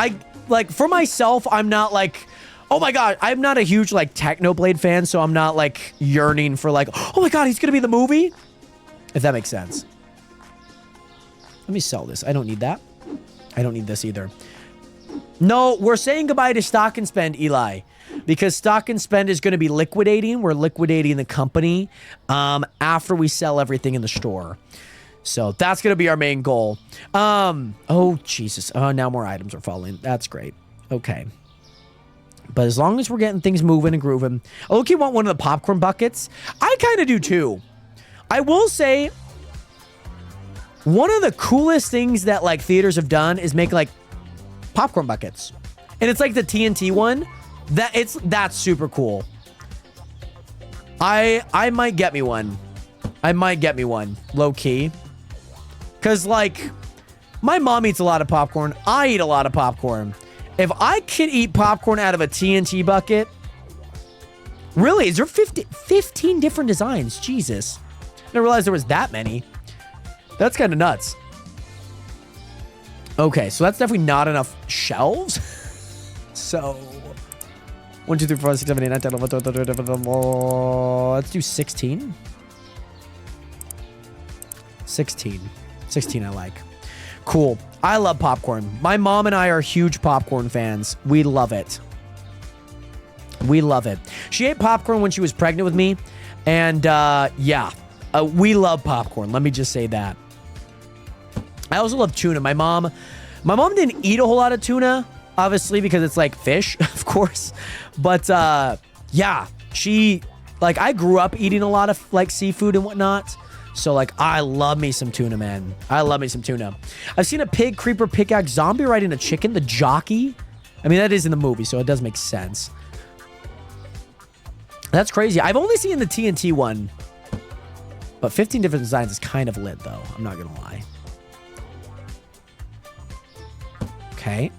for myself, I'm not like, oh my God, I'm not a huge, like, Technoblade fan, so I'm not, like, yearning for, like, oh my God, he's gonna be in the movie? If that makes sense. Let me sell this. I don't need that. I don't need this either. No, we're saying goodbye to Stock and Spend, Eli. Because Stock and Spend is going to be liquidating. We're liquidating the company after we sell everything in the store. So that's going to be our main goal. Oh, Jesus. Oh, now more items are falling. That's great. Okay. But as long as we're getting things moving and grooving. Oh, look, you want one of the popcorn buckets? I kind of do too. I will say one of the coolest things that like theaters have done is make like popcorn buckets. And it's like the TNT one. That's super cool. I might get me one. I might get me one, low key. Cause like my mom eats a lot of popcorn. I eat a lot of popcorn. If I could eat popcorn out of a TNT bucket, really, is there 15 different designs? Jesus. I didn't realize there was that many. That's kind of nuts. Okay, so that's definitely not enough shelves. So 1, 2, 3, 4, 5, 6, 7, 8, 9, 10, 11, 12, 13, 14, 15, let's do 16. 16. 16 I like. Cool. I love popcorn. My mom and I are huge popcorn fans. We love it. We love it. She ate popcorn when she was pregnant with me. And, yeah. We love popcorn. Let me just say that. I also love tuna. My mom didn't eat a whole lot of tuna. Obviously, because it's like fish, of course. But, yeah, I grew up eating a lot of, like, seafood and whatnot. So, like, I love me some tuna, man. I love me some tuna. I've seen a pig, creeper, pickaxe, zombie riding a chicken, the jockey. I mean, that is in the movie, so it does make sense. That's crazy. I've only seen the TNT one. But 15 different designs is kind of lit, though. I'm not going to lie. Okay.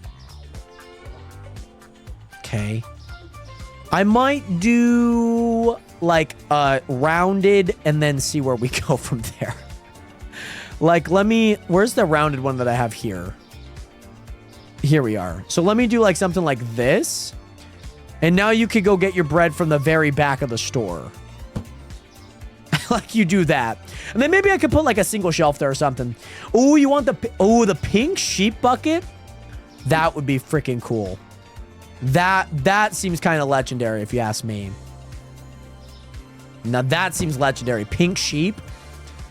Okay. I might do like rounded and then see where we go from there. Like, where's the rounded one that I have here? Here we are. So let me do like something like this. And now you could go get your bread from the very back of the store. Like you do that. And then maybe I could put like a single shelf there or something. Oh, you want the pink sheep bucket? That would be freaking cool. That seems kind of legendary if you ask me. Now that seems legendary. Pink sheep.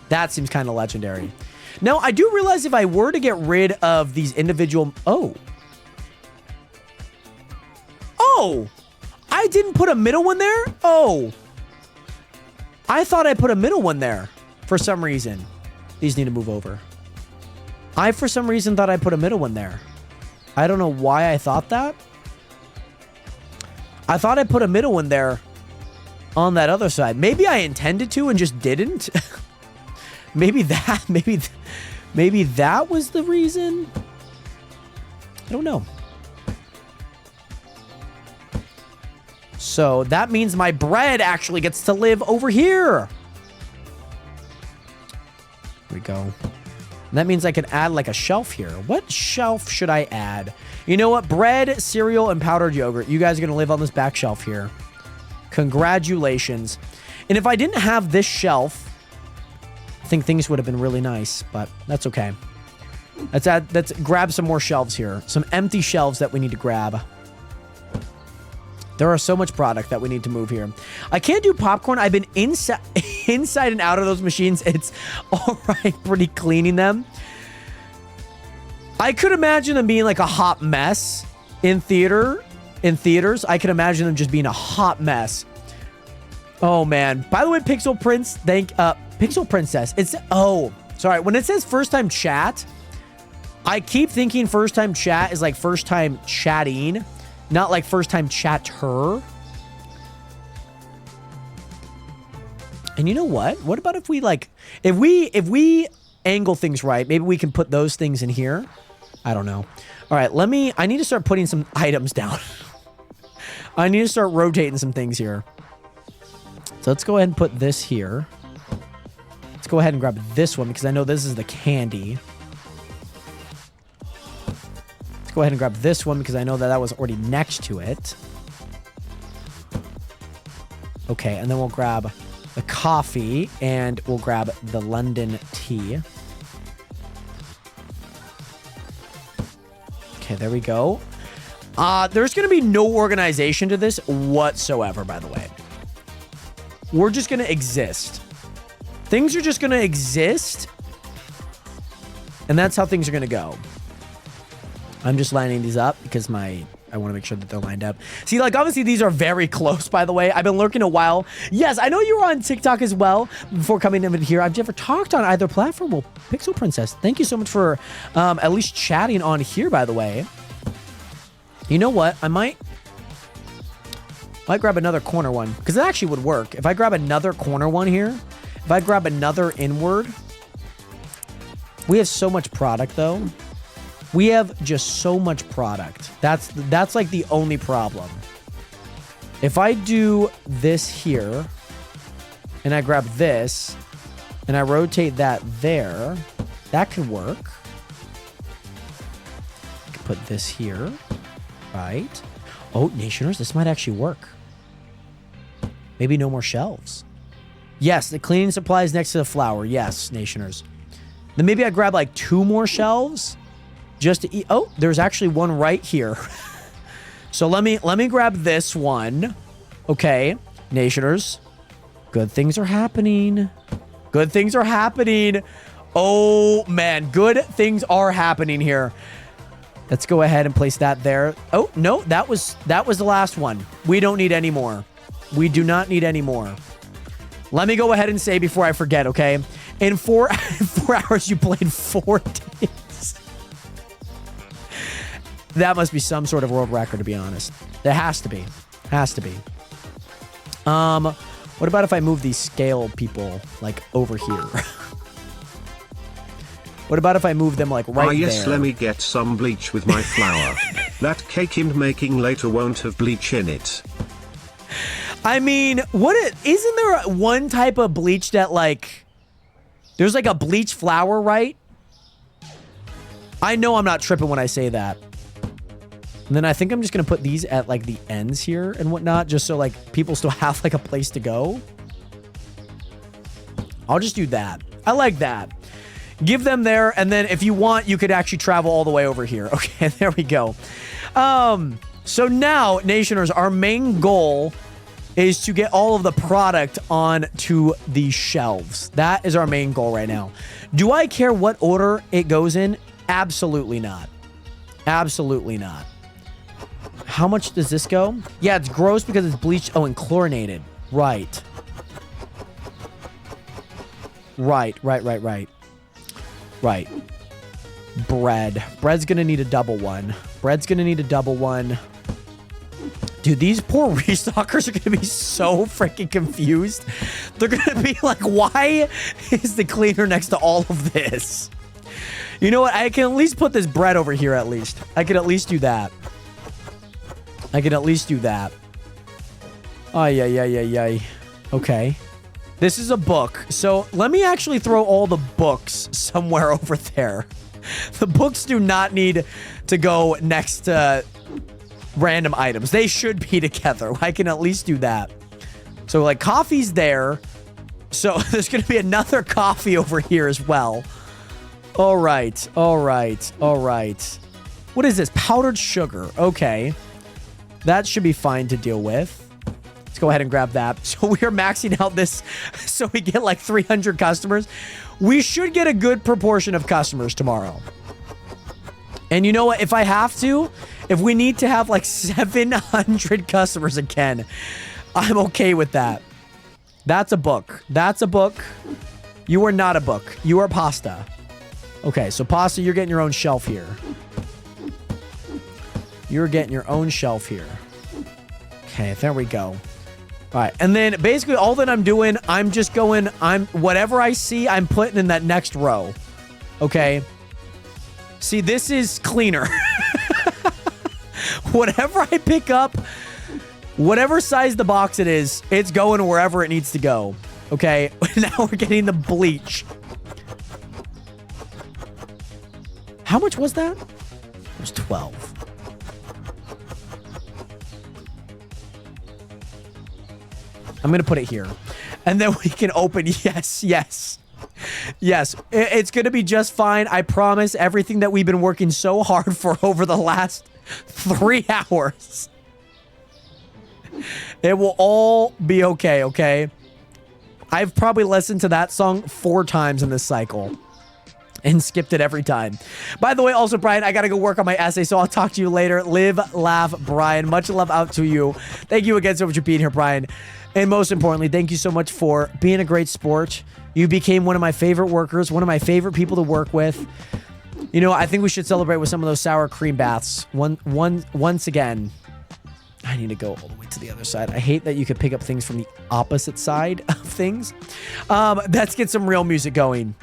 That seems kind of legendary. Now, I do realize if I were to get rid of these individual... Oh. Oh! I didn't put a middle one there? Oh. I thought I put a middle one there for some reason. These need to move over. I, for some reason, thought I put a middle one there. I don't know why I thought that. I thought I put a middle one there on that other side. Maybe I intended to and just didn't. maybe that was the reason. I don't know. So that means my bread actually gets to live over here. Here we go. And that means I can add like a shelf here. What shelf should I add? You know what? Bread, cereal, and powdered yogurt. You guys are going to live on this back shelf here. Congratulations. And if I didn't have this shelf, I think things would have been really nice, but that's okay. Let's grab some more shelves here. Some empty shelves that we need to grab. There are so much product that we need to move here. I can't do popcorn. I've been inside and out of those machines. It's all right, pretty cleaning them. I could imagine them being like a hot mess in theaters. I could imagine them just being a hot mess. Oh man. By the way, Pixel Princess. It's sorry. When it says first time chat, I keep thinking first time chat is like first time chatting. Not like first time chatter. And you know what? What about if we like, if we angle things right, maybe we can put those things in here. I don't know. All right, I need to start putting some items down. I need to start rotating some things here. So let's go ahead and put this here. Let's go ahead and grab this one because I know this is the candy. Go ahead and grab this one because I know that was already next to it. Okay, and then we'll grab the coffee and we'll grab the London tea. Okay, there we go. There's going to be no organization to this whatsoever, by the way. We're just going to exist. Things are just going to exist. And that's how things are going to go. I'm just lining these up because I want to make sure that they're lined up. See, like, obviously, these are very close, by the way. I've been lurking a while. Yes, I know you were on TikTok as well before coming over here. I've never talked on either platform. Well, Pixel Princess, thank you so much for at least chatting on here, by the way. You know what? I might grab another corner one because it actually would work. If I grab another corner one here, if I grab another inward, we have so much product, though. We have just so much product. That's like the only problem. If I do this here, and I grab this, and I rotate that there, that could work. I could put this here, right? Oh, Nationers, this might actually work. Maybe no more shelves. Yes, the cleaning supplies next to the flour. Yes, Nationers. Then maybe I grab like 2 more shelves. Just to eat. Oh, there's actually one right here. So let me grab this one. Okay, Nationers. Good things are happening. Good things are happening. Oh man, good things are happening here. Let's go ahead and place that there. Oh no, that was the last one. We don't need any more. We do not need any more. Let me go ahead and say before I forget. Okay, in 4 hours you played 4 days. That must be some sort of world record, to be honest. There has to be. Has to be. What about if I move these scale people, like, over here? What about if I move them, like, right there? Yes, let me get some bleach with my flour. That cake I'm making later won't have bleach in it. I mean, isn't there one type of bleach that, like... There's, like, a bleach flour, right? I know I'm not tripping when I say that. And then I think I'm just going to put these at, like, the ends here and whatnot, just so, like, people still have, like, a place to go. I'll just do that. I like that. Give them there, and then if you want, you could actually travel all the way over here. Okay, there we go. So now, Nationers, our main goal is to get all of the product onto the shelves. That is our main goal right now. Do I care what order it goes in? Absolutely not. Absolutely not. How much does this go? Yeah, it's gross because it's bleached. Oh, and chlorinated. Right. Right. Bread. Bread's gonna need a double one. Dude, these poor restockers are gonna be so freaking confused. They're gonna be like, why is the cleaner next to all of this? You know what? I can at least put this bread over here at least. I can at least do that. Oh, yeah. Okay. This is a book. So let me actually throw all the books somewhere over there. The books do not need to go next to random items. They should be together. I can at least do that. So like coffee's there. So there's going to be another coffee over here as well. All right. What is this? Powdered sugar. Okay. That should be fine to deal with. Let's go ahead and grab that. So we are maxing out this so we get like 300 customers. We should get a good proportion of customers tomorrow. And you know what? If I have to, if we need to have like 700 customers again, I'm okay with that. That's a book. You are not a book. You are pasta. Okay, so pasta, you're getting your own shelf here. Okay, there we go. All right, and then basically all that I'm doing, whatever I see, I'm putting in that next row. Okay. See, this is cleaner. Whatever I pick up, whatever size the box it is, it's going wherever it needs to go. Okay, now we're getting the bleach. How much was that? It was 12. I'm going to put it here. And then we can open. Yes. It's going to be just fine. I promise. Everything that we've been working so hard for over the last 3 hours. It will all be okay, okay? I've probably listened to that song 4 times in this cycle. And skipped it every time. By the way, also, Brian, I got to go work on my essay, so I'll talk to you later. Live, laugh, Brian. Much love out to you. Thank you again so much for being here, Brian. And most importantly, thank you so much for being a great sport. You became one of my favorite workers, one of my favorite people to work with. You know, I think we should celebrate with some of those sour cream baths. Once again, I need to go all the way to the other side. I hate that you could pick up things from the opposite side of things. Let's get some real music going.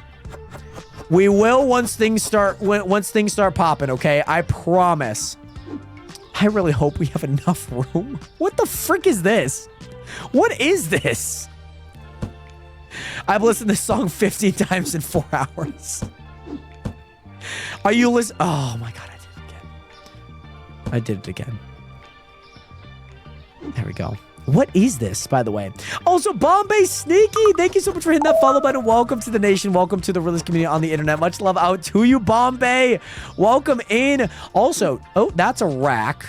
We will once things start popping, okay? I promise. I really hope we have enough room. What the frick is this? What is this? I've listened to this song 15 times in 4 hours. Are you listening? Oh my God, I did it again. There we go. What is this, by the way? Also, Bombay Sneaky, thank you so much for hitting that follow button. Welcome to the nation. Welcome to the realest community on the internet. Much love out to you, Bombay. Welcome in. Also, oh, that's a rack.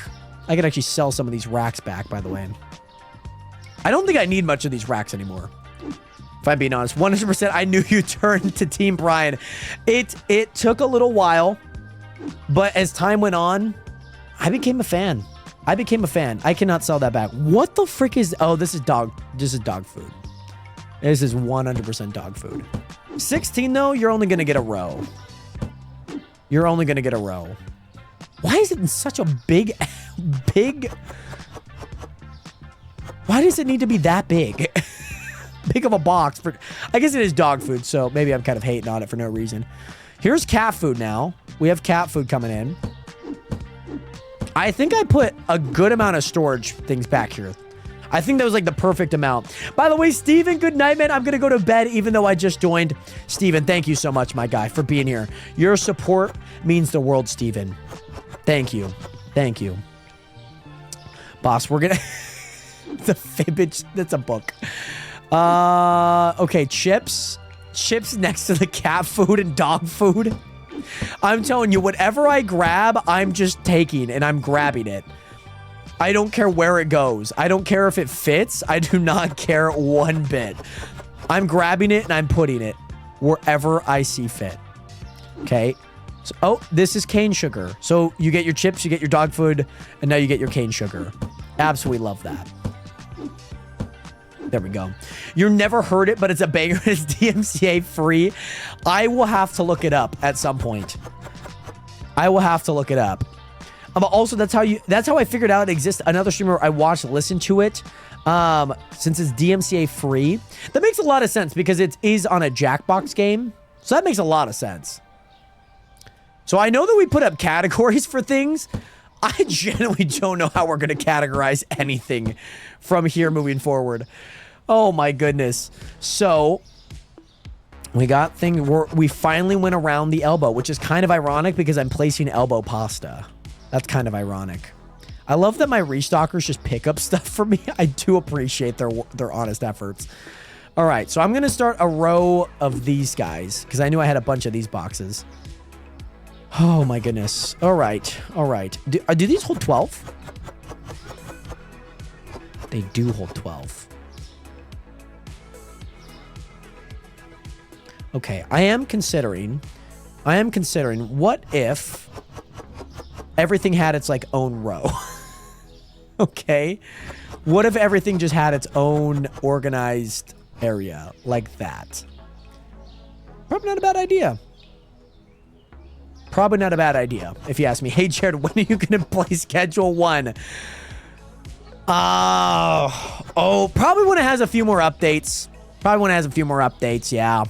I could actually sell some of these racks back, by the way. I don't think I need much of these racks anymore. If I'm being honest, 100%, I knew you turned to Team Brian. It took a little while, but as time went on, I became a fan. I cannot sell that back. What the frick is... Oh, this is dog food. This is 100% dog food. 16, though, you're only going to get a row. Why is it in such a big... Why does it need to be that big? Big of a box. I guess it is dog food, so maybe I'm kind of hating on it for no reason. Here's cat food now. We have cat food coming in. I think I put a good amount of storage things back here. I think that was like the perfect amount. By the way, Steven, good night, man. I'm going to go to bed even though I just joined. Steven, thank you so much, my guy, for being here. Your support means the world, Steven. Thank you. Boss, we're going to... The fibbage, that's a book. Okay, chips. Chips next to the cat food and dog food. I'm telling you, whatever I grab, I'm just taking and I'm grabbing it. I don't care where it goes. I don't care if it fits. I do not care one bit. I'm grabbing it and I'm putting it wherever I see fit. Okay. So, oh, this is cane sugar. So you get your chips, you get your dog food, and now you get your cane sugar. Absolutely love that. There we go. You never heard it, but it's a banger. It's DMCA free. I will have to look it up at some point. I will have to look it up. But also, that's how I figured out it exists. Another streamer I watched listened to it. Since it's DMCA free, that makes a lot of sense because it is on a Jackbox game. So that makes a lot of sense. So I know that we put up categories for things. I genuinely don't know how we're going to categorize anything from here moving forward. Oh my goodness. So we got we finally went around the elbow, which is kind of ironic because I'm placing elbow pasta. That's kind of ironic. I love that my restockers just pick up stuff for me. I do appreciate their honest efforts. All right, so I'm going to start a row of these guys because I knew I had a bunch of these boxes. Oh my goodness. All right. All right. Do these hold 12? They do hold 12. Okay, I am considering what if everything had its like own row? Okay. What if everything just had its own organized area like that? Probably not a bad idea. Probably not a bad idea, if you ask me. Hey, Jared, when are you going to play Schedule 1? Probably when it has a few more updates. Yeah.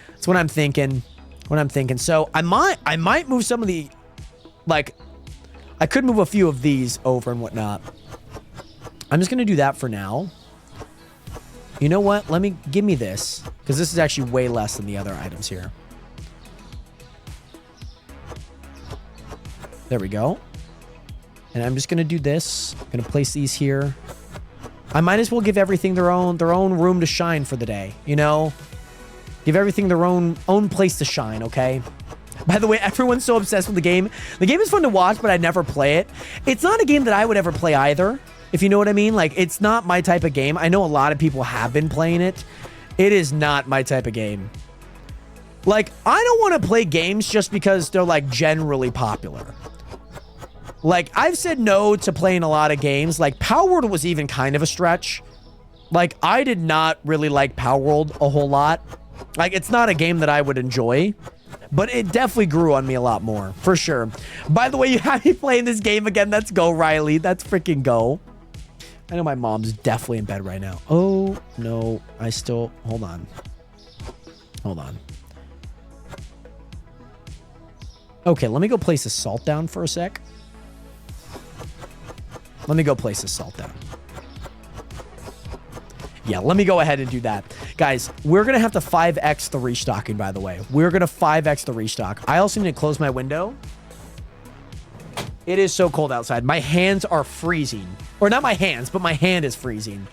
That's what I'm thinking. So I might move some of the, like, I could move a few of these over and whatnot. I'm just going to do that for now. You know what? Give me this, because this is actually way less than the other items here. There we go. And I'm just going to do this. I'm going to place these here. I might as well give everything their own room to shine for the day, you know? Give everything their own place to shine, okay? By the way, everyone's so obsessed with the game. The game is fun to watch, but I never play it. It's not a game that I would ever play either, if you know what I mean. Like, it's not my type of game. I know a lot of people have been playing it. It is not my type of game. Like, I don't want to play games just because they're, like, generally popular. Like, I've said no to playing a lot of games. Like, Power World was even kind of a stretch. Like, I did not really like Power World a whole lot. Like, it's not a game that I would enjoy. But it definitely grew on me a lot more, for sure. By the way, you have me playing this game again. Let's go, Riley. That's freaking go. I know my mom's definitely in bed right now. Oh, no. Hold on. Okay, let me go place the salt down for a sec. Yeah, let me go ahead and do that. Guys, we're going to have to 5x the restocking, by the way. We're going to 5x the restock. I also need to close my window. It is so cold outside. My hands are freezing. Or not my hands, but my hand is freezing.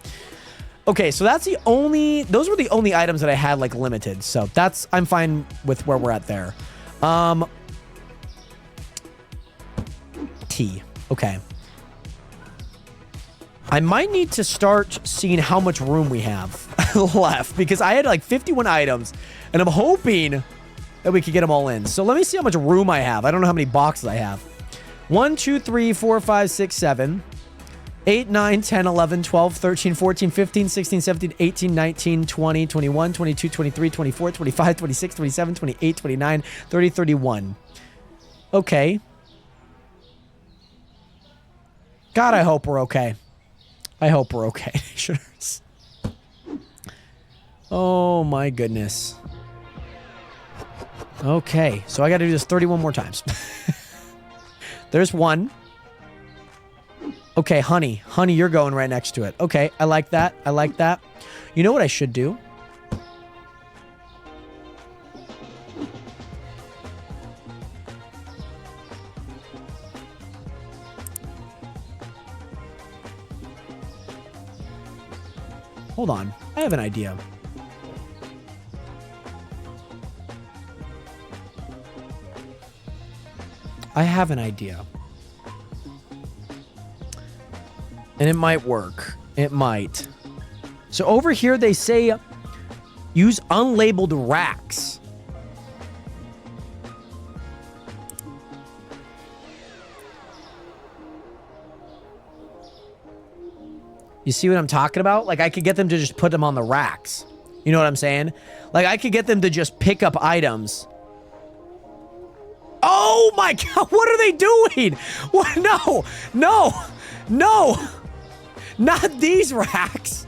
Okay, so those were the only items that I had, like, limited. So I'm fine with where we're at there. Tea. Okay. I might need to start seeing how much room we have left, because I had like 51 items and I'm hoping that we could get them all in. So let me see how much room I have. I don't know how many boxes I have. 1, 2, 3, 4, 5, 6, 7, 8, 9, 10, 11, 12, 13, 14, 15, 16, 17, 18, 19, 20, 21, 22, 23, 24, 25, 26, 27, 28, 29, 30, 31. Okay. God, I hope we're okay. Oh my goodness. Okay, so I got to do this 31 more times. There's one. Okay, honey, you're going right next to it. Okay, I like that. You know what I should do? Hold on. I have an idea. And it might work. It might. So over here, they say use unlabeled racks. You see what I'm talking about? Like, I could get them to just put them on the racks. You know what I'm saying? Like, I could get them to just pick up items. Oh my God, what are they doing? What? No, no, no. Not these racks.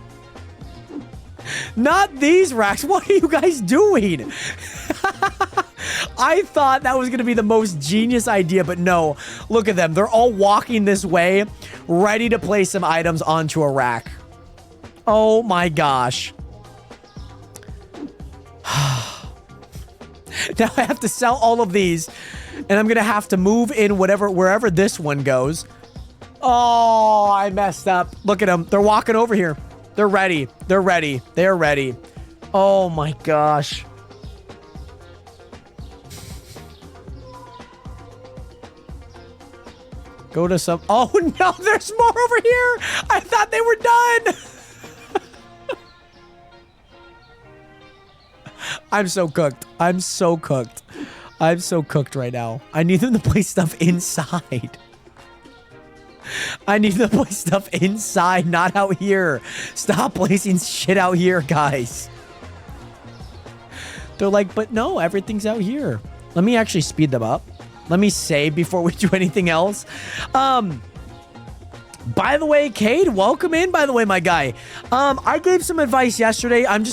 Not these racks. What are you guys doing? I thought that was going to be the most genius idea, but no. Look at them. They're all walking this way, ready to place some items onto a rack. Oh my gosh. Now I have to sell all of these, and I'm going to have to move in wherever this one goes. Oh, I messed up. Look at them. They're walking over here. They're ready. They're ready. They're ready. Oh my gosh. Go to some... Oh no, there's more over here. I thought they were done. I'm so cooked. I'm so cooked. I'm so cooked right now. I need them to place stuff inside. I need to place stuff inside, not out here. Stop placing shit out here, guys. They're like, but no, everything's out here. Let me actually speed them up. Let me save before we do anything else. By the way, Cade, welcome in, by the way, my guy. I gave some advice yesterday. I'm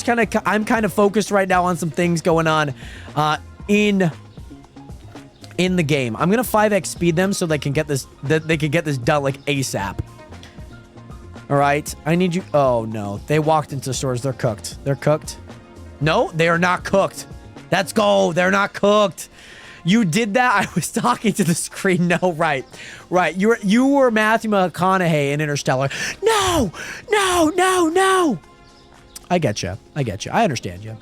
kind of focused right now on some things going on in the game. I'm gonna 5x speed them so they can get this done like ASAP. All right, I need you. Oh no, they walked into stores. They're cooked. They're cooked. No, they are not cooked. Let's go. They're not cooked. You did that. I was talking to the screen. No, right. You were Matthew McConaughey in Interstellar. No. I get you. I understand you.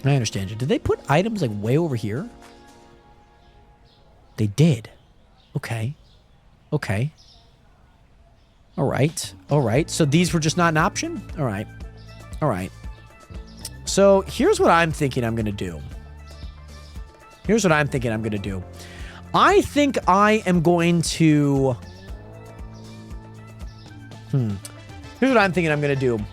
Did they put items like way over here? They did. Okay. All right. So these were just not an option? All right. So here's what I'm thinking I'm going to do. I think I am going to... Here's what I'm thinking I'm going to do.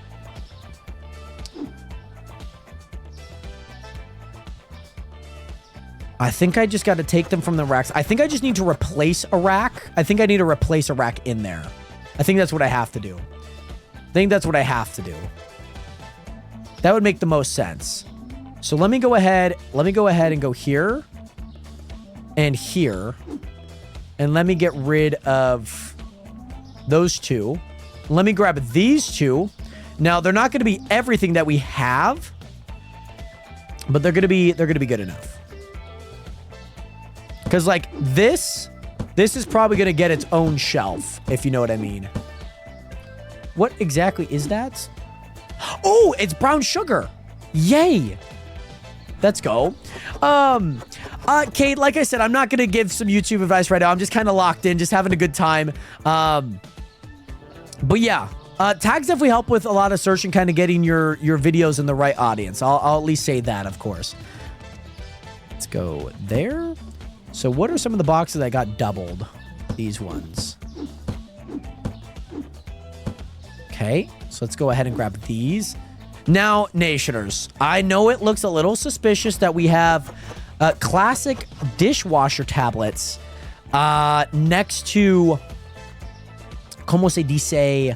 I think I just got to take them from the racks. I think I just need to replace a rack. I think I need to replace a rack in there. I think that's what I have to do. That would make the most sense. So let me go ahead and go here and here. And let me get rid of those two. Let me grab these two. Now, they're not going to be everything that we have, but they're going to be good enough. Cuz like this is probably going to get its own shelf, if you know what I mean. What exactly is that? Oh, it's brown sugar. Yay. Let's go. Kate, like I said, I'm not going to give some YouTube advice right now. I'm just kind of locked in, just having a good time. But yeah, tags definitely help with a lot of search and kind of getting your videos in the right audience. I'll at least say that, of course. Let's go there. So what are some of the boxes that got doubled? These ones. Okay, so let's go ahead and grab these. Now, Nationers, I know it looks a little suspicious that we have classic dishwasher tablets next to, como se dice,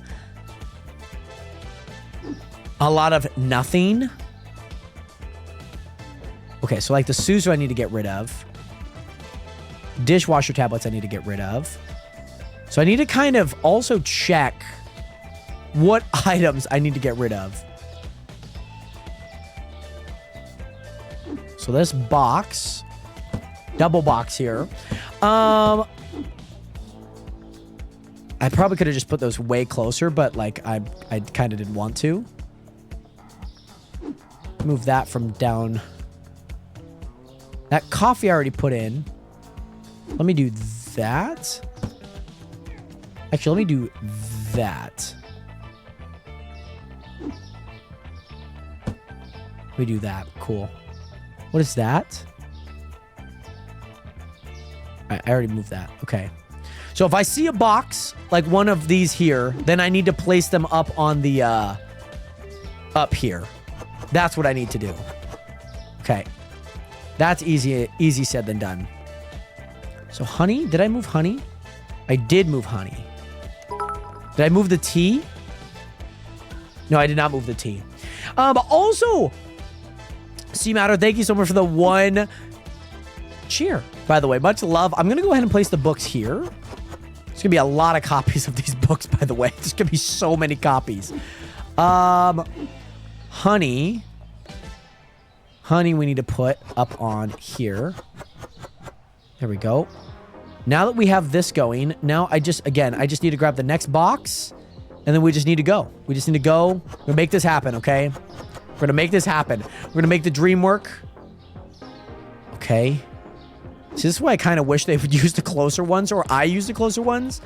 a lot of nothing. Okay, so like the Suzu I need to get rid of. Dishwasher tablets I need to get rid of. So I need to kind of also check what items I need to get rid of. So this box, double box here. I probably could have just put those way closer, but like I kind of didn't want to. Move that from down. That coffee I already put in. Let me do that. Actually, let me do that. Let me do that. Cool. What is that? I already moved that. Okay. So if I see a box, like one of these here, then I need to place them up on the, up here. That's what I need to do. Okay. That's easy said than done. So honey, did I move honey? I did move honey. Did I move the tea? No, I did not move the tea. But also, C-Matter, thank you so much for the 1 cheer. By the way, much love. I'm going to go ahead and place the books here. There's going to be a lot of copies of these books, by the way. There's going to be so many copies. Honey. Honey, we need to put up on here. There we go. Now that we have this going, now I just need to grab the next box, and then we just need to go. We just need to go. We're going to make this happen, okay? We're going to make this happen. We're going to make the dream work. Okay. So this is why I kind of wish they would use the closer ones, or I use the closer ones,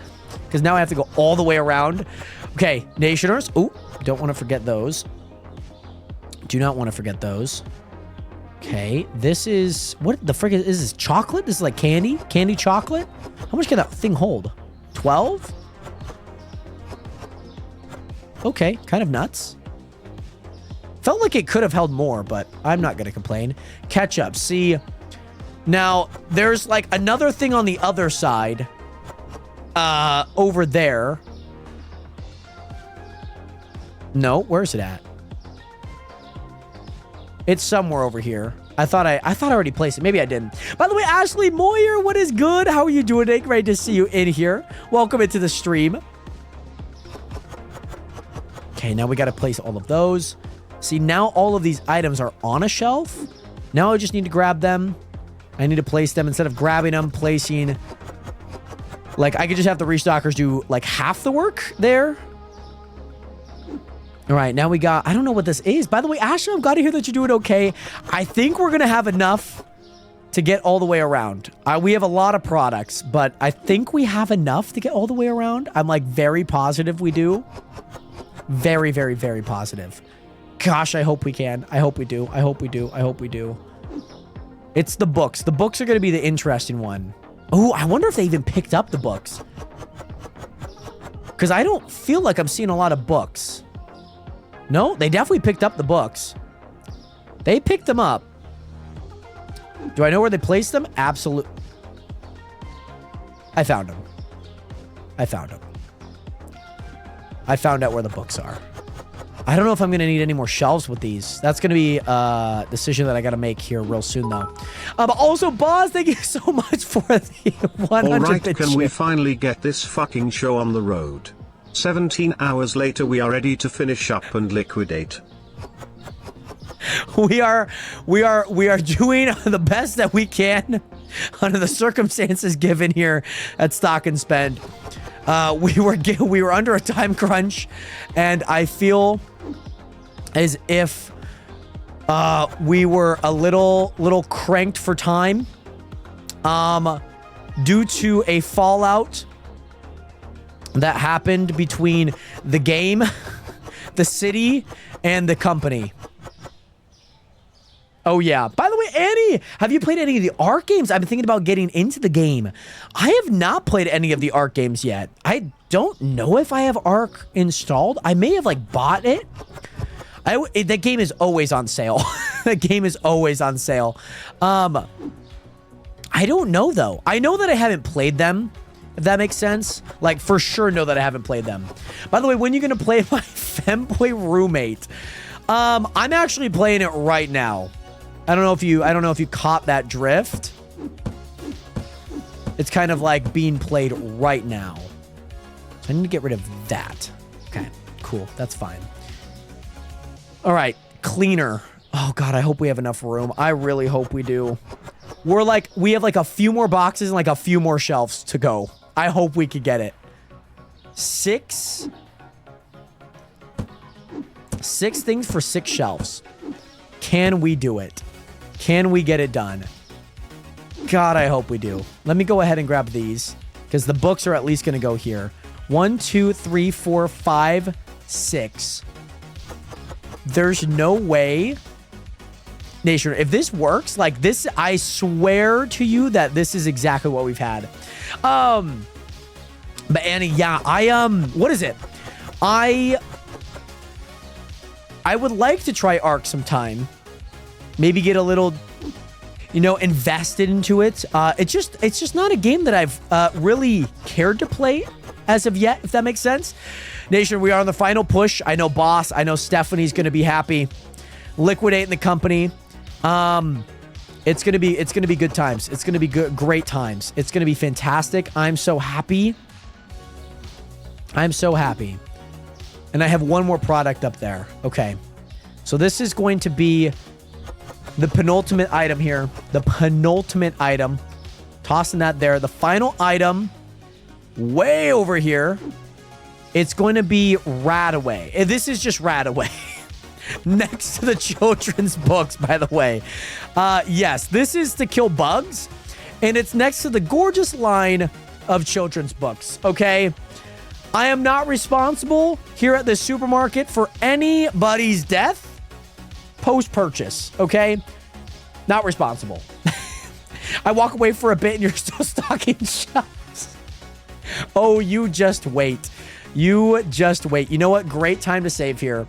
because now I have to go all the way around. Okay, Nationers. Oh, don't want to forget those. Do not want to forget those. Okay, this is... What the frick is this? Chocolate? This is like candy? Candy chocolate? How much can that thing hold? 12? Okay, kind of nuts. Felt like it could have held more, but I'm not going to complain. Ketchup. See, now there's like another thing on the other side. Over there. No, where's it at? It's somewhere over here. I thought I already placed it. Maybe I didn't. By the way, Ashley Moyer, what is good? How are you doing today? Great to see you in here. Welcome into the stream. Okay, now we got to place all of those. See, now all of these items are on a shelf. Now I just need to grab them. I need to place them instead of grabbing them, placing... Like, I could just have the restockers do, like, half the work there. All right, now we got... I don't know what this is. By the way, Ashley, I'm glad to hear that you're doing okay. I think we're going to have enough to get all the way around. We have a lot of products, but I think we have enough to get all the way around. I'm, like, very positive we do. Very, very, very positive. Gosh, I hope we can. I hope we do. I hope we do. I hope we do. It's the books. The books are going to be the interesting one. Oh, I wonder if they even picked up the books. Because I don't feel like I'm seeing a lot of books. No, they definitely picked up the books. They picked them up. Do I know where they placed them? Absolutely. I found them. I found them. I found out where the books are. I don't know if I'm going to need any more shelves with these. That's going to be a decision that I got to make here real soon, though. But also, Boz, thank you so much for the 100 Alright, can we finally get this fucking show on the road? 17 hours later, we are ready to finish up and liquidate. We are doing the best that we can under the circumstances given here at Stock and Spend. We were under a time crunch, and I feel as if we were a little cranked for time due to a fallout that happened between the game, the city, and the company. Oh, yeah. By the way, Annie, have you played any of the ARK games? I've been thinking about getting into the game. I have not played any of the ARK games yet. I don't know if I have ARK installed. I may have, like, bought it. That game is always on sale. That game is always on sale. I don't know, though. I know that I haven't played them, if that makes sense. Like, for sure know that I haven't played them. By the way, when are you going to play my femboy roommate? I'm actually playing it right now. I don't know if you caught that drift. It's kind of like being played right now. So I need to get rid of that. Okay, cool. That's fine. All right, cleaner. Oh God, I hope we have enough room. I really hope we do. We have like a few more boxes and like a few more shelves to go. I hope we could get it. 6 things for 6 shelves. Can we do it? Can we get it done? God, I hope we do. Let me go ahead and grab these, because the books are at least going to go here. 1, 2, 3, 4, 5, 6. There's no way. Nation, if this works, like this, I swear to you that this is exactly what we've had. But Annie, yeah, what is it? I would like to try Ark sometime. Maybe get a little, you know, invested into it. It's just not a game that I've really cared to play as of yet, if that makes sense. Nation, we are on the final push. I know Boss, I know Stephanie's going to be happy. Liquidating the company. It's going to be good times. It's going to be great times. It's going to be fantastic. I'm so happy. I'm so happy. And I have one more product up there. Okay. So this is going to be the penultimate item here. The penultimate item. Tossing that there. The final item way over here. It's going to be Radaway. This is just Radaway. Next to the children's books, by the way. Yes, this is to kill bugs. And it's next to the gorgeous line of children's books. Okay. I am not responsible here at the supermarket for anybody's death post-purchase, okay? Not responsible. I walk away for a bit and you're still stocking shelves. Oh, you just wait. You just wait. You know what? Great time to save here.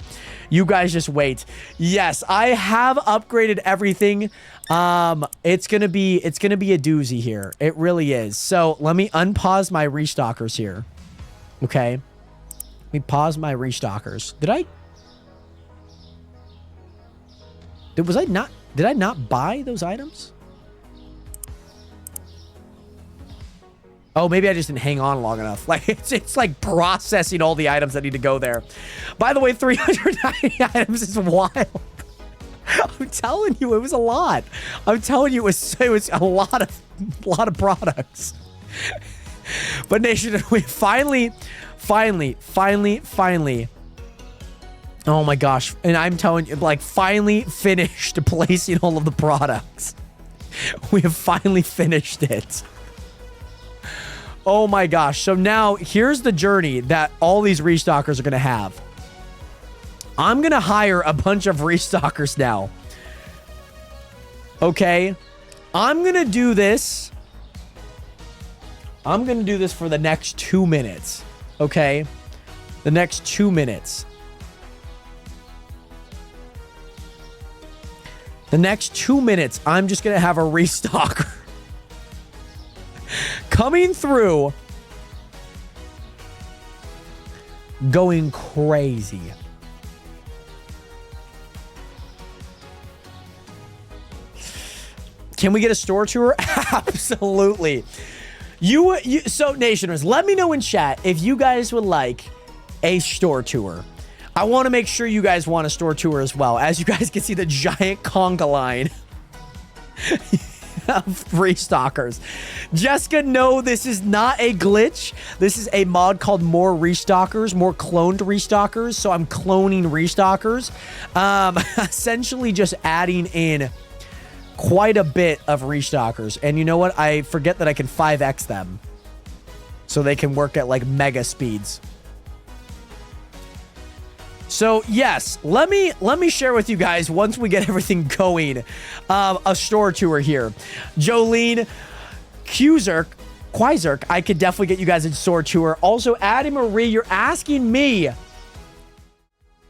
You guys just wait. Yes, I have upgraded everything. It's gonna be a doozy here. It really is. So let me unpause my restockers here. Okay. Let me pause my restockers. Did I not buy those items? Oh, maybe I just didn't hang on long enough. Like it's like processing all the items that need to go there. By the way, 390 items is wild. I'm telling you, it was a lot. I'm telling you, it was a lot of products. But Nation, we finally. Oh my gosh. And I'm telling you, like, finally finished placing all of the products. We have finally finished it. Oh my gosh. So now here's the journey that all these restockers are going to have. I'm going to hire a bunch of restockers now. Okay. I'm going to do this. I'm going to do this for the next 2 minutes. Okay. The next 2 minutes. The next 2 minutes, I'm just going to have a restocker coming through, going crazy. Can we get a store tour? Absolutely. So Nationers, let me know in chat if you guys would like a store tour. I want to make sure you guys want a store tour as well. As you guys can see, the giant conga line of restockers. Jessica, no, this is not a glitch. This is a mod called More Restockers, more cloned restockers. So I'm cloning restockers. Essentially just adding in quite a bit of restockers. And you know what? I forget that I can 5x them. So they can work at like mega speeds. So yes, let me share with you guys once we get everything going, a store tour here. Jolene, Quizerk, I could definitely get you guys a store tour. Also, Addie Marie, you're asking me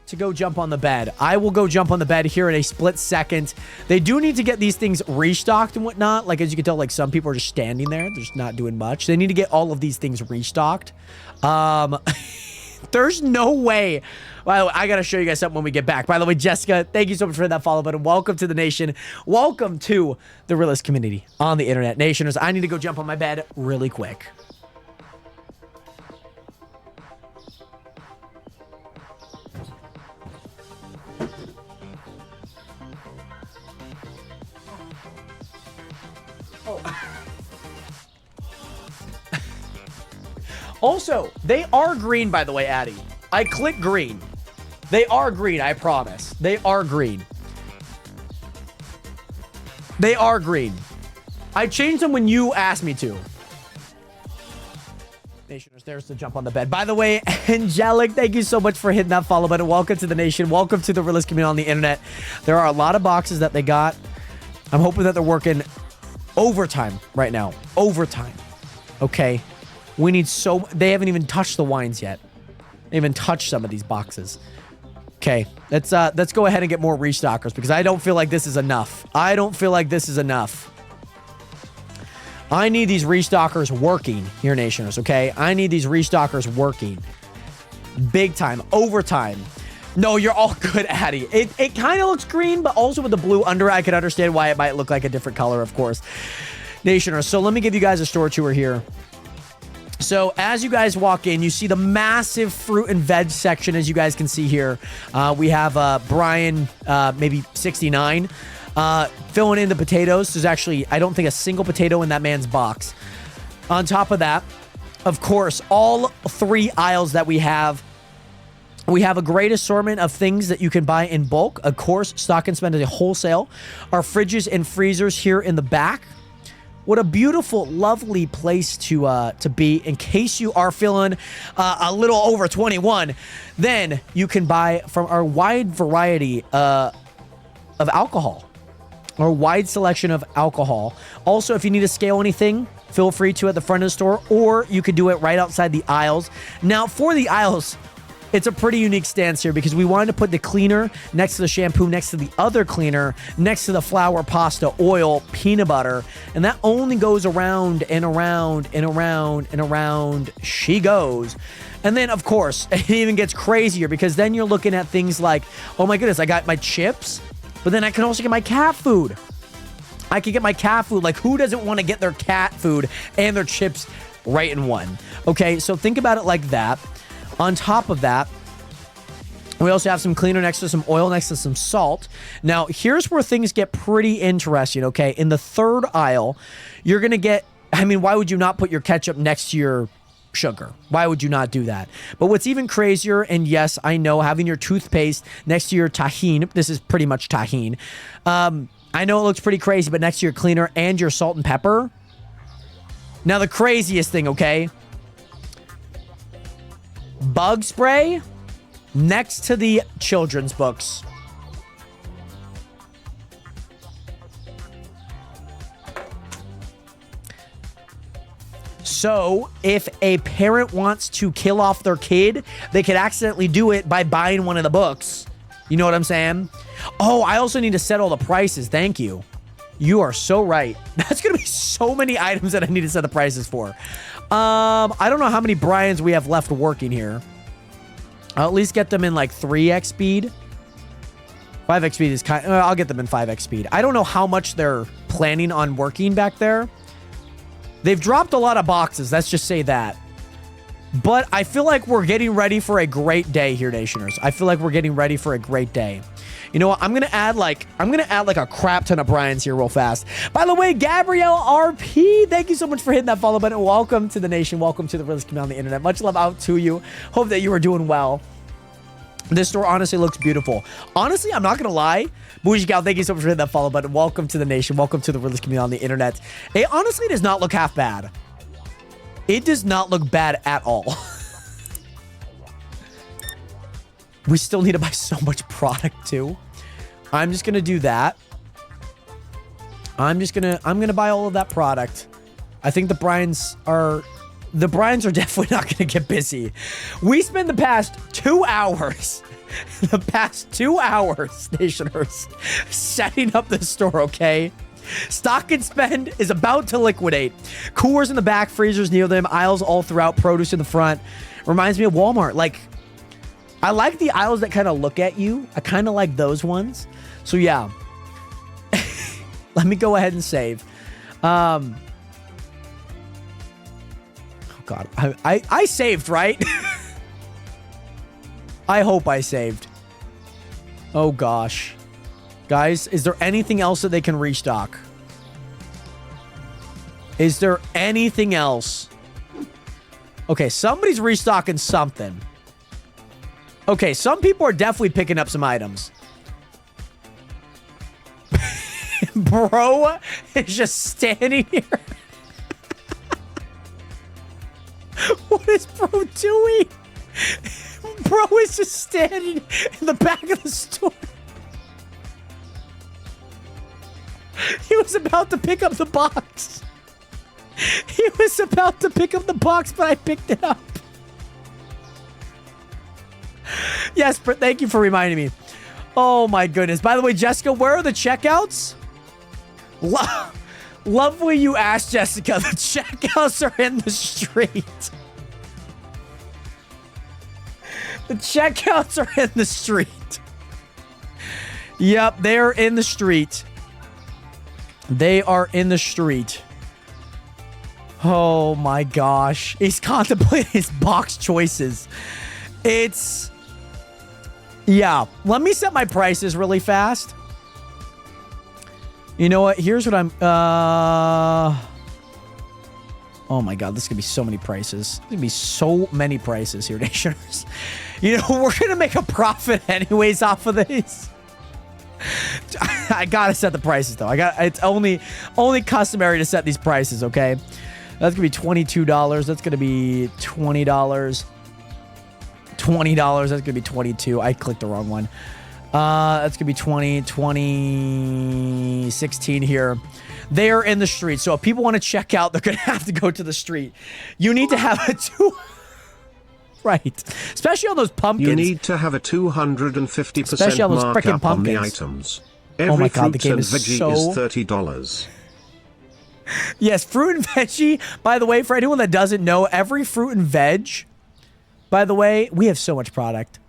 to go jump on the bed. I will go jump on the bed here in a split second. They do need to get these things restocked and whatnot. Like, as you can tell, like, some people are just standing there. They're just not doing much. They need to get all of these things restocked. There's no way. Well, I got to show you guys something when we get back. By the way, Jessica, thank you so much for that follow button. Welcome to the nation. Welcome to the realist community on the internet. Nationers, I need to go jump on my bed really quick. Also, they are green, by the way, Addie. I click green. They are green, I promise. They are green. They are green. I changed them when you asked me to. Nationers, there's the jump on the bed. By the way, Angelic, thank you so much for hitting that follow button. Welcome to the nation. Welcome to the realest community on the internet. There are a lot of boxes that they got. I'm hoping that they're working overtime right now. Overtime. Okay. We need they haven't even touched the wines yet. They haven't touched some of these boxes. Okay. Let's go ahead and get more restockers because I don't feel like this is enough. I don't feel like this is enough. I need these restockers working here, Nationers, okay? I need these restockers working. Big time. Overtime. No, you're all good, Addy. It kind of looks green, but also with the blue under, I can understand why it might look like a different color, of course. Nationers, so let me give you guys a store tour here. So as you guys walk in, you see the massive fruit and veg section, as you guys can see here. We have Brian, maybe 69. Filling in the potatoes. There's actually, I don't think, a single potato in that man's box. On top of that, of course, all 3 aisles that we have a great assortment of things that you can buy in bulk. Of course, Stock and Spend is a wholesale. Our fridges and freezers here in the back. What a beautiful, lovely place to be in case you are feeling a little over 21. Then you can buy from our wide variety of alcohol. Or wide selection of alcohol. Also, if you need to scale anything, feel free to at the front of the store, or you could do it right outside the aisles. Now, for the aisles, it's a pretty unique stance here because we wanted to put the cleaner next to the shampoo, next to the other cleaner, next to the flour, pasta, oil, peanut butter, and that only goes around and around and around and around she goes. And then, of course, it even gets crazier because then you're looking at things like, oh my goodness, I got my chips, but then I can also get my cat food. I can get my cat food. Like, who doesn't want to get their cat food and their chips right in one? Okay, so think about it like that. On top of that, we also have some cleaner next to some oil, next to some salt. Now, here's where things get pretty interesting, okay? In the third aisle, you're going to get... I mean, why would you not put your ketchup next to your sugar? Why would you not do that? But what's even crazier, and yes, I know, having your toothpaste next to your tahini, this is pretty much tahini. I know it looks pretty crazy, but next to your cleaner and your salt and pepper. Now, the craziest thing, okay? Bug spray next to the children's books. So, if a parent wants to kill off their kid, they could accidentally do it by buying one of the books. You know what I'm saying? Oh, I also need to set all the prices. Thank you. You are so right. That's going to be so many items that I need to set the prices for. I don't know how many Brians we have left working here. I'll at least get them in like 3x speed. 5x speed is kind of... I'll get them in 5x speed. I don't know how much they're planning on working back there. They've dropped a lot of boxes. Let's just say that. But I feel like we're getting ready for a great day here, Nationers. I feel like we're getting ready for a great day. You know what? I'm gonna add like a crap ton of Brian's here real fast. By the way, Gabrielle RP, thank you so much for hitting that follow button. Welcome to the nation. Welcome to the realest community on the internet. Much love out to you. Hope that you are doing well. This store honestly looks beautiful. Honestly, I'm not gonna lie. Bougie Gal, thank you so much for hitting that follow button. Welcome to the nation. Welcome to the realest community on the internet. It honestly does not look half bad. It does not look bad at all. We still need to buy so much product too. I'm just gonna do that. I'm gonna buy all of that product. I think the Brians are definitely not gonna get busy. We spent the past 2 hours, Nationers, setting up this store, okay? Stock and Spend is about to liquidate. Coolers in the back, freezers near them, aisles all throughout, produce in the front. Reminds me of Walmart. Like, I like the aisles that kind of look at you. I kind of like those ones. So yeah. Let me go ahead and save. Oh God. I saved, right? I hope I saved. Oh gosh. Guys, is there anything else that they can restock? Is there anything else? Okay, somebody's restocking something. Okay, some people are definitely picking up some items. Bro is just standing here. What Bro, Dewey. Bro is just standing in the back of the store. He was about to pick up the box. He was about to pick up the box, but I picked it up. Yes, but thank you for reminding me. Oh my goodness. By the way, Jessica, where are the checkouts? Love when you asked, Jessica. The checkouts are in the street. The checkouts are in the street. Yep, they're in the street. They are in the street. Oh my gosh. He's contemplating his box choices. It's... Yeah. Let me set my prices really fast. You know what? Here's what I'm... Oh my god, this is going to be so many prices. There's going to be so many prices here, Nationers. You know, we're going to make a profit anyways off of this. I got to set the prices, though. It's only customary to set these prices, okay? That's going to be $22. That's going to be $20. $20. That's going to be $22. I clicked the wrong one. That's going to be 20, 20, 16 here. They are in the street. So if people want to check out, they're going to have to go to the street. You need to have a right. Especially on those pumpkins. You need to have a 250% Especially on those frickin' markup on the pumpkins. items. Oh Every my god, the fruits game and is veggie so... is $30. Yes, fruit and veggie. By the way, for anyone that doesn't know, every fruit and veg, by the way, we have so much product.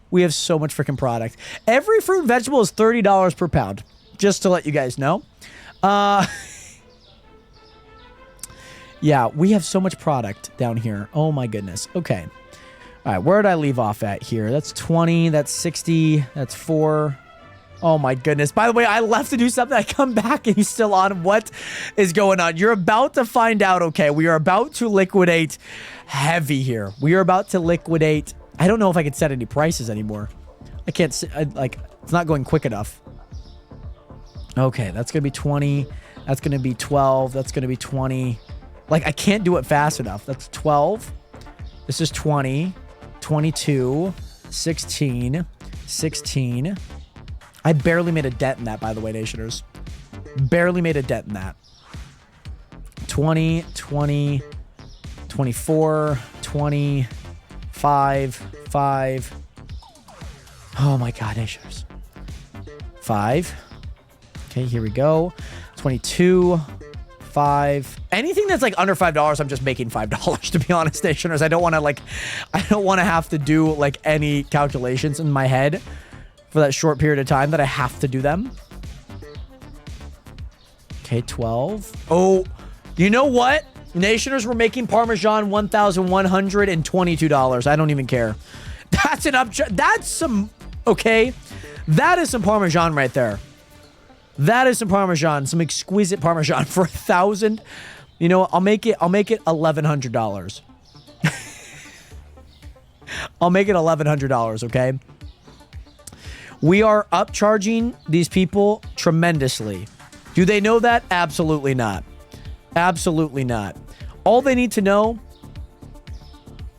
We have so much freaking product. Every fruit and vegetable is $30 per pound. Just to let you guys know. Yeah, we have so much product down here. Oh my goodness. Okay. All right, where did I leave off at here? That's 20, that's 60, that's 4. Oh my goodness. By the way, I left to do something. I come back and he's still on. What is going on? You're about to find out, okay? We are about to liquidate heavy here. We are about to liquidate. I don't know if I can set any prices anymore. I can't, like, it's not going quick enough. Okay, that's going to be 20. That's going to be 12. That's going to be 20. Like, I can't do it fast enough. That's 12. This is 20. 22. 16. 16. I barely made a dent in that, by the way, Nationers. Barely made a dent in that. 20, 20, 24, 20, 5, 5. Oh my god, Nationers. 5. Okay, here we go. 22, 5. Anything that's like under $5, I'm just making $5, to be honest, Nationers. I don't want to have to do like any calculations in my head for that short period of time that I have to do them. Okay, 12. Oh, you know what? Nationers were making Parmesan $1,122. I don't even care. That's an that's some, okay? That is some Parmesan right there. That is some Parmesan, some exquisite Parmesan for $1,000. You know, I'll make it $1,100. I'll make it $1,100, okay? We are upcharging these people tremendously. Do they know that? Absolutely not. Absolutely not. All they need to know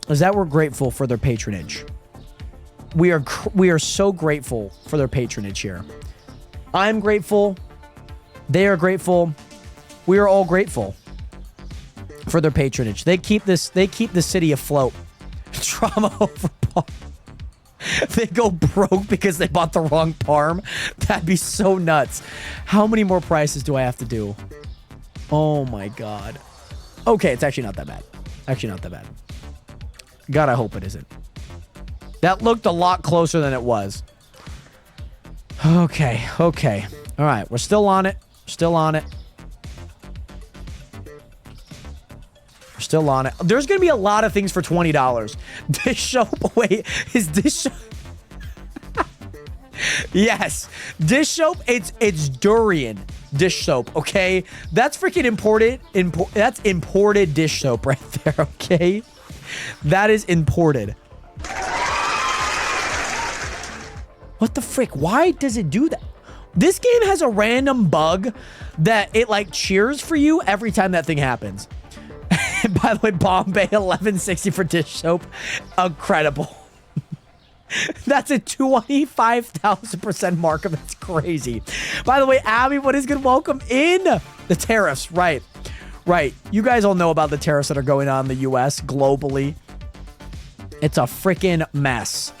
is that we're grateful for their patronage. We are so grateful for their patronage here. I'm grateful. They are grateful. We are all grateful for their patronage. They keep the city afloat. Trauma over Parm. They go broke because they bought the wrong Parm. That'd be so nuts. How many more prices do I have to do? Oh my god. Okay, it's actually not that bad. Actually not that bad. God, I hope it isn't. That looked a lot closer than it was. Okay, okay. All right, we're still on it. Still on it. We're still on it. There's going to be a lot of things for $20. Dish soap. Wait, is dish soap? Yes. Dish soap, it's durian dish soap, okay? That's freaking imported. That's imported dish soap right there, okay? That is imported. What the frick? Why does it do that? This game has a random bug that it like cheers for you every time that thing happens. And by the way, Bombay 1160 for dish soap. Incredible. That's a 25,000% markup. That's crazy. By the way, Abby, what is good? Welcome in. The tariffs, right. Right. You guys all know about the tariffs that are going on in the U.S. globally. It's a freaking mess.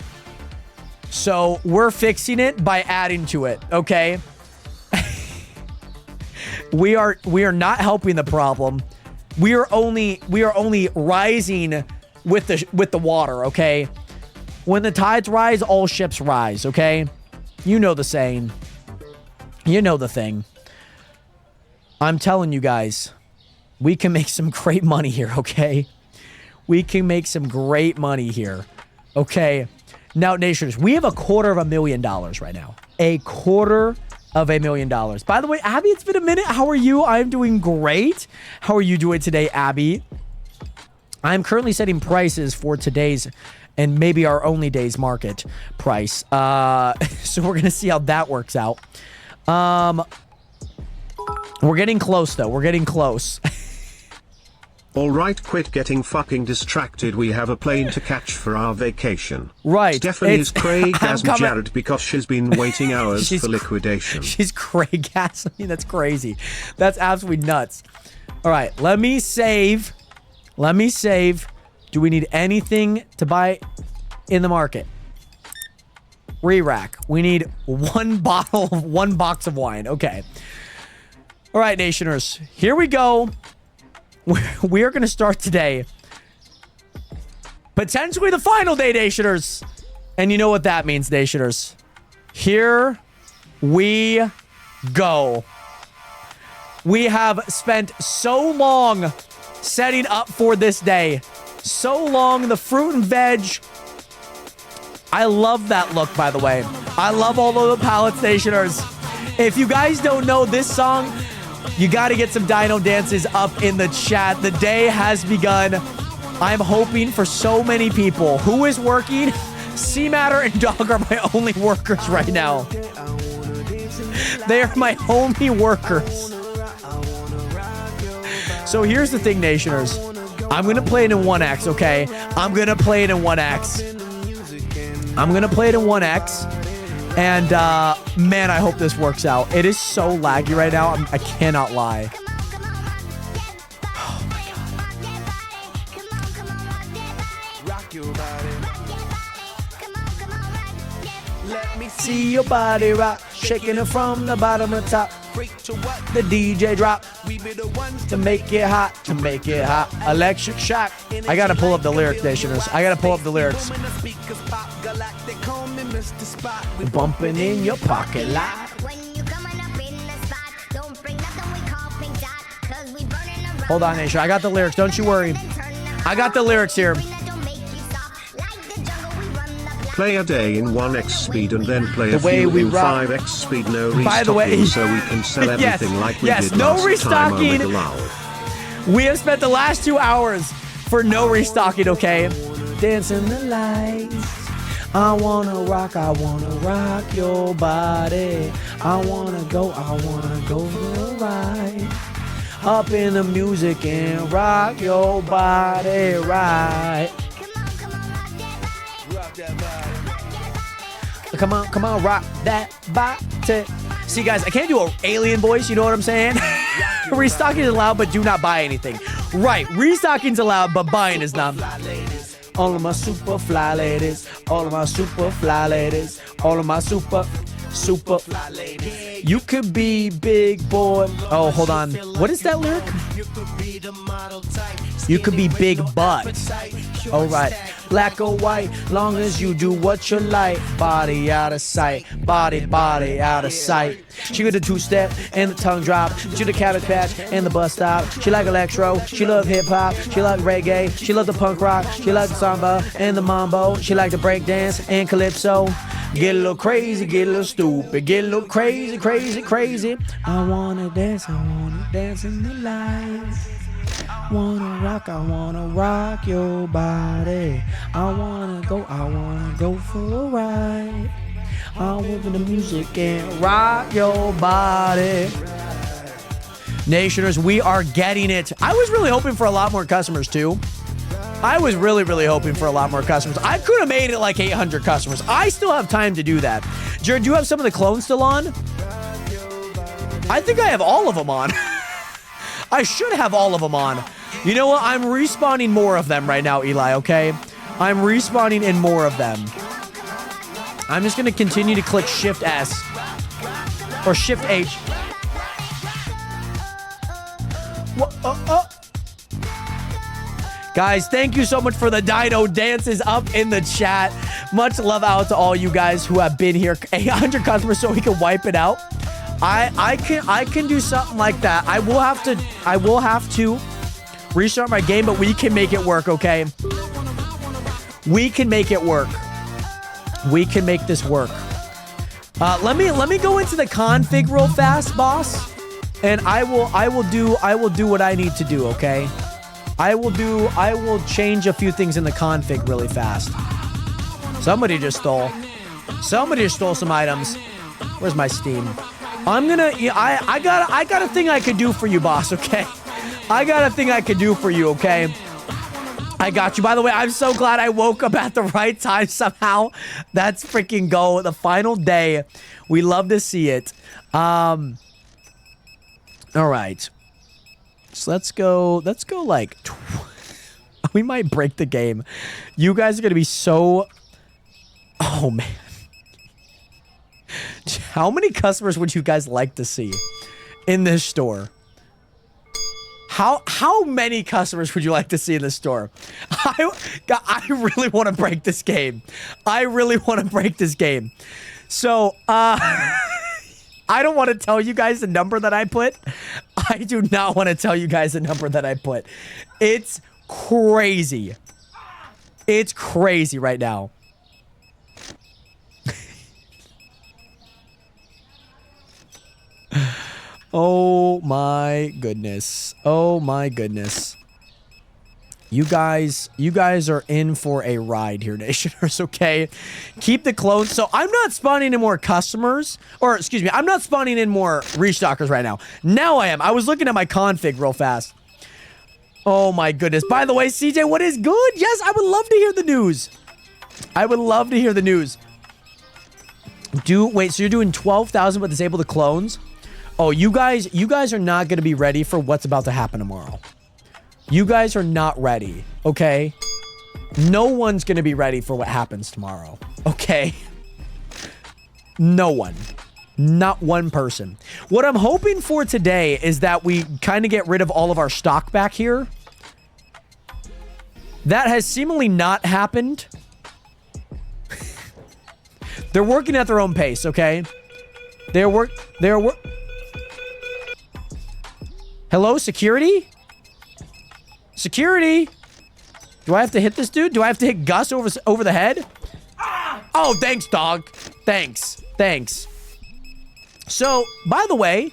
So we're fixing it by adding to it, okay? We are not helping the problem. We are only rising with the water, okay? When the tides rise, all ships rise, okay? You know the saying. You know the thing. I'm telling you guys, we can make some great money here, okay? We can make some great money here, okay? Now, Nationers, we have $250,000 right now. $250,000. By the way, Abby, it's been a minute. How are you? I'm doing great. How are you doing today, Abby? I'm currently setting prices for today's and maybe our only day's market price. So we're going to see how that works out. We're getting close, though. We're getting close. Alright, quit getting fucking distracted. We have a plane to catch for our vacation. Right. Stephanie is Craig I'm as coming. Jared because she's been waiting hours for liquidation. She's Craig gas. I mean, that's crazy. That's absolutely nuts. All right, let me save. Let me save. Do we need anything to buy in the market? Re-rack. We need one box of wine. Okay. All right, Nationers. Here we go. We are going to start today. Potentially the final day, Nationers. And you know what that means, Nationers. Here we go. We have spent so long setting up for this day. So long. The fruit and veg. I love that look, by the way. I love all of the palette Nationers. If you guys don't know this song, you got to get some Dino dances up in the chat. The day has begun. I'm hoping for so many people. Who is working? C-Matter and Dog are my only workers right now. They are my only workers. So here's the thing, Nationers. I'm going to play it in 1x, okay? I'm going to play it in 1x. I'm going to play it in 1x. And, man, I hope this works out. It is so laggy right now. I cannot lie. Oh, my God. Let me see your body rock. Shaking it from the bottom to top. The DJ drop. To make it hot. To make it hot. Electric shock. I got to pull up the lyric, Nationers. I got to pull up the lyrics. Bumping in your pocket lot. Hold on, Nation. I got the lyrics. Don't you worry. I got the lyrics here. Play a day in 1x speed and then play The a way few we in rock. 5x speed. No restocking, By the way, so we can sell everything yes, like we yes, did no last restocking. time. Allowed. We have spent the last 2 hours for no restocking, okay? Dancing the lights. I wanna rock your body. I wanna go for a ride. Up in the music and rock your body right. Come on, rock that body. See, guys, I can't do an alien voice, you know what I'm saying? Restocking is allowed, but do not buy anything. Right, restocking's allowed, but buying is not. All of my super fly ladies, all of my super fly ladies, all of my super fly ladies. You could be big boy. Oh, hold on. What is that lyric? You could be big butt. All right. Black or white, long as you do what you like. Body out of sight, body out of sight. She got the two-step and the tongue drop. She the cabbage patch and the bus stop. She like electro, she love hip-hop. She like reggae, she love the punk rock. She like the samba and the mambo. She like the break dance and calypso. Get a little crazy, get a little stupid. Get a little crazy, crazy, crazy. I wanna dance in the lights. I wanna rock your body. I wanna go for a ride. I want the music and rock your body. Nationers, we are getting it. I was really hoping for a lot more customers, too. I was really, really hoping for a lot more customers. I could have made it like 800 customers. I still have time to do that. Jared, do you have some of the clones still on? I think I have all of them on. I should have all of them on. You know what? I'm respawning more of them right now, Eli, okay? I'm respawning in more of them. I'm just going to continue to click Shift S. Or Shift H. Guys, thank you so much for the dino dances up in the chat. Much love out to all you guys who have been here. 800 customers so we can wipe it out. I can do something like that. I will have to restart my game, but we can make it work, okay? We can make it work. We can make this work. Let me go into the config real fast, boss. And I will do what I need to do, okay? I will change a few things in the config really fast. Somebody just stole some items. Where's my Steam? I got a thing I could do for you, boss, okay? I got a thing I could do for you, okay? I got you. By the way, I'm so glad I woke up at the right time somehow. That's freaking go. The final day. We love to see it. All right. So let's go like... We might break the game. You guys are going to be so... Oh, man. How many customers would you guys like to see in this store? How many customers would you like to see in this store? I really want to break this game. I really want to break this game. So, I don't want to tell you guys the number that I put. I do not want to tell you guys the number that I put. It's crazy. It's crazy right now. Oh my goodness. Oh my goodness. You guys are in for a ride here, Nationers, okay? Keep the clones. So I'm not spawning in more customers, or excuse me, I'm not spawning in more restockers right now. Now I am. I was looking at my config real fast. Oh my goodness. By the way, CJ, what is good? Yes, I would love to hear the news. I would love to hear the news. Wait, so you're doing 12,000 but disable the clones? Oh, you guys are not going to be ready for what's about to happen tomorrow. You guys are not ready, okay? No one's going to be ready for what happens tomorrow, okay? No one. Not one person. What I'm hoping for today is that we kind of get rid of all of our stock back here. That has seemingly not happened. They're working at their own pace, okay? Hello, security? Security? Do I have to hit this dude? Do I have to hit Gus over the head? Oh, thanks, dog. Thanks. So, by the way,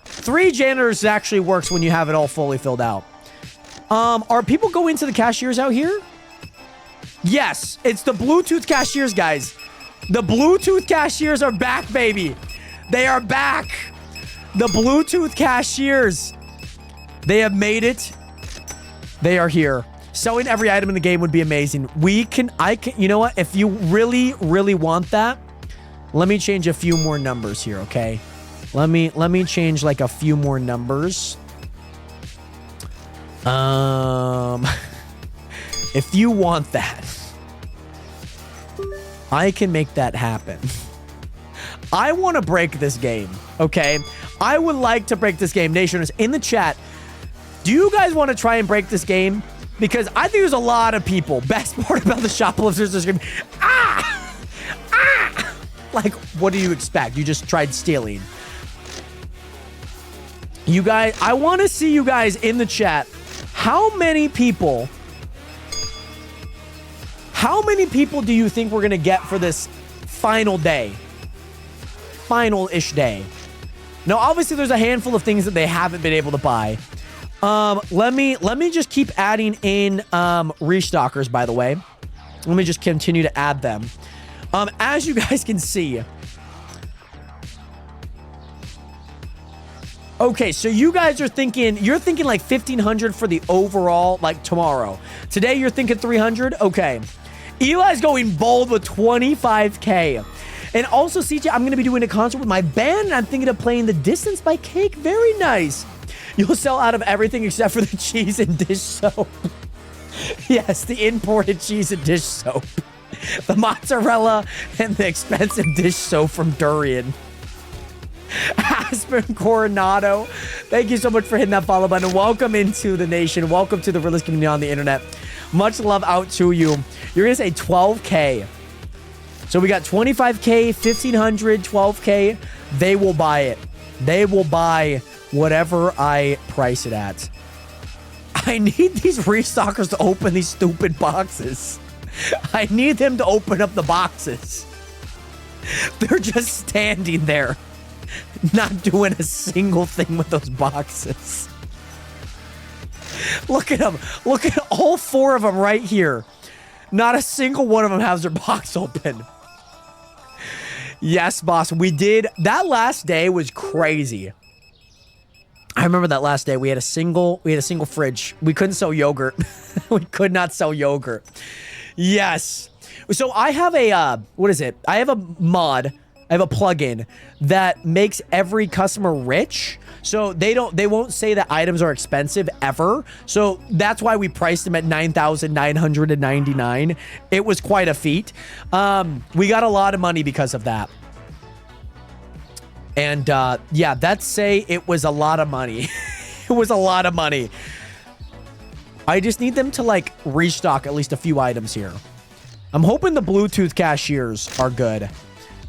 3 janitors actually works when you have it all fully filled out. Are people going to the cashiers out here? Yes, it's the Bluetooth cashiers, guys. The Bluetooth cashiers are back, baby. They are back. The Bluetooth cashiers. They have made it. They are here. Selling every item in the game would be amazing. You know what? If you really, really want that, let me change a few more numbers here, okay? Let me change like a few more numbers. If you want that, I can make that happen. I want to break this game, okay? I would like to break this game. Nationers, in the chat, do you guys want to try and break this game? Because I think there's a lot of people. Best part about the shoplifters is screaming, ah! Ah! Like, what do you expect? You just tried stealing. You guys, I want to see you guys in the chat. How many people do you think we're going to get for this final day? Final-ish day. Now, obviously, there's a handful of things that they haven't been able to buy. Let me just keep adding in restockers, by the way. Let me just continue to add them. As you guys can see, Okay, so you guys are thinking, you're thinking like 1,500 for the overall, like tomorrow. Today you're thinking 300? Okay. Eli's going bold with 25K. And also, CJ, I'm going to be doing a concert with my band, and I'm thinking of playing The Distance by Cake. Very nice. You'll sell out of everything except for the cheese and dish soap. Yes, the imported cheese and dish soap. The mozzarella and the expensive dish soap from Durian. Aspen Coronado, thank you so much for hitting that follow button. Welcome into the nation. Welcome to the realist community on the internet. Much love out to you. You're going to say 12K. So we got 25K, 1,500, 12K. They will buy it. They will buy whatever I price it at. I need these restockers to open these stupid boxes. I need them to open up the boxes. They're just standing there, not doing a single thing with those boxes. Look at them. Look at all 4 of them right here. Not a single one of them has their box open. Yes, boss. We did. That last day was crazy. I remember that last day. We had a single fridge. We couldn't sell yogurt. We could not sell yogurt. Yes. So I have a, what is it? I have a mod. I have a plugin that makes every customer rich. So they won't say that items are expensive ever. So that's why we priced them at $9,999. It was quite a feat. We got a lot of money because of that. And yeah, that's say it was a lot of money. It was a lot of money. I just need them to like restock at least a few items here. I'm hoping the Bluetooth cashiers are good.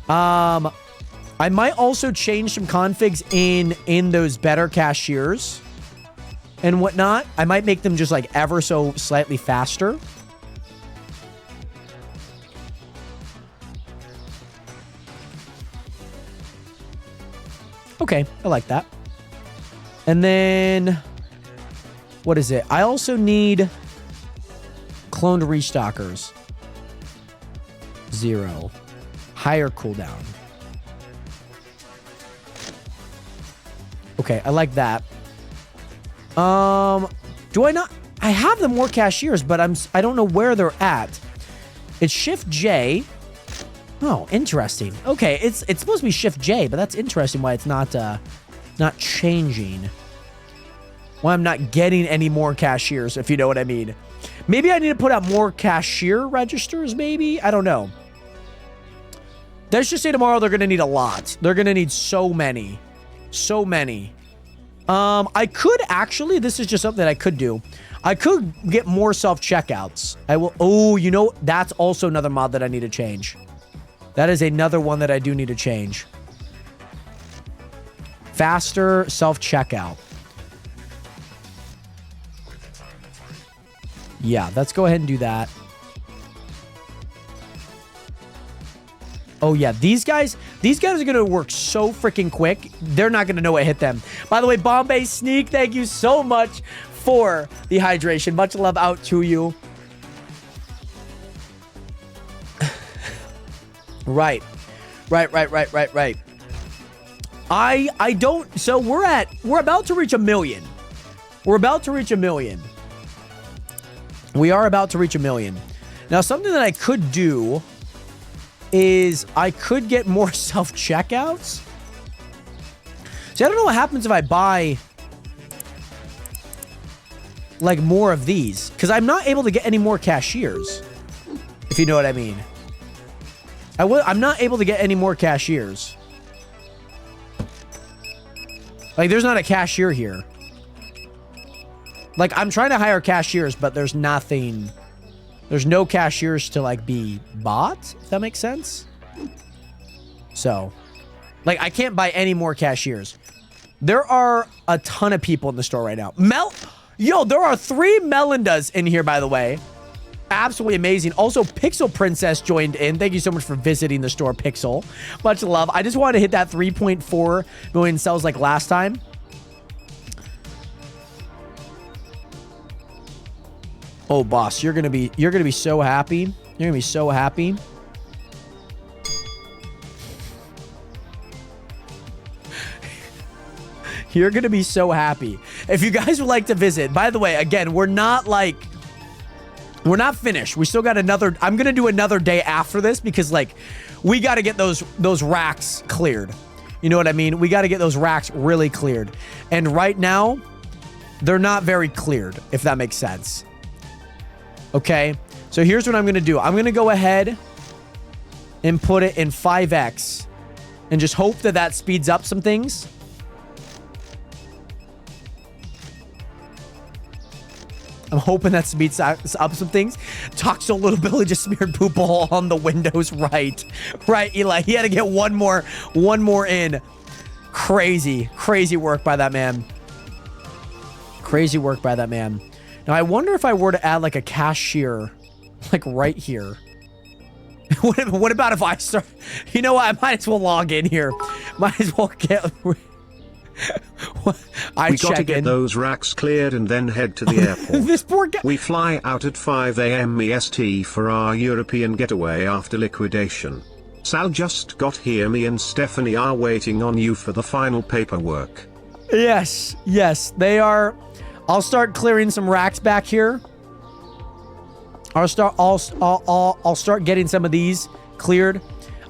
I might also change some configs in those better cashiers and whatnot. I might make them just like ever so slightly faster. Okay, I like that. And then, what is it? I also need cloned restockers. 0. Higher cooldown. Okay, I like that. Do I not? I have the more cashiers, but I don't know where they're at. It's Shift J. Oh, interesting. Okay, it's supposed to be Shift J, but that's interesting why it's not changing. Why I'm not getting any more cashiers, if you know what I mean. Maybe I need to put out more cashier registers, maybe? I don't know. Let's just say tomorrow they're going to need a lot. They're going to need so many. So many. I could actually, this is just something that I could do. I could get more self-checkouts. I will, oh, you know, that's also another mod that I need to change. That is another one that I do need to change. Faster self-checkout. Yeah, let's go ahead and do that. Oh, yeah, these guys are going to work so freaking quick. They're not going to know what hit them. By the way, Bombay Sneak, thank you so much for the hydration. Much love out to you. Right. I don't, so we're about to reach 1 million. We're about to reach 1 million. We are about to reach 1 million. Now, something that I could do is I could get more self-checkouts. See, I don't know what happens if I buy like more of these, because I'm not able to get any more cashiers, if you know what I mean. I'm not able to get any more cashiers. Like, there's not a cashier here. Like, I'm trying to hire cashiers, but there's nothing. There's no cashiers to, like, be bought, if that makes sense. So, like, I can't buy any more cashiers. There are a ton of people in the store right now. Yo, there are 3 Melindas in here, by the way. Absolutely amazing. Also, Pixel Princess joined in. Thank you so much for visiting the store, Pixel. Much love. I just wanted to hit that 3.4 million sales like last time. Oh, boss, you're gonna be so happy. You're gonna be so happy. You're going to be so happy. If you guys would like to visit, by the way, again, we're not finished. We still got another, I'm going to do another day after this because like we got to get those racks cleared. You know what I mean? We got to get those racks really cleared. And right now, they're not very cleared, if that makes sense. Okay. So here's what I'm going to do. I'm going to go ahead and put it in 5x and just hope that that speeds up some things. I'm hoping that speeds up some things. Toxo Little Billy just smeared poop all on the windows. Right, Eli. He had to get one more in. Crazy work by that man. Crazy work by that man. Now, I wonder if I were to add like a cashier, like right here. What about if I start? You know what? I might as well log in here. Might as well get. We got to get those racks cleared and then head to the airport. This poor guy. We fly out at 5 a.m. EST for our European getaway after liquidation. Sal just got here. Me and Stephanie are waiting on you for the final paperwork. Yes, they are. I'll start clearing some racks back here. I'll start getting some of these cleared.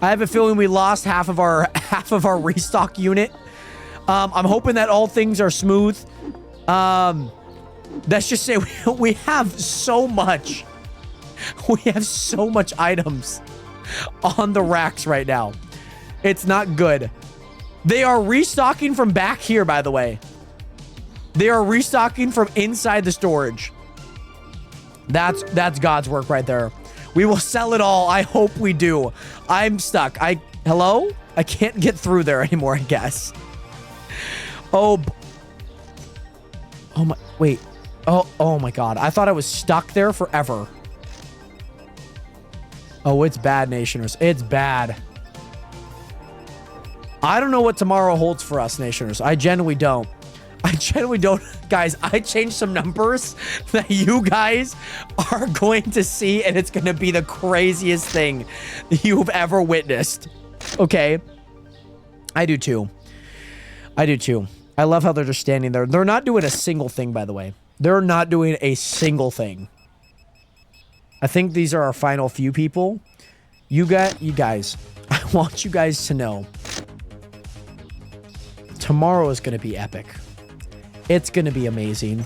I have a feeling we lost half of our restock unit. I'm hoping that all things are smooth. Let's just say we have so much. We have so much items on the racks right now. It's not good. They are restocking from back here, by the way. They are restocking from inside the storage. That's God's work right there. We will sell it all. I hope we do. I'm stuck. Hello? I can't get through there anymore, I guess. Oh my, wait. Oh my God. I thought I was stuck there forever. Oh, it's bad, Nationers. It's bad. I don't know what tomorrow holds for us, Nationers. I genuinely don't. Guys, I changed some numbers that you guys are going to see, and it's going to be the craziest thing you've ever witnessed. Okay. I do too. I love how they're just standing there. They're not doing a single thing, by the way. They're not doing a single thing. I think these are our final few people. You guys, I want you guys to know tomorrow is going to be epic. It's going to be amazing.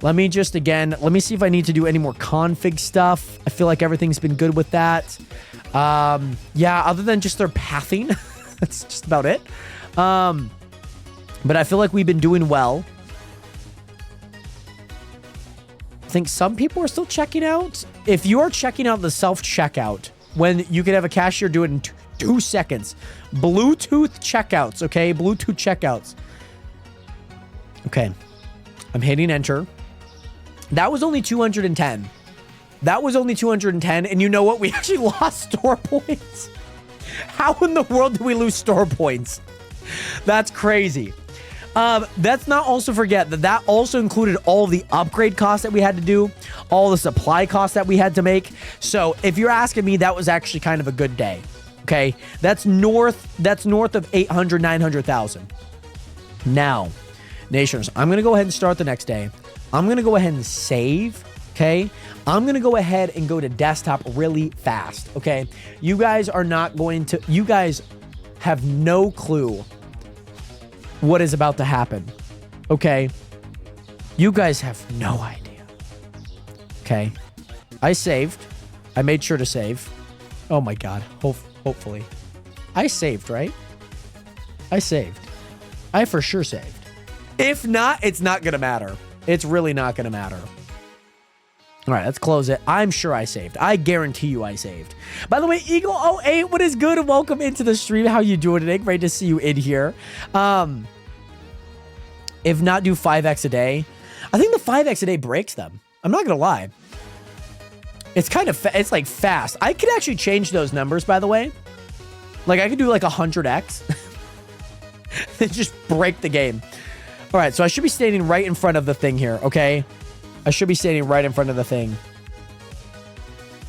Let me see if I need to do any more config stuff. I feel like everything's been good with that. Yeah, other than just their pathing. That's just about it. But I feel like we've been doing well. I think some people are still checking out. If you are checking out the self-checkout, when you can have a cashier do it in 2 seconds. Bluetooth checkouts, okay? Bluetooth checkouts. Okay. I'm hitting enter. That was only 210. And you know what? We actually lost store points. How in the world do we lose store points? That's crazy. Let's not also forget that also included all the upgrade costs that we had to do, all the supply costs that we had to make. So if you're asking me, that was actually kind of a good day. Okay. That's north of 800, 900,000. Now, Nationers, I'm going to go ahead and start the next day. I'm going to go ahead and save. Okay. I'm going to go ahead and go to desktop really fast. Okay. You guys have no clue what is about to happen. Okay. You guys have no idea. Okay. I saved. I made sure to save. Oh my God. Hopefully. I saved, right? I saved. I for sure saved. If not, it's not going to matter. It's really not going to matter. All right, let's close it. I'm sure I saved. I guarantee you I saved. By the way, Eagle08, what is good? Welcome into the stream. How you doing today? Great to see you in here. If not, do 5x a day. I think the 5x a day breaks them. I'm not going to lie. It's kind of, it's like fast. I could actually change those numbers, by the way. Like I could do like 100x. And just break the game. All right, so I should be standing right in front of the thing here, okay? I should be standing right in front of the thing.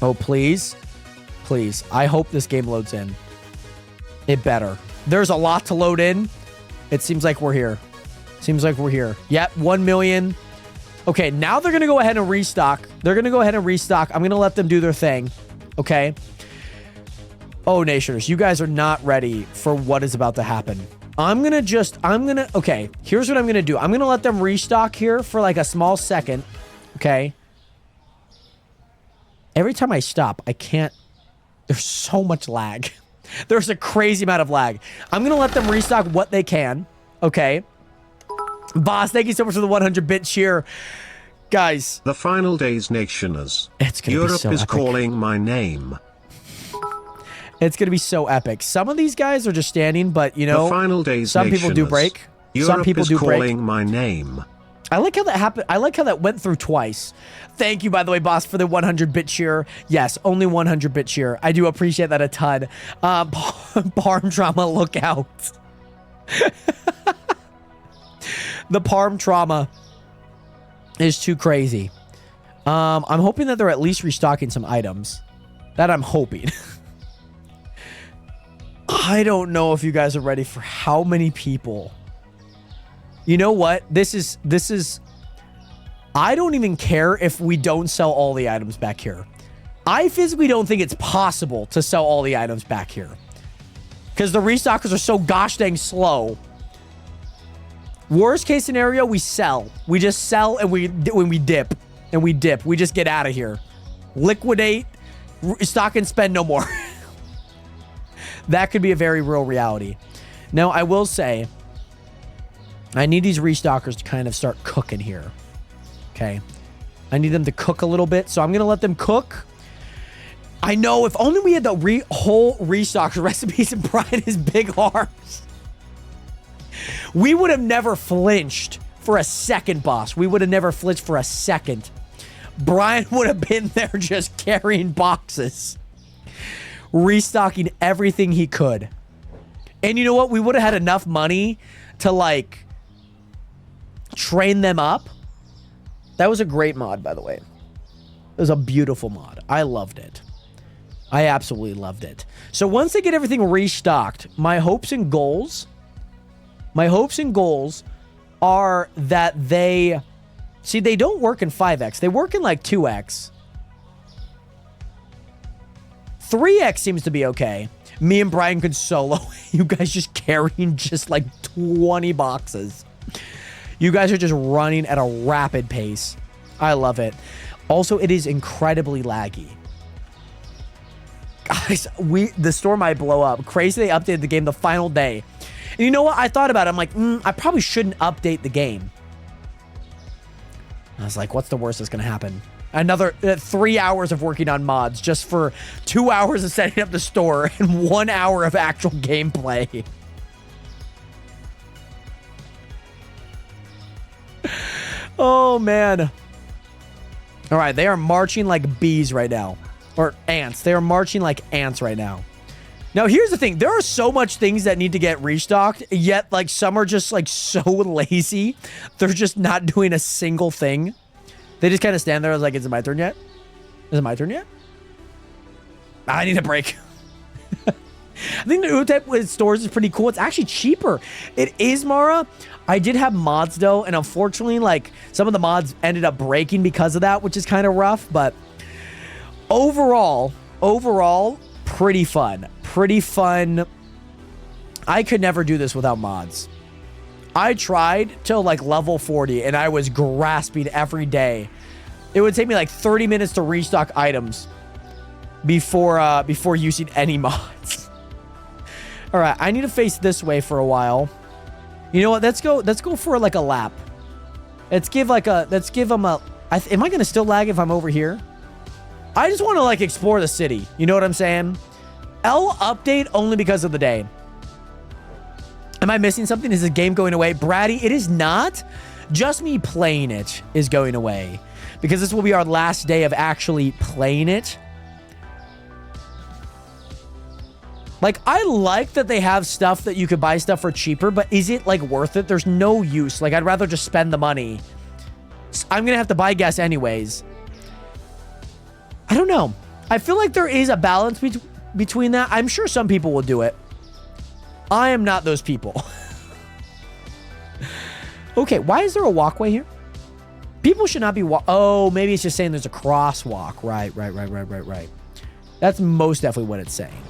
Oh, please. Please. I hope this game loads in. It better. There's a lot to load in. It seems like we're here. Seems like we're here. Yep, 1 million. Okay, now they're going to go ahead and restock. They're going to go ahead and restock. I'm going to let them do their thing. Okay. Oh, Nationers, you guys are not ready for what is about to happen. Okay, here's what I'm going to do. I'm going to let them restock here for like a small second. Okay. Every time I stop, I can't. There's so much lag. There's a crazy amount of lag. I'm going to let them restock what they can. Okay. Boss, thank you so much for the 100-bit cheer. Guys. The final days, Nationers. It's going to be so Europe is epic. calling my name. It's going to be so epic. Some of these guys are just standing, but, you know, The final days, some people do Nationers. break. Europe Some people is do break. calling my name. I like how that happened. I like how that went through twice. Thank you, by the way, boss, for the 100-bit cheer. Yes, only 100-bit cheer. I do appreciate that a ton. Parm trauma, look out. The Parm trauma is too crazy. I'm hoping that they're at least restocking some items. That I'm hoping. I don't know if you guys are ready for how many people. You know what? This is I don't even care if we don't sell all the items back here. I physically don't think it's possible to sell all the items back here. Because the restockers are so gosh dang slow. Worst case scenario, we sell. We just sell and when we dip. And we dip. We just get out of here. Liquidate. Stock and spend no more. That could be a very real reality. Now, I will say, I need these restockers to kind of start cooking here. Okay. I need them to cook a little bit. So I'm going to let them cook. I know if only we had the whole restock recipes and Brian his big arms. We would have never flinched for a second, boss. We would have never flinched for a second. Brian would have been there just carrying boxes. Restocking everything he could. And you know what? We would have had enough money to, like, train them up. That was a great mod, by the way. It was a beautiful mod. I loved it. I absolutely loved it. So once they get everything restocked, my hopes and goals are that they... See, they don't work in 5x. They work in, like, 2x. 3x seems to be okay. Me and Brian could solo. You guys just carrying just, like, 20 boxes. You guys are just running at a rapid pace. I love it. Also, it is incredibly laggy. Guys, the store might blow up. Crazy they updated the game the final day. And you know what? I thought about it. I'm like, I probably shouldn't update the game. I was like, what's the worst that's going to happen? Another 3 hours of working on mods just for 2 hours of setting up the store and 1 hour of actual gameplay. Oh, man. All right, they are marching like bees right now. Or ants. They are marching like ants right now. Now, here's the thing. There are so much things that need to get restocked, yet, like, some are just, like, so lazy. They're just not doing a single thing. They just kind of stand there. I was like, is it my turn yet? Is it my turn yet? I need a break. I think the Utep with stores is pretty cool. It's actually cheaper. It is, Mara. I did have mods, though, and unfortunately, like, some of the mods ended up breaking because of that, which is kind of rough, but overall, pretty fun. Pretty fun. I could never do this without mods. I tried till like level 40 and I was grasping every day. It would take me like 30 minutes to restock items before using any mods. All right, I need to face this way for a while. You know what? Let's go for like a lap. Let's give them a... am I going to still lag if I'm over here? I just want to like explore the city. You know what I'm saying? L update only because of the day. Am I missing something? Is the game going away? Braddy, it is not. Just me playing it is going away. Because this will be our last day of actually playing it. Like, I like that they have stuff that you could buy stuff for cheaper, but is it, like, worth it? There's no use. Like, I'd rather just spend the money. I'm going to have to buy gas anyways. I don't know. I feel like there is a balance between that. I'm sure some people will do it. I am not those people. Okay, why is there a walkway here? People should not be oh, maybe it's just saying there's a crosswalk. Right. That's most definitely what it's saying.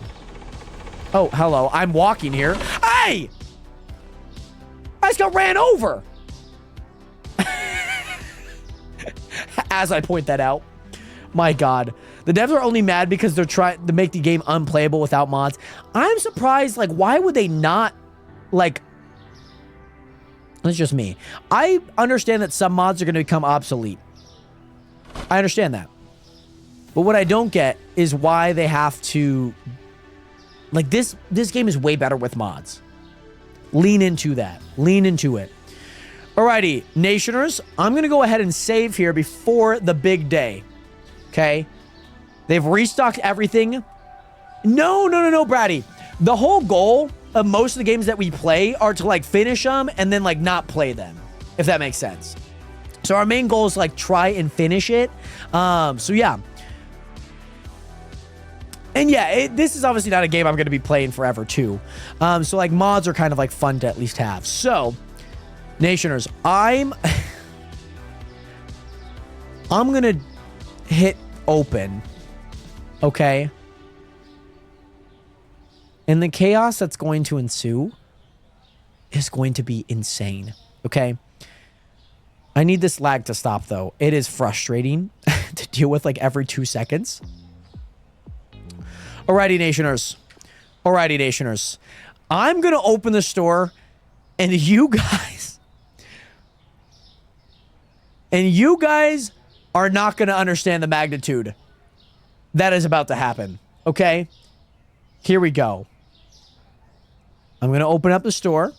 Oh, hello. I'm walking here. Hey! I just got ran over. As I point that out. My God. The devs are only mad because they're trying to make the game unplayable without mods. I'm surprised, like, why would they not, like... It's just me. I understand that some mods are going to become obsolete. I understand that. But what I don't get is why they have to... Like, this game is way better with mods. Lean into that. Lean into it. Alrighty, Nationers. I'm going to go ahead and save here before the big day. Okay? They've restocked everything. No, Braddy. The whole goal of most of the games that we play are to, like, finish them and then, like, not play them. If that makes sense. So our main goal is, like, try and finish it. So, yeah. And yeah, this is obviously not a game I'm going to be playing forever, too. So, like, mods are kind of, like, fun to at least have. So, Nationers, I'm going to hit open. Okay? And the chaos that's going to ensue is going to be insane. Okay? I need this lag to stop, though. It is frustrating to deal with, like, every 2 seconds. Alrighty, Nationers. Alrighty, Nationers. I'm going to open the store, and you guys... And you guys are not going to understand the magnitude that is about to happen. Okay? Here we go. I'm going to open up the store.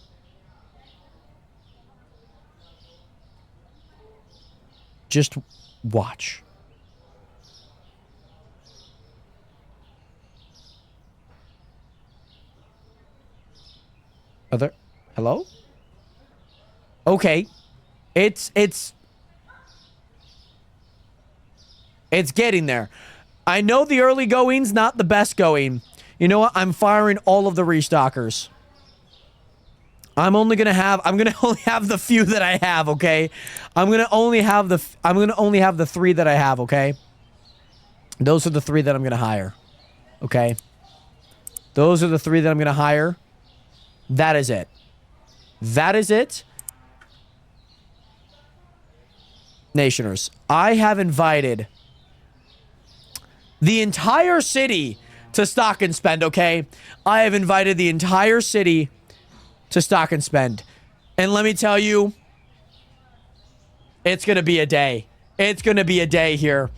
Just watch. Hello? Okay. It's getting there. I know the early going's not the best going. You know what? I'm firing all of the restockers. I'm gonna only have the few that I have, okay? I'm gonna only have the 3 that I have, okay? Those are the 3 that I'm gonna hire. Okay? Those are the 3 that I'm gonna hire. That is it. That is it. Nationers, I have invited the entire city to stock and spend, okay? I have invited the entire city to stock and spend. And let me tell you, it's going to be a day. It's going to be a day here.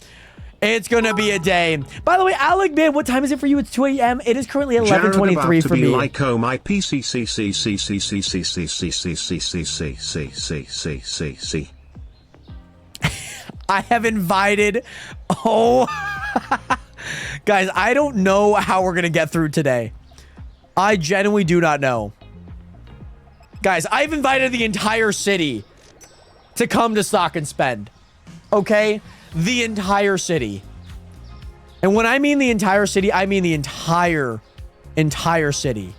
It's going to be a day. By the way, Alec, man, what time is it for you? It's 2 a.m. It is currently 11:23 for me. Like, oh, my PC. I have invited... Oh... Guys, I don't know how we're going to get through today. I genuinely do not know. Guys, I've invited the entire city to come to stock and spend. Okay? The entire city. And when I mean the entire city, I mean the entire city.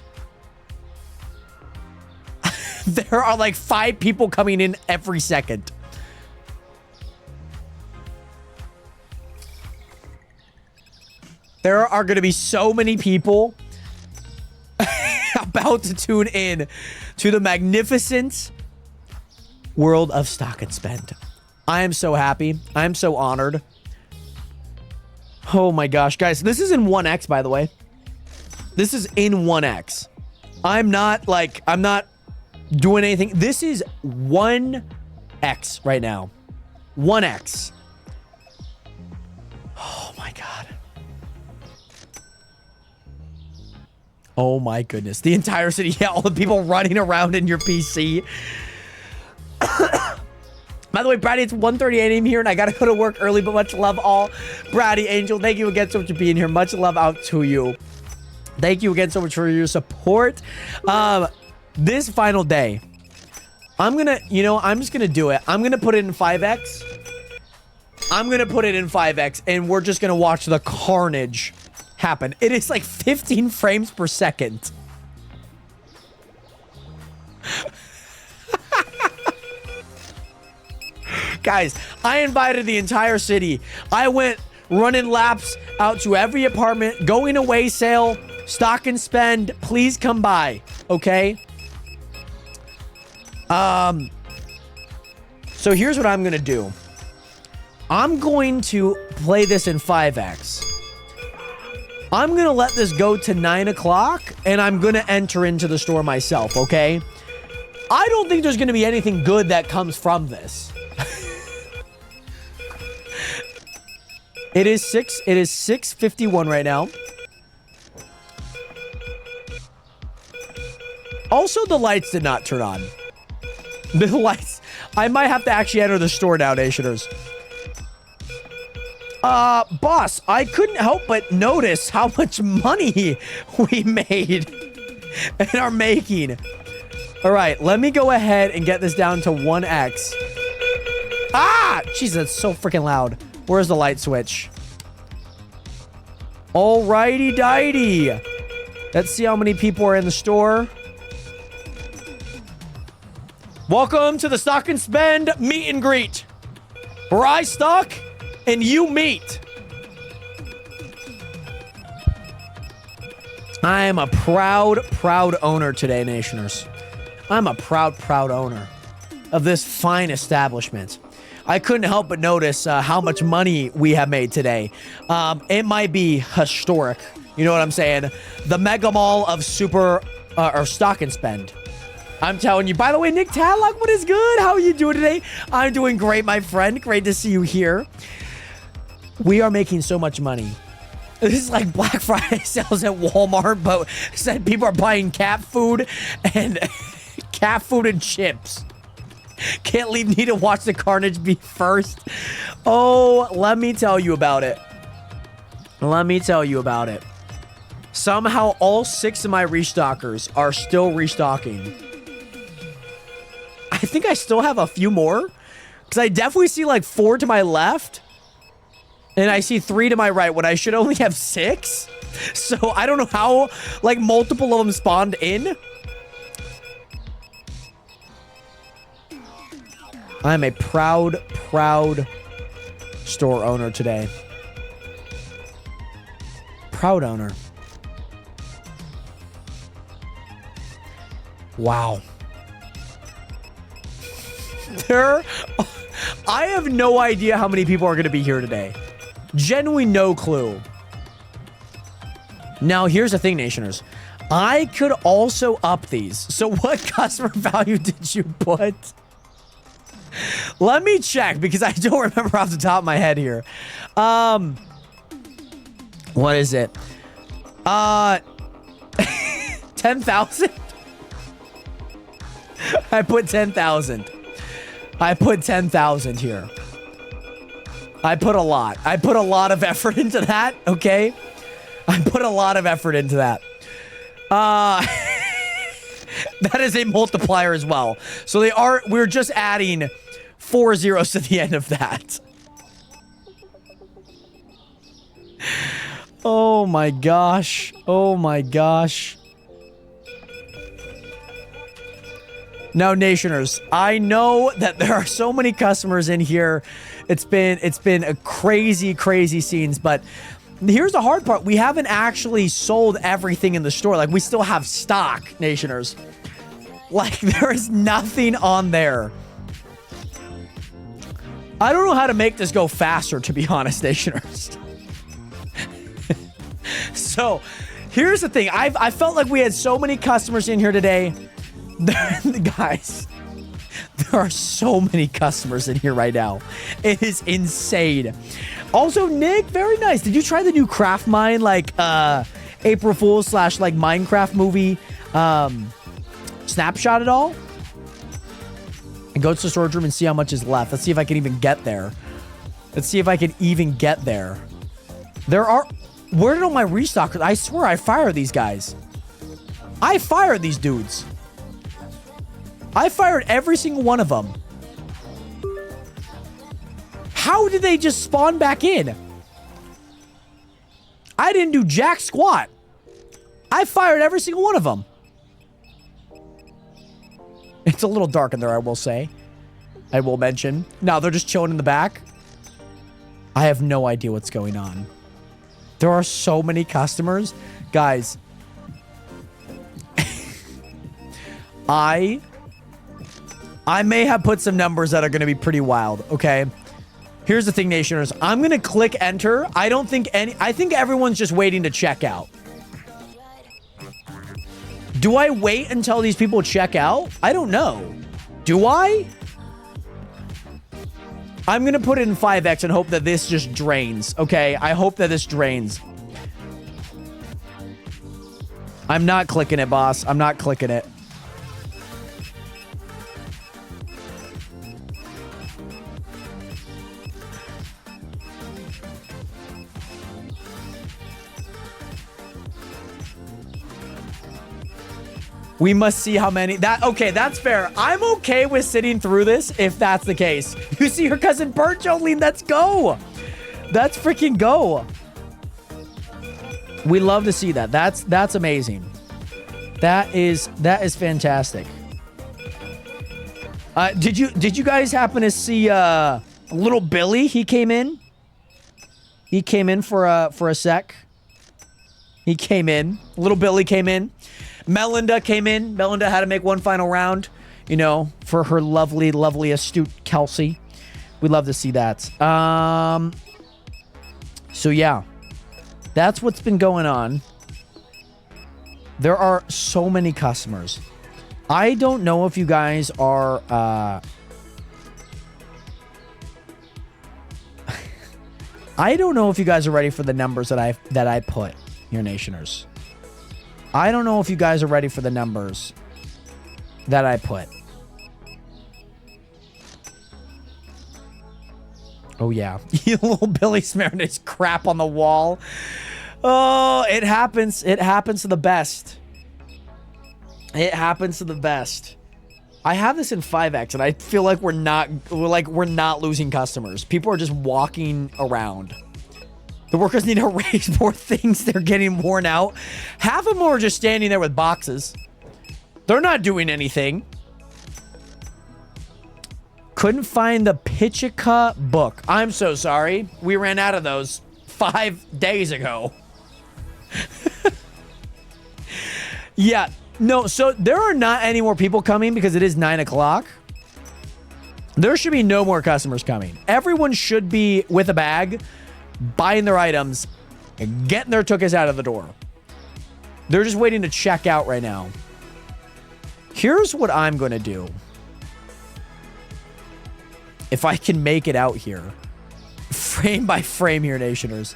There are like 5 people coming in every second. There are going to be so many people about to tune in to the magnificent world of stock and spend. I am so happy. I am so honored. Oh my gosh, guys. This is in 1x, by the way. This is in 1x. I'm not doing anything. This is 1x right now. 1x. Oh my God. Oh my goodness. The entire city. Yeah, all the people running around in your PC. By the way, Brady, it's 1:38 a.m. here, and I gotta go to work early, but much love all. Brady, Angel, thank you again so much for being here. Much love out to you. Thank you again so much for your support. This final day, I'm just gonna do it. I'm gonna put it in 5x. I'm gonna put it in 5x, and we're just gonna watch the carnage happen. It is like 15 frames per second. Guys, I invited the entire city. I went running laps out to every apartment, going away sale, stock and spend. Please come by, okay? So here's what I'm gonna do. I'm going to play this in 5x. I'm gonna let this go to 9 o'clock, and I'm gonna enter into the store myself, okay? I don't think there's gonna be anything good that comes from this. It is 6:51 right now. Also, the lights did not turn on. The lights. I might have to actually enter the store now, Nationers. Boss, I couldn't help but notice how much money we made and are making. All right, let me go ahead and get this down to 1x. Ah! Jesus, that's so freaking loud. Where's the light switch? Alrighty dighty. Let's see how many people are in the store. Welcome to the Stock and Spend meet and greet, where I stock and you meet. I am a proud owner today, Nationers. I'm a proud owner of this fine establishment. I couldn't help but notice how much money we have made today. It might be historic. You know what I'm saying? The mega mall of super or stock and spend. I'm telling you. By the way, Nick Tadlock, what is good? How are you doing today? I'm doing great, my friend. Great to see you here. We are making so much money. This is like Black Friday sales at Walmart, but said people are buying cat food and cat food and chips. Can't leave me to watch the carnage be first. Oh, let me tell you about it. Let me tell you about it. Somehow all 6 of my restockers are still restocking. I think I still have a few more, because I definitely see like 4 to my left, and I see 3 to my right when I should only have 6. So I don't know how like multiple of them spawned in. I'm a proud store owner today. Proud owner. Wow. I have no idea how many people are going to be here today. Genuinely no clue. Now, here's the thing, Nationers. I could also up these. So what customer value did you put? Let me check, because I don't remember off the top of my head here. What is it? 10,000? I put 10,000. I put 10,000 here. I put a lot. I put a lot of effort into that, okay? I put a lot of effort into that. That is a multiplier as well. So we're just adding 4 zeros to the end of that. Oh my gosh. Oh my gosh. Now, Nationers, I know that there are so many customers in here. It's been a crazy scenes, but here's the hard part. We haven't actually sold everything in the store. Like, we still have stock, Nationers. Like, there is nothing on there. I don't know how to make this go faster, to be honest, Nationers. So, here's the thing. I felt like we had so many customers in here today. Guys, there are so many customers in here right now. It is insane. Also, Nick, very nice. Did you try the new Craft Mine, like, April Fool's / like Minecraft movie, snapshot at all? And go to the storage room and see how much is left. Let's see if I can even get there. Let's see if I can even get there. Where did all my restockers? I swear I fired these guys. I fired these dudes. I fired every single one of them. How did they just spawn back in? I didn't do jack squat. I fired every single one of them. It's a little dark in there, I will say. I will mention. Now they're just chilling in the back. I have no idea what's going on. There are so many customers. Guys, I may have put some numbers that are going to be pretty wild, okay? Here's the thing, Nationers. I'm going to click enter. I think everyone's just waiting to check out. Do I wait until these people check out? I don't know. Do I? I'm going to put it in 5x and hope that this just drains, okay? I hope that this drains. I'm not clicking it, boss. I'm not clicking it. We must see how many. Okay, that's fair. I'm okay with sitting through this if that's the case. You see your cousin Bert, Jolene. Let's go. Let's freaking go. We love to see that. That's amazing. That is fantastic. Did you guys happen to see little Billy? He came in. He came in for a sec. He came in. Little Billy came in. Melinda came in. Melinda had to make one final round, you know, for her lovely, lovely, astute Kelsey. We'd love to see that. So, yeah. That's what's been going on. There are so many customers. I don't know if you guys are... I don't know if you guys are ready for the numbers that I put, your Nationers. I don't know if you guys are ready for the numbers that I put. Oh, yeah. Little Billy smearing his crap on the wall. Oh, it happens. It happens to the best. It happens to the best. I have this in 5x, and I feel like we're not losing customers. People are just walking around. The workers need to raise more things. They're getting worn out. Half of them are just standing there with boxes. They're not doing anything. Couldn't find the Pichica book. I'm so sorry. We ran out of those 5 days ago. Yeah. No, so there are not any more people coming because it is 9 o'clock. There should be no more customers coming. Everyone should be with a bag, buying their items, and getting their tukas out of the door. They're just waiting to check out right now. Here's what I'm going to do. If I can make it out here. Frame by frame here, Nationers.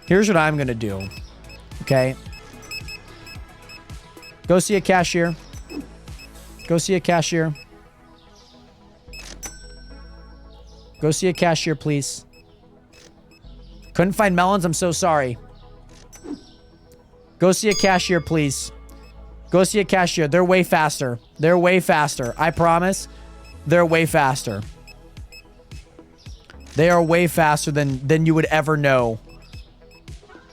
Here's what I'm going to do. Okay. Go see a cashier. Go see a cashier. Go see a cashier, please. Couldn't find melons. I'm so sorry. Go see a cashier, please. Go see a cashier. They're way faster. They're way faster. I promise. They're way faster. They are way faster than you would ever know.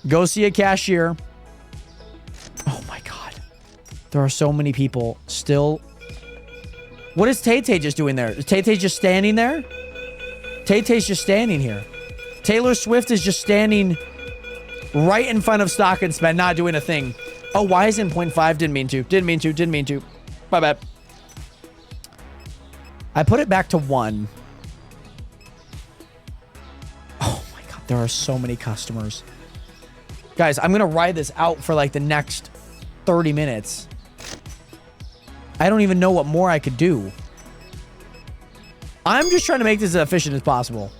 Go see a cashier. Oh my God. There are so many people still. What is Tay-Tay just doing there? Is Tay-Tay just standing there? Tay-Tay's just standing here. Taylor Swift is just standing right in front of Stock and Spend, not doing a thing. Oh, why is it in 0.5? Didn't mean to. My bad. I put it back to 1. Oh my God, there are so many customers. Guys, I'm going to ride this out for like the next 30 minutes. I don't even know what more I could do. I'm just trying to make this as efficient as possible.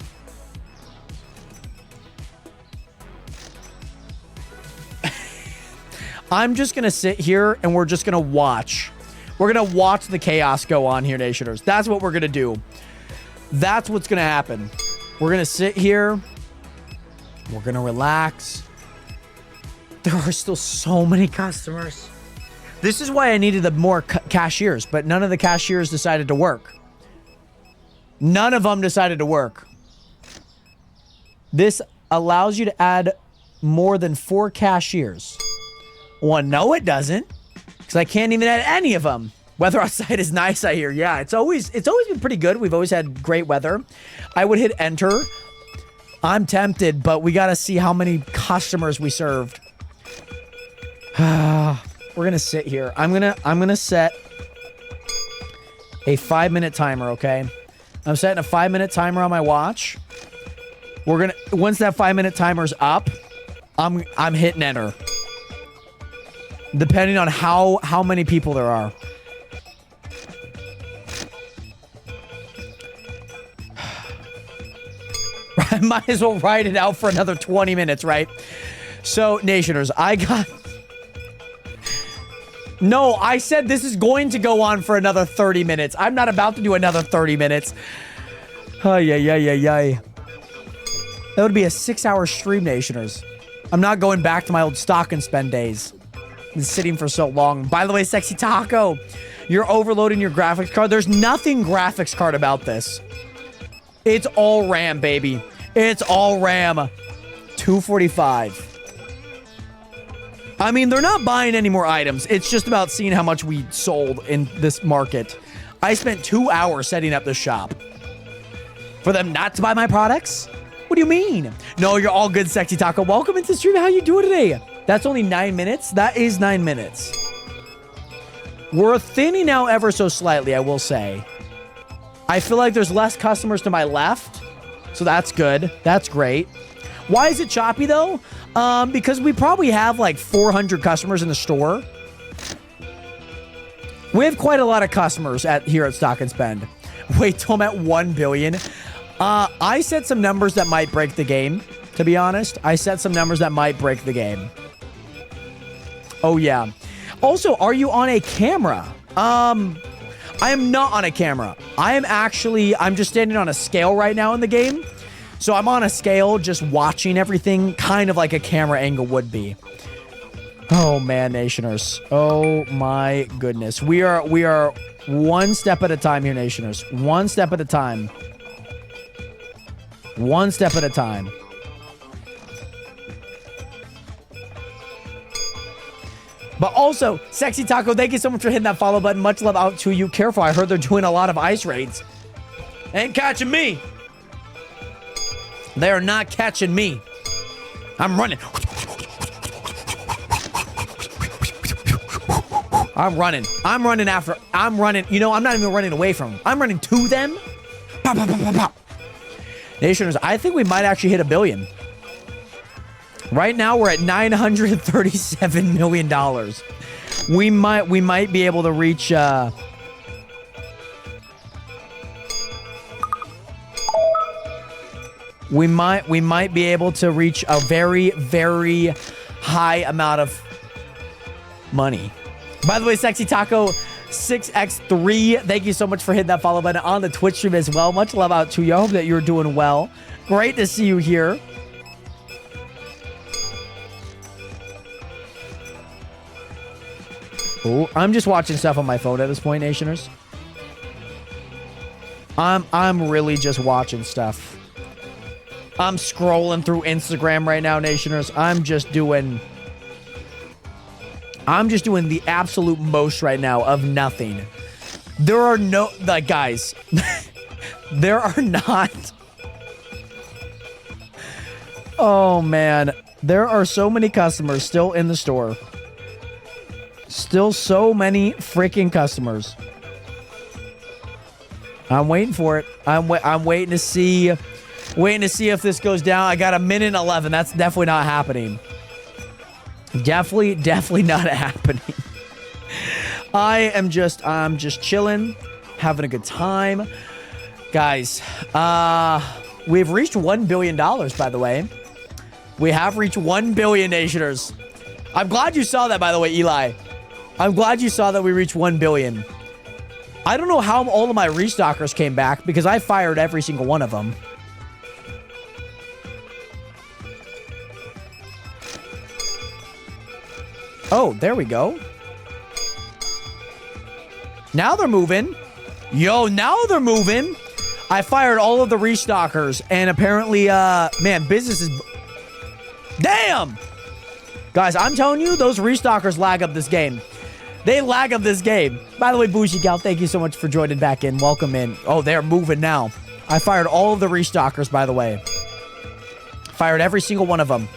I'm just going to sit here and we're just going to watch. We're going to watch the chaos go on here, Nationers. That's what we're going to do. That's what's going to happen. We're going to sit here. We're going to relax. There are still so many customers. This is why I needed the more cashiers, but none of the cashiers decided to work. None of them decided to work. This allows you to add more than 4 cashiers. Well, no, it doesn't. Because I can't even add any of them. Weather outside is nice, I hear. Yeah, it's always been pretty good. We've always had great weather. I would hit enter. I'm tempted, but we got to see how many customers we served. We're going to sit here. I'm going to set a 5-minute timer, okay? I'm setting a 5-minute timer on my watch. Once that 5-minute timer's up, I'm hitting enter. Depending on how many people there are. I might as well ride it out for another 20 minutes, right? So, Nationers, No, I said this is going to go on for another 30 minutes. I'm not about to do another 30 minutes. Ay. That would be a 6-hour stream, Nationers. I'm not going back to my old stock and spend days. Been sitting for so long. By the way, Sexy Taco, you're overloading your graphics card. There's nothing graphics card about this. It's all RAM, baby. It's all RAM. 245. I mean, they're not buying any more items. It's just about seeing how much we sold in this market. I spent 2 hours setting up the shop. For them not to buy my products? What do you mean? No, you're all good, Sexy Taco. Welcome into the stream. How you doing today? That's only 9 minutes. That is 9 minutes. We're thinning out ever so slightly, I will say. I feel like there's less customers to my left. So that's good. That's great. Why is it choppy, though? Because we probably have like 400 customers in the store. We have quite a lot of customers here at Stock and Spend. Wait till I'm at 1 billion. I set some numbers that might break the game, to be honest. I set some numbers that might break the game. Oh, yeah. Also, are you on a camera? I am not on a camera. I'm just standing on a scale right now in the game. So I'm on a scale just watching everything, kind of like a camera angle would be. Oh, man, Nationers. Oh, my goodness. We are one step at a time here, Nationers. One step at a time. One step at a time. But also, Sexy Taco, thank you so much for hitting that follow button. Much love out to you. Careful, I heard they're doing a lot of ice raids. Ain't catching me. They are not catching me. I'm running. I'm running after. I'm running. You know, I'm not even running away from them. I'm running to them. Pow, pow, pow, pow, pow. Nationers, I think we might actually hit 1 billion. Right now, we're at $937 million. We might be able to reach. We might be able to reach a very, very high amount of money. By the way, Sexy Taco 6x3, thank you so much for hitting that follow button on the Twitch stream as well. Much love out to you. I hope that you're doing well. Great to see you here. Oh, I'm just watching stuff on my phone at this point, Nationers. I'm really just watching stuff. I'm scrolling through Instagram right now, Nationers. I'm just doing the absolute most right now of nothing. There are no, like, guys, there are not. Oh, man. There are so many customers still in the store. Still so many freaking customers. I'm waiting for it. I'm waiting to see if this goes down. I got 1:11. That's definitely not happening. Definitely not happening. I'm just chilling, having a good time. Guys, we've reached $1 billion, by the way. We have reached 1 billion, Nationers. I'm glad you saw that, by the way, Eli. I'm glad you saw that we reached 1 billion. I don't know how all of my restockers came back because I fired every single one of them. Oh, there we go. Now they're moving. Yo, now they're moving. I fired all of the restockers, and apparently, man, business is... Damn! Guys, I'm telling you, those restockers lag up this game. They lag of this game. By the way, Bougie Gal, thank you so much for joining back in. Welcome in. Oh, they're moving now. I fired all of the restockers, by the way. Fired every single one of them.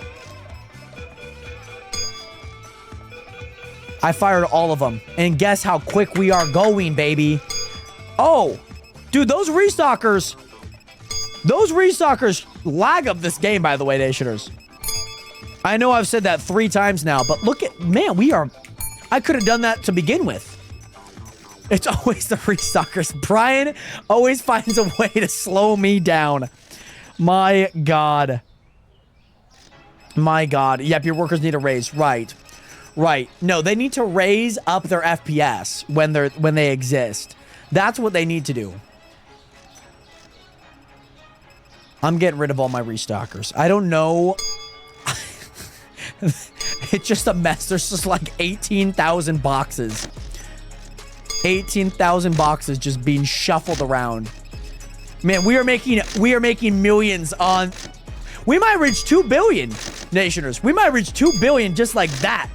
I fired all of them. And guess how quick we are going, baby. Oh, dude, those restockers lag of this game, by the way, Nationers. I know I've said that 3 times now, but look at, man, I could have done that to begin with. It's always the restockers. Brian always finds a way to slow me down. My God. My God. Yep, your workers need a raise. Right. Right. No, they need to raise up their FPS when they exist. That's what they need to do. I'm getting rid of all my restockers. I don't know. It's just a mess. There's just like 18,000 boxes. 18,000 boxes just being shuffled around. Man, we are making millions on... We might reach 2 billion, Nationers. We might reach 2 billion just like that.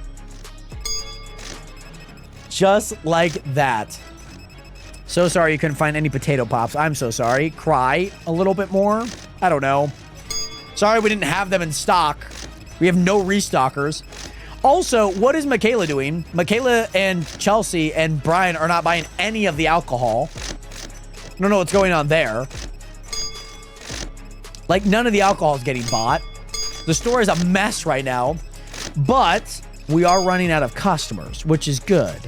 Just like that. So sorry you couldn't find any potato pops. I'm so sorry. Cry a little bit more. I don't know. Sorry we didn't have them in stock. We have no restockers. Also, what is Michaela doing? Michaela and Chelsea and Brian are not buying any of the alcohol. I don't know what's going on there. Like, none of the alcohol is getting bought. The store is a mess right now. But we are running out of customers, which is good.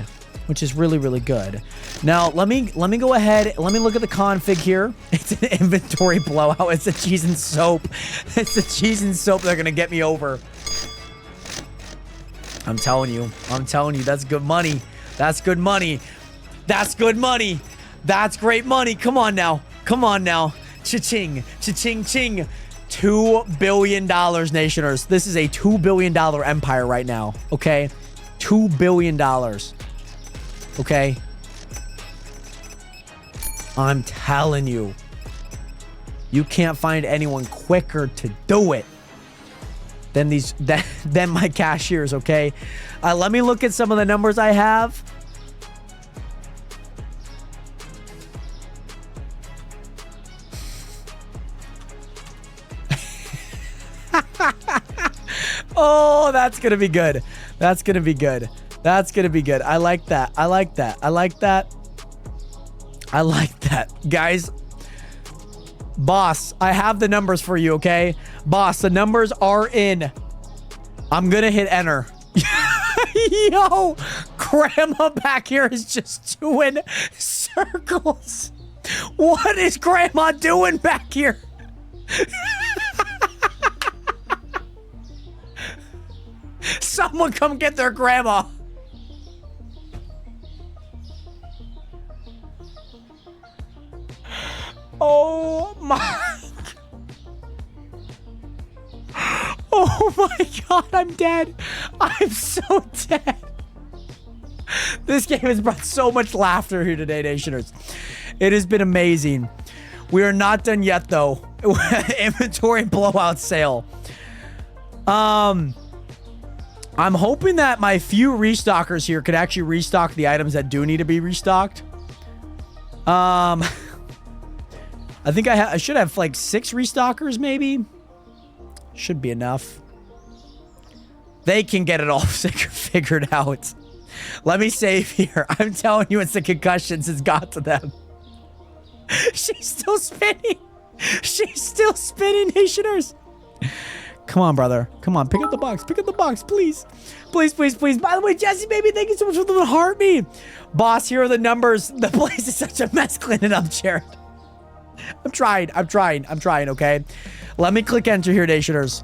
Which is really, really good. Now, let me go ahead. Let me look at the config here. It's an inventory blowout. It's the cheese and soap. It's the cheese and soap that are going to get me over. I'm telling you, that's good money. That's good money. That's good money. That's great money. Come on now. Come on now. Cha-ching. Cha-ching, ching. $2 billion, Nationers. This is a $2 billion empire right now. Okay? $2 billion. Okay? I'm telling you. You can't find anyone quicker to do it than my cashiers, okay? Let me look at some of the numbers I have. Oh, that's gonna be good. That's gonna be good. That's gonna be good. I like that. I like that. I like that. I like that. Guys, boss, I have the numbers for you, okay? Boss, the numbers are in. I'm gonna hit enter. Yo, Grandma back here is just doing circles. What is Grandma doing back here? Someone come get their grandma. Oh my. Oh my God, I'm dead. I'm so dead. This game has brought so much laughter here today, Nationers. It has been amazing. We are not done yet, though. Inventory blowout sale. I'm hoping that my few restockers here could actually restock the items that do need to be restocked. I think I should have like 6 restockers, maybe. Should be enough. They can get it all figured out. Let me save here. I'm telling you, it's the concussions has got to them. She's still spinning. She's still spinning, Nationers. Come on, brother. Come on. Pick up the box. Pick up the box, please. Please, please, please. By the way, Jesse, baby, thank you so much for the heart me. Boss, here are the numbers. The place is such a mess cleaning up, Jared. I'm trying, okay? Let me click enter here, Nationers.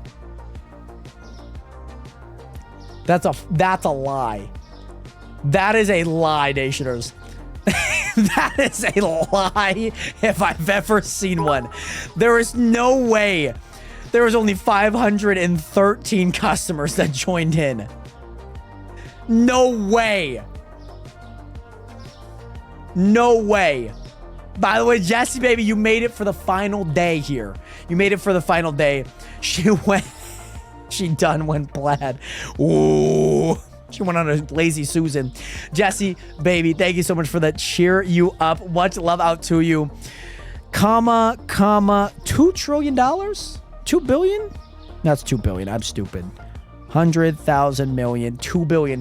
That's a lie. That is a lie, Nationers. That is a lie if I've ever seen one. There is no way. There was only 513 customers that joined in. No way. No way. By the way, Jesse, baby, you made it for the final day here. You made it for the final day. She done went plaid. Ooh. She went on a lazy Susan. Jesse, baby, thank you so much for that. Cheer you up. Much love out to you. $2 trillion? 2 billion? That's 2 billion. I'm stupid. 100,000 million, $2 billion.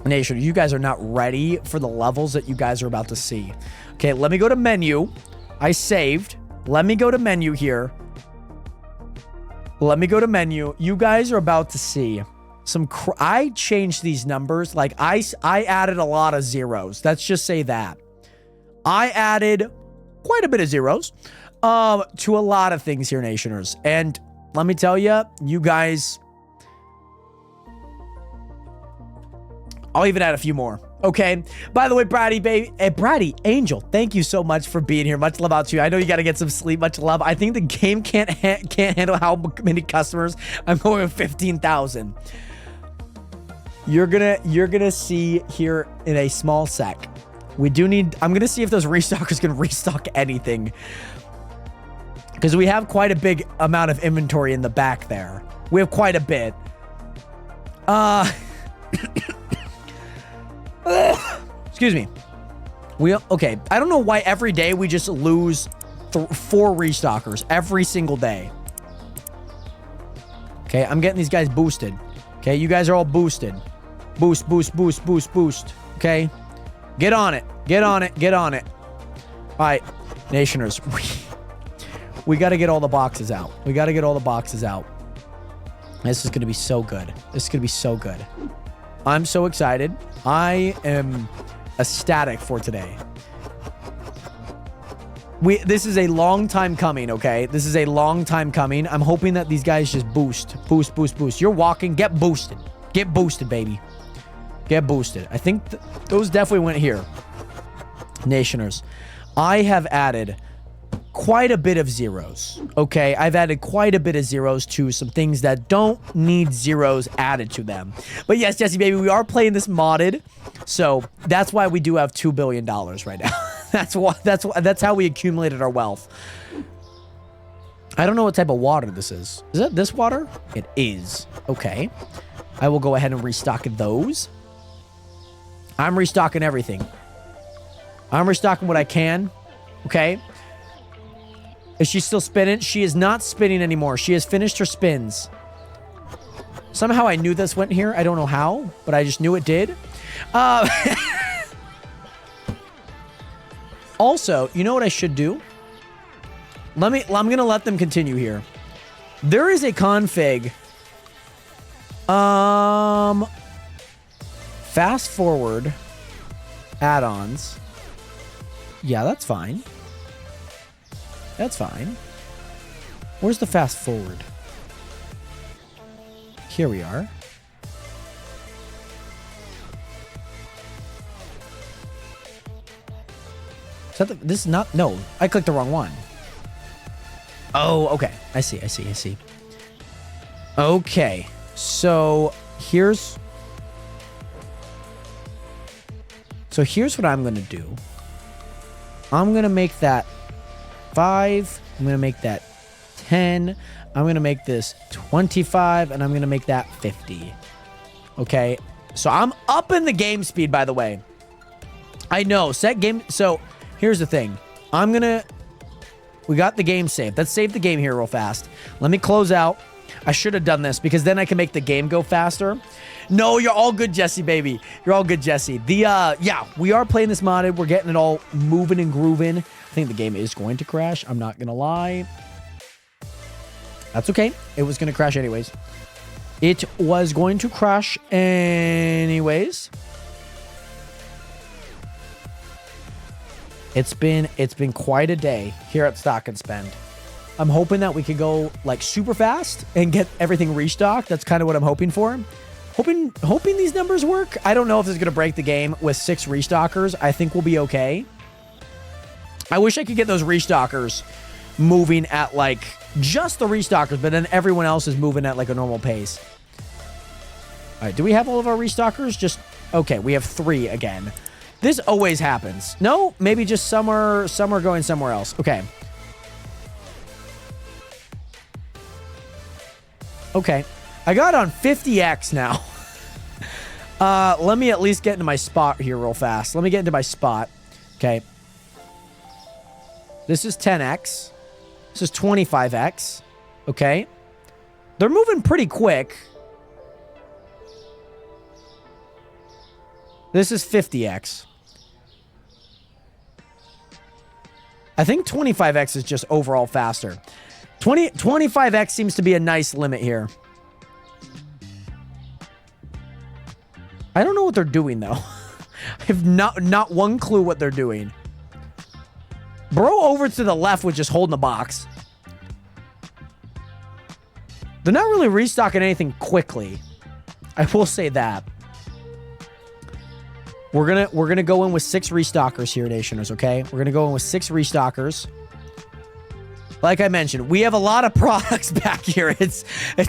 Nation, you guys are not ready for the levels that you guys are about to see. Okay, let me go to menu. I saved. Let me go to menu here. Let me go to menu. You guys are about to see some... I changed these numbers. Like, I added a lot of zeros. Let's just say that. I added quite a bit of zeros to a lot of things here, Nationers. And let me tell you, you guys... I'll even add a few more. Okay. By the way, Brady, baby, Brady, Angel, thank you so much for being here. Much love out to you. I know you got to get some sleep. Much love. I think the game can't handle how many customers. I'm going with 15,000. You're gonna see here in a small sec. We do need. I'm gonna see if those restockers can restock anything, because we have quite a big amount of inventory in the back there. We have quite a bit. Excuse me. Okay. I don't know why every day we just lose 4 restockers every single day. Okay, I'm getting these guys boosted. Okay, you guys are all boosted. Boost. Okay, get on it. Get on it. All right, Nationers. We got to get all the boxes out. This is going to be so good. I'm so excited. I am ecstatic for today. This is a long time coming, okay? This is a long time coming. I'm hoping that these guys just boost. You're walking. Get boosted. Get boosted, baby. Get boosted. I think those definitely went here. Nationers. I have added quite a bit of zeros, okay? I've added quite a bit of zeros to some things that don't need zeros added to them. But yes, Jesse, baby, we are playing this modded, so that's why we do have $2 billion right now. That's how we accumulated our wealth. I don't know what type of water this is. Is it this water? It is. Okay. I will go ahead and restock those. I'm restocking everything. I'm restocking what I can. Okay. Is she still spinning? She is not spinning anymore. She has finished her spins. Somehow I knew this went here. I don't know how, but I just knew it did. Also, you know what I should do? I'm going to let them continue here. There is a config. Fast forward add-ons. Yeah, that's fine. That's fine. Where's the fast forward? Here we are. Is that this is not... No, I clicked the wrong one. Oh, okay. I see. Okay. So, here's what I'm going to do. I'm going to make that 5. I'm going to make that 10. I'm going to make this 25. And I'm going to make that 50. Okay. So I'm up in the game speed, by the way. I know. Set game. So here's the thing. We got the game saved. Let's save the game here real fast. Let me close out. I should have done this because then I can make the game go faster. No, you're all good, Jesse, baby. You're all good, Jesse. Yeah, we are playing this modded. We're getting it all moving and grooving. I think the game is going to crash. I'm not going to lie. That's okay. It was going to crash anyways. It was going to crash anyways. It's been quite a day here at Stock and Spend. I'm hoping that we could go like super fast and get everything restocked. That's kind of what I'm hoping for. Hoping these numbers work. I don't know if this is going to break the game with 6 restockers. I think we'll be okay. I wish I could get those restockers moving at like just the restockers, but then everyone else is moving at like a normal pace. All right, do we have all of our restockers? Just okay, we have 3 again. This always happens. No, maybe just some are going somewhere else. Okay. Okay. I got on 50x now. Let me at least get into my spot here real fast. Let me get into my spot. Okay. This is 10x. This is 25x. Okay. They're moving pretty quick. This is 50x. I think 25x is just overall faster. 25x seems to be a nice limit here. I don't know what they're doing, though. I have not one clue what they're doing. Bro over to the left was just holding the box. They're not really restocking anything quickly. I will say that. We're gonna go in with 6 restockers here, Nationers, okay? We're gonna go in with 6 restockers. Like I mentioned, we have a lot of products back here. It's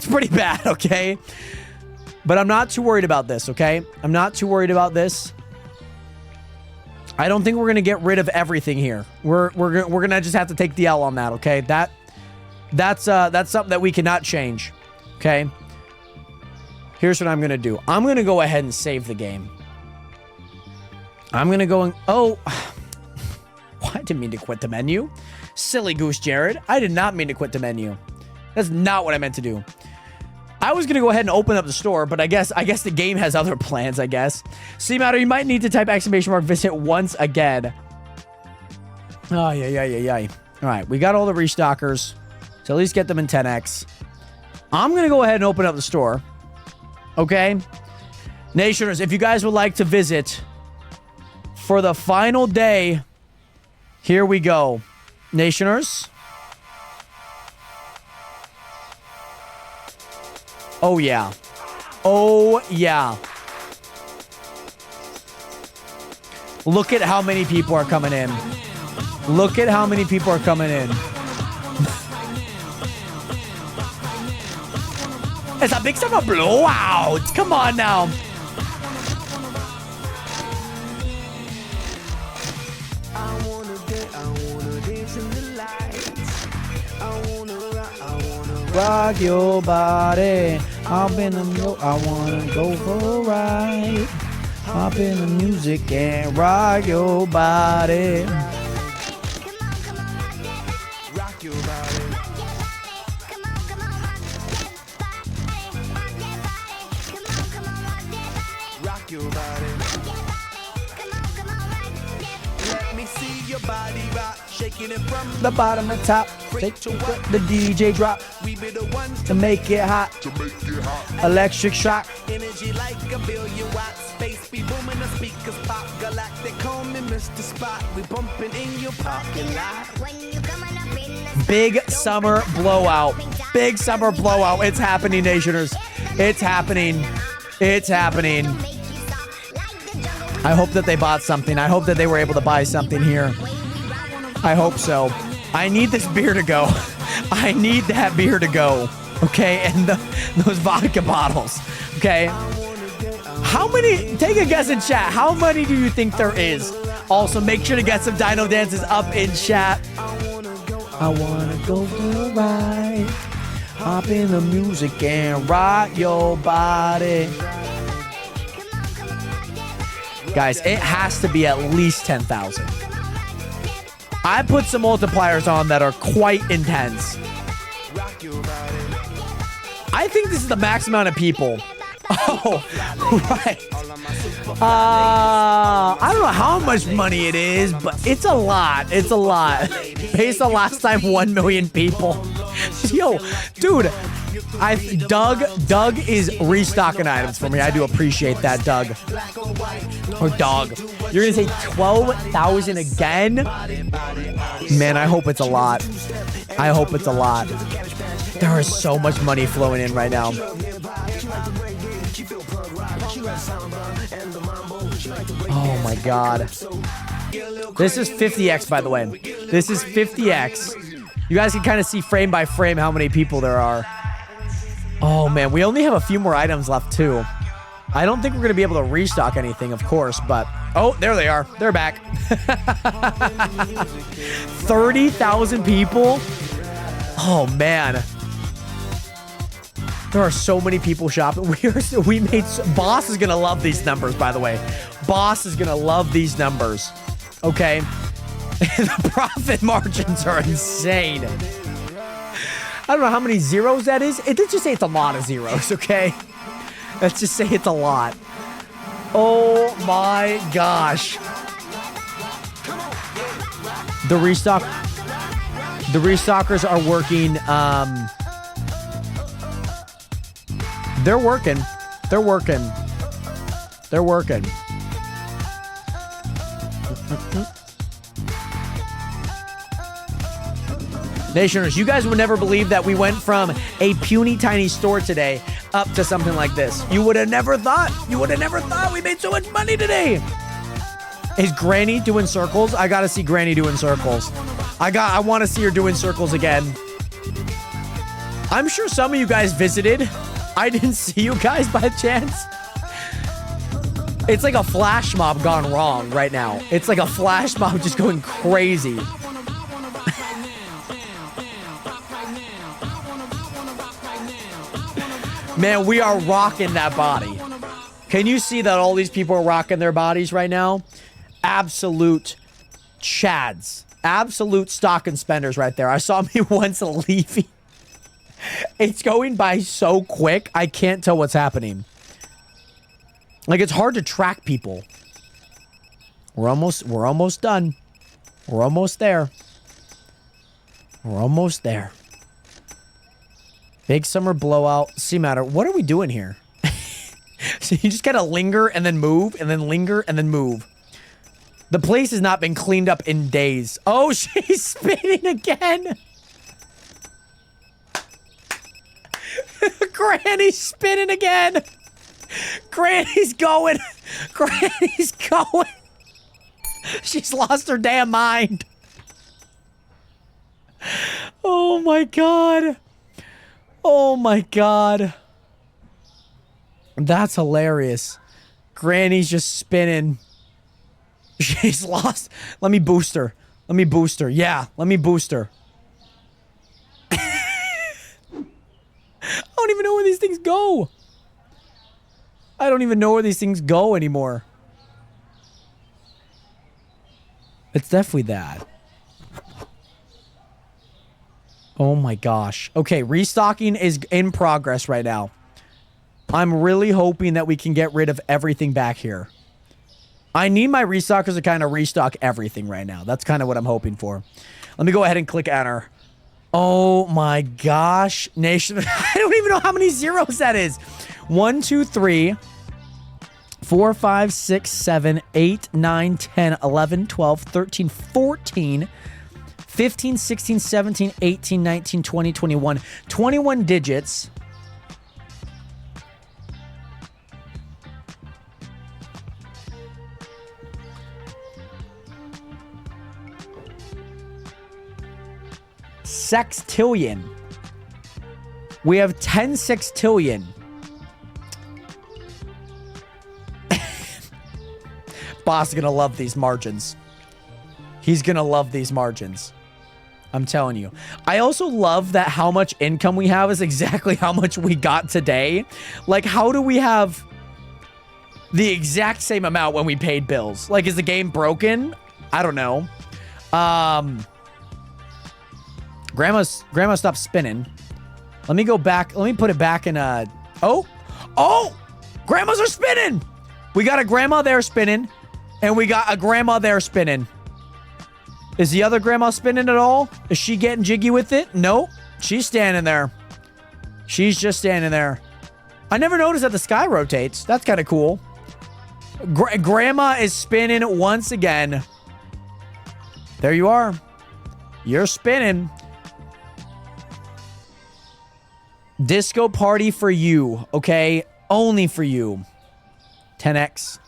pretty bad, okay? But I'm not too worried about this, okay? I'm not too worried about this. I don't think we're gonna get rid of everything here. We're gonna just have to take the L on that, okay? That's something that we cannot change, okay? Here's what I'm gonna do. I'm gonna go ahead and save the game. I'm gonna go and I didn't mean to quit the menu. Silly goose, Jared. I did not mean to quit the menu. That's not what I meant to do. I was gonna go ahead and open up the store, but I guess the game has other plans, I guess. C-Matter, you might need to type ! visit once again. Oh, yeah. All right, we got all the restockers. So at least get them in 10x. I'm gonna go ahead and open up the store. Okay? Nationers, if you guys would like to visit for the final day, here we go. Nationers. Oh, yeah. Oh, yeah. Look at how many people are coming in. Look at how many people are coming in. It's a big summer blowout. Come on now. Rock your body. Hop in the I wanna go for a ride. Hop in the music and rock your body. Rock your body. Rock your body. Let me see your body rock, shaking it from the bottom to top. Take to what the DJ drop. We be the ones to make it hot. Electric shock. Energy like a billion watts. Space be booming, the speakers pop. Galactic, call me Mr. Spot. We bumping in your parking lot. Big summer blowout. Big summer blowout. It's happening, Nationers. It's happening. It's happening. I hope that they bought something. I hope that they were able to buy something here. I hope so. I need this beer to go. I need that beer to go. Okay, and those vodka bottles. Okay. How many? Take a guess in chat. How many do you think there is? Also, make sure to get some Dino Dances up in chat. I wanna go for a ride. Hop in the music and rock your body. Guys, it has to be at least 10,000. I put some multipliers on that are quite intense. I think this is the max amount of people. Oh, right. I don't know how much money it is, but it's a lot. It's a lot. Based on last time, 1 million people. Yo, dude, Doug is restocking items for me. I do appreciate that, Doug. Or dog. You're gonna say 12,000 again? Man, I hope it's a lot. I hope it's a lot. There is so much money flowing in right now. Oh my god. This is 50x, by the way. This is 50x. You guys can kind of see frame by frame how many people there are. Oh man, we only have a few more items left too. I don't think we're gonna be able to restock anything, of course, but oh, there they are. They're back. 30,000 people. Oh man. There are so many people shopping. Boss is gonna love these numbers, by the way. Boss is gonna love these numbers. Okay. The profit margins are insane. I don't know how many zeros that is. Let's just say it's a lot of zeros, okay? Let's just say it's a lot. Oh my gosh. The restockers are working. They're working. They're working. They're working. Nationers, you guys would never believe that we went from a puny tiny store today up to something like this. You would have never thought. You would have never thought we made so much money today. Is Granny doing circles? I gotta see Granny doing circles. I want to see her doing circles again. I'm sure some of you guys visited. I didn't see you guys by chance. It's like a flash mob gone wrong right now. It's like a flash mob just going crazy. Man, we are rocking that body. Can you see that all these people are rocking their bodies right now? Absolute chads. Absolute stock and spenders right there. I saw me once leaving. It's going by so quick, I can't tell what's happening. Like, it's hard to track people. We're almost done. We're almost there. We're almost there. Big summer blowout. See matter. What are we doing here? So you just gotta linger and then move and then linger and then move. The place has not been cleaned up in days. Oh, she's spinning again. Granny's spinning again. Granny's going. Granny's going. She's lost her damn mind. Oh my god. Oh my god. That's hilarious. Granny's just spinning. She's lost. Let me boost her. Let me boost her. Yeah, let me boost her. I don't even know where these things go. I don't even know where these things go anymore. It's definitely that. Oh my gosh. Okay, restocking is in progress right now. I'm really hoping that we can get rid of everything back here. I need my restockers to kind of restock everything right now. That's kind of what I'm hoping for. Let me go ahead and click enter. Oh my gosh. Nation. I don't even know how many zeros that is. 1, 2, 3, 4, 5, 6, 7, 8, 9, 10, 11, 12, 13, 14, 15, 16, 17, 18, 19, 20, 21. 21 digits. Sextillion. We have 10 sextillion. Boss is gonna love these margins. He's gonna love these margins. I'm telling you. I also love that how much income we have is exactly how much we got today. Like, how do we have the exact same amount when we paid bills? Like, is the game broken? I don't know. Grandma stopped spinning. Let me go back. Let me put it back in a... Oh! Grandmas are spinning! We got a grandma there spinning. And we got a grandma there spinning. Is the other grandma spinning at all? Is she getting jiggy with it? Nope. She's standing there. She's just standing there. I never noticed that the sky rotates. That's kind of cool. Grandma is spinning once again. There you are. You're spinning. Disco party for you, okay? Only for you. 10x.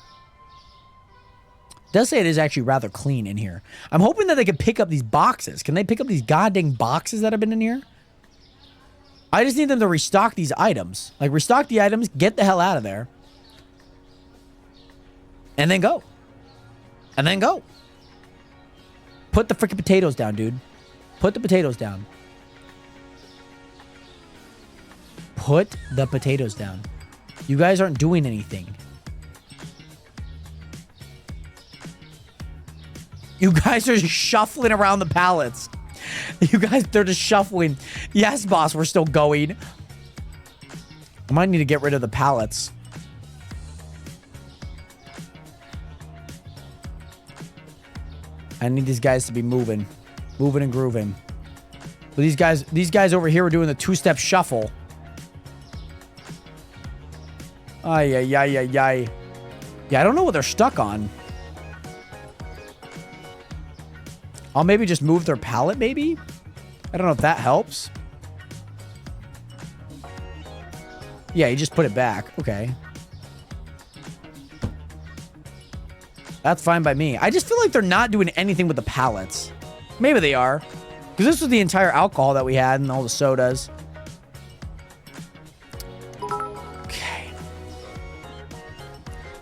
Does say it is actually rather clean in here. I'm hoping that they can pick up these boxes. Can they pick up these goddamn boxes that have been in here? I just need them to restock these items. Like, restock the items, get the hell out of there. And then go. And then go. Put the freaking potatoes down, dude. Put the potatoes down. put the potatoes down. You guys aren't doing anything. You guys are just shuffling around the pallets. You guys, they're just shuffling. Yes, boss, we're still going. I might need to get rid of the pallets. I need these guys to be moving. Moving and grooving. But these guys over here are doing the two-step shuffle. Ay, ay, ay, ay, ay. Yeah, I don't know what they're stuck on. I'll maybe just move their pallet, maybe? I don't know if that helps. Yeah, you just put it back. Okay. That's fine by me. I just feel like they're not doing anything with the pallets. Maybe they are. Because this was the entire alcohol that we had and all the sodas. Okay.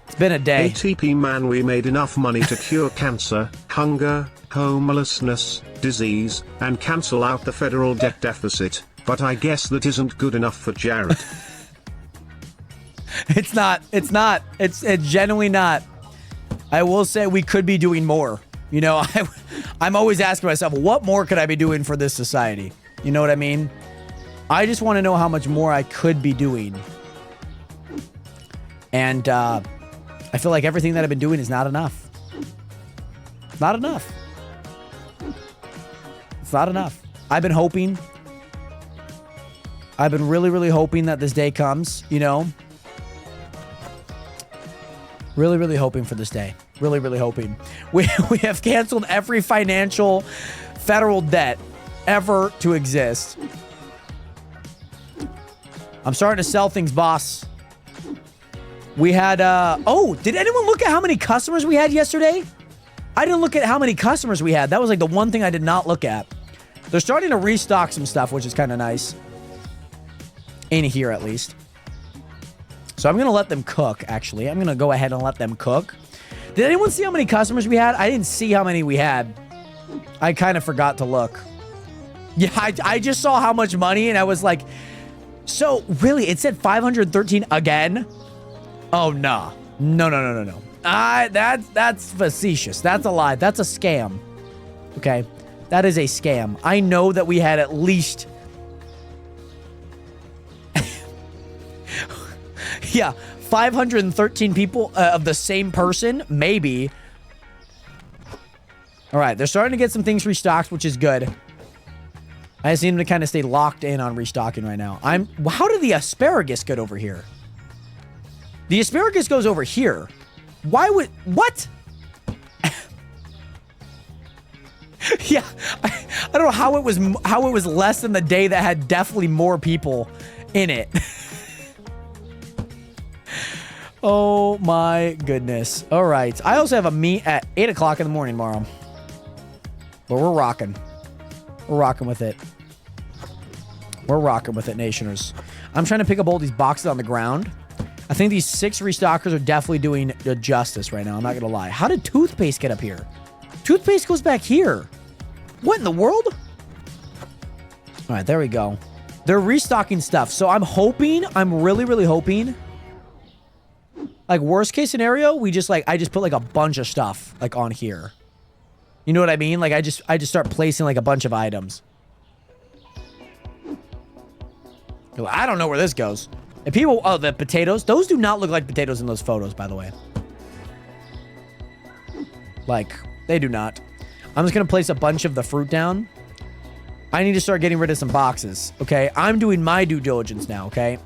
It's been a day. ATP man, we made enough money to cure cancer, hunger, homelessness, disease, and cancel out the federal debt deficit. But I guess that isn't good enough for Jared. It's not. It's not. It's genuinely not. I will say we could be doing more. You know, I'm always asking myself, what more could I be doing for this society? You know what I mean? I just want to know how much more I could be doing. And I feel like everything that I've been doing is not enough. Not enough. It's not enough. I've been hoping. I've been really, really hoping that this day comes, you know? Really, really hoping for this day. Really, really hoping. We have canceled every financial federal debt ever to exist. I'm starting to sell things, boss. We had, oh, did anyone look at how many customers we had yesterday? I didn't look at how many customers we had. That was like the one thing I did not look at. They're starting to restock some stuff, which is kind of nice. In here, at least. So I'm going to let them cook, actually. I'm going to go ahead and let them cook. Did anyone see how many customers we had? I didn't see how many we had. I kind of forgot to look. Yeah, I just saw how much money, and I was like, so, really? It said 513 again? Oh, nah. No. That's facetious. That's a lie. That's a scam. Okay? That is a scam. I know that we had at least... Yeah, 513 people of the same person, maybe. All right, they're starting to get some things restocked, which is good. I just need them to kind of stay locked in on restocking right now. How did the asparagus get over here? The asparagus goes over here. Why would... What? Yeah, I don't know how it was less than the day that had definitely more people in it. Oh my goodness. All right. I also have a meet at 8 o'clock in the morning tomorrow. But we're rocking. We're rocking with it. We're rocking with it, Nationers. I'm trying to pick up all these boxes on the ground. I think these 6 restockers are definitely doing justice right now. I'm not going to lie. How did toothpaste get up here? Toothpaste goes back here. What in the world? All right, there we go. They're restocking stuff. So I'm hoping, I'm really, really hoping... Like, worst case scenario, I just put, like, a bunch of stuff, like, on here. You know what I mean? Like, I just start placing, like, a bunch of items. I don't know where this goes. And people... Oh, the potatoes. Those do not look like potatoes in those photos, by the way. Like, they do not. I'm just going to place a bunch of the fruit down. I need to start getting rid of some boxes, okay? I'm doing my due diligence now, okay?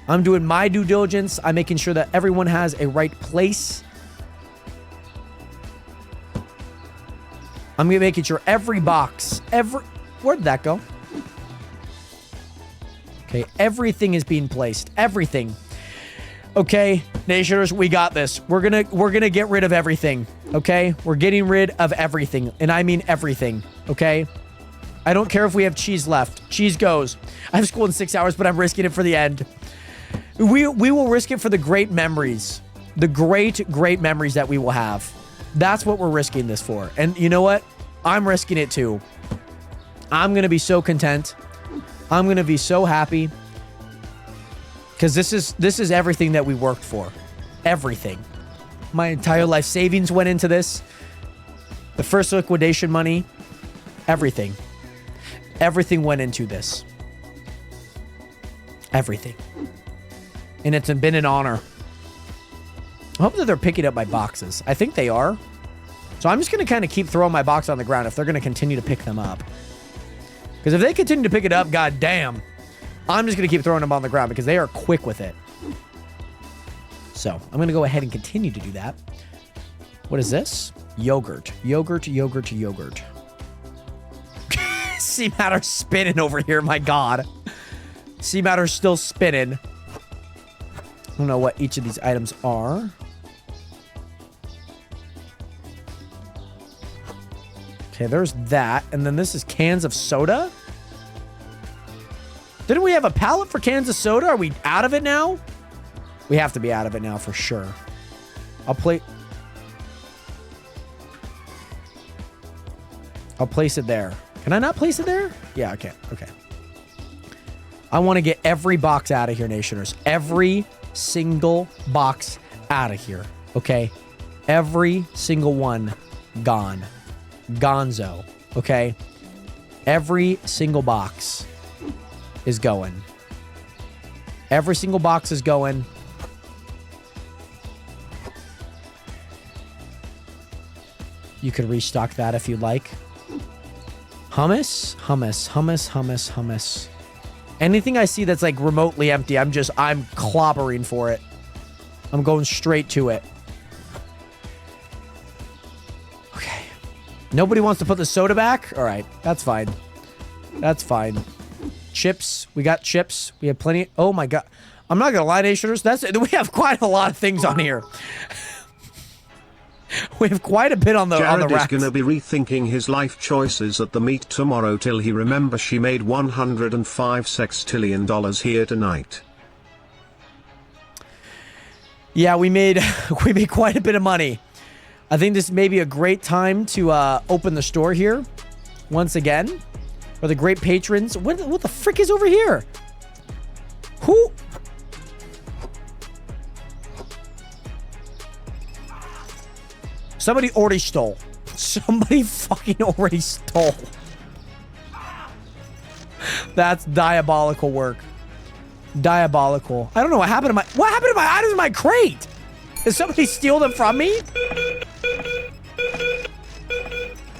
I'm doing my due diligence. I'm making sure that everyone has a right place. I'm making sure every box, where'd that go? Okay, everything is being placed. Everything. Okay, Nationers, we got this. We're gonna get rid of everything. Okay? We're getting rid of everything. And I mean everything. Okay? I don't care if we have cheese left. Cheese goes. I have school in 6 hours, but I'm risking it for the end. We will risk it for the great memories. The great memories that we will have. That's what we're risking this for. And you know what? I'm risking it too. I'm going to be so content. I'm going to be so happy. Because this is everything that we worked for. Everything. My entire life savings went into this. The first liquidation money. Everything. Everything went into this. Everything. And it's been an honor. I hope that they're picking up my boxes. I think they are. So I'm just going to kind of keep throwing my box on the ground if they're going to continue to pick them up. Because if they continue to pick it up, god damn, I'm just going to keep throwing them on the ground because they are quick with it. So I'm going to go ahead and continue to do that. What is this? Yogurt. Yogurt, yogurt, yogurt. C-Matter's spinning over here, my god. C-Matter's still spinning. I don't know what each of these items are. Okay, there's that. And then this is cans of soda? Didn't we have a pallet for cans of soda? Are we out of it now? We have to be out of it now for sure. I'll place it there. Can I not place it there? Yeah, okay. Okay. I want to get every box out of here, Nationers. Every single box out of here. Okay? Every single one gone. Gonzo. Okay? Every single box is going. Every single box is going. You could restock that if you'd like. Hummus, hummus, hummus, hummus, hummus. Anything I see that's like remotely empty, I'm clobbering for it. I'm going straight to it. Okay. Nobody wants to put the soda back? All right. That's fine. That's fine. Chips. We got chips. We have plenty. Oh my god. I'm not going to lie, Nationers. We have quite a lot of things on here. We have quite a bit on the Jared racks. is gonna be rethinking his life choices at the meet tomorrow till he remembers she made $105 sextillion here tonight. Yeah, we made quite a bit of money. I think this may be a great time to open the store here once again for the great patrons. What the frick is over here? Who? Somebody already stole. Somebody fucking already stole. That's diabolical work. Diabolical. I don't know what happened to my items in my crate. Did somebody steal them from me?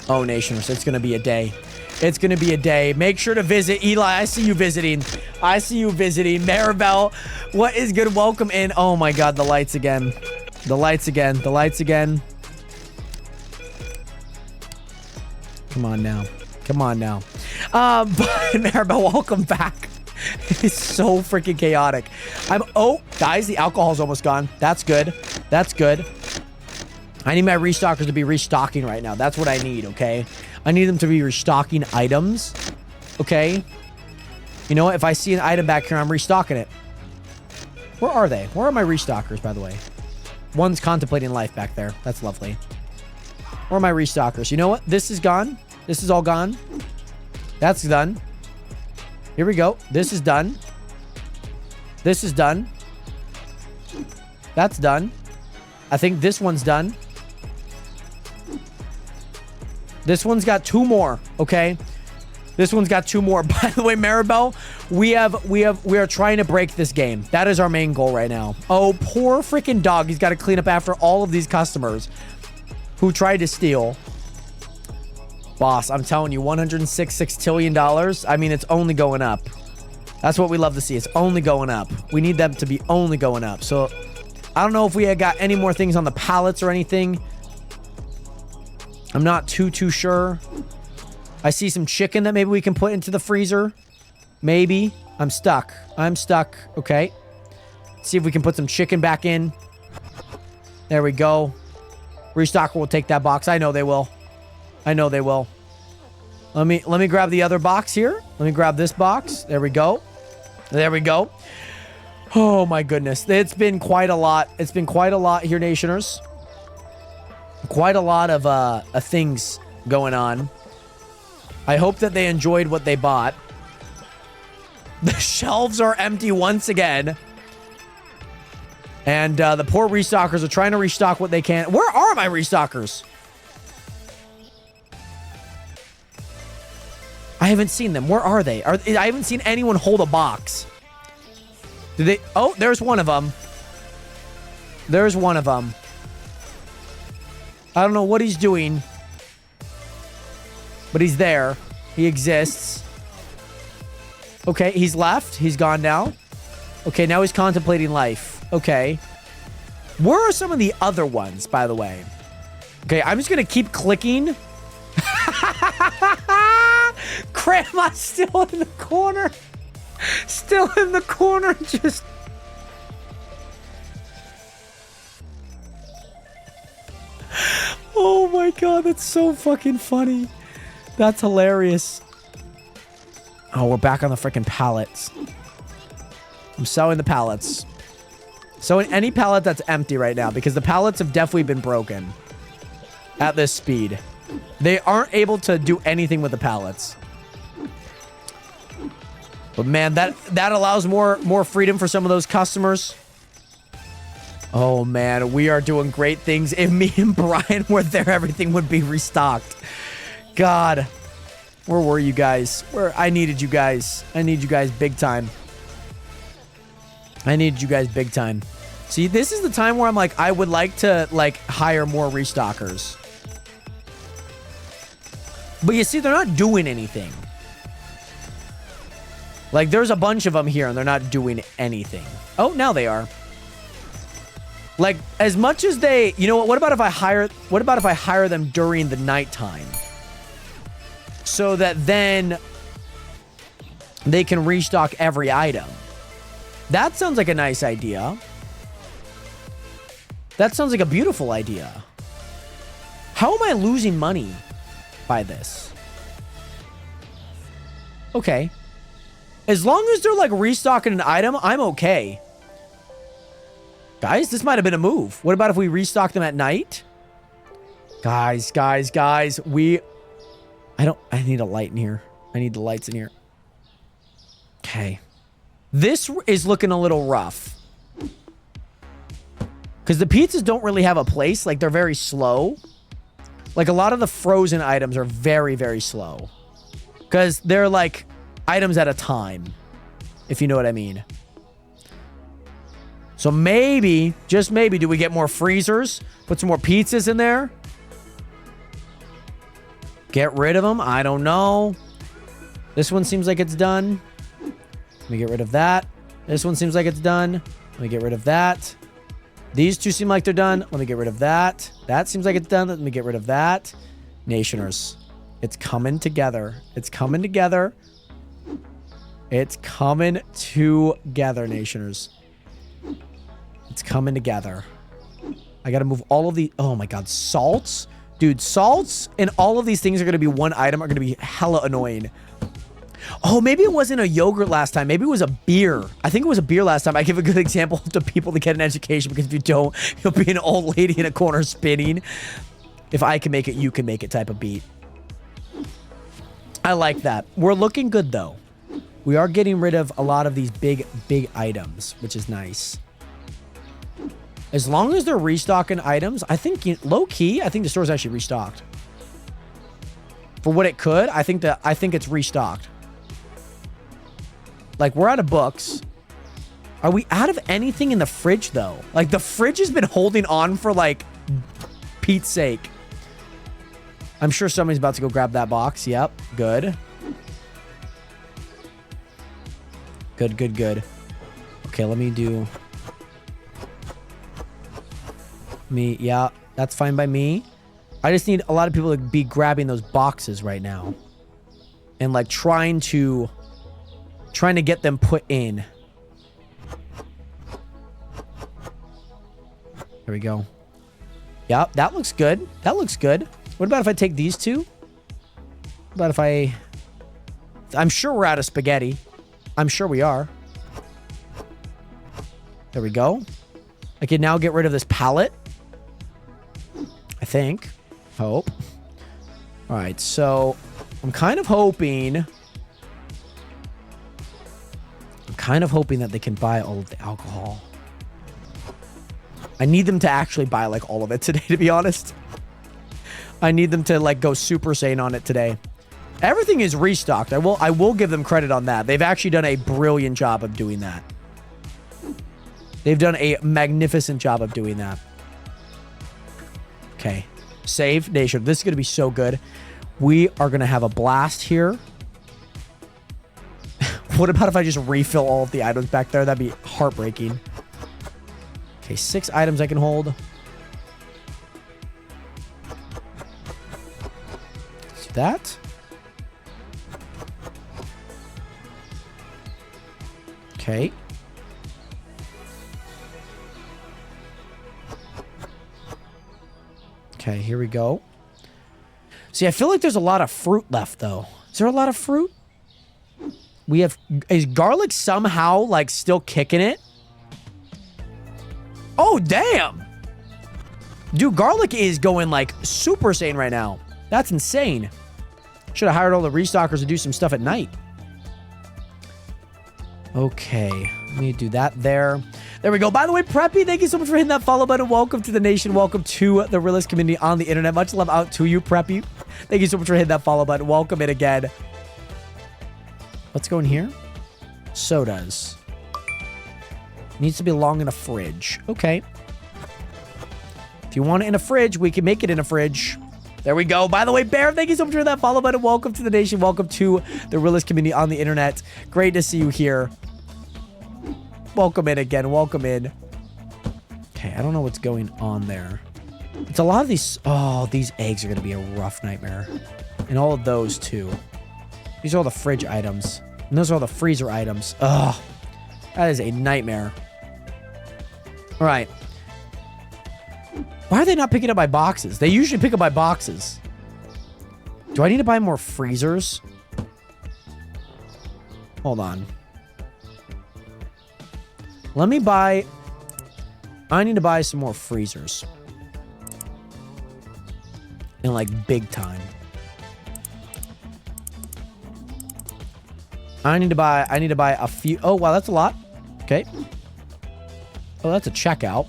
Oh, Nationers, it's gonna be a day. It's gonna be a day. Make sure to visit. Eli, I see you visiting. I see you visiting. Maribel, what is good? Welcome in. Oh my god, the lights again. The lights again. The lights again. Come on now. Come on now. But Maribel, welcome back. It's so freaking chaotic. Oh, guys, the alcohol's almost gone. That's good. That's good. I need my restockers to be restocking right now. That's what I need, okay? I need them to be restocking items, okay? You know what? If I see an item back here, I'm restocking it. Where are they? Where are my restockers, by the way? One's contemplating life back there. That's lovely. Where are my restockers? You know what? This is gone. This is all gone. That's done. Here we go. This is done. This is done. That's done. I think this one's done. This one's got two more, okay? This one's got two more. By the way, Maribel, we are trying to break this game. That is our main goal right now. Oh, poor freaking dog. He's got to clean up after all of these customers who tried to steal. Boss, I'm telling you, $106 sextillion. I mean, it's only going up. That's what we love to see. It's only going up. We need them to be only going up. So, I don't know if we had got any more things on the pallets or anything. I'm not too sure. I see some chicken that maybe we can put into the freezer. Maybe. I'm stuck. I'm stuck. Okay. Let's see if we can put some chicken back in. There we go. Restocker will take that box. I know they will. I know they will. Let me grab the other box here. Let me grab this box. There we go. There we go. Oh my goodness. It's been quite a lot. It's been quite a lot here, Nationers. Quite a lot of things going on. I hope that they enjoyed what they bought. The shelves are empty once again. And the poor restockers are trying to restock what they can. Where are my restockers? I haven't seen them. Where are they? I haven't seen anyone hold a box. Did they? Oh, there's one of them. There's one of them. I don't know what he's doing. But he's there. He exists. Okay, he's left. He's gone now. Okay, now he's contemplating life. Okay. Where are some of the other ones, by the way? Okay, I'm just going to keep clicking. Grandma's still in the corner. Still in the corner. Just... Oh my god, that's so fucking funny. That's hilarious. Oh, we're back on the freaking pallets. I'm selling the pallets. Selling any pallet that's empty right now because the pallets have definitely been broken at this speed. They aren't able to do anything with the pallets. But man, that allows more freedom for some of those customers. Oh man, we are doing great things. If me and Brian were there, everything would be restocked. God, where were you guys? I needed you guys. I need you guys big time. I needed you guys big time. See, this is the time where I'm like, I would like to like hire more restockers. But you see, they're not doing anything. Like, there's a bunch of them here, and they're not doing anything. Oh, now they are. Like, as much as they... You know what? What about if I hire them during the nighttime? So that then they can restock every item. That sounds like a nice idea. That sounds like a beautiful idea. How am I losing money by this? Okay. As long as they're like restocking an item, I'm okay. Guys, this might have been a move. What about if we restock them at night? Guys. I need a light in here. I need the lights in here. Okay. This is looking a little rough. Because the pizzas don't really have a place. Like, they're very slow. Like, a lot of the frozen items are very, very slow. Because they're, like, items at a time. If you know what I mean. So maybe, just maybe, do we get more freezers? Put some more pizzas in there? Get rid of them? I don't know. This one seems like it's done. Let me get rid of that. This one seems like it's done. Let me get rid of that. These two seem like they're done. Let me get rid of that. That seems like it's done. Let me get rid of that. Nationers. It's coming together. It's coming together. It's coming together, Nationers. It's coming together. I gotta move all of the... Oh my god, salts? Dude, salts and all of these things are gonna be one item, are gonna be hella annoying. Oh, maybe it wasn't a yogurt last time. Maybe it was a beer. I think it was a beer last time. I give a good example to people to get an education, because if you don't, you'll be an old lady in a corner spinning. If I can make it, you can make it type of beat. I like that. We're looking good, though. We are getting rid of a lot of these big items, which is nice. As long as they're restocking items, I think, low-key, I think the store's actually restocked. For what it could, I think it's restocked. Like, we're out of books. Are we out of anything in the fridge, though? Like, the fridge has been holding on for, like, Pete's sake. I'm sure somebody's about to go grab that box. Yep. Good. Good. Okay, let me do... Yeah, that's fine by me. I just need a lot of people to be grabbing those boxes right now. And, like, trying to get them put in. There we go. Yep, that looks good. That looks good. What about if I take these two? What about if I'm sure we're out of spaghetti. I'm sure we are. There we go. I can now get rid of this pallet. I think. Hope. All right, so I'm kind of hoping that they can buy all of the alcohol. I need them to actually buy like all of it today, to be honest. I need them to like go Super Saiyan on it today. Everything is restocked. I will give them credit on that. They've actually done a brilliant job of doing that. They've done a magnificent job of doing that. Okay. Save Nation. This is going to be so good. We are going to have a blast here. What about if I just refill all of the items back there? That'd be heartbreaking. Okay, 6 items I can hold. Let's do that. Okay. Okay, here we go. See, I feel like there's a lot of fruit left, though. Is there a lot of fruit? We have... Is garlic somehow, like, still kicking it? Oh, damn! Dude, garlic is going, like, Super Saiyan right now. That's insane. Should have hired all the restockers to do some stuff at night. Okay. Let me do that there. There we go. By the way, Preppy, thank you so much for hitting that follow button. Welcome to the nation. Welcome to the realist community on the internet. Much love out to you, Preppy. Thank you so much for hitting that follow button. Welcome in again. Let's go in here. Sodas. Needs to be long in a fridge. Okay. If you want it in a fridge, we can make it in a fridge. There we go. By the way, Bear, thank you so much for that follow button. Welcome to the nation. Welcome to the realist community on the internet. Great to see you here. Welcome in again. Welcome in. Okay, I don't know what's going on there. It's a lot of these... Oh, these eggs are going to be a rough nightmare. And all of those, too. These are all the fridge items. And those are all the freezer items. Ugh. That is a nightmare. All right. Why are they not picking up by boxes? They usually pick up by boxes. Do I need to buy more freezers? Hold on. Let me buy... I need to buy some more freezers. And like big time. I need to buy a few... Oh, wow, that's a lot. Okay. Oh, that's a checkout.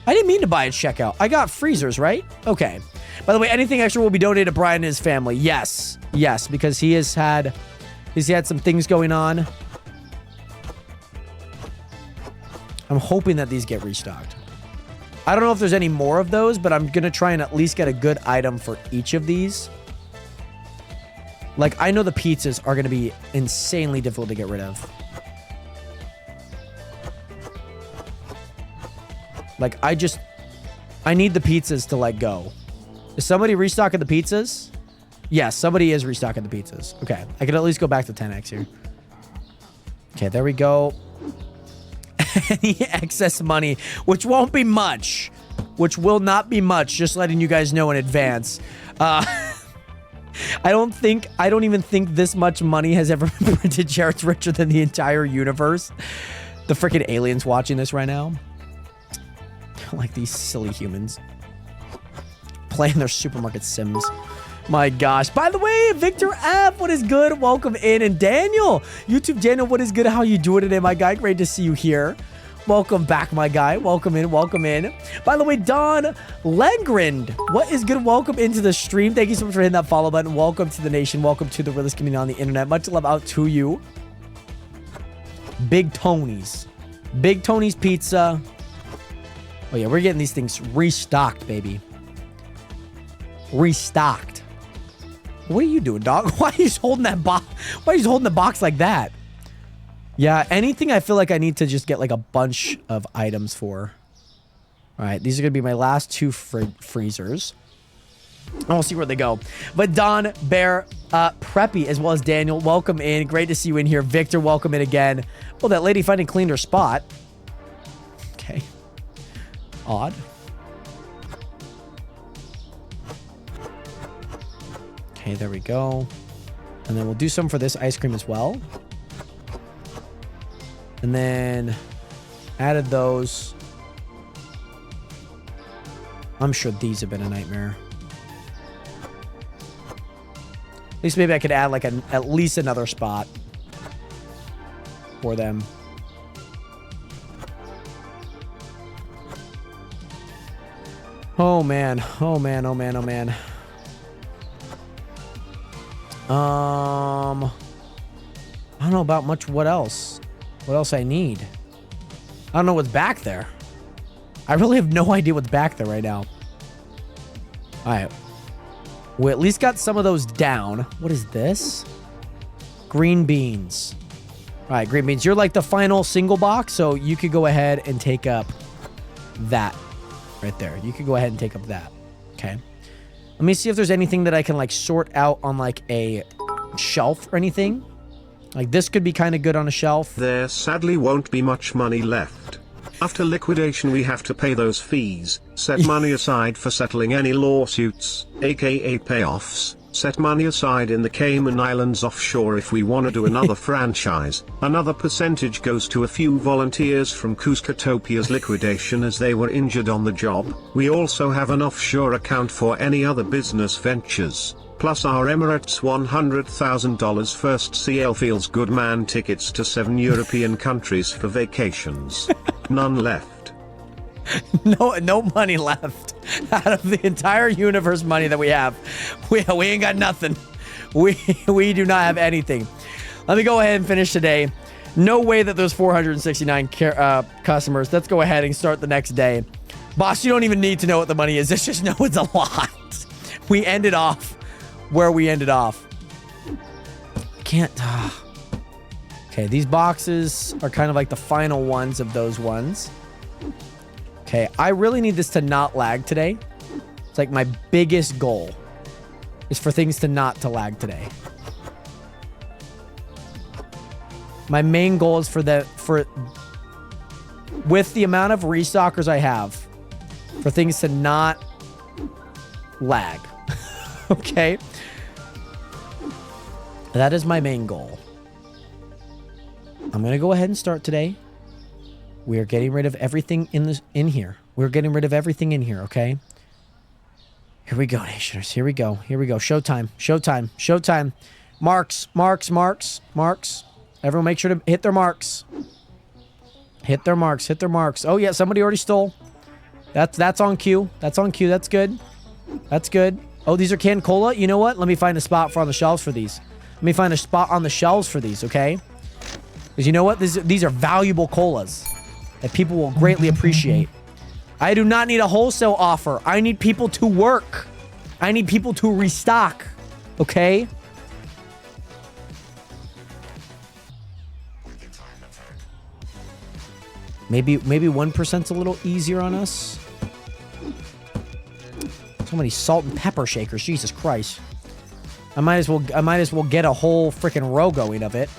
I didn't mean to buy a checkout. I got freezers, right? Okay. By the way, anything extra will be donated to Brian and his family. Yes. Yes, because he's had some things going on. I'm hoping that these get restocked. I don't know if there's any more of those, but I'm going to try and at least get a good item for each of these. Like, I know the pizzas are going to be insanely difficult to get rid of. Like, I need the pizzas to, like, go. Is somebody restocking the pizzas? Yes, somebody is restocking the pizzas. Okay, I can at least go back to 10x here. Okay, there we go. Any excess money, which won't be much. Which will not be much, just letting you guys know in advance. I don't even think this much money has ever been printed. Jared's richer than the entire universe. The freaking aliens watching this right now. Like these silly humans playing their supermarket sims. My gosh. By the way, Victor F, what is good? Welcome in. And Daniel, YouTube Daniel, what is good? How you doing today, my guy? Great to see you here. Welcome back, my guy. Welcome in. Welcome in. By the way, Don Legrind, what is good? Welcome into the stream. Thank you so much for hitting that follow button. Welcome to the nation. Welcome to the realist community on the internet. Much love out to you. Big Tony's. Big Tony's Pizza. Oh, yeah, we're getting these things restocked, baby. Restocked. What are you doing, dog? Why are you just holding that box? Why are you just holding the box like that? Yeah, anything I feel like I need to just get like a bunch of items for. All right, these are going to be my last 2 freezers. And we'll see where they go. But Don, Bear, Preppy, as well as Daniel, welcome in. Great to see you in here. Victor, welcome in again. Oh, that lady finally cleaned her spot. Okay. Odd. Okay, there we go. And then we'll do some for this ice cream as well. And then added those. I'm sure these have been a nightmare. At least maybe I could add like at least another spot for them. Oh man. Oh man. Oh man. Oh man. I don't know about much. What else? What else I need? I don't know what's back there. I really have no idea what's back there right now. All right. We at least got some of those down. What is this? Green beans. All right, green beans. You're like the final single box, so you could go ahead and take up that right there. You could go ahead and take up that. Okay. Let me see if there's anything that I can like sort out on like a shelf or anything. Like this could be kind of good on a shelf. There sadly won't be much money left. After liquidation we have to pay those fees, set money aside for settling any lawsuits, aka payoffs, set money aside in the Cayman Islands offshore if we want to do another franchise. Another percentage goes to a few volunteers from Cuscotopia's liquidation as they were injured on the job. We also have an offshore account for any other business ventures. Plus our Emirates $100,000 first CL feels good man tickets to 7 European countries for vacations. None left. No money left out of the entire universe money that we have. We ain't got nothing. We do not have anything. Let me go ahead and finish today. No way that there's 469 customers. Let's go ahead and start the next day. Boss, you don't even need to know what the money is. Just know it's a lot. We ended off where we ended off. Can't. Okay, these boxes are kind of like the final ones of those ones. Okay, I really need this to not lag today. It's like my biggest goal is for things to not lag today. My main goal is with the amount of restockers I have, for things to not lag. Okay? That is my main goal. I'm going to go ahead and start today. We are getting rid of everything in here. We're getting rid of everything in here, okay? Here we go, Nationers. Here we go. Here we go. Showtime. Showtime. Showtime. Marks. Marks. Marks. Marks. Everyone make sure to hit their marks. Hit their marks. Hit their marks. Oh, yeah. Somebody already stole. That's on cue. That's on cue. That's good. That's good. Oh, these are canned cola. You know what? Let me find a spot on the shelves for these. Let me find a spot on the shelves for these, okay? Because you know what? These are valuable colas that people will greatly appreciate. I do not need a wholesale offer. I need people to work. I need people to restock, okay? Maybe 1%'s a little easier on us. So many salt and pepper shakers. Jesus Christ. I might as well get a whole freaking row going of it.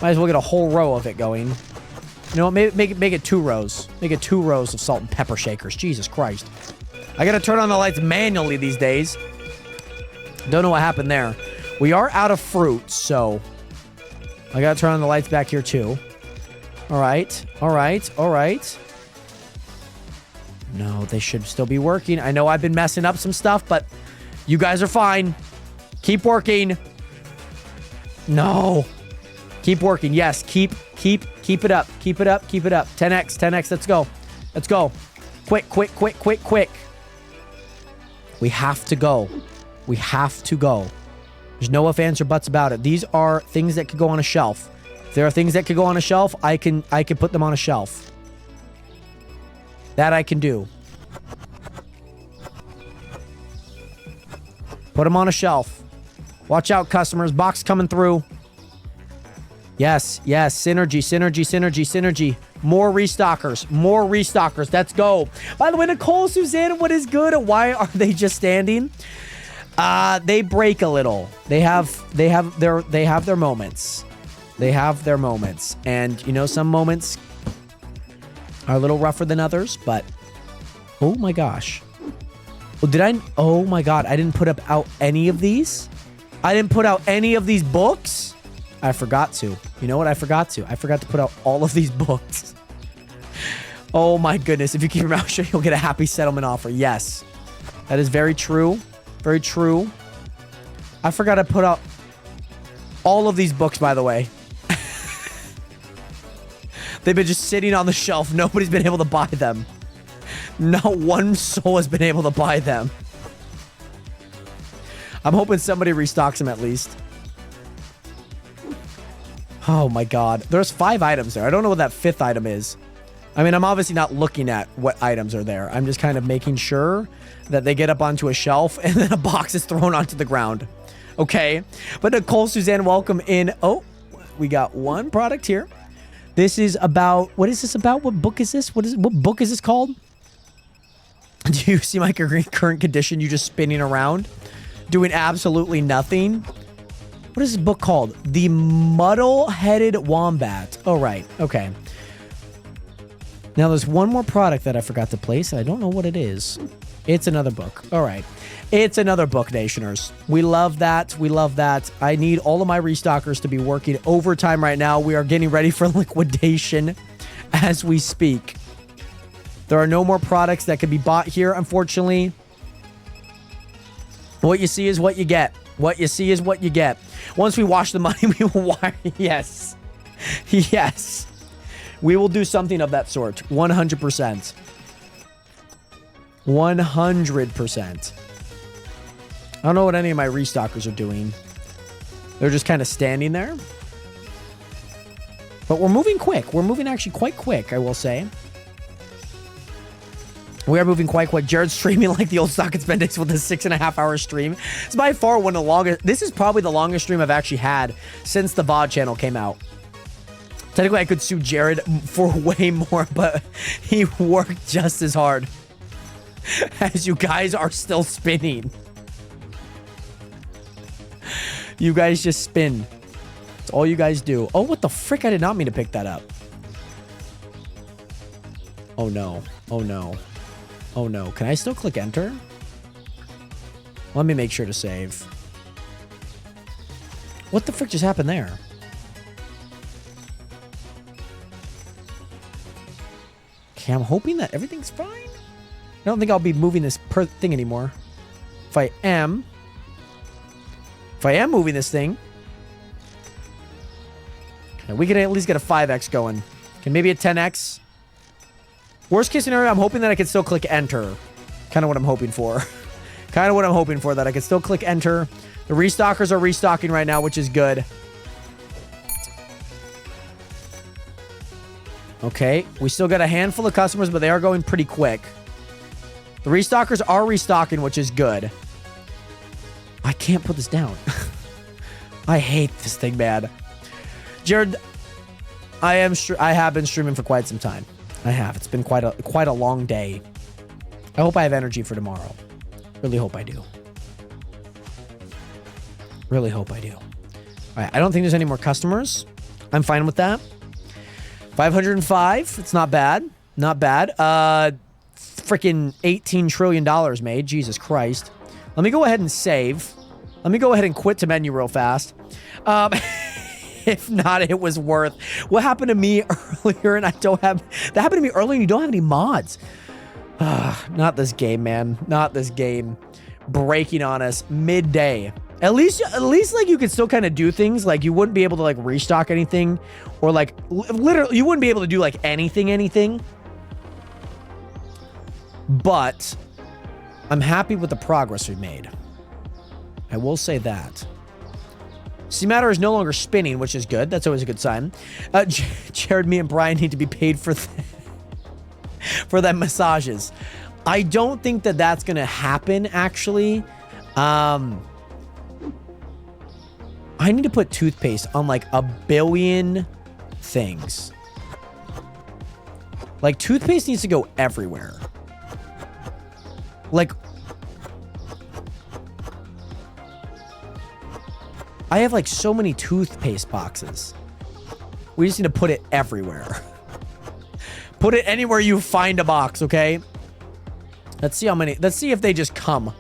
Might as well get a whole row of it going. You know what? Make it 2 rows. Make it 2 rows of salt and pepper shakers. Jesus Christ. I gotta turn on the lights manually these days. Don't know what happened there. We are out of fruit, so I gotta turn on the lights back here too. Alright. Alright. Alright. No, they should still be working. I know I've been messing up some stuff, but you guys are fine. Keep working. No. Keep working. Yes, keep it up. Keep it up. Keep it up. 10x, 10x. Let's go. Let's go. Quick, quick, quick, quick, quick. We have to go. We have to go. There's no ifs, ands, or buts about it. These are things that could go on a shelf. If there are things that could go on a shelf, I can put them on a shelf. That I can do. Put them on a shelf. Watch out, customers. Box coming through. Yes, yes. Synergy, synergy, synergy, synergy. More restockers. More restockers. Let's go. By the way, Nicole, Suzanne, what is good? Why are they just standing? They break a little. They have their moments. They have their moments. And, you know, some moments are a little rougher than others, but oh my gosh. Well, oh my God, I didn't put out any of these? I didn't put out any of these books? I forgot to. You know what? I forgot to. I forgot to put out all of these books. Oh my goodness. If you keep your mouth shut, you'll get a happy settlement offer. Yes. That is very true. Very true. I forgot to put out all of these books, by the way. They've been just sitting on the shelf. Nobody's been able to buy them. Not one soul has been able to buy them. I'm hoping somebody restocks them at least. Oh my god. There's 5 items there. I don't know what that 5th item is. I mean, I'm obviously not looking at what items are there. I'm just kind of making sure that they get up onto a shelf and then a box is thrown onto the ground. Okay. But Nicole Suzanne, welcome in. Oh, we got one product here. This is about, what is this about? What book is this? What book is this called? Do you see my current condition? You just spinning around, doing absolutely nothing. What is this book called? The Muddle-Headed Wombat. Oh, right. Okay. Now, there's one more product that I forgot to place. I don't know what it is. It's another book. All right. It's another book, Nationers. We love that. We love that. I need all of my restockers to be working overtime right now. We are getting ready for liquidation as we speak. There are no more products that can be bought here, unfortunately. What you see is what you get. What you see is what you get. Once we wash the money, we will wire. Yes. Yes. We will do something of that sort. 100%. 100%. I don't know what any of my restockers are doing. They're just kind of standing there. But we're moving quick. We're moving actually quite quick, I will say. We are moving quite quick. Jared's streaming like the old Stock and Spend days with a 6.5-hour stream. It's by far one of the longest. This is probably the longest stream I've actually had since the VOD channel came out. Technically, I could sue Jared for way more, but he worked just as hard as you guys are still spinning. You guys just spin. That's all you guys do. Oh, what the frick? I did not mean to pick that up. Oh, no. Oh, no. Oh, no. Can I still click enter? Let me make sure to save. What the frick just happened there? Okay, I'm hoping that everything's fine. I don't think I'll be moving this thing anymore. If I am moving this thing, okay, we can at least get a 5x going. Okay, maybe a 10x. Worst case scenario, I'm hoping that I can still click enter. Kind of what I'm hoping for. Kind of what I'm hoping for, that I can still click enter. The restockers are restocking right now, which is good. Okay, we still got a handful of customers, but they are going pretty quick. The restockers are restocking, which is good. I can't put this down. I hate this thing, man. Jared, I have been streaming for quite some time. I have. It's been quite a long day. I hope I have energy for tomorrow. Really hope I do. Really hope I do. All right, I don't think there's any more customers. I'm fine with that. 505. It's not bad. Not bad. Freaking $18 trillion made. Jesus Christ. Let me go ahead and save. Let me go ahead and quit to menu real fast. If not, it was worth. What happened to me earlier and I don't have... That happened to me earlier and you don't have any mods. Not this game, man. Not this game. Breaking on us midday. At least like you could still kind of do things. Like you wouldn't be able to like restock anything. Or like literally you wouldn't be able to do like anything. But I'm happy with the progress we made. I will say that. C-Matter is no longer spinning, which is good. That's always a good sign. Jared, me, and Brian need to be paid for for them massages. I don't think that that's going to happen, actually. I need to put toothpaste on, like, 1 billion things. Like, toothpaste needs to go everywhere. Like... I have like so many toothpaste boxes. We just need to put it everywhere. Put it anywhere you find a box, okay? Let's see how many. Let's see if they just come.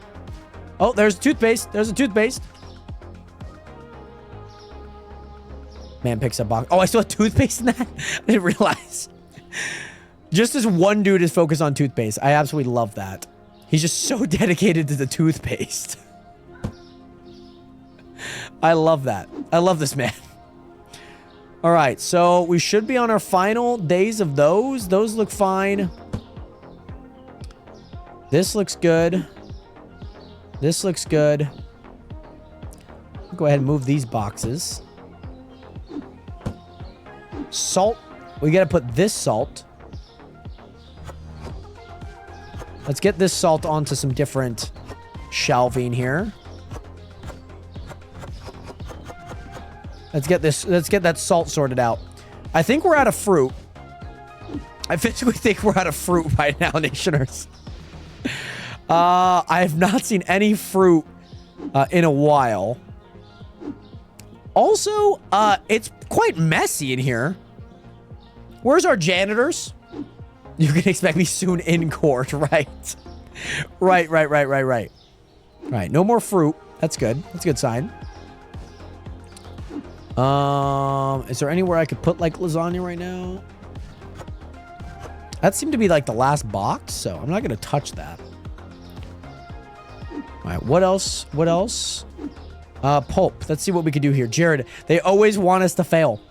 Oh, there's toothpaste. There's a toothpaste. Man picks up box. Oh, I still have toothpaste in that? I didn't realize. Just as one dude is focused on toothpaste. I absolutely love that. He's just so dedicated to the toothpaste. I love that. I love this man. All right, so we should be on our final days of those. Those look fine. This looks good. This looks good. Go ahead and move these boxes. Salt. We got to put this salt. Let's get this salt onto some different shelving here. Let's get that salt sorted out. I think we're out of fruit. I physically think we're out of fruit right now, Nationers. I have not seen any fruit in a while. Also, it's quite messy in here. Where's our janitors? You can expect me soon in court, right? Right. Right, no more fruit. That's good. That's a good sign. Is there anywhere I could put, like, lasagna right now? That seemed to be, like, the last box, so I'm not going to touch that. All right, what else? What else? Pulp. Let's see what we can do here. Jared, they always want us to fail.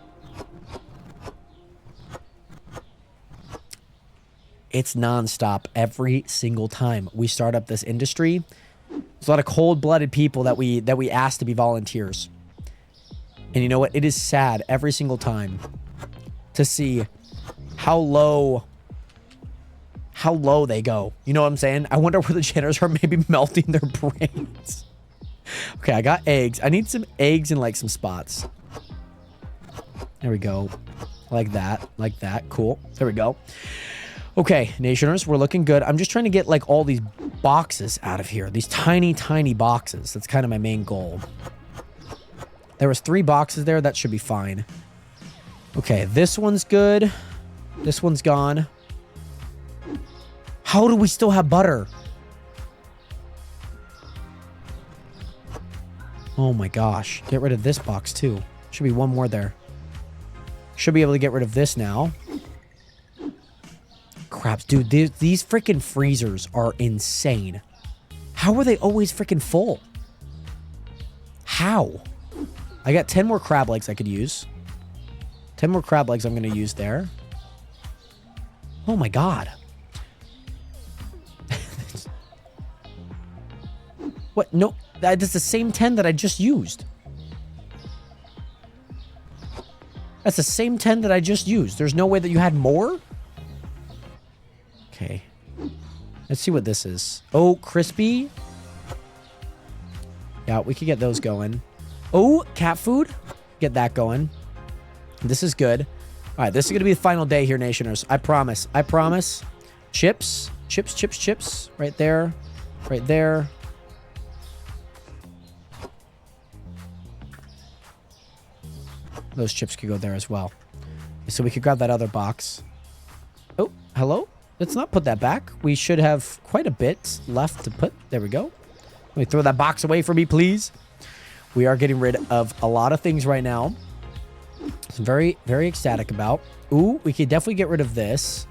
It's nonstop every single time we start up this industry. There's a lot of cold-blooded people that we ask to be volunteers. And you know what? It is sad every single time to see how low they go. You know what I'm saying? I wonder where the janitors are maybe melting their brains. Okay, I got eggs. I need some eggs in, like, some spots. There we go. Like that. Like that. Cool. There we go. Okay, Nationers, we're looking good. I'm just trying to get, like, all these boxes out of here. These tiny, tiny boxes. That's kind of my main goal. There was 3 boxes there. That should be fine. Okay, this one's good. This one's gone. How do we still have butter? Oh my gosh. Get rid of this box too. Should be one more there. Should be able to get rid of this now. Craps, dude, these freaking freezers are insane. How are they always freaking full? How? I got 10 more crab legs I could use. 10 more crab legs I'm going to use there. Oh my god. What? No, that's the same 10 that I just used. That's the same 10 that I just used. There's no way that you had more? Okay. Let's see what this is. Oh, crispy. Yeah, we could get those going. Oh, cat food. Get that going. This is good. All right, this is going to be the final day here, Nationers. I promise. I promise. Chips. Chips, chips, chips. Right there. Right there. Those chips could go there as well. So we could grab that other box. Oh, hello? Let's not put that back. We should have quite a bit left to put. There we go. Let me throw that box away for me, please. We are getting rid of a lot of things right now. So I'm very, very ecstatic about. Ooh, we could definitely get rid of this.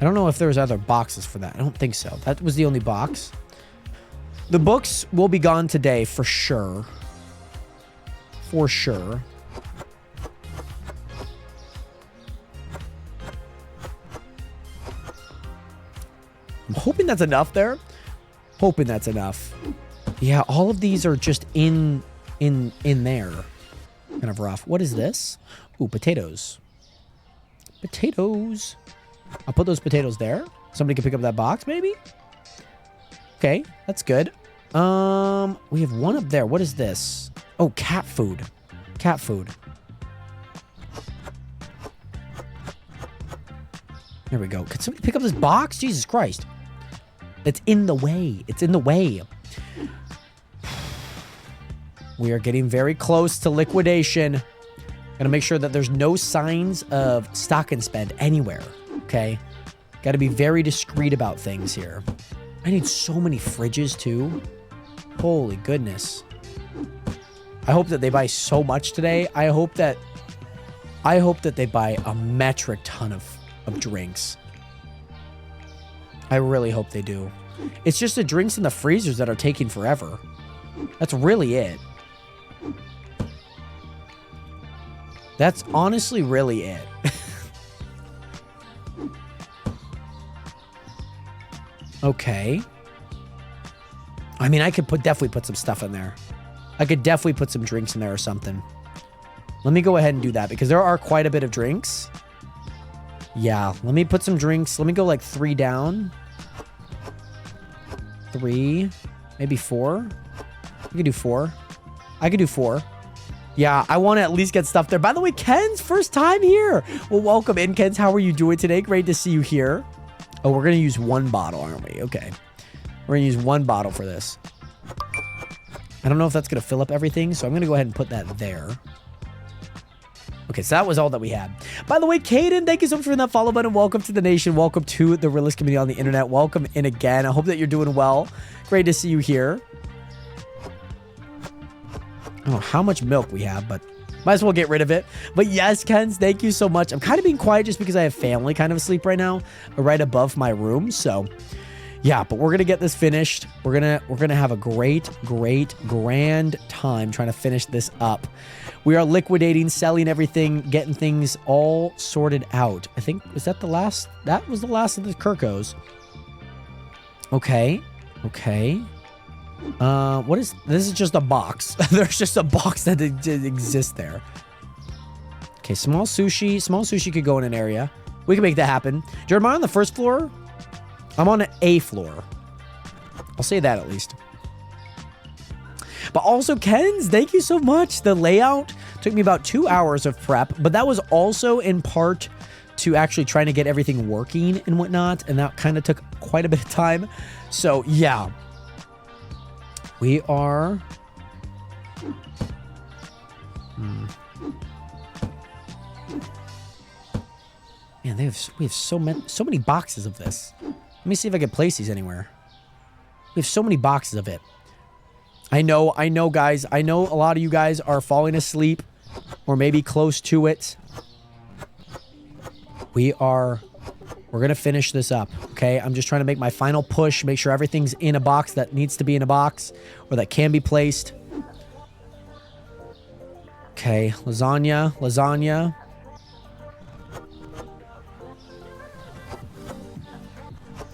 I don't know if there's other boxes for that. I don't think so. That was the only box. The books will be gone today for sure. For sure. I'm hoping that's enough there. Hoping that's enough. Yeah, all of these are just in there. Kind of rough. What is this? Ooh, potatoes. Potatoes. I'll put those potatoes there. Somebody can pick up that box, maybe? Okay, that's good. We have one up there. What is this? Oh, cat food. Cat food. There we go. Could somebody pick up this box? Jesus Christ. It's in the way. It's in the way. We are getting very close to liquidation. Gotta make sure that there's no signs of stock and spend anywhere. Okay? Gotta be very discreet about things here. I need so many fridges too. Holy goodness. I hope that they buy so much today. I hope that they buy a metric ton of drinks. I really hope they do. It's just the drinks in the freezers that are taking forever. That's really it. That's honestly really it. Okay. I mean, I could definitely put some stuff in there. I could definitely put some drinks in there or something. Let me go ahead and do that because there are quite a bit of drinks. Yeah, let me put some drinks. Let me go like 3 down. 3, maybe 4. I could do 4. I could do 4. Yeah, I want to at least get stuff there. By the way, Ken's first time here. Well, welcome in, Ken's. How are you doing today? Great to see you here. Oh, we're going to use 1 bottle, aren't we? Okay. We're going to use 1 bottle for this. I don't know if that's going to fill up everything, so I'm going to go ahead and put that there. Okay, so that was all that we had. By the way, Caden, thank you so much for that follow button. Welcome to the nation. Welcome to the realist community on the internet. Welcome in again. I hope that you're doing well. Great to see you here. I don't know how much milk we have, but might as well get rid of it. But yes, Kens, thank you so much. I'm kind of being quiet just because I have family kind of asleep right now, right above my room. So yeah, but we're gonna get this finished. We're gonna have a great grand time trying to finish this up. We are liquidating, selling everything, getting things all sorted out. I think that was the last of the Kirkos. Okay. This is just a box. There's just a box that exists there. Okay, small sushi could go in an area. We can make that happen. Jared, am I on the first floor? I'm on an A floor. I'll say that at least. But also, Ken's, thank you so much. The layout took me about 2 hours of prep, but that was also in part to actually trying to get everything working and whatnot, and that kind of took quite a bit of time. So, yeah. We are... Man, we have so many boxes of this. Let me see if I can place these anywhere. We have so many boxes of it. I know, guys. I know a lot of you guys are falling asleep or maybe close to it. We're going to finish this up, okay? I'm just trying to make my final push, make sure everything's in a box that needs to be in a box or that can be placed. Okay, lasagna.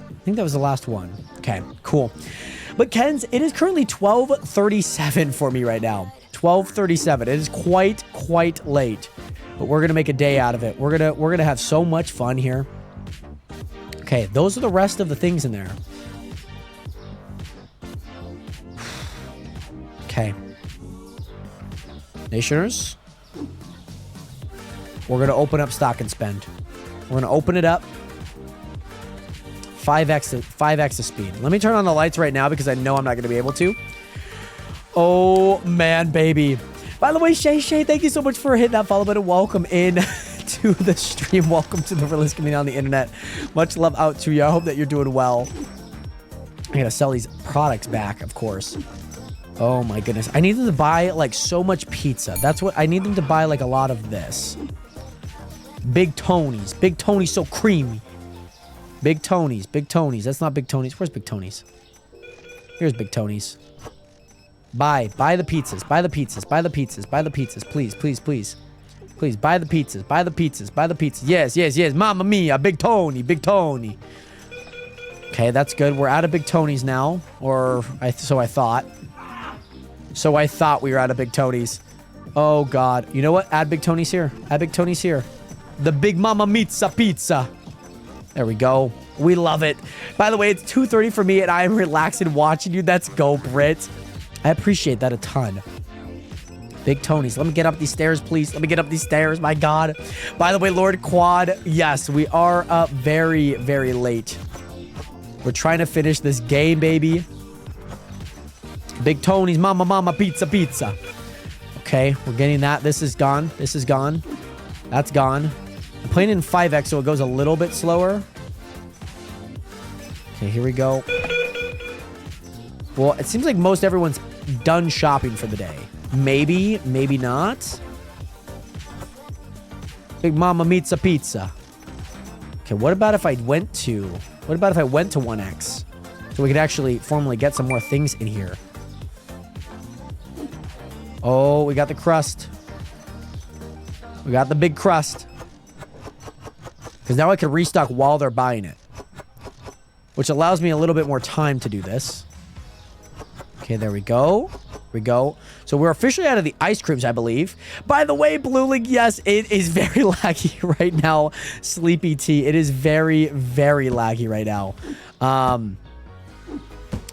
I think that was the last one. Okay, cool. But Ken's, it is currently 12:37 for me right now. 12:37. It is quite late. But we're gonna make a day out of it. We're gonna have so much fun here. Okay, those are the rest of the things in there. Okay. Nationers. We're gonna open up stock and spend. We're gonna open it up. 5x the speed. Let me turn on the lights right now because I know I'm not going to be able to. Oh, man, baby. By the way, Shay, thank you so much for hitting that follow button. Welcome in to the stream. Welcome to the realist community on the internet. Much love out to you. I hope that you're doing well. I got to sell these products back, of course. Oh, my goodness. I need them to buy, like, so much pizza. That's what I need them to buy, like, a lot of this. Big Tony's. Big Tony's so creamy. Big Tony's. That's not Big Tony's. Where's Big Tony's? Here's Big Tony's. Buy the pizzas. Buy the pizzas. Please. Please, buy the pizzas. Yes. Mamma mia. Big Tony. Okay, that's good. We're out of Big Tony's now. So I thought. We were out of Big Tony's. Oh, God. You know what? Add Big Tony's here. The Big Mama Mitza Pizza. There we go. We love it. By the way, it's 2:30 for me, and I am relaxing watching you. Let's go, Brit. I appreciate that a ton. Big Tony's. Let me get up these stairs, please. My God. By the way, Lord Quad, yes, we are up very late. We're trying to finish this game, baby. Big Tony's. Mama, pizza. Okay, we're getting that. This is gone. That's gone. I'm playing in 5x, so it goes a little bit slower. Okay, here we go. Well, it seems like most everyone's done shopping for the day. Maybe not. Big Mama Mitza Pizza. Okay, what about if I went to 1x? So we could actually formally get some more things in here. Oh, we got the crust. We got the big crust. Because now I can restock while they're buying it. Which allows me a little bit more time to do this. Okay, there we go. We go. So we're officially out of the ice creams, I believe. By the way, Blue Link, yes, it is very laggy right now. Sleepy T, it is very, very laggy right now.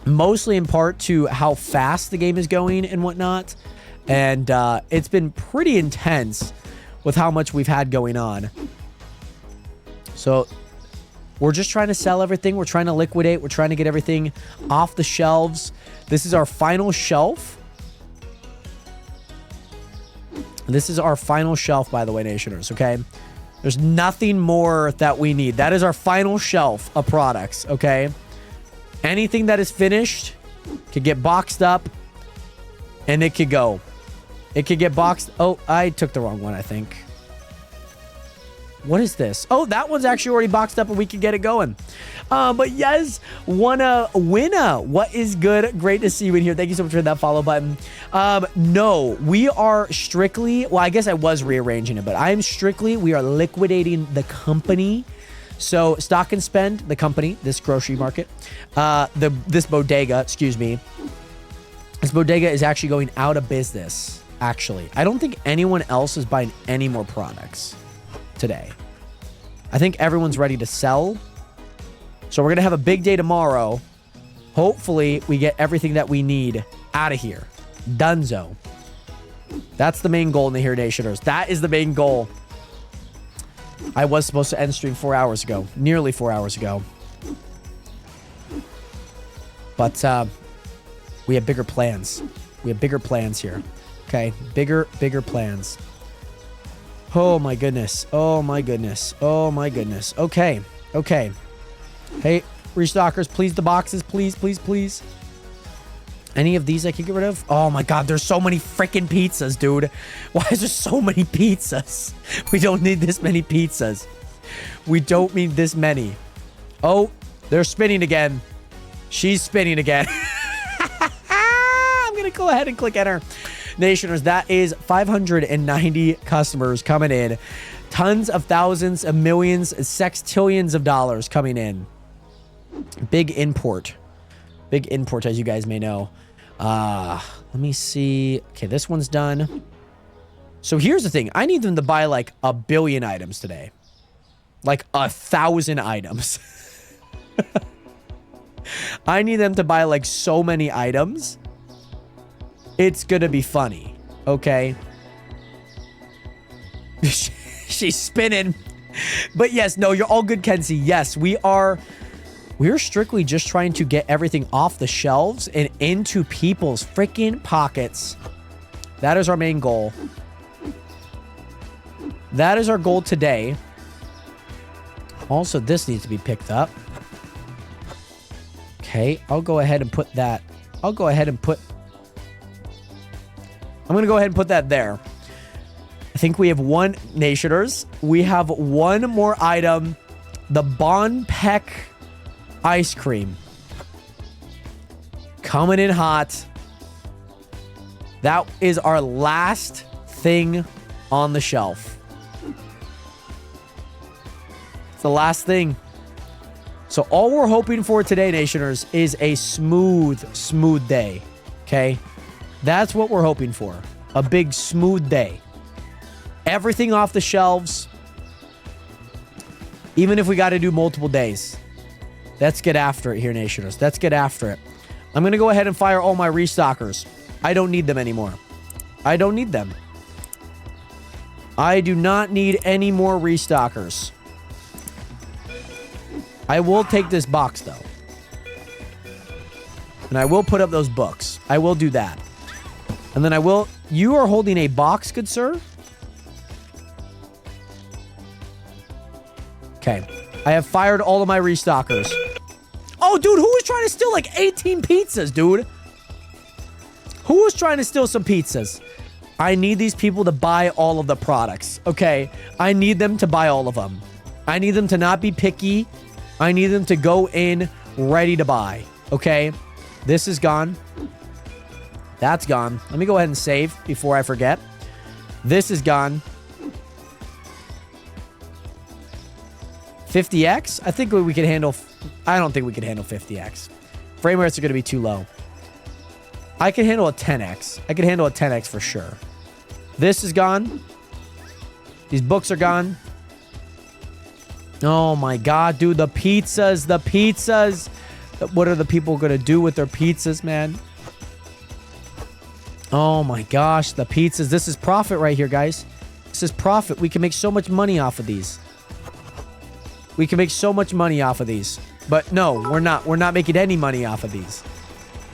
Mostly in part to how fast the game is going and whatnot. And it's been pretty intense with how much we've had going on. So we're just trying to sell everything. We're trying to liquidate. We're trying to get everything off the shelves. This is our final shelf. This is our final shelf, by the way, Nationers, okay? There's nothing more that we need. That is our final shelf of products, okay? Anything that is finished could get boxed up and it could go. It could get boxed. Oh, I took the wrong one, I think. What is this? Oh, that one's actually already boxed up and we can get it going. But yes, winner. What is good? Great to see you in here. Thank you so much for that follow button. No, we are strictly, well, I guess I was rearranging it, but we are liquidating the company. So Stock and Spend, the company, this grocery market, this bodega, excuse me. This bodega is actually going out of business, actually. I don't think anyone else is buying any more products today. I think everyone's ready to sell. So we're going to have a big day tomorrow. Hopefully we get everything that we need out of here. Dunzo. That's the main goal in the Here Nationers. That is the main goal. I was supposed to end stream 4 hours ago. Nearly 4 hours ago. But we have bigger plans. We have bigger plans here. Okay? Bigger plans. Oh my goodness. Oh my goodness. Oh my goodness. Okay. Okay. Hey, restockers, please, the boxes, please, please, please. Any of these I can get rid of? Oh my god, there's so many freaking pizzas, dude. Why is there so many pizzas? We don't need this many pizzas. We don't need this many. Oh, they're spinning again. She's spinning again. I'm gonna go ahead and click enter. Nationers, that is 590 customers coming in. Tons of thousands of millions, sextillions of dollars coming in. Big import. Big import, as you guys may know. Let me see. Okay, this one's done. So here's the thing. I need them to buy like 1 billion items today. Like 1,000 items. I need them to buy like so many items. It's gonna be funny. Okay. She's spinning. But yes, no, you're all good, Kenzie. Yes, we're strictly just trying to get everything off the shelves and into people's freaking pockets. That is our main goal. That is our goal today. Also, this needs to be picked up. Okay, I'll go ahead and put that. I'm going to go ahead and put that there. I think we have one, Nationers. We have one more item. The Bon Peck ice cream. Coming in hot. That is our last thing on the shelf. It's the last thing. So all we're hoping for today, Nationers, is a smooth day. Okay? That's what we're hoping for. A big, smooth day. Everything off the shelves. Even if we got to do multiple days. Let's get after it here, Nationers. Let's get after it. I'm going to go ahead and fire all my restockers. I don't need them anymore. I don't need them. I do not need any more restockers. I will take this box, though. And I will put up those books. I will do that. And then I will... You are holding a box, good sir? Okay. I have fired all of my restockers. Oh, dude, who was trying to steal like 18 pizzas, dude? Who was trying to steal some pizzas? I need these people to buy all of the products, okay? I need them to buy all of them. I need them to not be picky. I need them to go in ready to buy. Okay. This is gone. That's gone. Let me go ahead and save before I forget. This is gone. 50x? I think we can handle... I don't think we can handle 50x. Frame rates are going to be too low. I can handle a 10x. I can handle a 10x for sure. This is gone. These books are gone. Oh my god, dude. The pizzas. The pizzas. What are the people going to do with their pizzas, man? Oh my gosh. The pizzas. This is profit right here, guys. This is profit. We can make so much money off of these. We can make so much money off of these. But no, we're not. We're not making any money off of these.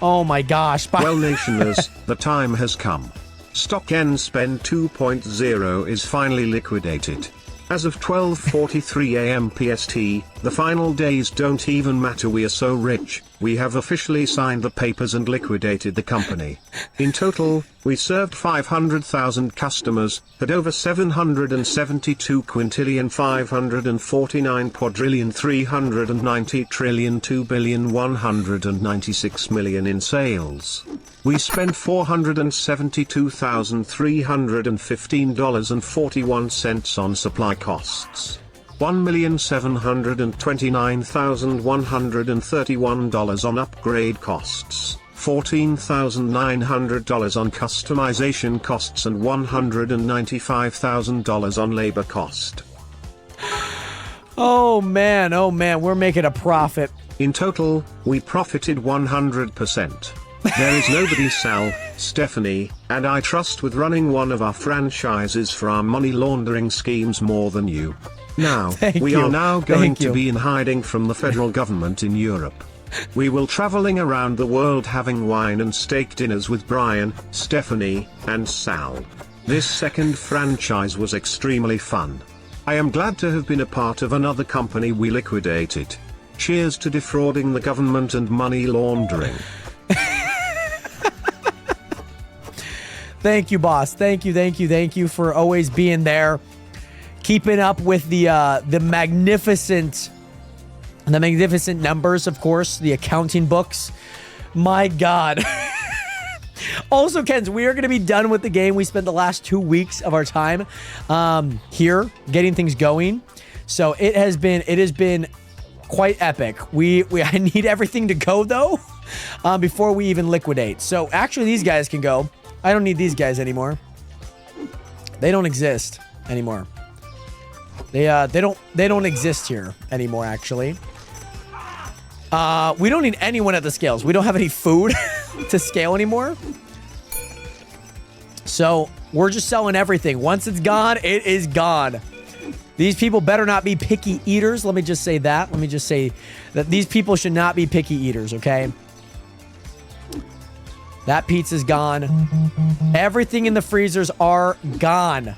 Oh my gosh. Well, nationers, the time has come. Stock N Spend 2.0 is finally liquidated. As of 12:43 AM PST, the final days don't even matter. We are so rich, we have officially signed the papers and liquidated the company. In total, we served 500,000 customers, had over 772 quintillion 549 quadrillion 390 trillion 2,196 million in sales. We spent $472,315.41 on supply costs. $1,729,131 on upgrade costs, $14,900 on customization costs, and $195,000 on labor cost. Oh man, we're making a profit. In total, we profited 100%. There is nobody Sal, Stephanie, and I trust with running one of our franchises for our money laundering schemes more than you. Now, we are now going to be in hiding from the federal government in Europe. We will traveling around the world having wine and steak dinners with Brian, Stephanie, and Sal. This second franchise was extremely fun. I am glad to have been a part of another company we liquidated. Cheers to defrauding the government and money laundering. Thank you, boss. Thank you for always being there, keeping up with the magnificent numbers. Of course, the accounting books. My God. Also, Kens, we are going to be done with the game. We spent the last 2 weeks of our time here getting things going, so it has been quite epic. I need everything to go though before we even liquidate. So actually, these guys can go. I don't need these guys anymore. They don't exist anymore. They don't exist here anymore, actually. We don't need anyone at the scales. We don't have any food to scale anymore. So we're just selling everything. Once it's gone, it is gone. These people better not be picky eaters. Let me just say that. Let me just say that these people should not be picky eaters, okay? That pizza's gone. Everything in the freezers are gone.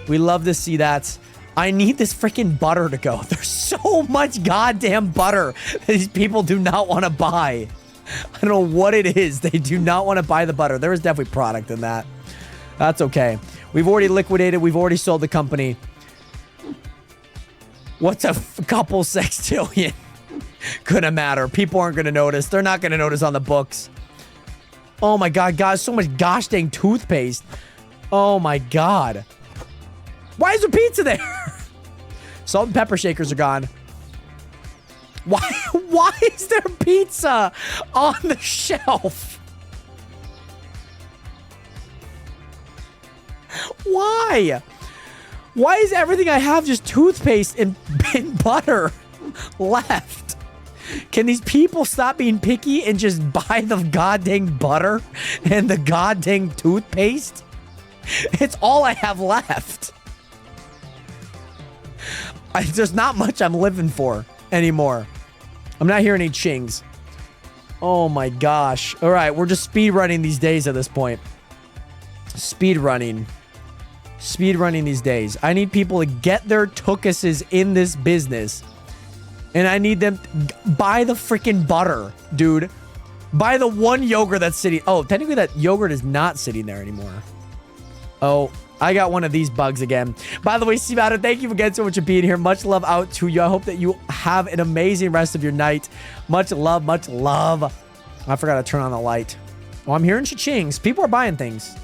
We love to see that. I need this freaking butter to go. There's so much goddamn butter that these people do not want to buy. I don't know what it is. They do not want to buy the butter. There is definitely product in that. That's okay. We've already liquidated. We've already sold the company. What's a couple sextillion? Gonna matter. People aren't gonna notice. They're not gonna notice on the books. Oh my god, guys, so much gosh dang toothpaste. Oh my god. Why is there pizza there? Salt and pepper shakers are gone. Why is there pizza on the shelf? Why? Why is everything I have just toothpaste and butter left? Can these people stop being picky and just buy the goddamn butter and the goddamn toothpaste? It's all I have left. There's not much I'm living for anymore. I'm not hearing any chings. Oh my gosh. All right, we're just speed running these days at this point. Speed running these days. I need people to get their tookuses in this business. And I need them to buy the freaking butter, dude. Buy the one yogurt that's sitting. Oh, technically that yogurt is not sitting there anymore. Oh, I got one of these bugs again. By the way, Steve Adder, thank you again so much for being here. Much love out to you. I hope that you have an amazing rest of your night. Much love, much love. I forgot to turn on the light. Oh, I'm hearing cha-chings. People are buying things.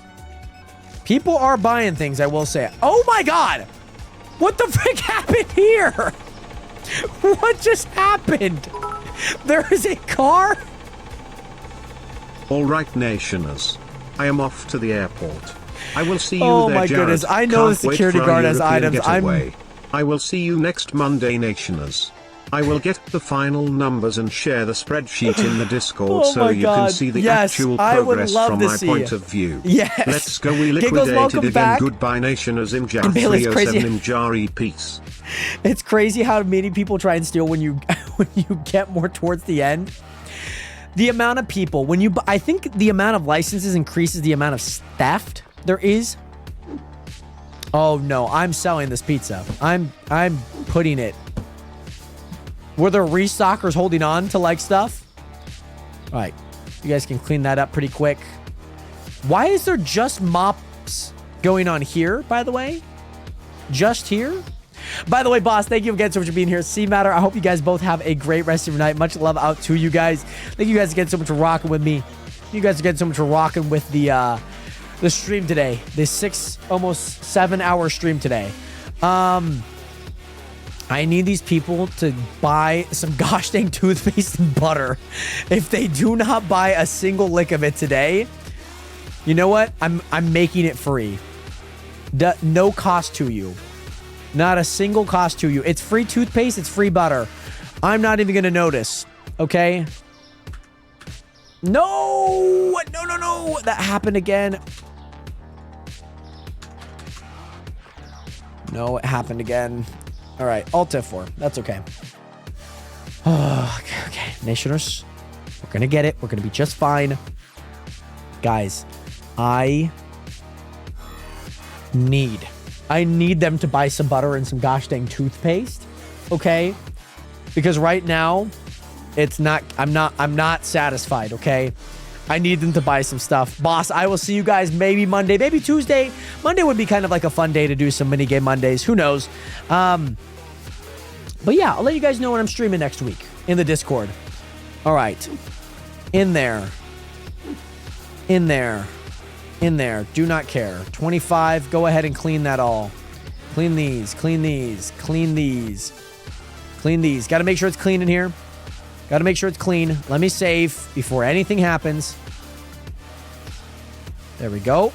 People are buying things, I will say. Oh my God. What the frick happened here? What just happened? There is a car? Alright nationers. I am off to the airport. I will see you Oh there, my Jared. goodness. I know the Can't wait security for our guard has European items. getaway. I will see you next Monday, nationers. I will get the final numbers and share the spreadsheet in the Discord Oh so my you God. can see the Yes, actual I would progress love from to my see. point of view. Yes. Let's go, we Giggles, liquidated welcome again. back. Goodbye, nationers. Imjar And Bailey's crazy. 307 Imjari, peace. It's crazy how many people try and steal when you when you get more towards the end. The amount of people when you I think the amount of licenses increases the amount of theft there is. Oh no, I'm selling this pizza. I'm putting it. Were there restockers holding on to like stuff? All right, you guys can clean that up pretty quick. Why is there just mops going on here, by the way? Just here? By the way, boss, thank you again so much for being here. C-Matter, I hope you guys both have a great rest of your night. Much love out to you guys. Thank you guys again so much for rocking with me. You guys again so much for rocking with the stream today. The almost 7-hour stream today. I need these people to buy some gosh dang toothpaste and butter. If they do not buy a single lick of it today, you know what? I'm making it free. No cost to you. Not a single cost to you. It's free toothpaste. It's free butter. I'm not even going to notice. Okay? No! No. That happened again. No, it happened again. All right. Alt F4. That's okay. Okay. Nationers. We're going to get it. We're going to be just fine. Guys, I need them to buy some butter and some gosh dang toothpaste. Okay? Because right now, I'm not satisfied, okay? I need them to buy some stuff. Boss, I will see you guys maybe Monday, maybe Tuesday. Monday would be kind of like a fun day to do some minigame Mondays. Who knows? But yeah, I'll let you guys know when I'm streaming next week in the Discord. All right. In there. Do not care. 25. Go ahead and clean that all. Clean these. Got to make sure it's clean in here. Got to make sure it's clean. Let me save before anything happens. There we go.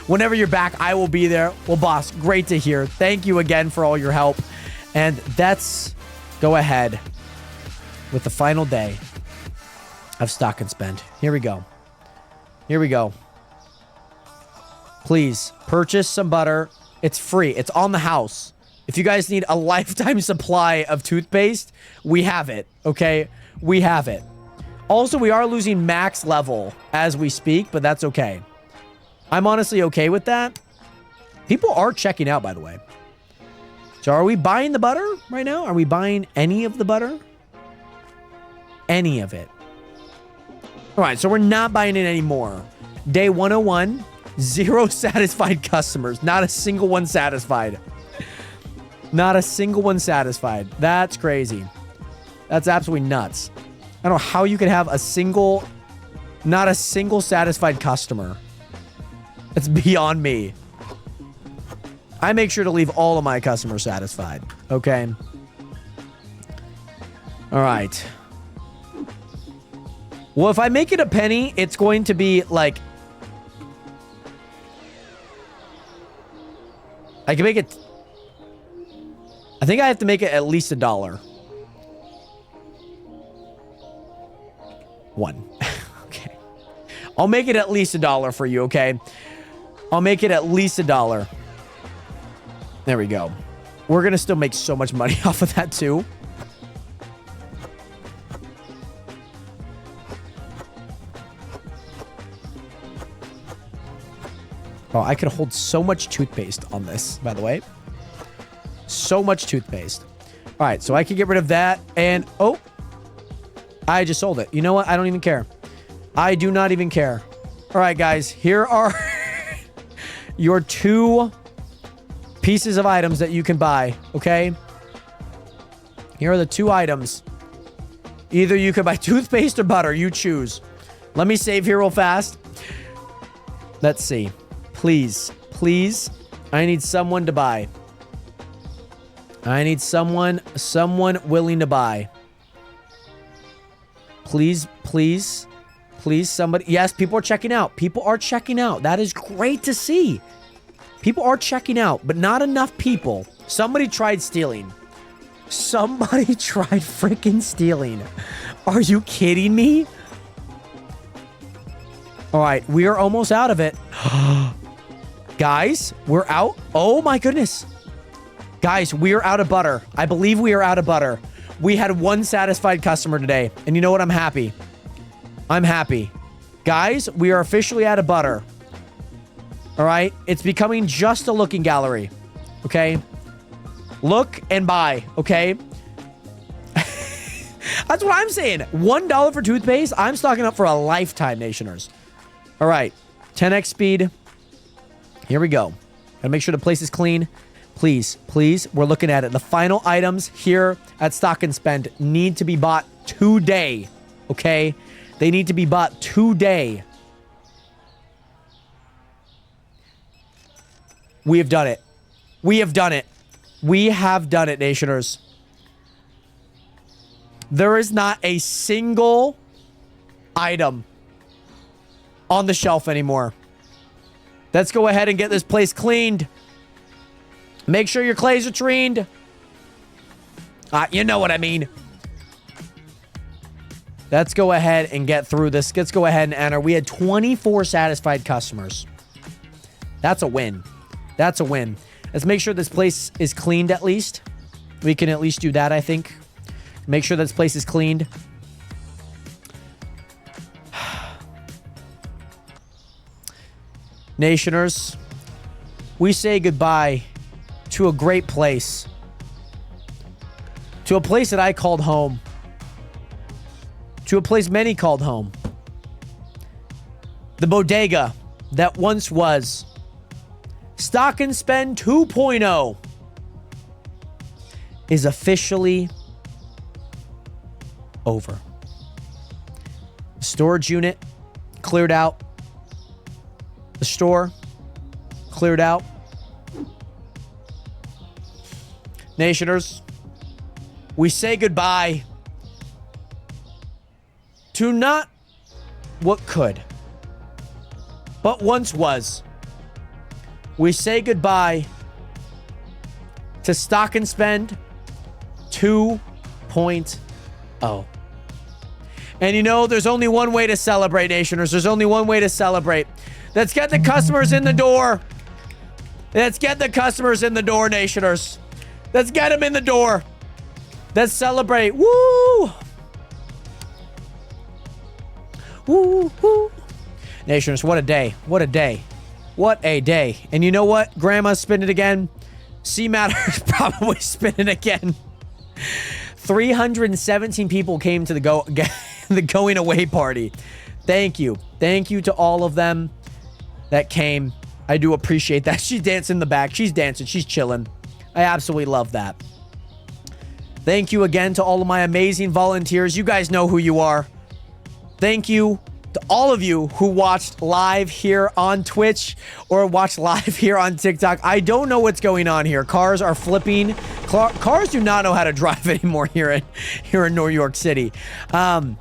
Whenever you're back, I will be there. Well, boss, great to hear. Thank you again for all your help. And let's go ahead with the final day of Stock and Spend. Here we go. Please purchase some butter. It's free. It's on the house. If you guys need a lifetime supply of toothpaste, we have it. Okay? We have it. Also, we are losing max level as we speak, but that's okay. I'm honestly okay with that. People are checking out, by the way. So are we buying the butter right now? Are we buying any of the butter? Any of it. All right, so we're not buying it anymore. Day 101, 0 satisfied customers. Not a single one satisfied. Not a single one satisfied. That's crazy. That's absolutely nuts. I don't know how you could have not a single satisfied customer. It's beyond me. I make sure to leave all of my customers satisfied. Okay. All right. Well, if I make it a penny, it's going to be like... I can make it... I think I have to make it at least $1. 1. Okay. I'll make it at least $1 for you, okay? I'll make it at least $1. There we go. We're going to still make so much money off of that, too. Oh, I could hold so much toothpaste on this, by the way. So much toothpaste. All right, so I can get rid of that. And, oh, I just sold it. You know what? I don't even care. I do not even care. All right, guys, here are your 2 pieces of items that you can buy, okay? Here are the 2 items. Either you can buy toothpaste or butter. You choose. Let me save here real fast. Let's see. Please. Please. I need someone to buy. I need someone willing to buy. Please, please, please, somebody. Yes, people are checking out. People are checking out. That is great to see. People are checking out, but not enough people. Somebody tried stealing. Somebody tried freaking stealing. Are you kidding me? All right, we are almost out of it. Guys, we're out. Oh my goodness. Guys, we are out of butter. I believe we are out of butter. We had 1 satisfied customer today. And you know what? I'm happy. I'm happy. Guys, we are officially out of butter. All right? It's becoming just a looking gallery. Okay? Look and buy. Okay? That's what I'm saying. $1 for toothpaste. I'm stocking up for a lifetime, Nationers. All right. 10x speed. Here we go. Gotta make sure the place is clean. Please, please, we're looking at it. The final items here at Stock and Spend need to be bought today, okay? They need to be bought today. We have done it. We have done it. We have done it, Nationers. There is not a single item on the shelf anymore. Let's go ahead and get this place cleaned. Make sure your clays are treened. You know what I mean. Let's go ahead and get through this. Let's go ahead and enter. We had 24 satisfied customers. That's a win. That's a win. Let's make sure this place is cleaned at least. We can at least do that, I think. Make sure this place is cleaned. Nationers, we say goodbye to a great place. To a place that I called home. To a place many called home. The bodega that once was. Stock and Spend 2.0 is officially over. The storage unit cleared out. The store cleared out. Nationers, we say goodbye to not what could, but once was. We say goodbye to Stock and Spend 2.0. And you know, there's only one way to celebrate, Nationers. There's only one way to celebrate. Let's get the customers in the door. Let's get the customers in the door, Nationers. Let's get them in the door. Let's celebrate. Woo! Woo, woo. Nationers, what a day. What a day. What a day. And you know what? Grandma's spinning again. C-Matter's probably spinning again. 317 people came to the going away party. Thank you. Thank you to all of them that came. I do appreciate that. She's dancing in the back. She's dancing. She's chilling. I absolutely love that. Thank you again to all of my amazing volunteers. You guys know who you are. Thank you to all of you who watched live here on Twitch or watched live here on TikTok. I don't know what's going on here. Cars are flipping. Cars do not know how to drive anymore here in New York City. But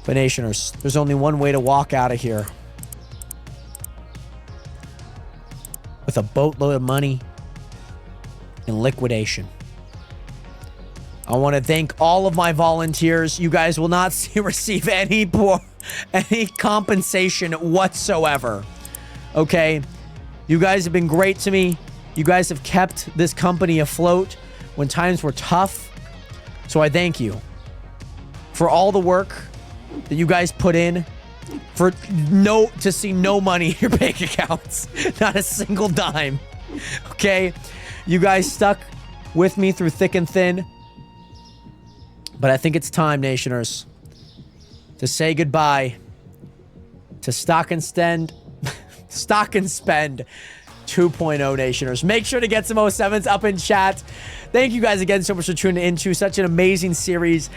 Nationers, there's only one way to walk out of here. With a boatload of money in liquidation. I want to thank all of my volunteers. You guys will not receive any compensation whatsoever. Okay? You guys have been great to me. You guys have kept this company afloat when times were tough. So I thank you for all the work that you guys put in to see no money in your bank accounts. Not a single dime. Okay? You guys stuck with me through thick and thin. But I think it's time, Nationers, to say goodbye to Stock and Spend 2.0 Nationers. Make sure to get some 07s up in chat. Thank you guys again so much for tuning into such an amazing series.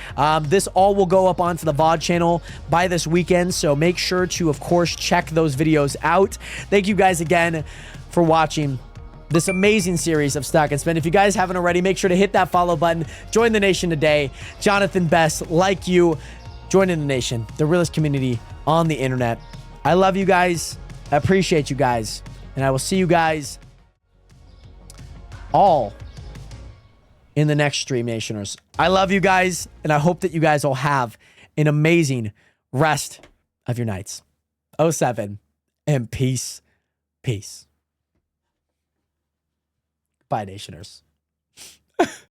This all will go up onto the VOD channel by this weekend, so make sure to, of course, check those videos out. Thank you guys again for watching this amazing series of Stack and Spin. If you guys haven't already, make sure to hit that follow button. Join the nation today. Jonathan Best, like you, join in the nation, the realest community on the internet. I love you guys. I appreciate you guys. And I will see you guys all in the next stream, Nationers. I love you guys, and I hope that you guys all have an amazing rest of your nights. 07 and peace. Peace. Bye, Nationers.